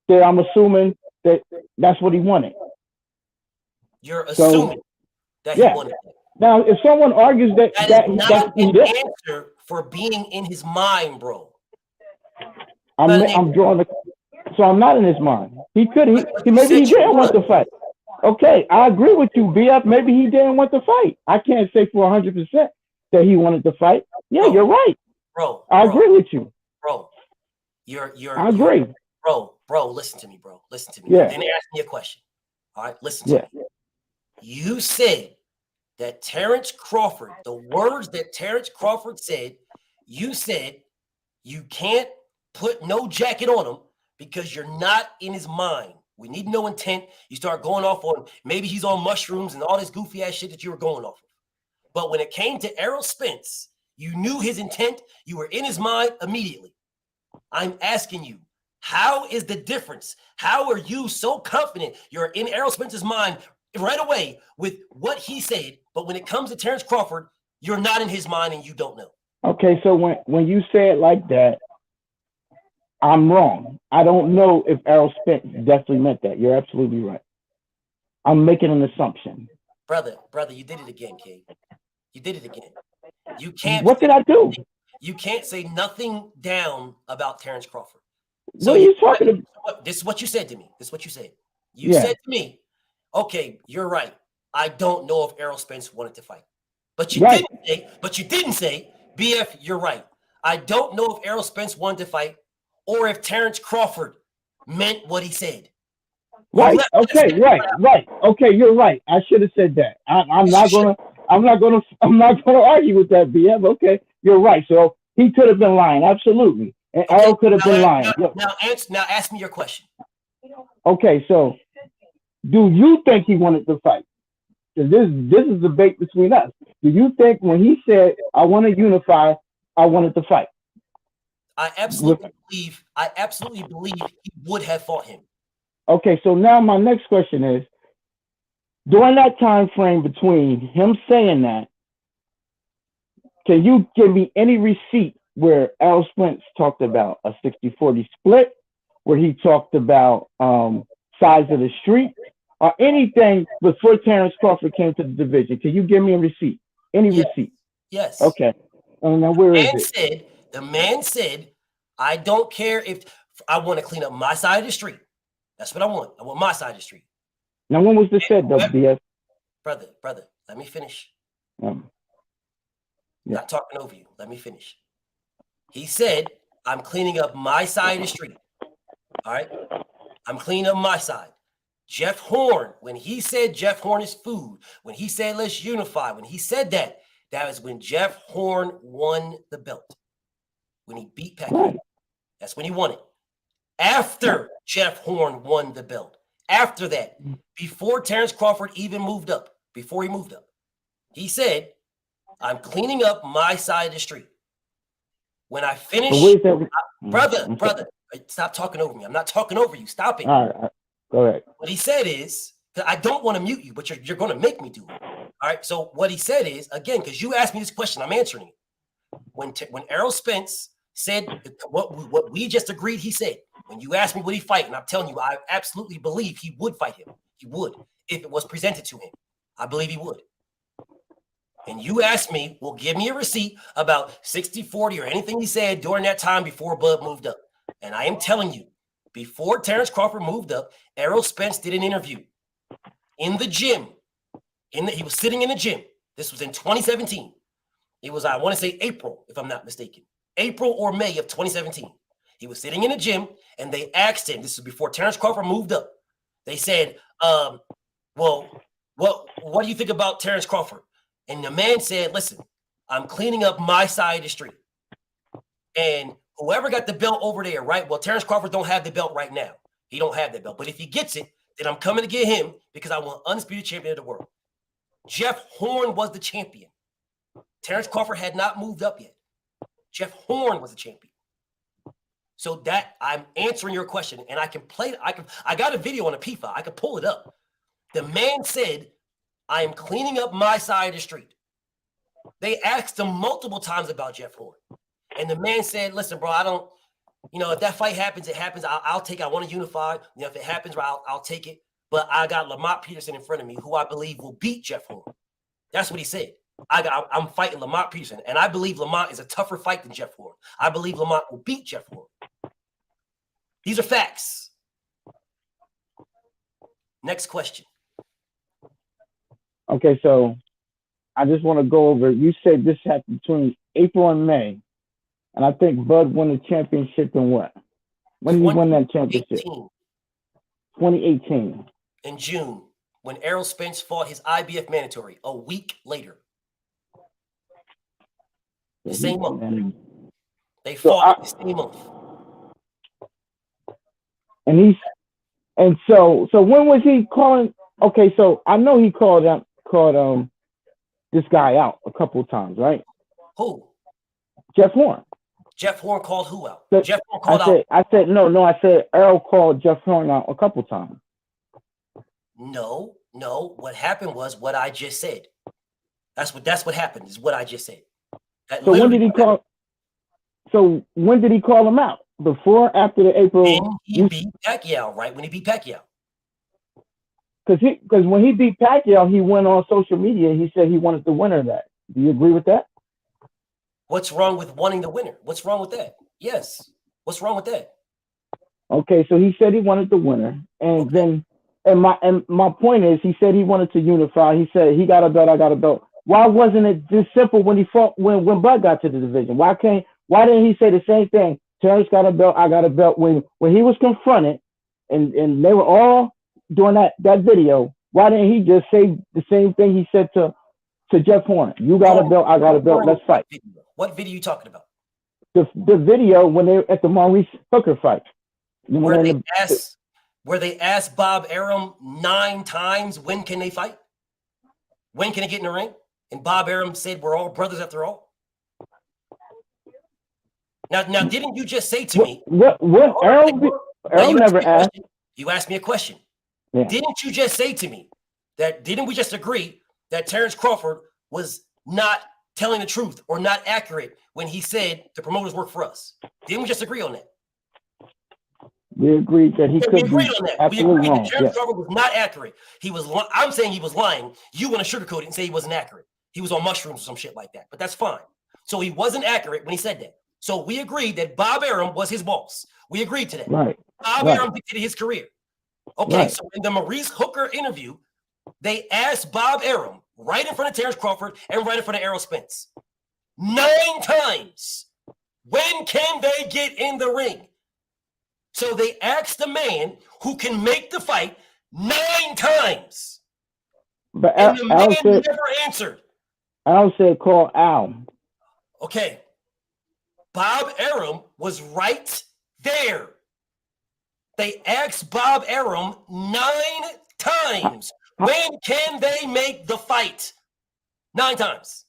that I'm assuming that that's what he wanted. You're assuming that he wanted it. Now, if someone argues that is not an answer for being in his mind, bro. I'm drawing so I'm not in his mind. He maybe he didn't want to fight. Okay, I agree with you, BF. Maybe he didn't want to fight. I can't say for 100% that he wanted to fight. Yeah, you're right. Bro, I agree with you. Bro, I agree. Bro, listen to me, bro. Listen to me. Yeah. Then ask me a question. All right, listen to me. You said that Terrence Crawford, the words that Terrence Crawford said, you said you can't put no jacket on him because you're not in his mind. We need no intent. You start going off on maybe he's on mushrooms and all this goofy ass shit that you were going off of. But when it came to Errol Spence, you knew his intent. You were in his mind immediately. I'm asking you, how is the difference? How are you so confident you're in Errol Spence's mind right away with what he said, but when it comes to Terrence Crawford, you're not in his mind and you don't know? Okay, so when you say it like that, I'm wrong. I don't know if Errol Spence definitely meant that. You're absolutely right. I'm making an assumption. Brother, you did it again, Kate. You did it again. You can't. What did I do? You can't say nothing down about Terrence Crawford. So what are you talking about? This is what you said to me. This is what you said. You said to me, okay, you're right. I don't know if Errol Spence wanted to fight. But you didn't say, BF, you're right. I don't know if Errol Spence wanted to fight or if Terrence Crawford meant what he said. Right. Okay. Right. Okay. You're right. I should have said that. I'm not gonna argue with that, BF. Okay. You're right. So he could have been lying. Absolutely. And Errol could have been lying. Now ask me your question. Okay. So do you think he wanted to fight? Because this is a debate between us. Do you think when he said, I want to unify, I wanted to fight? I absolutely believe he would have fought him. Okay, so now my next question is, during that time frame between him saying that, can you give me any receipt where Errol Spence talked about a 60-40 split, where he talked about size of the street, or anything before Terrence Crawford came to the division? Can you give me a receipt? Any receipt? Yes. Okay. Now where is it? The man said, I don't care if I want to clean up my side of the street. That's what I want. I want my side of the street. Now, when was this said, though, BS? Brother, let me finish. Yeah. Not talking over you. Let me finish. He said, I'm cleaning up my side of the street. All right? I'm cleaning up my side. Jeff Horn, when he said Jeff Horn is food, when he said let's unify, when he said that, that was when Jeff Horn won the belt. When he beat Pacquiao. That's when he won it. After Jeff Horn won the belt. After that, before Terrence Crawford even moved up, he said, I'm cleaning up my side of the street. When I finish, brother, stop talking over me. I'm not talking over you. Stop it. All right. Go ahead. What he said is, I don't want to mute you, but you're going to make me do it. All right. So what he said is, again, because you asked me this question, I'm answering it. When Errol Spence said what we just agreed he said, when you asked me would he fight, and I'm telling you, I absolutely believe he would fight him. He would. If it was presented to him, I believe he would. And you asked me, well, give me a receipt about 60-40 or anything he said during that time before Bud moved up. And I am telling you, before Terrence Crawford moved up, Errol Spence did an interview in the gym. He was sitting in the gym. This was in 2017. It was, I want to say April, if I'm not mistaken. April or May of 2017. He was sitting in the gym and they asked him, this is before Terrence Crawford moved up. They said, well, what do you think about Terrence Crawford? And the man said, listen, I'm cleaning up my side of the street. And whoever got the belt over there, right? Well, Terrence Crawford don't have the belt right now. He don't have that belt. But if he gets it, then I'm coming to get him because I want undisputed champion of the world. Jeff Horn was the champion. Terrence Crawford had not moved up yet. Jeff Horn was the champion. So that I'm answering your question, and I can play. I got a video on a PFA. I can pull it up. The man said, "I am cleaning up my side of the street." They asked him multiple times about Jeff Horn, and the man said, "Listen, bro, I don't. If that fight happens, it happens. I'll take it. I want to unify. If it happens, I'll take it. But I got Lamont Peterson in front of me, who I believe will beat Jeff Horn." That's what he said. I'm fighting Lamont Peterson, and I believe Lamont is a tougher fight than Jeff Horn. I believe Lamont will beat Jeff Horn. These are facts. Next question. Okay, so I just want to go over. You said this happened between April and May, and I think Bud won the championship in what? When did he win that championship? 2018. In June, when Errol Spence fought his IBF mandatory a week later. The same month. They fought the same month. And so when was he calling? Okay, so I know he called this guy out a couple of times, right? Who? Jeff Horn. Jeff Horn called who out? So Jeff Horn called out. I said Errol called Jeff Horn out a couple of times. No. What happened was what I just said. That's what happened, is what I just said. So when did he call? So when did he call him out? Before, after the April? When he beat Pacquiao, right? When he beat Pacquiao. Because when he beat Pacquiao, he went on social media. He said he wanted the winner of that. Do you agree with that? What's wrong with wanting the winner? What's wrong with that? Yes. What's wrong with that? Okay, so he said he wanted the winner, and then my point is, he said he wanted to unify. He said he got a belt, I got a belt. Why wasn't it this simple when he fought when Bud got to the division? Why didn't he say the same thing? Terrence got a belt, I got a belt. When he was confronted, and they were all doing that video, why didn't he just say the same thing he said to Jeff Horn? You got a belt, I got a belt. Let's fight. What video are you talking about? The video when they were at the Maurice Hooker fight. Where they asked Bob Arum 9 times, when can they fight? When can they get in the ring? And Bob Arum said, we're all brothers after all. Now, didn't you just say to me? What Errol never asked. You asked me a question. Yeah. Didn't you just say to me didn't we just agree that Terrence Crawford was not telling the truth or not accurate when he said the promoters work for us? Didn't we just agree on that? We agreed that he could be absolutely wrong. Terrence Crawford was not accurate. I'm saying he was lying. You want to sugarcoat it and say he wasn't accurate. He was on mushrooms or some shit like that. But that's fine. So he wasn't accurate when he said that. So we agreed that Bob Arum was his boss. We agreed to that. Right. Bob Arum dictated his career. Okay, so in the Maurice Hooker interview, they asked Bob Arum right in front of Terrence Crawford and right in front of Errol Spence 9 times, when can they get in the ring? So they asked the man who can make the fight 9 times. But and the man never answered. Al said call Al. Okay. Bob Arum was right there. They asked Bob Arum 9 times. When can they make the fight? 9 times.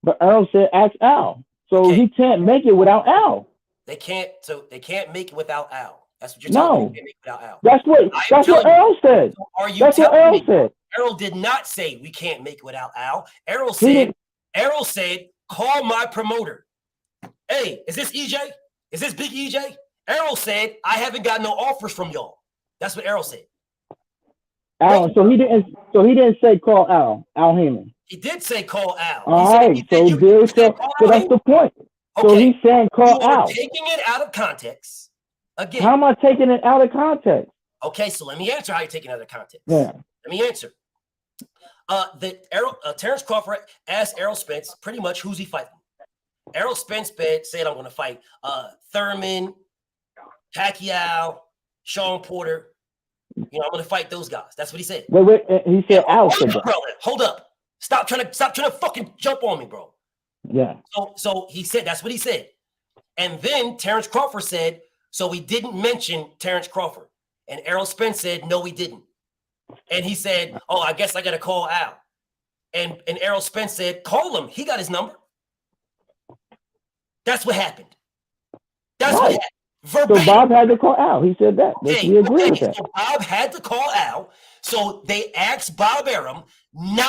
But Earl said ask Al. So he can't make it without Al. They can't make it without Al. That's what you're telling me. They can't make it without Al. That's what Earl said. So are you that's what Earl said. Errol did not say we can't make it without Al. Errol said, call my promoter. Hey, is this EJ? Is this Big EJ? Errol said, I haven't got no offers from y'all. That's what Errol said. Al, so he didn't say call Al Heyman. He did say call Al. All right, so that's the point. Okay. So he's saying call Al. Taking it out of context. Again. How am I taking it out of context? Okay, so let me answer how you're taking it out of context. Yeah. Let me answer. Terrence Crawford asked Errol Spence pretty much who's he fighting. Errol Spence said I'm going to fight Thurman, Pacquiao, Sean Porter. I'm going to fight those guys. That's what he said. Wait. He said Al said that. Hold up. Stop trying to fucking jump on me, bro. Yeah. So he said that's what he said. And then Terrence Crawford said, so he didn't mention Terrence Crawford. And Errol Spence said, no, he didn't. And he said, oh, I guess I got to call Al. And Errol Spence said, call him. He got his number. That's what happened. That's what happened. Verbatim. So Bob had to call Al. He said that. We agree with that. So Bob had to call Al. So they asked Bob Arum 9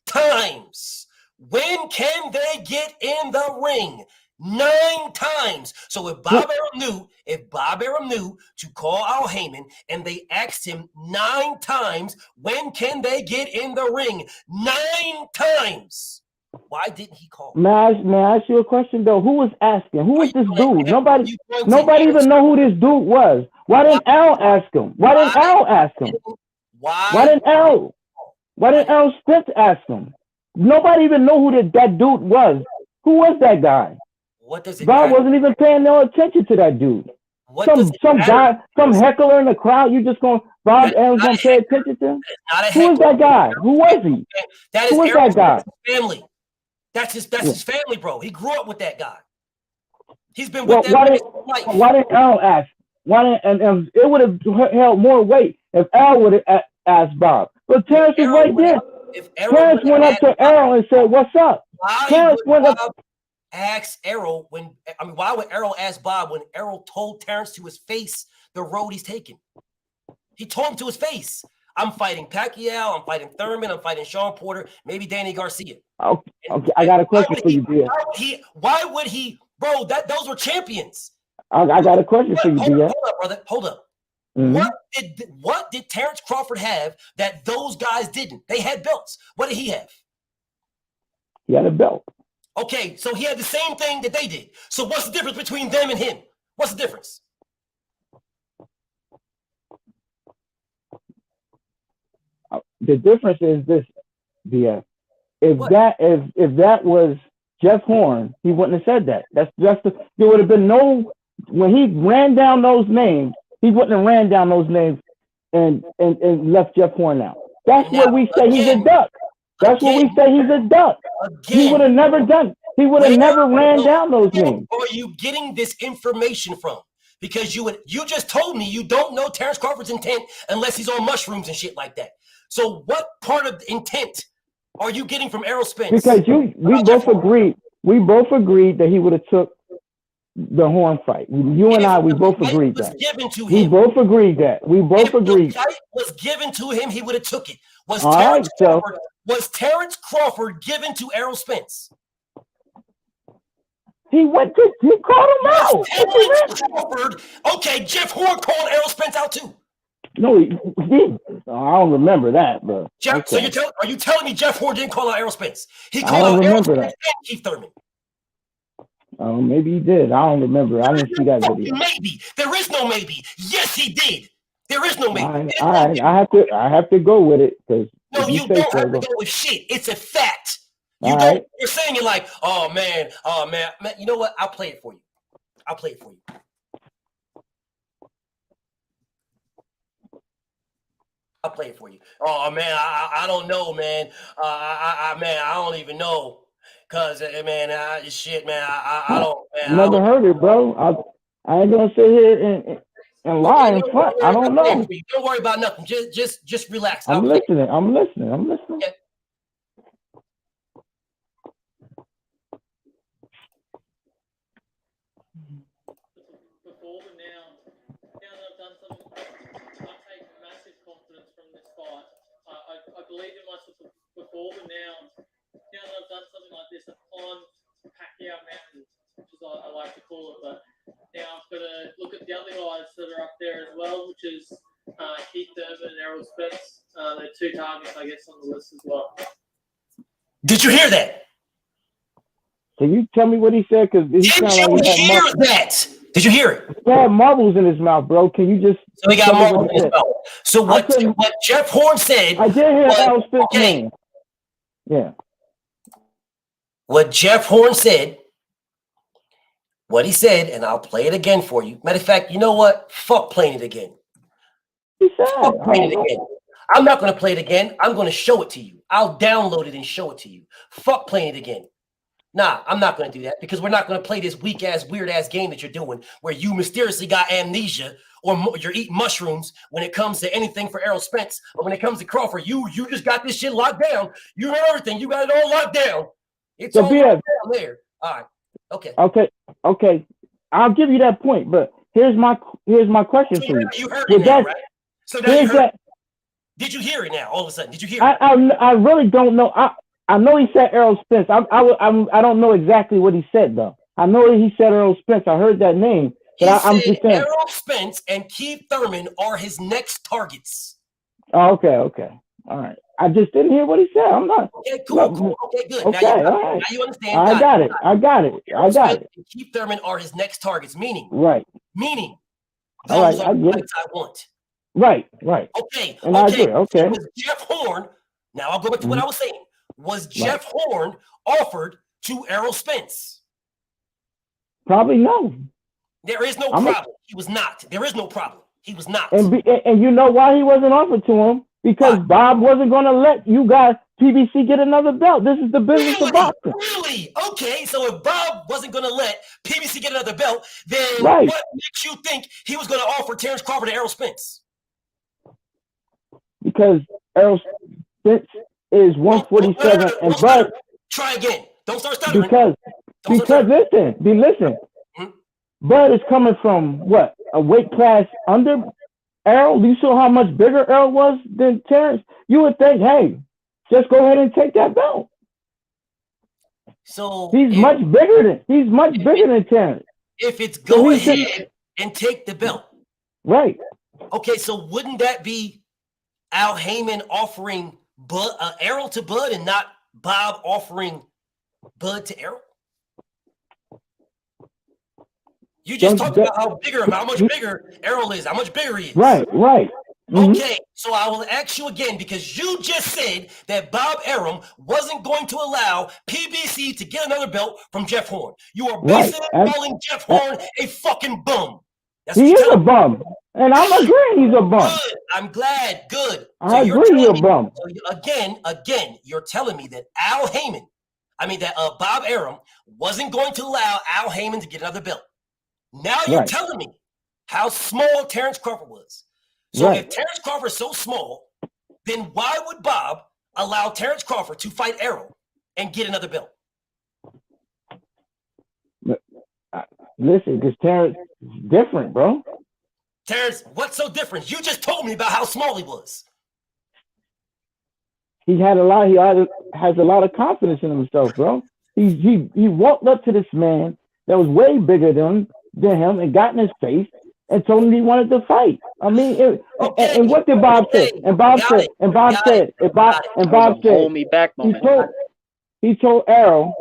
times, when can they get in the ring? 9 times. So if Bob Arum knew to call Al Heyman, and they asked him 9 times, when can they get in the ring? 9 times. Why didn't he call? May I ask you a question though? Who was asking? Who was this dude? Nobody even know who this dude was. Why didn't Al ask him? Why didn't Al ask him? Why didn't Errol Spence ask him? Nobody even know who that dude was. Who was that guy? What does it Bob wasn't even paying no attention to that dude. Some guy, some heckler in the crowd. You just going Bob Arum's gonna pay attention to him? Who is that guy? Who was he? Who was that guy? Family. That's his family, bro. He grew up with that guy. He's been with that life. Why didn't Al ask? And it would have held more weight if Al would have asked Bob. But Terrence was right there. Terrence went up to Errol and said, "What's up?" Terrence went up. Ask Errol why would Errol ask Bob when Errol told Terrence to his face the road he's taking? He told him to his face, I'm fighting Pacquiao, I'm fighting Thurman, I'm fighting Sean Porter, maybe Danny Garcia. Okay, I got a question for you, BS. Why would he, bro? Those were champions. I got a question for you, BS. Hold up, brother. Hold up. Mm-hmm. What did Terrence Crawford have that those guys didn't? They had belts. What did he have? He had a belt. Okay, so he had the same thing that they did. So what's the difference between them and him? What's the difference? The difference is this, BS. If that was Jeff Horn, he wouldn't have said that. There would have been no, when he ran down those names, he wouldn't have ran down those names and left Jeff Horn out. That's what we say he's a duck. That's what we say he's a duck. He would have never done it. He would have never ran down those names. Where are you getting this information from? Because you just told me you don't know Terrence Crawford's intent unless he's on mushrooms and shit like that. So what part of the intent are you getting from Errol Spence? Because we both agreed that he would have took the Horn fight. You and I, we both agreed that. We both agreed that. We both agreed. If the fight was given to him, he would have took it. Was Terrence Crawford given to Errol Spence? He called him out. Terrence Crawford. Okay, Jeff Horn called Errol Spence out too. No, he didn't. I don't remember that, bro. Jeff, okay. So are you telling me Jeff Horn didn't call out Errol Spence? He called out Errol Spence and Keith Thurman. Oh, maybe he did. I don't remember. I didn't see that video. Maybe. There is no maybe. Yes, he did. There is no maybe. All right. I have to go with it because no, you don't have to go with shit. It's a fact. You're saying it like, oh man. You know what? I'll play it for you. I'll play it for you. Oh man, I don't know, man. I don't even know. Cause man, shit, man, I don't. Man, never heard it, bro. I ain't gonna sit here and lie in front. I don't know. Don't worry about nothing. Just relax. I'm listening. Okay. Before now that I've done something, I take massive confidence from this fight. I believe in myself before, but now that I've done something like this, I've climbed Pacquiao Mountain, which is I like to call it, but now I've got to look at the other guys that are up there as well, which is Keith Thurman and Errol Spence. They're 2 targets, I guess, on the list as well. Did you hear that? Can you tell me what he said? Because he sounded like he had that. Did you hear it? He had marbles in his mouth, bro. Can you just? So he got marbles in his mouth. So what Jeff Horn said? I did hear Errol Spence name. Yeah. What Jeff Horn said, what he said, and I'll play it again for you. Matter of fact, you know what? Fuck playing it again. He said, fuck playing it again. I'm not going to play it again. I'm going to show it to you. I'll download it and show it to you. Fuck playing it again. Nah, I'm not going to do that because we're not going to play this weak-ass, weird-ass game that you're doing where you mysteriously got amnesia or you're eating mushrooms when it comes to anything for Errol Spence. But when it comes to Crawford, you just got this shit locked down. You know everything. You got it all locked down. It's all locked down there. All right. Okay. Okay. I'll give you that point, but here's my question So for you. you heard it now, right? So now you heard. Did you hear it now? All of a sudden, did you hear it? I really don't know. I know he said Errol Spence. I don't know exactly what he said though. I know that he said Errol Spence. I heard that name, but I'm just saying Errol Spence and Keith Thurman are his next targets. Oh, okay. All right. I just didn't hear what he said. I'm not. Okay, cool. Okay, good. Okay, now you understand. I got it. Errol Spence and Keith Thurman are his next targets. Meaning. All right. I get it. I want. Right. Okay. And I agree. Okay. Was Jeff Horn? Now I'll go back to what I was saying. Was Jeff Horn offered to Errol Spence? Probably no. There is no problem. He was not. There is no problem. He was not. And you know why he wasn't offered to him? Because Bob wasn't going to let you guys, PBC, get another belt. This is the business of boxing. Really? Okay, so if Bob wasn't going to let PBC get another belt, then Right. what makes you think he was going to offer Terrence Crawford to Errol Spence? Because Errol Spence is 147 and Bud. Try again. Don't start stuttering. Because listen. Bud is coming from what? A weight class under Errol? You saw how much bigger Errol was than Terrence? You would think, hey, just go ahead and take that belt. So he's much bigger than Terrence. If it's go ahead and take the belt. Right. Okay, so wouldn't that be Al Heyman offering Errol to Bud and not Bob offering Bud to Errol? You just talked about how much bigger Errol is, how much bigger he is. Right. Okay, so I will ask you again because you just said that Bob Arum wasn't going to allow PBC to get another belt from Jeff Horn. You are basically calling Jeff Horn a fucking bum. He is a bum, and I'm agreeing he's a bum. Good. I'm glad. Good. I agree he's a bum. So again, you're telling me that Bob Arum wasn't going to allow Al Heyman to get another belt. Now you're telling me how small Terrence Crawford was. So if Terrence Crawford is so small, then why would Bob allow Terrence Crawford to fight Errol and get another belt? Listen, because Terrence is different, bro. Terrence, what's so different? You just told me about how small he was. He has a lot of confidence in himself, bro. He walked up to this man that was way bigger than him and got in his face and told him he wanted to fight. I mean, and what did Bob say? And Bob said, hold me back moment. He told Errol,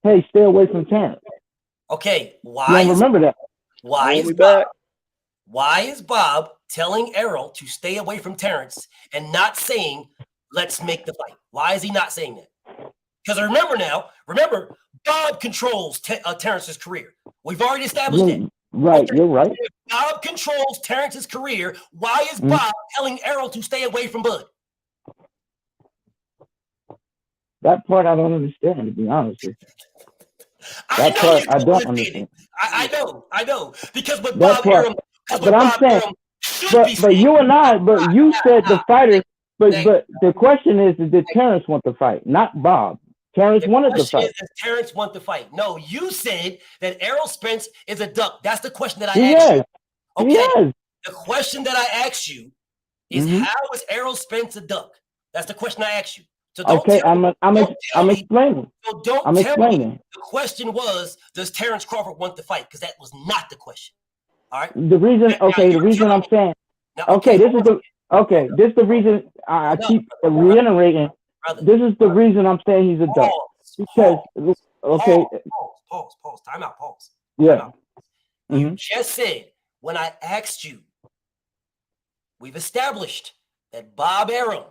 hey, stay away from Terrence. Okay, why? Remember that. Why is Bob telling Errol to stay away from Terrence and not saying, let's make the fight? Why is he not saying that? Because remember, Bob controls Terrence's career. We've already established that. Right, you're right. If Bob controls Terrence's career, why is Bob telling Errol to stay away from Bud? That part I don't understand, to be honest with you. That part I don't understand. I know. Because with Bob Arum, but I'm saying, but you and I, but you said the fighters, but the question is, did Terrence want to fight, not Bob? Terrence wanted to fight. Does Terrence want to fight? No, you said that Errol Spence is a duck. That's the question that I asked you. Okay. The question that I asked you is how is Errol Spence a duck? That's the question I asked you. So I'm explaining. So don't tell me the question was, does Terrence Crawford want to fight? Because that was not the question. All right. The reason I'm saying, this is the reason I keep reiterating. This is the reason I'm saying he's a duck. Because pause. Time out. Pause. Yeah. You just said when I asked you, we've established that Bob Arum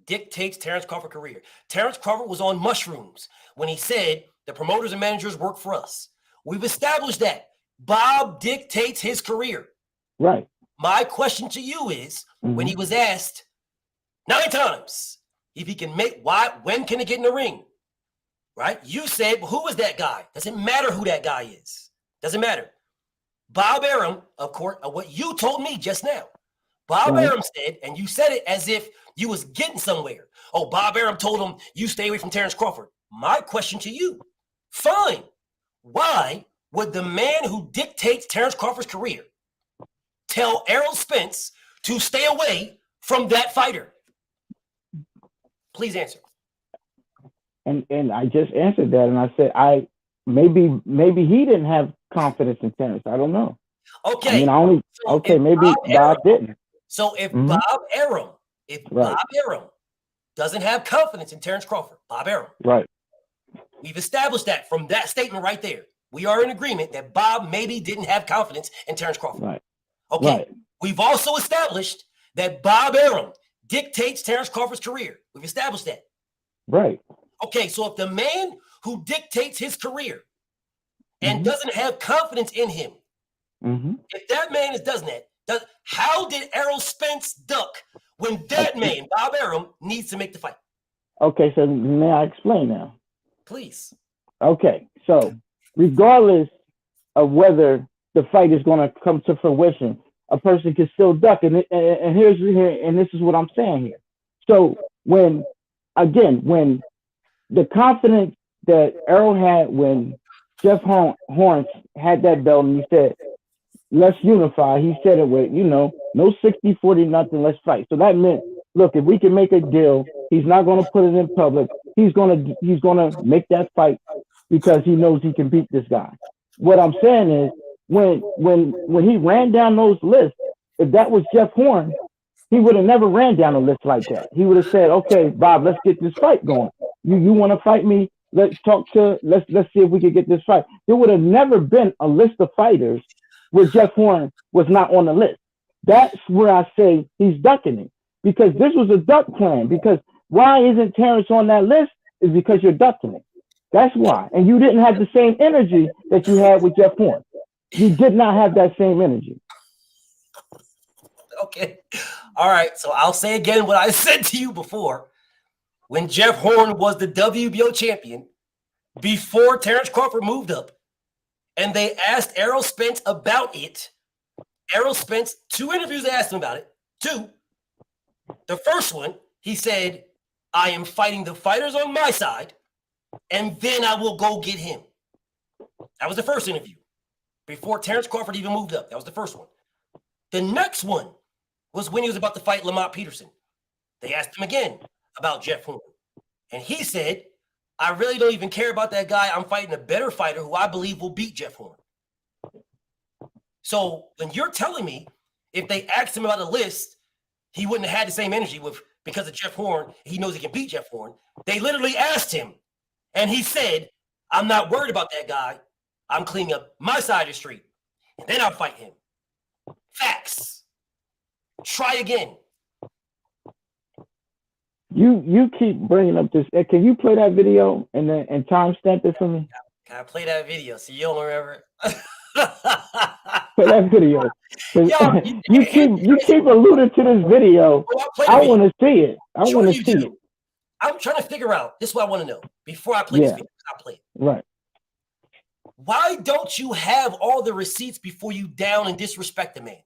dictates Terrence Crawford's career. Terrence Crawford was on mushrooms when he said the promoters and managers work for us. We've established that Bob dictates his career. Right. My question to you is, when he was asked 9 times if he can when can he get in the ring? Right? You said, well, who is that guy? Doesn't matter who that guy is. Doesn't matter. Bob Arum, of course, what you told me just now. Bob Arum said, and you said it as if you was getting somewhere. Oh, Bob Arum told him, you stay away from Terrence Crawford. My question to you, fine. Why would the man who dictates Terrence Crawford's career tell Errol Spence to stay away from that fighter? Please answer. And I just answered that, and I said maybe he didn't have confidence in Terrence. I don't know. Okay. I mean, maybe Bob didn't. So if Bob Arum doesn't have confidence in Terrence Crawford, Bob Arum. Right. We've established that from that statement right there. We are in agreement that Bob maybe didn't have confidence in Terrence Crawford. Right. Okay. Right. We've also established that Bob Arum dictates Terrence Crawford's career. We've established that. Right. Okay, so if the man who dictates his career and doesn't have confidence in him, if that man does that, how did Errol Spence duck when that man, Bob Arum, needs to make the fight? Okay, so may I explain now? Please. Okay, so regardless of whether the fight is going to come to fruition, a person can still duck. And this is what I'm saying here. So when the confidence that Errol had when Jeff Horn had that belt and he said, let's unify. He said it with, no 60-40 nothing, let's fight. So that meant, look, if we can make a deal, he's not going to put it in public. He's going to make that fight because he knows he can beat this guy. What I'm saying is when he ran down those lists, if that was Jeff Horn, he would have never ran down a list like that. He would have said, okay, Bob, let's get this fight going. You want to fight me? Let's see if we can get this fight. There would have never been a list of fighters where Jeff Horn was not on the list. That's where I say he's ducking it, because this was a duck plan. Because why isn't Terrence on that list is because you're ducking it. That's why. And you didn't have the same energy that you had with Jeff Horn. You did not have that same energy. Okay. All right. So I'll say again what I said to you before. When Jeff Horn was the WBO champion, before Terrence Crawford moved up, and they asked Errol Spence about it, Errol Spence, 2 interviews they asked him about it. 2. The first one, he said, I am fighting the fighters on my side, and then I will go get him. That was the first interview. Before Terrence Crawford even moved up. That was the first one. The next one was when he was about to fight Lamont Peterson. They asked him again about Jeff Horn. And he said, I really don't even care about that guy. I'm fighting a better fighter who I believe will beat Jeff Horn. So when you're telling me if they asked him about a list, he wouldn't have had the same energy because of Jeff Horn. He knows he can beat Jeff Horn. They literally asked him, and he said, I'm not worried about that guy. I'm cleaning up my side of the street, and then I'll fight him. Facts. Try again. You keep bringing up this. Can you play that video and timestamp it for me? Can I play that video so you don't remember? Play that video. You keep alluding to this video. I want to see it. I want to see it. I'm trying to figure out. This is what I want to know before I play this video. I'll play it. Right. Why don't you have all the receipts before you down and disrespect the man?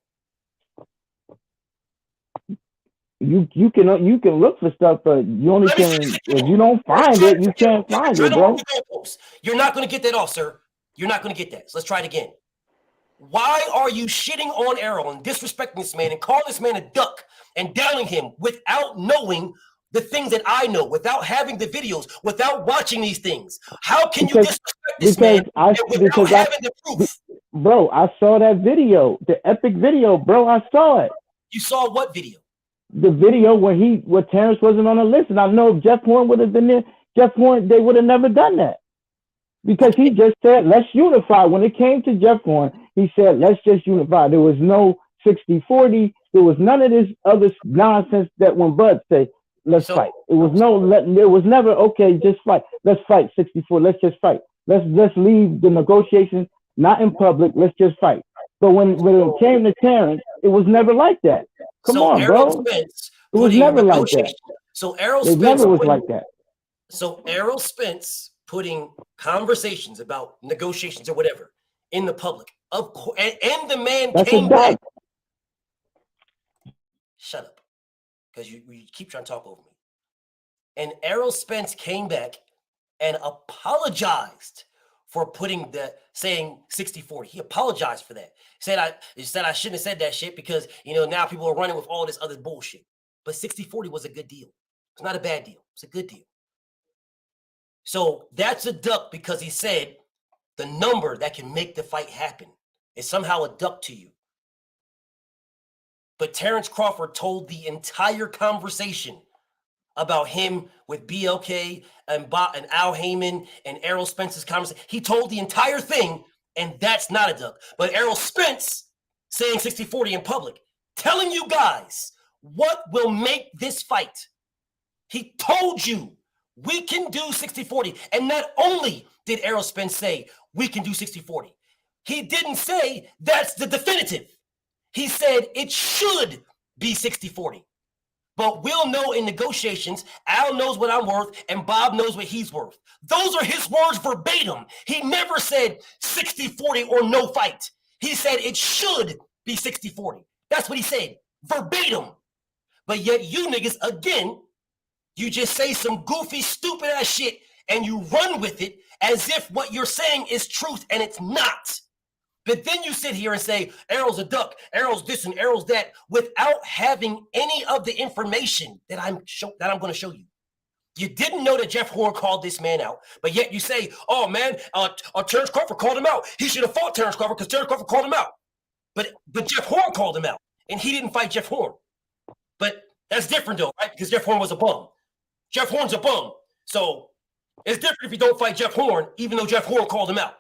You can look for stuff, but you only can if you don't find it, you can't find it, bro. You're not going to get that off, sir. You're not going to get that. So let's try it again. Why are you shitting on Errol and disrespecting this man and calling this man a duck and downing him without knowing the things that I know, without having the videos, without watching these things? How can you disrespect this man without having the proof? Bro, I saw that video, the epic video, bro. I saw it. You saw what video? The video where Terrence wasn't on the list, and I know if Jeff Horn would have been there, they would have never done that, because he just said, let's unify. When it came to Jeff Horn, he said, let's just unify. There was no 60-40. There was none of this other nonsense that when Bud said, let's fight. It was there was never, okay, just fight. Let's fight 64. Let's just fight. Let's leave the negotiations not in public. Let's just fight. But when it came to Terrence, it was never like that. Come on, bro. It was never like that. So Errol Spence never was like that. So Errol Spence putting conversations about negotiations or whatever in the public. Of course, and the man That's came a back. duck. Shut up, because you keep trying to talk over me. And Errol Spence came back and apologized for saying 60-40. He apologized for that. Said I shouldn't have said that shit because now people are running with all this other bullshit. But 60-40 was a good deal. It's not a bad deal. It's a good deal. So that's a duck because he said the number that can make the fight happen is somehow a duck to you. But Terrence Crawford told the entire conversation about him with BLK and Al Heyman and Errol Spence's conversation. He told the entire thing, and that's not a duck. But Errol Spence saying 60-40 in public, telling you guys what will make this fight. He told you we can do 60-40. And not only did Errol Spence say we can do 60-40, he didn't say that's the definitive. He said it should be 60-40. But we'll know in negotiations, Al knows what I'm worth and Bob knows what he's worth. Those are his words verbatim. He never said 60-40 or no fight. He said it should be 60-40. That's what he said, verbatim. But yet you niggas, again, you just say some goofy, stupid ass shit and you run with it as if what you're saying is truth and it's not. But then you sit here and say, Errol's a duck, Errol's this and Errol's that, without having any of the information that I'm going to show you. You didn't know that Jeff Horn called this man out, but yet you say, oh man, Terrence Crawford called him out. He should have fought Terrence Crawford because Terrence Crawford called him out. But Jeff Horn called him out, and he didn't fight Jeff Horn. But that's different though, right? Because Jeff Horn was a bum. Jeff Horn's a bum. So it's different if you don't fight Jeff Horn, even though Jeff Horn called him out.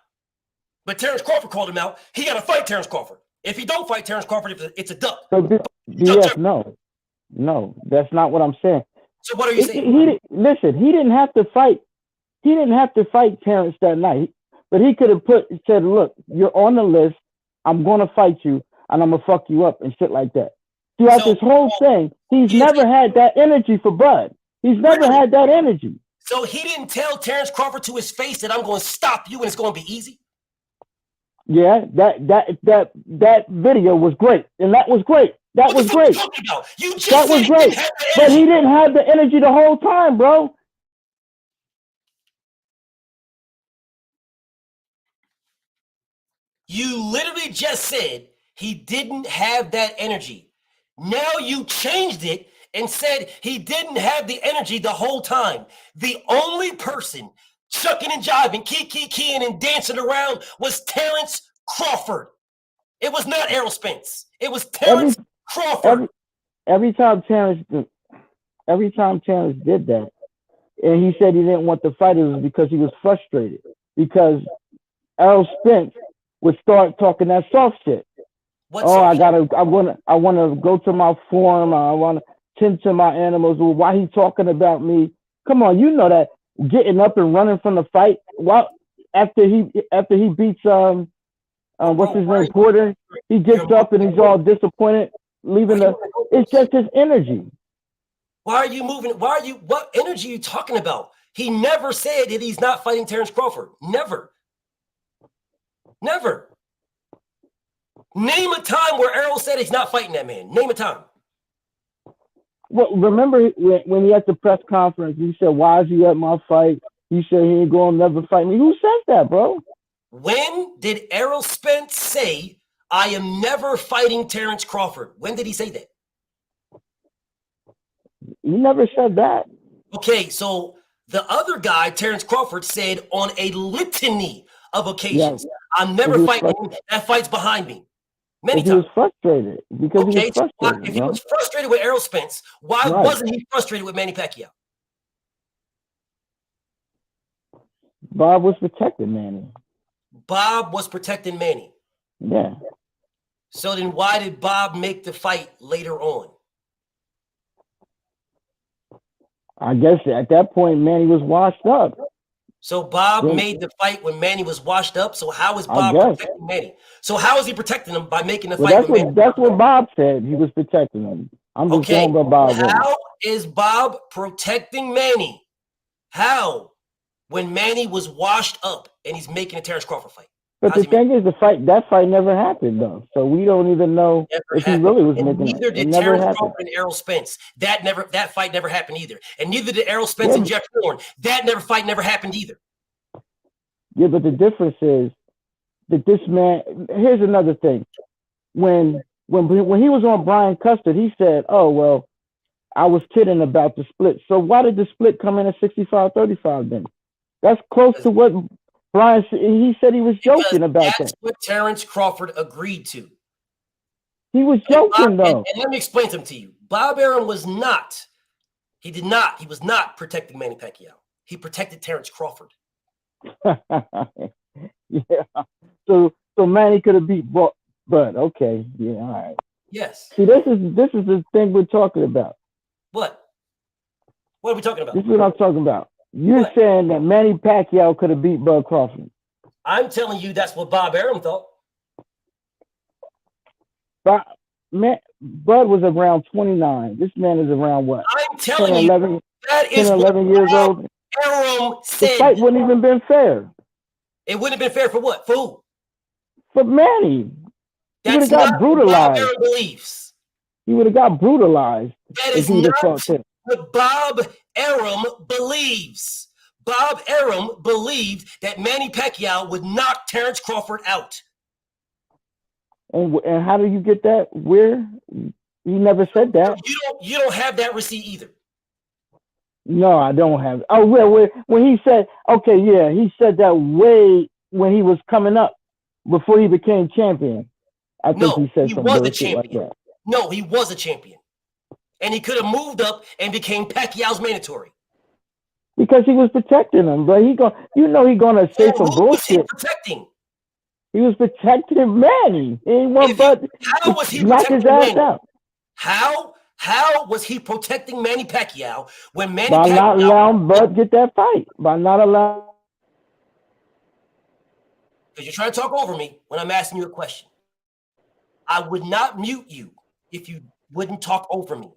But Terrence Crawford called him out. He got to fight Terrence Crawford. If he don't fight Terrence Crawford, it's a duck. So BS, no, that's not what I'm saying. So what are you saying? Listen, he didn't have to fight. He didn't have to fight Terrence that night, but he could have said, look, you're on the list. I'm going to fight you, and I'm going to fuck you up and shit like that. Throughout this whole thing, he's never had that energy for Bud. He's never had that energy. So he didn't tell Terrence Crawford to his face that I'm going to stop you and it's going to be easy? Yeah, that video was great, and that was great. That was great. That was great. But he didn't have the energy the whole time, bro. You literally just said he didn't have that energy. Now you changed it and said he didn't have the energy the whole time. The only person chucking and jiving, keying and dancing around was Terrence Crawford. It was not Errol Spence. It was Terrence Crawford. Every time Terrence did that, and he said he didn't want the fight, it was because he was frustrated. Because Errol Spence would start talking that soft shit. I want to go to my farm. I want to tend to my animals. Well, why he talking about me? Come on, you know that getting up and running from the fight. After he beats what's his name, Porter, he gets up and he's all disappointed, leaving it's just his energy. Why are you moving? What energy are you talking about? He never said that he's not fighting Terrence Crawford. Never. Name a time where Errol said he's not fighting that man. Name a time. Well, remember when he had the press conference, he said, why is he at my fight? He said he ain't going to never fight me. Who says that, bro? When did Errol Spence say, I am never fighting Terrence Crawford? When did he say that? He never said that. Okay, so the other guy, Terrence Crawford, said on a litany of occasions, I'm never fighting him. That fight's behind me. Many times. He was frustrated. Because he was frustrated. If he was frustrated with Errol Spence, why wasn't he frustrated with Manny Pacquiao? Bob was protecting Manny. Bob was protecting Manny. Yeah. So then why did Bob make the fight later on? I guess at that point, Manny was washed up. So Bob made the fight when Manny was washed up. So how is Bob protecting Manny? So how is he protecting him by making the fight with Manny? That's what Bob said. He was protecting him. I'm just going by Bob. How is Bob protecting Manny? How? When Manny was washed up and he's making a Terrence Crawford fight. But the thing is, that fight never happened though, so we don't even know if he really was making it. Neither did Terrence Crawford and Errol Spence. That fight never happened either. And neither did Errol Spence and Jeff Horn. That fight never happened either. Yeah, but the difference is that this man. Here's another thing. When he was on Brian Custard, he said, "Oh well, I was kidding about the split." So why did the split come in at 65-35 then? That's close to what Brian. He said he was joking about that. That's what Terrence Crawford agreed to. He was joking though. And let me explain something to you. Bob Arum was not. He did not. He was not protecting Manny Pacquiao. He protected Terrence Crawford. Yeah. So Manny could have beat Bud. Okay. Yeah. All right. Yes. See, this is the thing we're talking about. What? What are we talking about? This is what I'm talking about. You're saying that Manny Pacquiao could have beat Bud Crawford. I'm telling you that's what Bob Arum thought. Bud was around 29. This man is around what? I'm telling 10, 11, you that is 10, 11 years old. Arum said. The fight wouldn't even been fair. It wouldn't have been fair for what? For who? For Manny. He would have got brutalized. Bob Arum believes. He would have got brutalized. That is not what Bob Arum believes. Bob Arum believed that Manny Pacquiao would knock Terrence Crawford out. And how do you get that? Where? He never said that. You don't have that receipt either. No, I don't have it. Oh, well, when he said, okay, yeah, he said that way when he was coming up before he became champion. I think he said something like that. No, he was a champion. And he could have moved up and became Pacquiao's mandatory. Because he was protecting him, but he gonna say some bullshit. Was he protecting? He was protecting Manny. He wasn't but how was he knock his ass out. How was he protecting Manny Pacquiao when Manny By Pacquiao not allowing Bud get that fight? By not allowing. Because you're trying to talk over me when I'm asking you a question. I would not mute you if you wouldn't talk over me.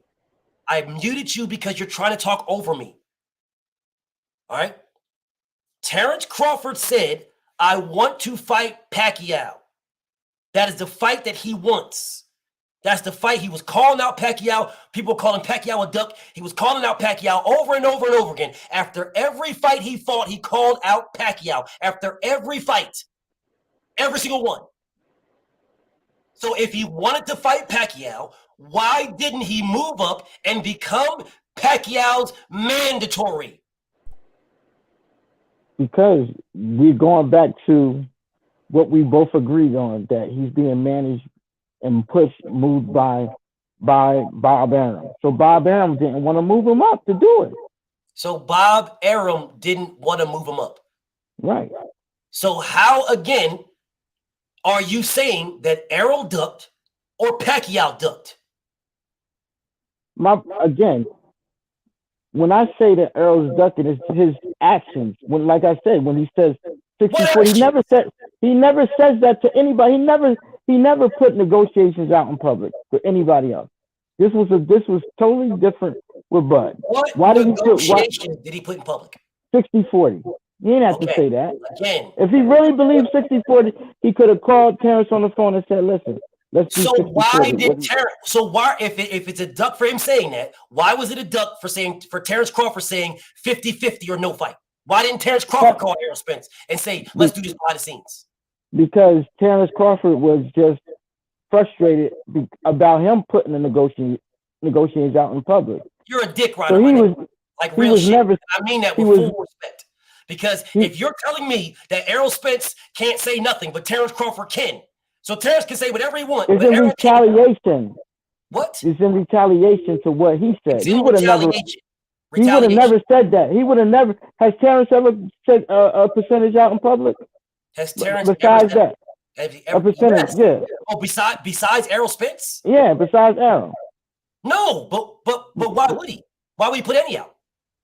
I muted you because you're trying to talk over me. All right? Terrence Crawford said, I want to fight Pacquiao. That is the fight that he wants. That's the fight. He was calling out Pacquiao. People calling Pacquiao a duck. He was calling out Pacquiao over and over and over again. After every fight he fought, he called out Pacquiao. After every fight. Every single one. So if he wanted to fight Pacquiao, why didn't he move up and become Pacquiao's mandatory? Because we're going back to what we both agreed on, that he's being managed and moved by Bob Arum. So Bob Arum didn't want to move him up to do it. So Bob Arum didn't want to move him up. Right. So how, again, are you saying that Errol ducked or Pacquiao ducked? When I say that Errol's ducking, it's his actions. When, like I said, when he says 64, he never says that to anybody. He never put negotiations out in public for anybody else. This was totally different with Bud. What negotiations did he put in public? 60-40. He didn't have to say that. Again. If he really believed 60-40, he could have called Terrence on the phone and said, listen, let's do 60-40. Why did Terrence, if it's a duck for him saying that, why was it a duck for Terrence Crawford saying 50-50 or no fight? Why didn't Terrence Crawford call Errol Spence and say, let's do this behind the scenes? Because Terrence Crawford was just frustrated about him putting the negotiations out in public. You're a dick, right? So he was like real shit. I mean that with full respect. Because if you're telling me that Errol Spence can't say nothing, but Terrence Crawford can, so Terrence can say whatever he wants. It's in retaliation. What? It's in retaliation to what he said. He would have never said that. He would have never. Has Terrence ever said a percentage out in public? Has Terrence besides that? A percentage, yeah. Oh, besides Errol Spence? Yeah, besides Errol. No, but why would he? Why would he put any out?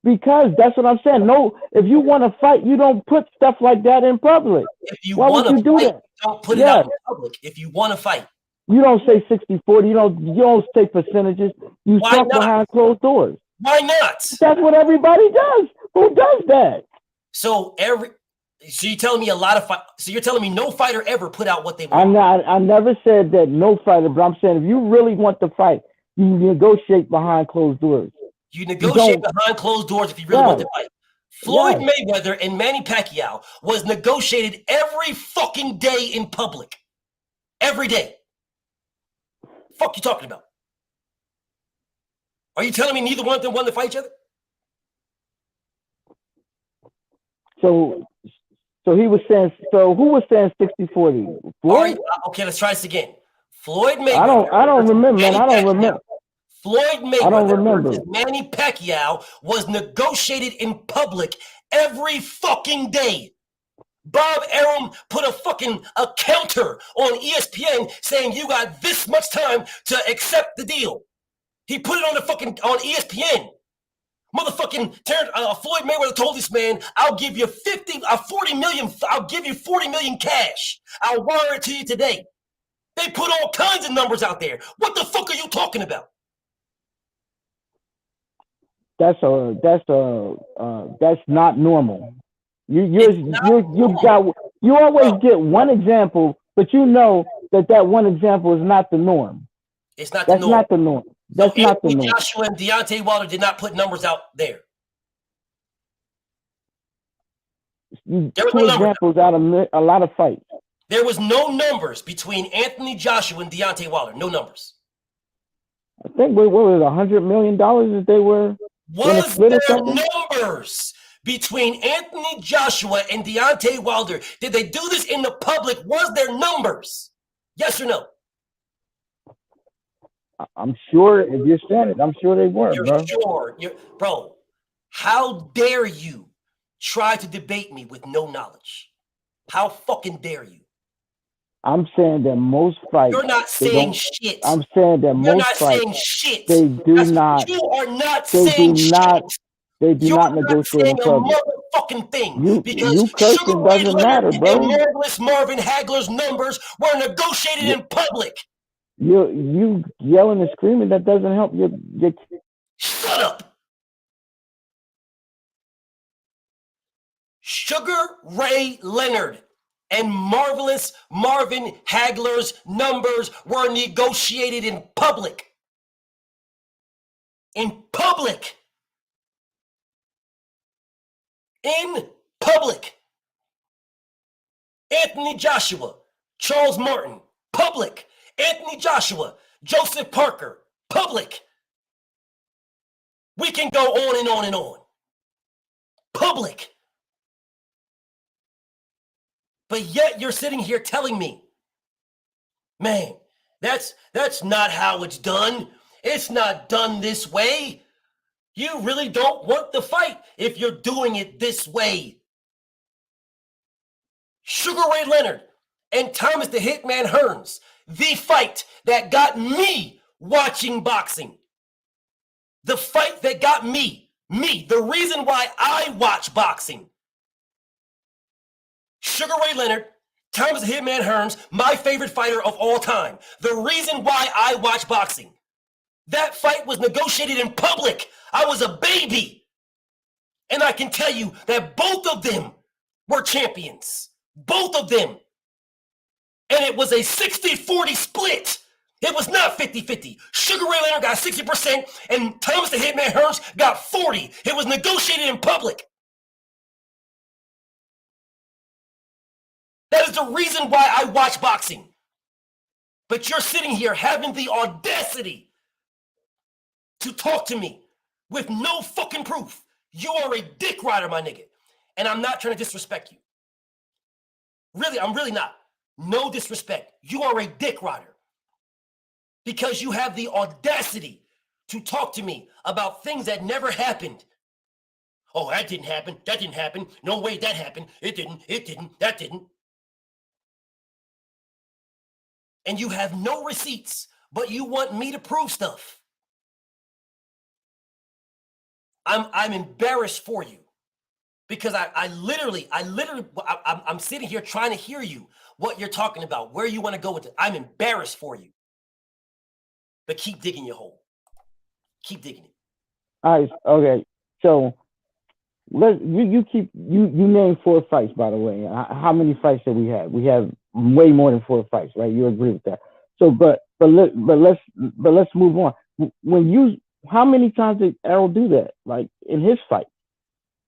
Because that's what I'm saying. No, if you want to fight, you don't put stuff like that in public. Why would you do that? Don't put it out in public. If you want to fight, you don't say 60-40. You don't say percentages. You talk behind closed doors. Why not? That's what everybody does. Who does that? So So you're telling me so you're telling me no fighter ever put out what they want? I never said that no fighter, but I'm saying if you really want to fight, you negotiate behind closed doors. You negotiate behind closed doors if you really want to fight. Floyd Mayweather and Manny Pacquiao was negotiated every fucking day in public. Every day. Fuck you talking about? Are you telling me neither one of them wanted to fight each other? So he was saying, so who was saying 60-40? Floyd? Okay, let's try this again. Floyd Mayweather. I don't remember, man. I don't remember. Floyd Mayweather versus Manny Pacquiao was negotiated in public every fucking day. Bob Arum put a counter on ESPN saying you got this much time to accept the deal. He put it on ESPN. Motherfucking Floyd Mayweather told this man, I'll give you 40 million. I'll give you 40 million cash. I'll wire it to you today. They put all kinds of numbers out there. What the fuck are you talking about? That's not normal. You always get one example, but you know that one example is not the norm. It's not the norm. Not the norm. That's not the norm. Joshua and Deontay Wilder did not put numbers out there. There was two examples out of a lot of fights. There was no numbers between Anthony Joshua and Deontay Wilder. No numbers. I think what was it, $100 million that they were. Was there numbers between Anthony Joshua and Deontay Wilder? Did they do this in the public? Was there numbers? Yes or no? I'm sure if you're saying it, I'm sure they were. You're sure. Bro, how dare you try to debate me with no knowledge? How fucking dare you? I'm saying that most fights. You're not saying shit. I'm saying that most fights. You're not saying shit. They do not. You are not saying shit. They do not negotiate in public. Motherfucking thing. You cursing doesn't matter, bro. And Marvelous Marvin Hagler's numbers were negotiated in public. You yelling and screaming, that doesn't help your Shut up. Sugar Ray Leonard and Marvelous Marvin Hagler's numbers were negotiated in public. In public. In public. Anthony Joshua, Charles Martin, public. Anthony Joshua, Joseph Parker, public. We can go on and on and on. Public. But yet you're sitting here telling me, man, that's not how it's done. It's not done this way. You really don't want the fight if you're doing it this way. Sugar Ray Leonard and Thomas the Hitman Hearns, the fight that got me watching boxing. The fight that got me, the reason why I watch boxing. Sugar Ray Leonard, Thomas the Hitman Hearns, my favorite fighter of all time. The reason why I watch boxing. That fight was negotiated in public. I was a baby. And I can tell you that both of them were champions. Both of them. And it was a 60-40 split. It was not 50-50. Sugar Ray Leonard got 60% and Thomas the Hitman Hearns got 40%. It was negotiated in public. That is the reason why I watch boxing. But you're sitting here having the audacity to talk to me with no fucking proof. You are a dick rider, my nigga. And I'm not trying to disrespect you. Really, I'm really not. No disrespect. You are a dick rider. Because you have the audacity to talk to me about things that never happened. Oh, that didn't happen. That didn't happen. No way that happened. It didn't. It didn't. That didn't. And you have no receipts, but you want me to prove stuff. I'm embarrassed for you because I'm sitting here trying to hear you, what you're talking about, where you want to go with it. I'm embarrassed for you. But keep digging your hole. Keep digging it. All right. Okay. So You named 4 fights, by the way. How many fights that we have? We have way more than 4 fights, right? You agree with that? So, but let's move on. How many times did Errol do that? Like in his fight,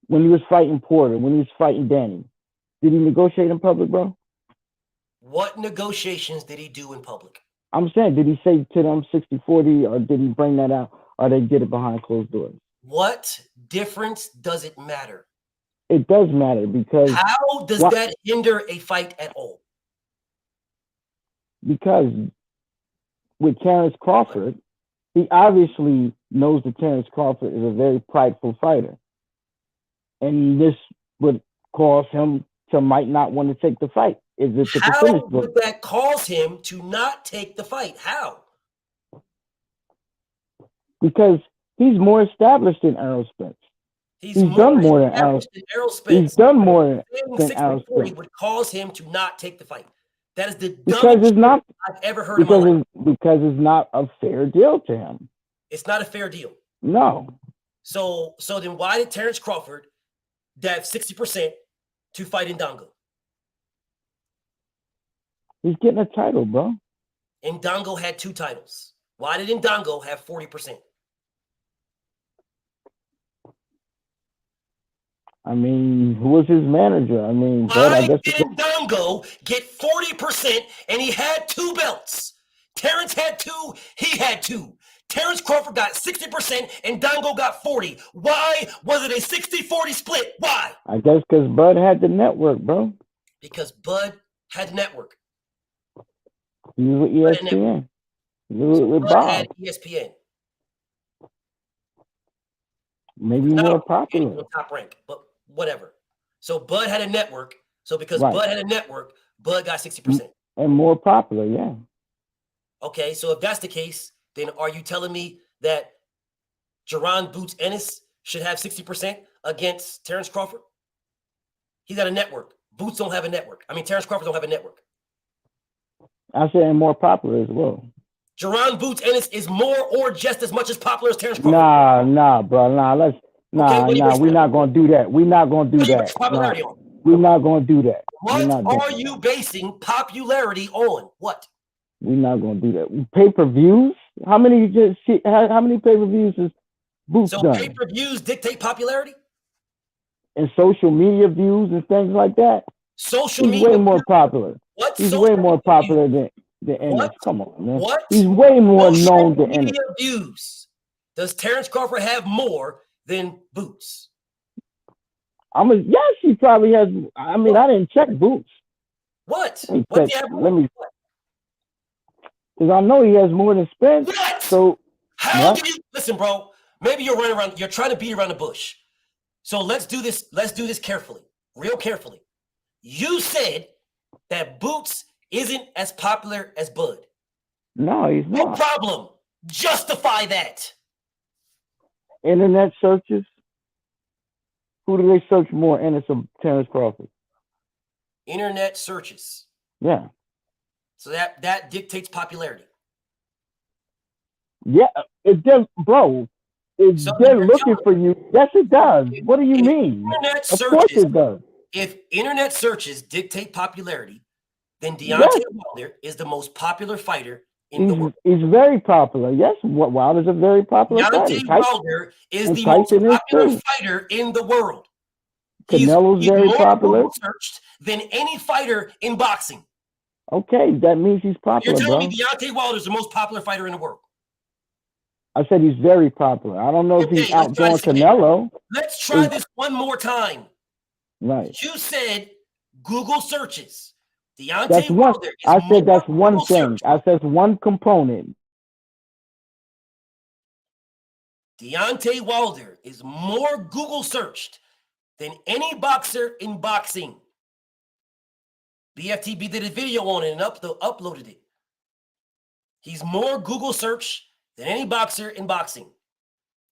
when he was fighting Porter, when he was fighting Danny, did he negotiate in public, bro? What negotiations did he do in public? I'm saying, did he say to them 60-40, or did he bring that out, or they did it behind closed doors? What difference does it matter? It does matter because how does that hinder a fight at all? Because with Terrence Crawford, he obviously knows that Terrence Crawford is a very prideful fighter. And this would cause him to might not want to take the fight. How would that cause him to not take the fight? How? Because he's more established than Errol Spence. He's done more than Errol Spence. He's done more than Errol Spence. Would cause him to not take the fight. That is the dumbest thing I've ever heard in my life. Because it's not a fair deal to him. It's not a fair deal. No. So then why did Terrence Crawford have 60% to fight Ndongo? He's getting a title, bro. Ndongo had 2 titles. Why did Ndongo have 40%? I mean, who was his manager? I mean, why did Ndongo get 40% and he had 2 belts? Terrence had 2, he had 2. Terrence Crawford got 60% and Ndongo got 40. Why was it a 60-40 split? Why? I guess because Bud had the network, bro. Because Bud had the network. He was with ESPN. He was with Bob. Had ESPN. Maybe more popular. Top rank, but whatever. So Bud had a network. So because Bud had a network, Bud got 60%. And more popular, yeah. Okay, so if that's the case, then are you telling me that Jaron Boots Ennis should have 60% against Terrence Crawford? He got a network. Boots don't have a network. I mean, Terrence Crawford don't have a network. I said and more popular as well. Jaron Boots Ennis is more or just as much as popular as Terrence Crawford. Nah, bro. We're not gonna do that. We're not gonna do that. We're not gonna do that. What are you basing popularity on? What? We're not gonna do that. Pay-per-views? How many pay-per-views has Boots done? So pay-per-views dictate popularity? And social media views and things like that. He's way more popular. He's way more popular than Ennis. Come on, man. He's way more known than Ennis. Views does Terrence Crawford have more than Boots? Yes, he probably has. I mean, I didn't check Boots. What? Because I know he has more than Spence. What? So how do you listen, bro? Maybe you're running around. You're trying to beat around the bush. So let's do this. Let's do this carefully, real carefully. You said that Boots isn't as popular as Bud. No, he's not. No problem. Justify that. Internet searches. Who do they search more? Ennis or Terrence Crawford? Internet searches. Yeah. So that dictates popularity. Yeah, it does, bro. They're looking for you. Yes, it does. What do you mean? Of course it does. If internet searches dictate popularity, then Deontay Wilder is the most popular fighter in the world. He's very popular. Yes, Wilder's a very popular fighter. Deontay Wilder is the most popular fighter in the world. Canelo's very popular. He's more searched than any fighter in boxing. Okay, that means he's popular, You're telling me Deontay Wilder is the most popular fighter in the world? I said he's very popular. I don't know if he's outdoing Canelo. Let's try this one more time. Right. You said Google searches. That's one. I said that's one thing. I said one component. Deontay Wilder is more Google searched than any boxer in boxing. BFTB did a video on it and uploaded it. He's more Google search than any boxer in boxing.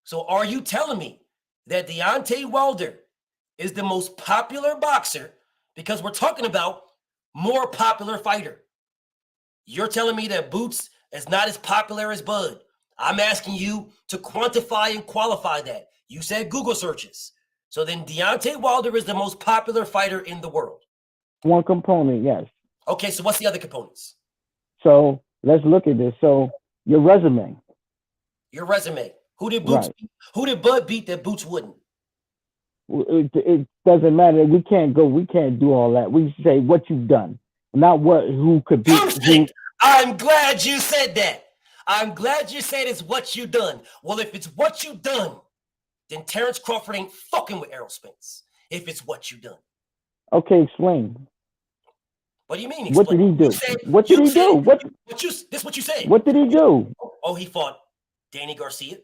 So are you telling me that Deontay Wilder is the most popular boxer because we're talking about more popular fighter? You're telling me that Boots is not as popular as Bud. I'm asking you to quantify and qualify that. You said Google searches. So then Deontay Wilder is the most popular fighter in the world. One component, yes. Okay, so what's the other components? So let's look at this. So your resume. Your resume. Who did Boots beat? Who did Bud beat that Boots wouldn't? It doesn't matter. We can't do all that. We say what you've done, not who could beat who. I'm glad you said that. I'm glad you said it's what you done. Well, if it's what you done, then Terrence Crawford ain't fucking with Errol Spence. If it's what you done. Okay, explain. What do you mean? Explain? What did he do? What did he do? This is what you said. What did he do? Oh, he fought Danny Garcia.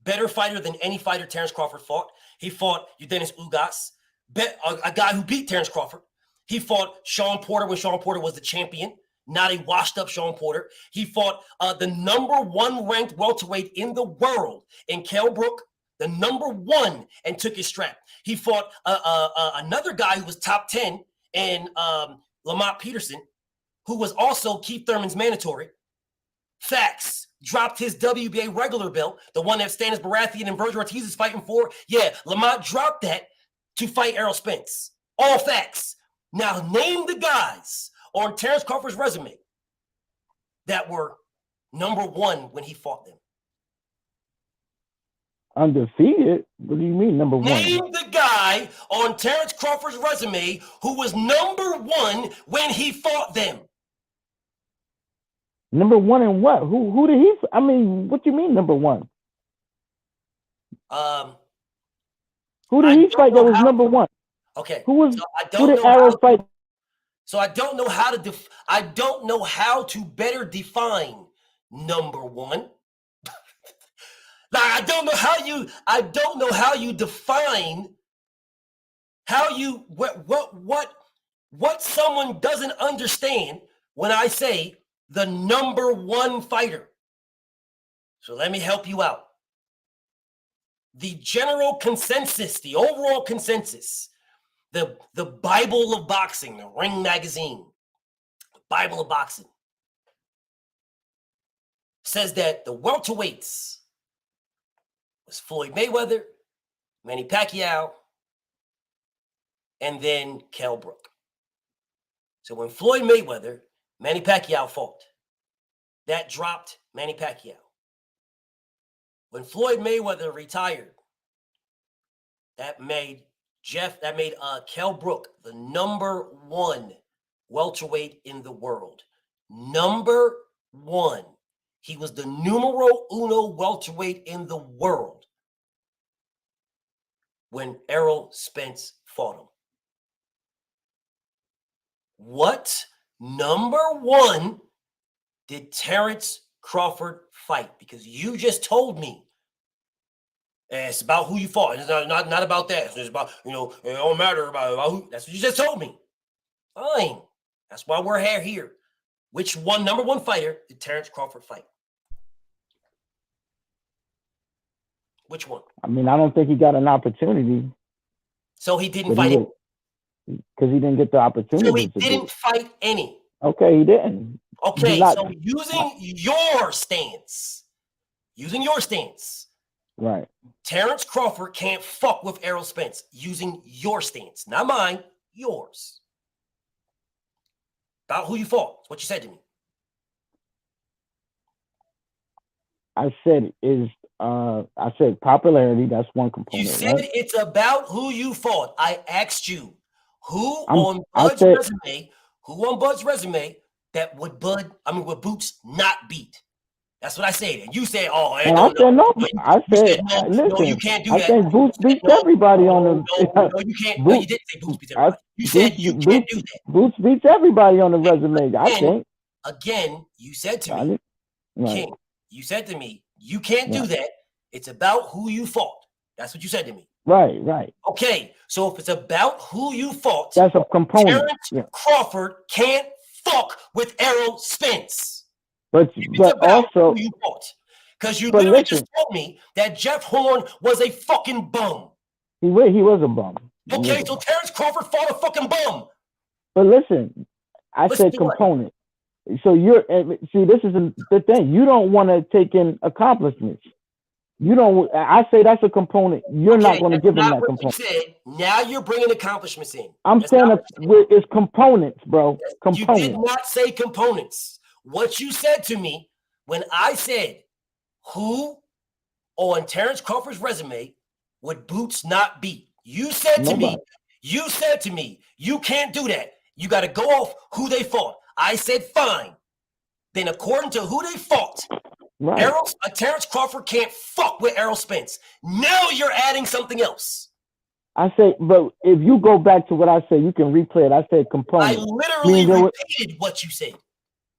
Better fighter than any fighter Terrence Crawford fought. He fought Dennis Ugas, a guy who beat Terrence Crawford. He fought Sean Porter when Sean Porter was the champion, not a washed-up Sean Porter. He fought the #1 ranked welterweight in the world in Kell Brook, the #1, and took his strap. He fought another guy who was top 10 in Lamont Peterson, who was also Keith Thurman's mandatory. Facts. Dropped his WBA regular belt, the one that Stanis Baratheon and Virgil Ortiz is fighting for. Yeah, Lamont dropped that to fight Errol Spence. All facts. Now name the guys on Terrence Crawford's resume that were #1 when he fought them. Undefeated? What do you mean #1? Name the guy on Terrence Crawford's resume who was #1 when he fought them. #1 in what? Who did he? I mean, what do you mean #1? Who did he fight that was #1? Okay. Who did know Errol fight? So I don't know how to I don't know how to better define #1. Like I don't know how you define what someone doesn't understand when I say the #1 fighter. So let me help you out. The general consensus, the overall consensus, the Bible of boxing, the Ring magazine, the Bible of boxing, says that the welterweights was Floyd Mayweather, Manny Pacquiao, and then Kell Brook. So when Floyd Mayweather, Manny Pacquiao fought, that dropped Manny Pacquiao. When Floyd Mayweather retired, that made Kell Brook the #1 welterweight in the world. #1. He was the numero uno welterweight in the world when Errol Spence fought him. What #1 did Terrence Crawford fight? Because you just told me it's about who you fought. It's not about that. It's about, it don't matter about who. That's what you just told me. Fine. That's why we're here. Which #1 fighter did Terrence Crawford fight? Which one? I mean, I don't think he got an opportunity. So he didn't fight any? Because he didn't get the opportunity. So he didn't fight any? Okay, he didn't. Okay, so using your stance, right? Terrence Crawford can't fuck with Errol Spence using your stance, not mine, yours. About who you fought. That's what you said to me. I said popularity. That's one component. You said right? It's about who you fought. I asked you on Bud's resume that would Boots not beat. That's what I said. And you said, "Oh, I said no. Listen, you can't do I that." think Boots beats everybody on the. No, you can't. No, you didn't say Boots beats everybody. You said you can't do that. Boots beats everybody on the resume. I think. Again, you said to me, King. You said to me, you can't do that. It's about who you fought. That's what you said to me. Right. Okay, so if it's about who you fought, that's a component. Terrence Crawford can't fuck with Errol Spence. But also, who you fought. Because you literally just told me that Jeff Horn was a fucking bum. He was a bum. Okay, so Terrence Crawford fought a fucking bum. But listen, I said component. So this is the thing. You don't want to take in accomplishments. You don't. I say that's a component. You're not going to give him that what component. you said. Now you're bringing accomplishments in. I'm saying it's components, bro. Components. You did not say components. What you said to me when I said, who on Terrence Crawford's resume would Boots not beat? You said to me, you can't do that. You got to go off who they fought. I said, fine. Then according to who they fought, right. Terrence Crawford can't fuck with Errol Spence. Now you're adding something else. I say, but if you go back to what I said, you can replay it. I said components. I literally repeated what you said.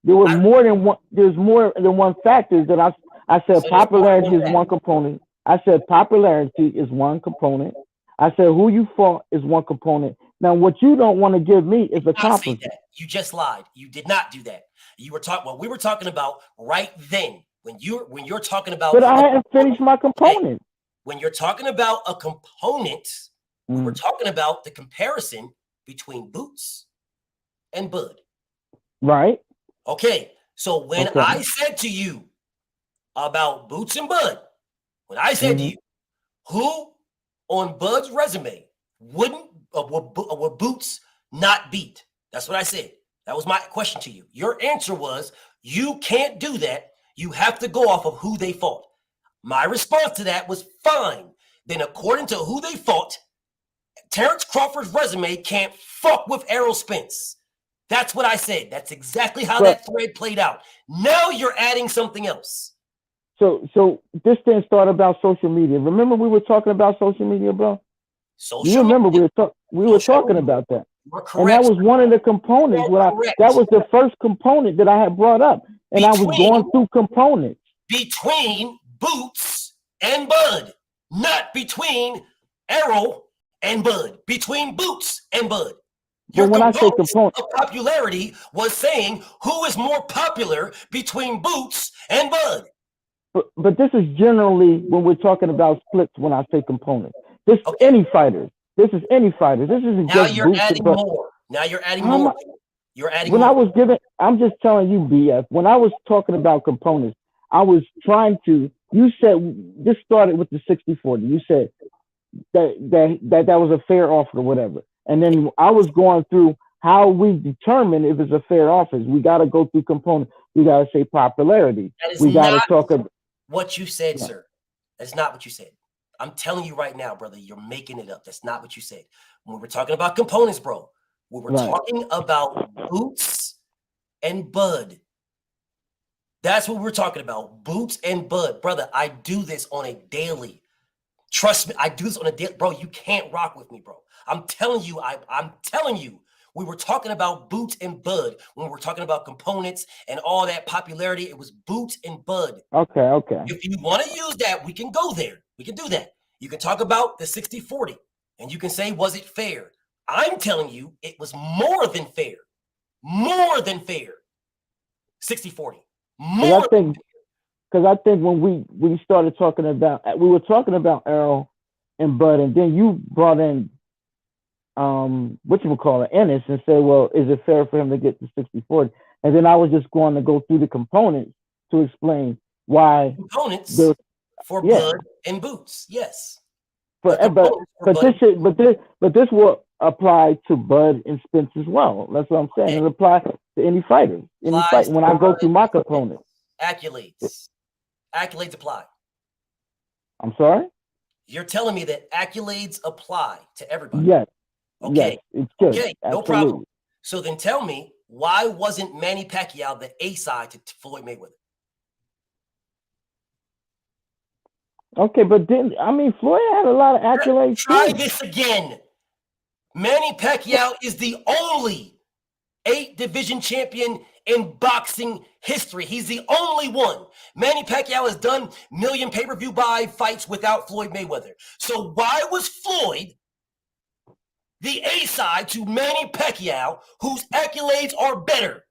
There was more than one. There's more than one factor that I said. So popularity is one component. I said popularity is one component. I said who you fought is one component. Now, what you don't want to give me is accomplishment. You just lied. You did not do that. You were talking. What we were talking about right then, when you're talking about. But I hadn't finished my component. When you're talking about a component, we're talking about the comparison between Boots and Bud. Right. Okay. So when I said to you about Boots and Bud, when I said to you, who on Bud's resume would Boots not beat? That's what I said. That was my question to you. Your answer was, you can't do that. You have to go off of who they fought. My response to that was, fine. Then according to who they fought, Terrence Crawford's resume can't fuck with Errol Spence. That's what I said. That's exactly how that thread played out. Now you're adding something else. So this thing started about social media. Remember we were talking about social media, bro? You remember we were talking about that. And that was one of the components. That was the first component that I had brought up. And I was going through components. Between Boots and Bud. Not between Errol and Bud. Between Boots and Bud. Your when I say component of popularity was saying who is more popular between Boots and Bud. But this is generally when we're talking about splits when I say components. This is any fighters. This is any fighters. This isn't just you're adding more. Now you're adding more. You're adding when more. I was giving, I'm just telling you, BF, when I was talking about components, I was trying to, you said, this started with the 60-40. You said that was a fair offer or whatever. And then I was going through how we determine if it's a fair offer. We got to go through components. We got to say popularity. We got to talk about what you said, sir. That's not what you said. I'm telling you right now, brother, you're making it up. That's not what you said. When we're talking about components, bro, we were talking about Boots and Bud. That's what we're talking about. Boots and Bud. Brother, I do this on a daily. Trust me, I do this on a daily. Bro, you can't rock with me, bro. I'm telling you, I'm telling you. We were talking about Boots and Bud when we're talking about components and all that popularity. It was Boots and Bud. Okay. If you want to use that, we can go there. We can do that. You can talk about the 60-40 and you can say, was it fair? I'm telling you, it was more than fair. More than fair. 60-40. More. Because I think when we started talking about, we were talking about Errol and Bud, and then you brought in Ennis, and said, well, is it fair for him to get the 60-40? And then I was just going to go through the components to explain why components for Bud and Boots. Yes. But this will apply to Bud and Spence as well. That's what I'm saying. It applies to any fighter. When I go through my components. Accolades apply. I'm sorry? You're telling me that accolades apply to everybody. Yes. Okay. Yes, it's good. Okay, no problem. So then tell me, why wasn't Manny Pacquiao the A side to Floyd Mayweather? Okay, but Floyd had a lot of accolades. Try this again. Manny Pacquiao is the only 8-division champion in boxing history. He's the only one. Manny Pacquiao has done million pay-per-view buy fights without Floyd Mayweather. So why was Floyd the A side to Manny Pacquiao, whose accolades are better?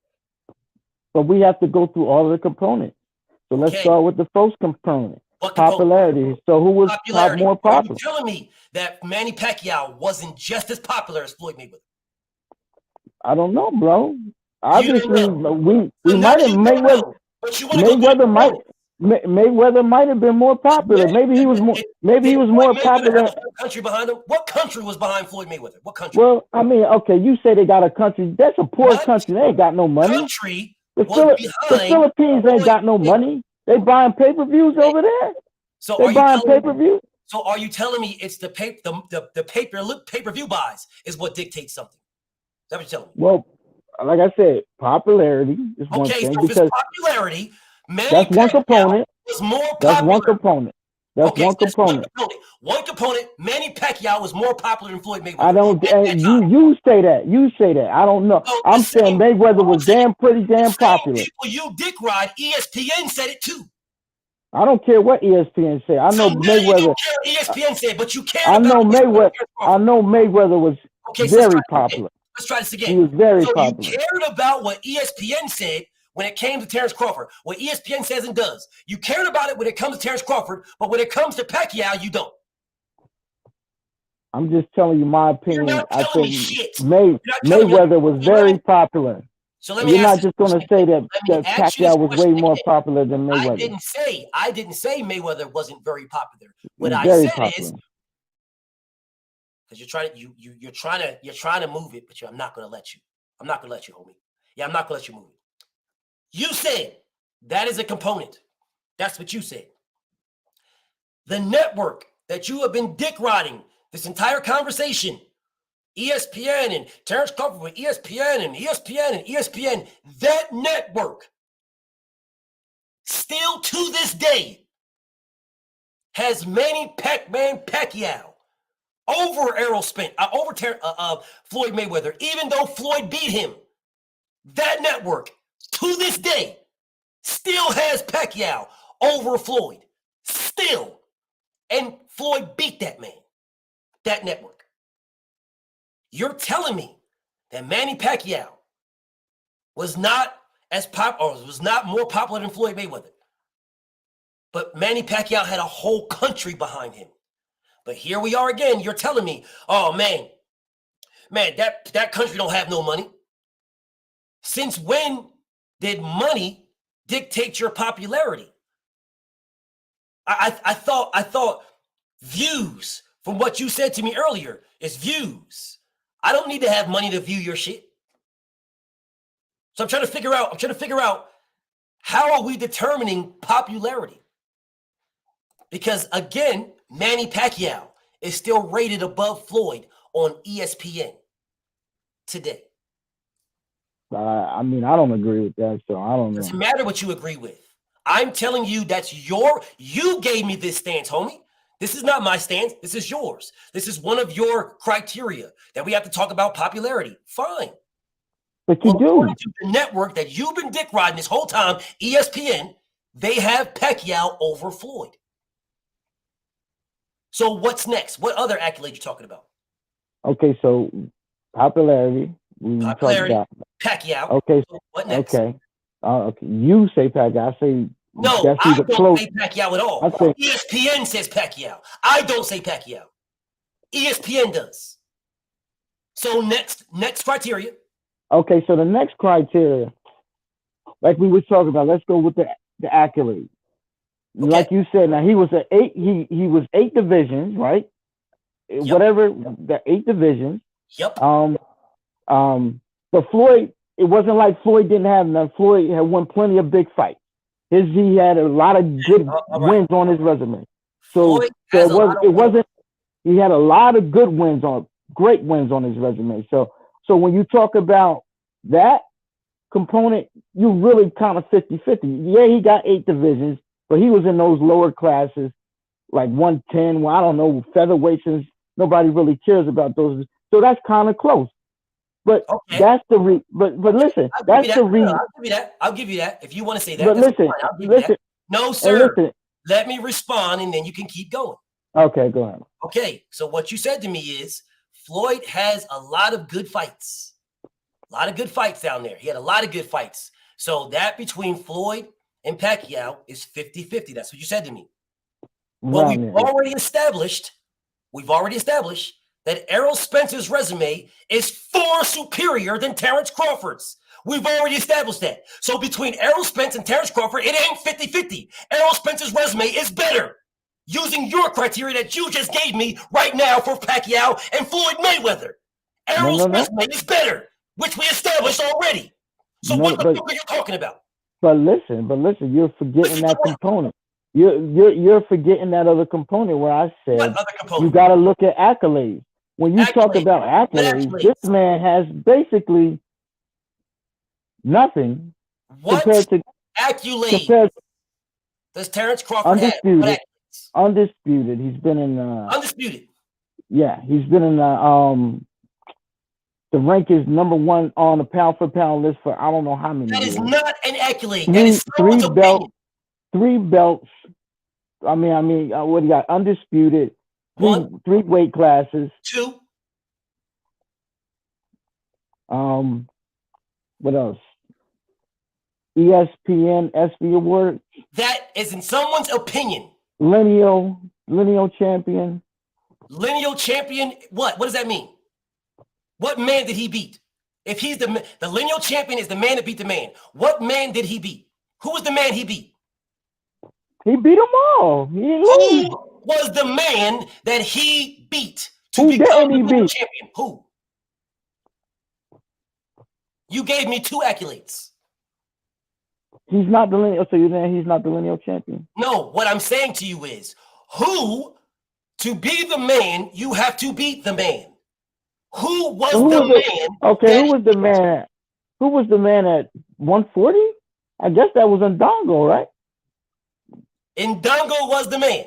But we have to go through all of the components. So let's start with the first component. Popularity. So who was more popular? Are you telling me that Manny Pacquiao wasn't just as popular as Floyd Mayweather? I don't know, bro. Obviously, we might have Mayweather. But you want to go Mayweather might have been more popular. Maybe he was more. Maybe he was more popular. Have a whole country behind him. What country was behind Floyd Mayweather? What country? Well, I mean, okay, you say they got a country. That's a poor country. They ain't got no money. Country the Philippines ain't got no money. They buying pay-per-views over there. So they buying pay-per-view. So are you telling me it's the pay-per-view buys is what dictates something? Is that what you're telling me? Well, like I said, popularity is one thing. So because if it's popularity, that's one component. Was more popular. That's one component. That's one component. One component. Manny Pacquiao was more popular than Floyd Mayweather. I don't. You say that. You say that. I don't know. I'm saying Mayweather was pretty damn popular. People you dick ride. ESPN said it too. I don't care what ESPN said. I know Mayweather. You don't care what ESPN said, but you care. I know Mayweather. I know Mayweather was very popular. Let's try this again. He was very popular. You cared about what ESPN said when it came to Terrence Crawford. What ESPN says and does. You cared about it when it comes to Terrence Crawford, but when it comes to Pacquiao, you don't. I'm just telling you my opinion. You're not I telling think me shit. Mayweather was very popular. So let me You're ask not just going to say that Pacquiao was way more popular than Mayweather. I didn't say Mayweather wasn't very popular. What I very said popular. is because you're trying to move it, but I'm not going to let you. I'm not going to let you, homie. Yeah, I'm not going to let you move it. You said that is a component. That's what you said. The network that you have been dick riding this entire conversation, ESPN and Terrence Crawford with ESPN and ESPN and ESPN, that network still to this day has Manny Pacquiao over Errol Spence, Floyd Mayweather, even though Floyd beat him. That network to this day still has Pacquiao over Floyd. Still. And Floyd beat that man. That network. You're telling me that Manny Pacquiao was not more popular than Floyd Mayweather. But Manny Pacquiao had a whole country behind him. But here we are again. You're telling me, oh man, that country don't have no money. Since when did money dictate your popularity? I thought views from what you said to me earlier is views. I don't need to have money to view your shit. So I'm trying to figure out how are we determining popularity? Because again, Manny Pacquiao is still rated above Floyd on ESPN today. I mean, I don't agree with that, so I don't know. It doesn't matter what you agree with. I'm telling you you gave me this stance, homie. This is not my stance. This is yours. This is one of your criteria that we have to talk about popularity. Fine. But you do. According to the network that you've been dick riding this whole time, ESPN, they have Pacquiao over Floyd. So what's next? What other accolade you talking about? Okay, so popularity. Popularity, Pacquiao. Okay. So what next? Okay. Okay. You say Pacquiao. I say no. I don't say Pacquiao at all. ESPN says Pacquiao. I don't say Pacquiao. ESPN does. So next criteria. Okay, so the next criteria, like we were talking about, let's go with the accolade. Okay. Like you said, now he was he was 8 divisions, right? Yep. Whatever the 8 divisions. Yep. But Floyd, it wasn't like Floyd didn't have none. Floyd had won plenty of big fights. He had a lot of good wins on his resume. So it wasn't. He had a lot of good wins great wins on his resume. So when you talk about that component, you really kind of 50-50. Yeah, he got 8 divisions, but he was in those lower classes, like 110. Well, I don't know, featherweights, and nobody really cares about those. So that's kind of close. But that's the but listen, that's the reason. I'll give you that. If you want to say that. But listen. No, sir. Let me respond, and then you can keep going. Okay, go ahead. Okay, so what you said to me is Floyd has a lot of good fights. A lot of good fights down there. He had a lot of good fights. So that between Floyd and Pacquiao is 50-50. That's what you said to me. Well, we've already established that Errol Spencer's resume is far superior than Terrence Crawford's. We've already established that. So between Errol Spence and Terrence Crawford, it ain't 50-50. Errol Spence's resume is better. Using your criteria that you just gave me right now for Pacquiao and Floyd Mayweather. Errol's resume is better, which we established already. So what the fuck are you talking about? But listen, you're forgetting that component. You're forgetting that other component where I said you got to look at accolades. When you talk about accolades, this man has basically nothing compared to accolades. Does Terrence Crawford have? Undisputed. He's been in undisputed. Yeah, he's been in the rank is #1 on the pound for pound list for I don't know how many years. That is not an accolade. That is three belts. I mean, what do you got? Undisputed. Three weight classes. 2. What else? ESPN ESPY award. That is in someone's opinion. Lineal champion. Lineal champion. What does that mean? What man did he beat? If he's the lineal champion is the man that beat the man. What man did he beat? Who was the man he beat? He beat them all. Who was the man that he beat to become the lineal champion? Who? You gave me 2 accolades. He's not the lineal. So you're saying he's not the lineal champion? No. What I'm saying to you is, who to be the man, you have to beat the man. Who was the man? Okay, who was the man? Who was the man at 140? I guess that was Ndongo, right? Ndongo was the man.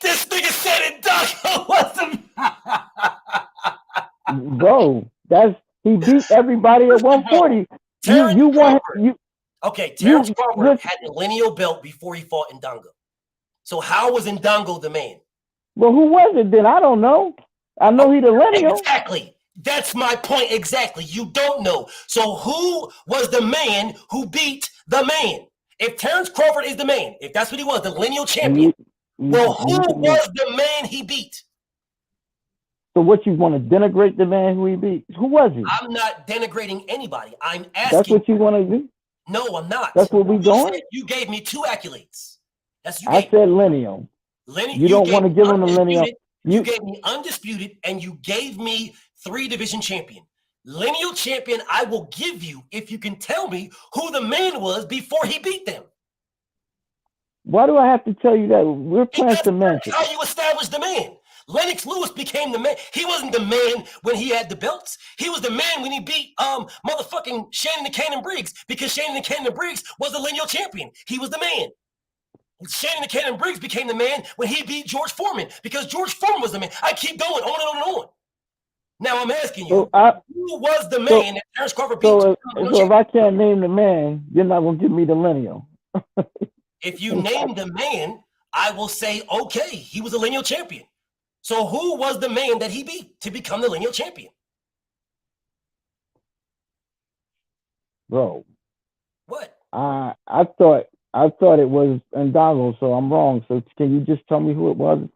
This nigga said Ndongo was the man. Bro, he beat everybody at 140. Terrence Crawford had the lineal belt before he fought Ndongo. So how was Ndongo the man? Well, who was it then? I don't know. I know he the lineal. Exactly. That's my point exactly. You don't know. So who was the man who beat the man? If Terrence Crawford is the man, if that's what he was, the lineal champion, who was the man he beat? So what, you want to denigrate the man who he beat? Who was he? I'm not denigrating anybody. I'm asking. That's what you want to do? No, I'm not. That's what we doing? You gave me 2 accolades. That's I said lineal. You don't want to give him the lineal. You gave me undisputed, and you gave me 3 division champion. Lineal champion, I will give you if you can tell me who the man was before he beat them. Why do I have to tell you that? We're playing semantics. That's how you establish the man. Lennox Lewis became the man. He wasn't the man when he had the belts. He was the man when he beat motherfucking Shannon the Cannon Briggs, because Shannon the Cannon Briggs was the lineal champion. He was the man. Shannon the Cannon Briggs became the man when he beat George Foreman, because George Foreman was the man. I keep going on and on and on. Now I'm asking you, who was the man that Terrence Crawford beat? So if I can't name the man, you're not going to give me the lineal. If you name the man, I will say, okay, he was a lineal champion. So who was the man that he beat to become the lineal champion? Bro. What? I thought it was Ndongo, so I'm wrong. So can you just tell me who it was?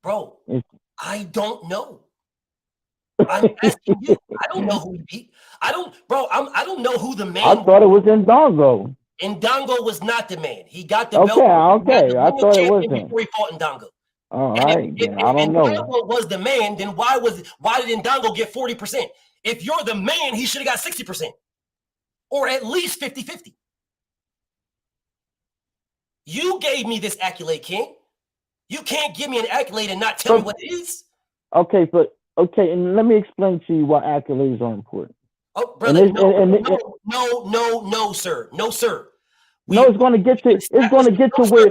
Bro, I don't know. I'm asking you. I don't know who he beat. I don't know who the man I thought it was Ndongo. Ndongo was not the man. He got the belt. Okay. I thought it was him. Before he fought Ndongo. All right. If I don't know. If Ndongo was the man, then why did Ndongo get 40%? If you're the man, he should have got 60%. Or at least 50-50. You gave me this accolade, King. You can't give me an accolade and not tell me what it is. Okay, and let me explain to you why accolades are important. Oh, brother, no, sir. No, sir. It's going to get to where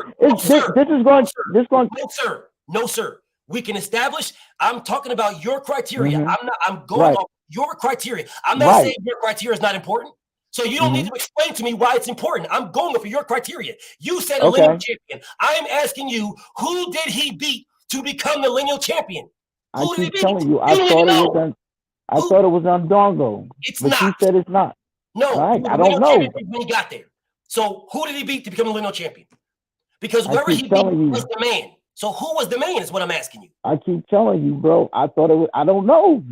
No, sir. We can establish. I'm talking about your criteria. I'm going off your criteria. I'm not saying your criteria is not important. So you don't need to explain to me why it's important. I'm going for your criteria. You said a lineal champion. I'm asking you, who did he beat to become the lineal champion? I keep telling you, I thought it was Ndongo. It's but not. You said it's not. No, right, I don't know. When he got there. So who did he beat to become the lineal champion? Because whoever he beat was the man. So who was the man is what I'm asking you. I keep telling you, bro. I thought it was. I don't know.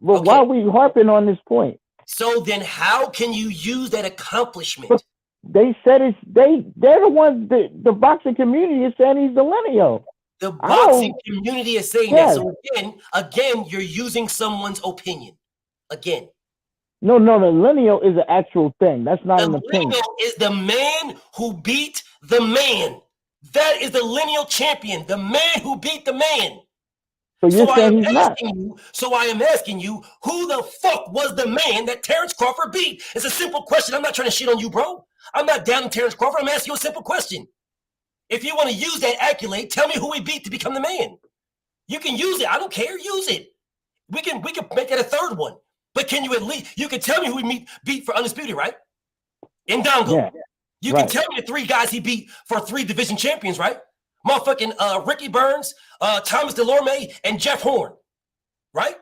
But why are we harping on this point? So then how can you use that accomplishment? But they said they're the ones the boxing community is saying he's the lineal. The boxing community is saying that. So again, you're using someone's opinion. Again. No, the lineal is an actual thing. That's not an opinion. The lineal is the man who beat the man. That is the lineal champion, the man who beat the man. So you're saying he's not. So I am asking you, who the fuck was the man that Terrence Crawford beat? It's a simple question. I'm not trying to shit on you, bro. I'm not down on Terrence Crawford. I'm asking you a simple question. If you want to use that accolade, tell me who he beat to become the man. You can use it. I don't care. Use it. We can make that a third one. But can you at least, you can tell me who he beat for Undisputed, right? Ndongo. Yeah. You can tell me the 3 guys he beat for 3 division champions, right? Motherfucking Ricky Burns, Thomas Delorme, and Jeff Horn, right?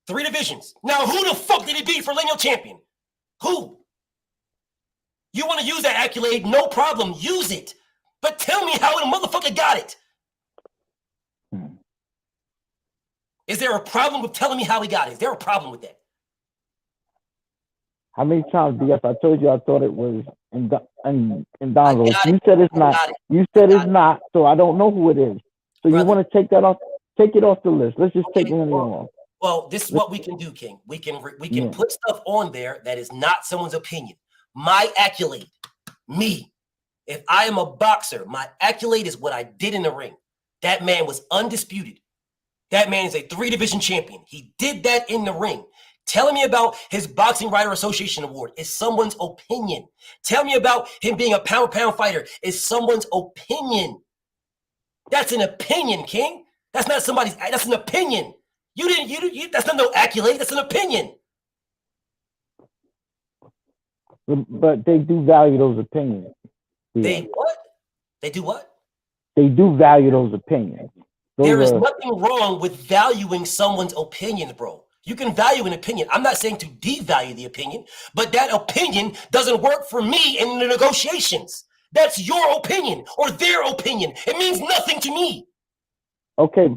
3 divisions. Now, who the fuck did he beat for lineal champion? Who? You want to use that accolade? No problem. Use it. But tell me how the motherfucker got it. Is there a problem with telling me how he got it? Is there a problem with that? How many times, BF, I told you I thought it was Ndongo. You said it's not. You said it's not, so I don't know who it is. So you want to take it off the list. Let's just take it off. Well, this is what we can do, King. We can put stuff on there that is not someone's opinion. My accolade, me. If I am a boxer, my accolade is what I did in the ring. That man was undisputed. That man is a 3 division champion. He did that in the ring. Telling me about his Boxing Writer Association award is someone's opinion. Tell me about him being a pound-for-pound fighter is someone's opinion. That's an opinion, King. That's not somebody's. That's an opinion. You that's not no accolade. That's an opinion. But they do value those opinions. They what? They do what? They do value those opinions. There is nothing wrong with valuing someone's opinion, bro. You can value an opinion. I'm not saying to devalue the opinion, but that opinion doesn't work for me in the negotiations. That's your opinion or their opinion. It means nothing to me. Okay,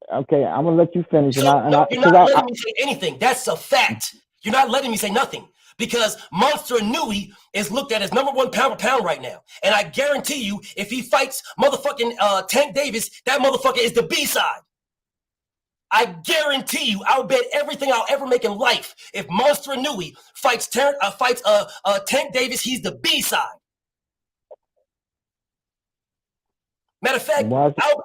I'm gonna let you finish. You're not letting me say anything. That's a fact. You're not letting me say nothing because Monster Nui is looked at as #1 pound for pound right now. And I guarantee you, if he fights motherfucking Tank Davis, that motherfucker is the B-side. I guarantee you, I'll bet everything I'll ever make in life. If Monster Nui fights Tank Davis, he's the B-side. Matter of fact,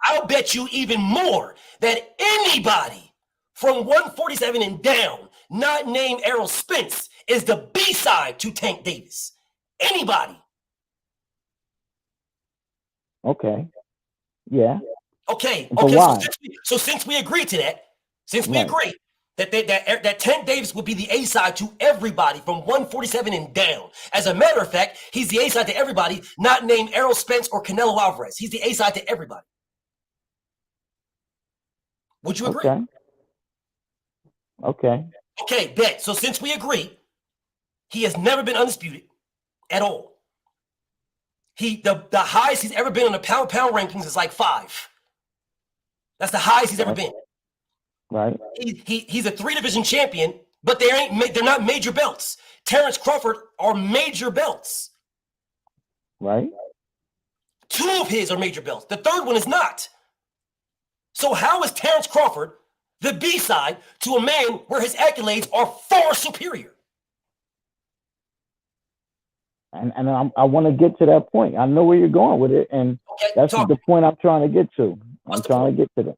I'll bet you even more that anybody from 147 and down, not named Errol Spence, is the B-side to Tank Davis. Anybody. Okay. Yeah. Okay. Why? So since we agree to that, agree that Tank Davis would be the A side to everybody from 147 and down. As a matter of fact, he's the A side to everybody, not named Errol Spence or Canelo Alvarez. He's the A side to everybody. Would you agree? Okay. Okay, bet. So since we agree, he has never been undisputed at all. The highest he's ever been on the pound rankings is like 5. That's the highest he's ever been. Right. He's a 3 division champion, but they're not major belts. Terrence Crawford are major belts. Right. 2 of his are major belts. The 3rd one is not. So how is Terrence Crawford the B-side to a man where his accolades are far superior? And I want to get to that point. I know where you're going with it, and that's the point I'm trying to get to. I'm trying to get to that.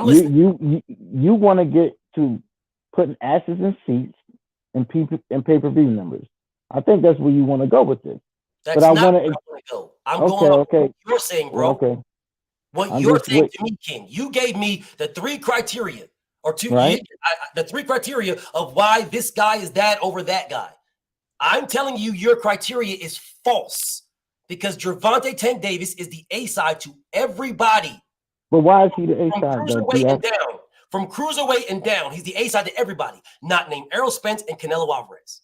You want to get to putting asses in seats and pay-per-view numbers. I think that's where you want to go with this. That's not where I want to go. I'm going off what you're saying, bro. Okay. What you're saying to me, King, you gave me the 3 criteria, or 2, the 3 criteria of why this guy is that over that guy. I'm telling you your criteria is false because Gervonta Tank Davis is the A-side to everybody. But why is he the A-side? From cruiserweight and down, he's the A-side to everybody, not named Errol Spence and Canelo Alvarez.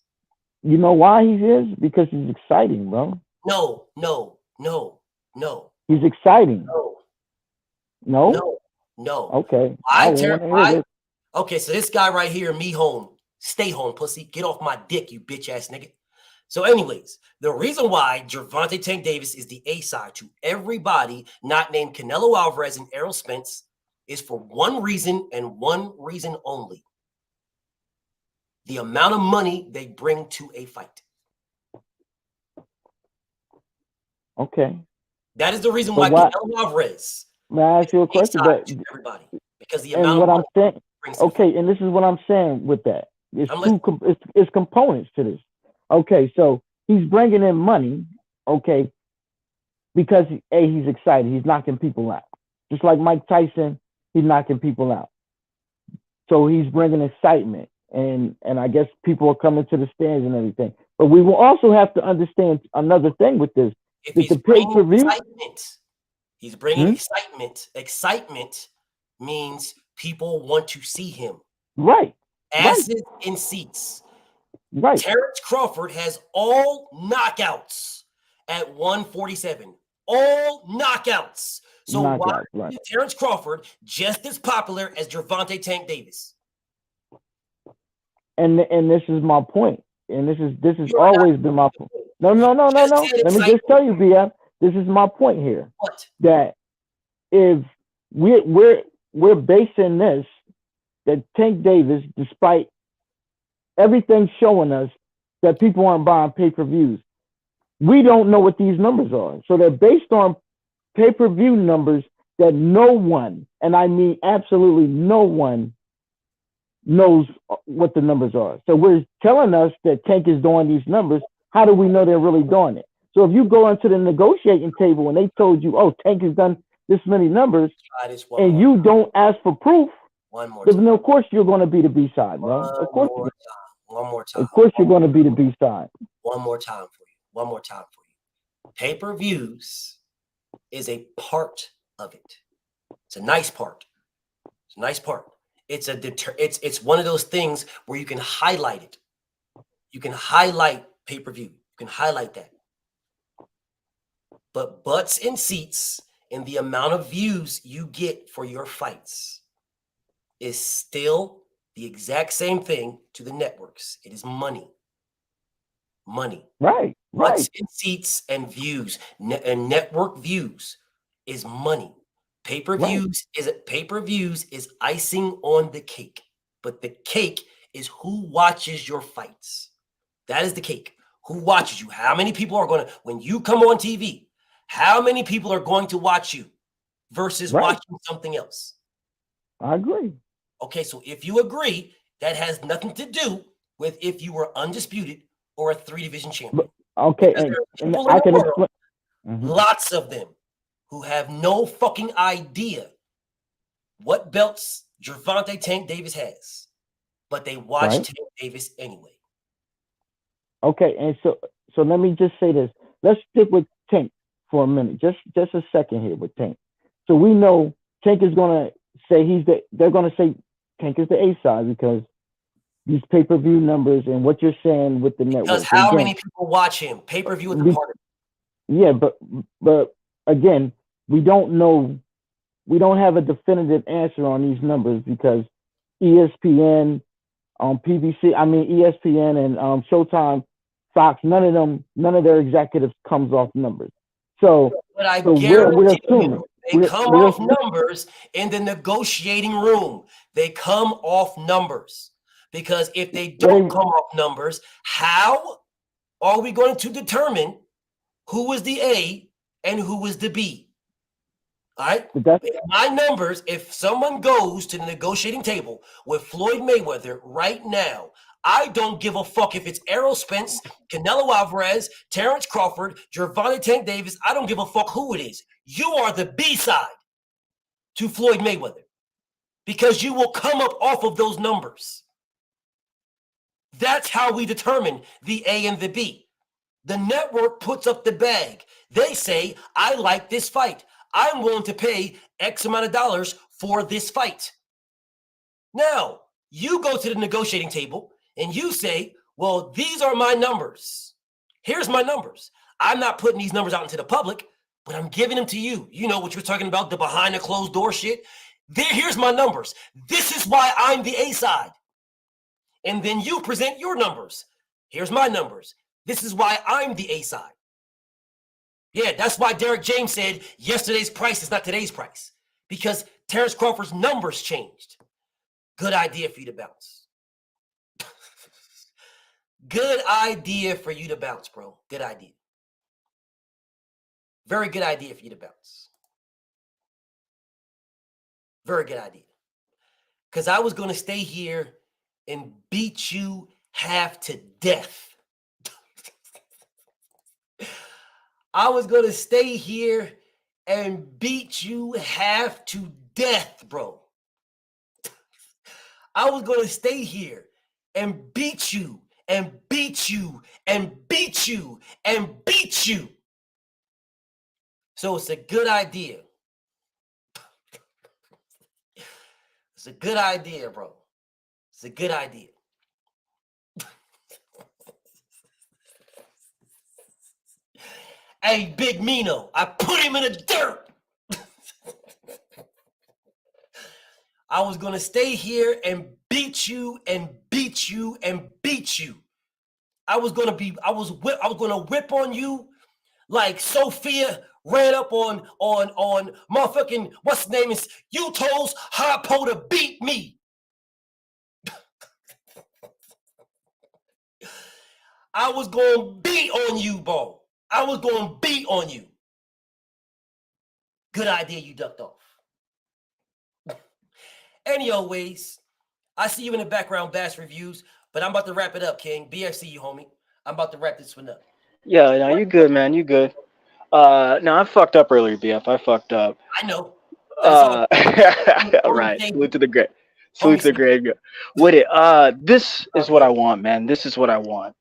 You know why he is? Because he's exciting, bro. No. He's exciting. No. Okay. Okay, so this guy right here, me home. Stay home, pussy. Get off my dick, you bitch ass nigga. So anyways, the reason why Gervonta Tank Davis is the A side to everybody not named Canelo Alvarez and Errol Spence is for one reason and one reason only. The amount of money they bring to a fight. Okay. That is the reason why Canelo Alvarez. May I ask you a question? But everybody, because the and amount what of I'm saying, brings okay, and this is what I'm saying with that. It's components to this. Okay, so he's bringing in money, okay, because he's excited. He's knocking people out. Just like Mike Tyson, he's knocking people out. So he's bringing excitement, and I guess people are coming to the stands and everything. But we will also have to understand another thing with this. If he's bringing excitement, he's bringing excitement. Excitement means people want to see him. Right. Asses in seats. Right. Terrence Crawford has all knockouts at 147. All knockouts. So why is Terrence Crawford just as popular as Gervonta Tank Davis? And this is my point. And this has always been my point. No. Let me just tell you, BF. This is my point here. What? That if we're basing this that Tank Davis, despite everything showing us that people aren't buying pay-per-views, we don't know what these numbers are. So they're based on pay-per-view numbers that no one, and I mean absolutely no one, knows what the numbers are. So we're telling us that Tank is doing these numbers. How do we know they're really doing it? So if you go into the negotiating table and they told you, oh, Tank has done this many numbers, and you don't ask for proof, then of course you're going to be the B side, bro. Of course. One more time. Of course you're going to be the B side. One more time for you. One more time for you. Pay-per-views is a part of it. It's a nice part. It's a nice part. It's it's one of those things where you can highlight it. You can highlight pay-per-view. You can highlight that. But butts in seats and the amount of views you get for your fights is still the exact same thing to the networks. It is money. Money. Right. Butts in seats and views and network views is money. Pay-per-views is icing on the cake. But the cake is who watches your fights. That is the cake. Who watches you? How many people are going to, when you come on TV, how many people are going to watch you versus watching something else? I agree. Okay, so if you agree, that has nothing to do with if you were undisputed or a 3-division champion. Okay, and I can explain. Lots of them who have no fucking idea what belts Gervonta Tank Davis has, but they watch Tank Davis anyway. Okay, and so let me just say this. Let's stick with Tank for a minute. Just a second here with Tank. So we know Tank is going to say they're going to say Tank is the A side because these pay-per-view numbers and what you're saying with the network. Because how many people watch him? Pay-per-view is a part of it. Yeah, but again, we don't know. We don't have a definitive answer on these numbers because ESPN, ESPN and Showtime, Fox, none of their executives comes off numbers. So, but I we're assuming they come off numbers in the negotiating room. They come off numbers because if they don't come off numbers, how are we going to determine who is the A and who is the B? All right. My numbers, if someone goes to the negotiating table with Floyd Mayweather right now, I don't give a fuck if it's Errol Spence, Canelo Alvarez, Terrence Crawford, Gervonta Tank Davis. I don't give a fuck who it is. You are the B side to Floyd Mayweather because you will come up off of those numbers. That's how we determine the A and the B. The network puts up the bag. They say, I like this fight. I'm willing to pay X amount of dollars for this fight. Now, you go to the negotiating table and you say, well, these are my numbers. Here's my numbers. I'm not putting these numbers out into the public, but I'm giving them to you. You know what you're talking about, the behind the closed door shit. Here's my numbers. This is why I'm the A side. And then you present your numbers. Here's my numbers. This is why I'm the A side. Yeah, that's why Derek James said yesterday's price is not today's price. Because Terrence Crawford's numbers changed. Good idea for you to bounce. Good idea for you to bounce, bro. Good idea. Very good idea for you to bounce. Very good idea. Because I was going to stay here and beat you half to death. I was going to stay here and beat you half to death, bro. I was going to stay here and beat you and beat you and beat you and beat you. So it's a good idea. It's a good idea, bro. It's a good idea. Hey, Big Mino, I put him in the dirt. I was going to stay here and beat you and beat you and beat you. I was going to whip on you like Sophia ran up on motherfucking, what's his name is, Uto's Harpo to beat me. I was going to beat on you, bro. I was going to beat on you. Good idea you ducked off. Anyways, I see you in the background, Bass Reviews, but I'm about to wrap it up, King. BFC, you homie. I'm about to wrap this one up. Yeah, no, you good, man. You good. No, I fucked up earlier, BF. I fucked up. I know. All right. Salute to the great. Salute to the great. With it. This is what I want, man. This is what I want.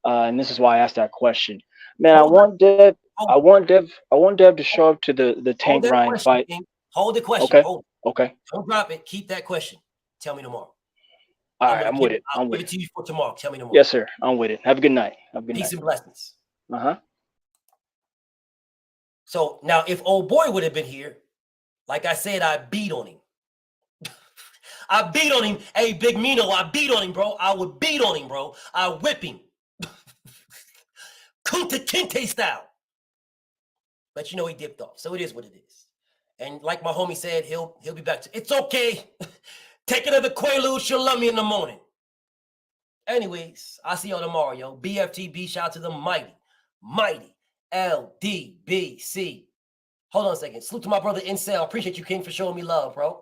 And this is why I asked that question. Man, I want Dev to show up to the Tank Ryan fight. King. Hold the question. Okay. Hold it. Okay. Don't drop it. Keep that question. Tell me tomorrow. All right, I'm with it. I'll give it to you for tomorrow. Tell me tomorrow. Yes, sir. I'm with it. Have a good night. Have a good night. Peace and blessings. Uh-huh. So now if old boy would have been here, like I said, I beat on him. I beat on him. Hey, Big Mino, I beat on him, bro. I would beat on him, bro. I whip him. Kunta Kinte style. But you know he dipped off. So it is what it is. And like my homie said, he'll be back. It's okay. Take another Quaalude. She'll love me in the morning. Anyways, I'll see y'all tomorrow, yo. BFTB, shout out to the mighty LDBC. Hold on a second. Salute to my brother Incel. Appreciate you, King, for showing me love, bro.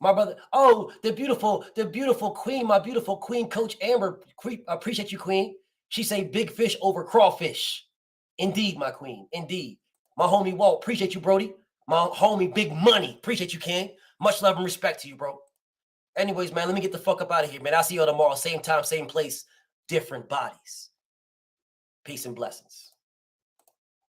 My brother. Oh, the beautiful queen, my beautiful queen, Coach Amber. Appreciate you, Queen. She say big fish over crawfish. Indeed, my queen. Indeed. My homie Walt. Appreciate you, Brody. My homie Big Money. Appreciate you, King. Much love and respect to you, bro. Anyways, man, let me get the fuck up out of here, man. I'll see y'all tomorrow. Same time, same place, different bodies. Peace and blessings.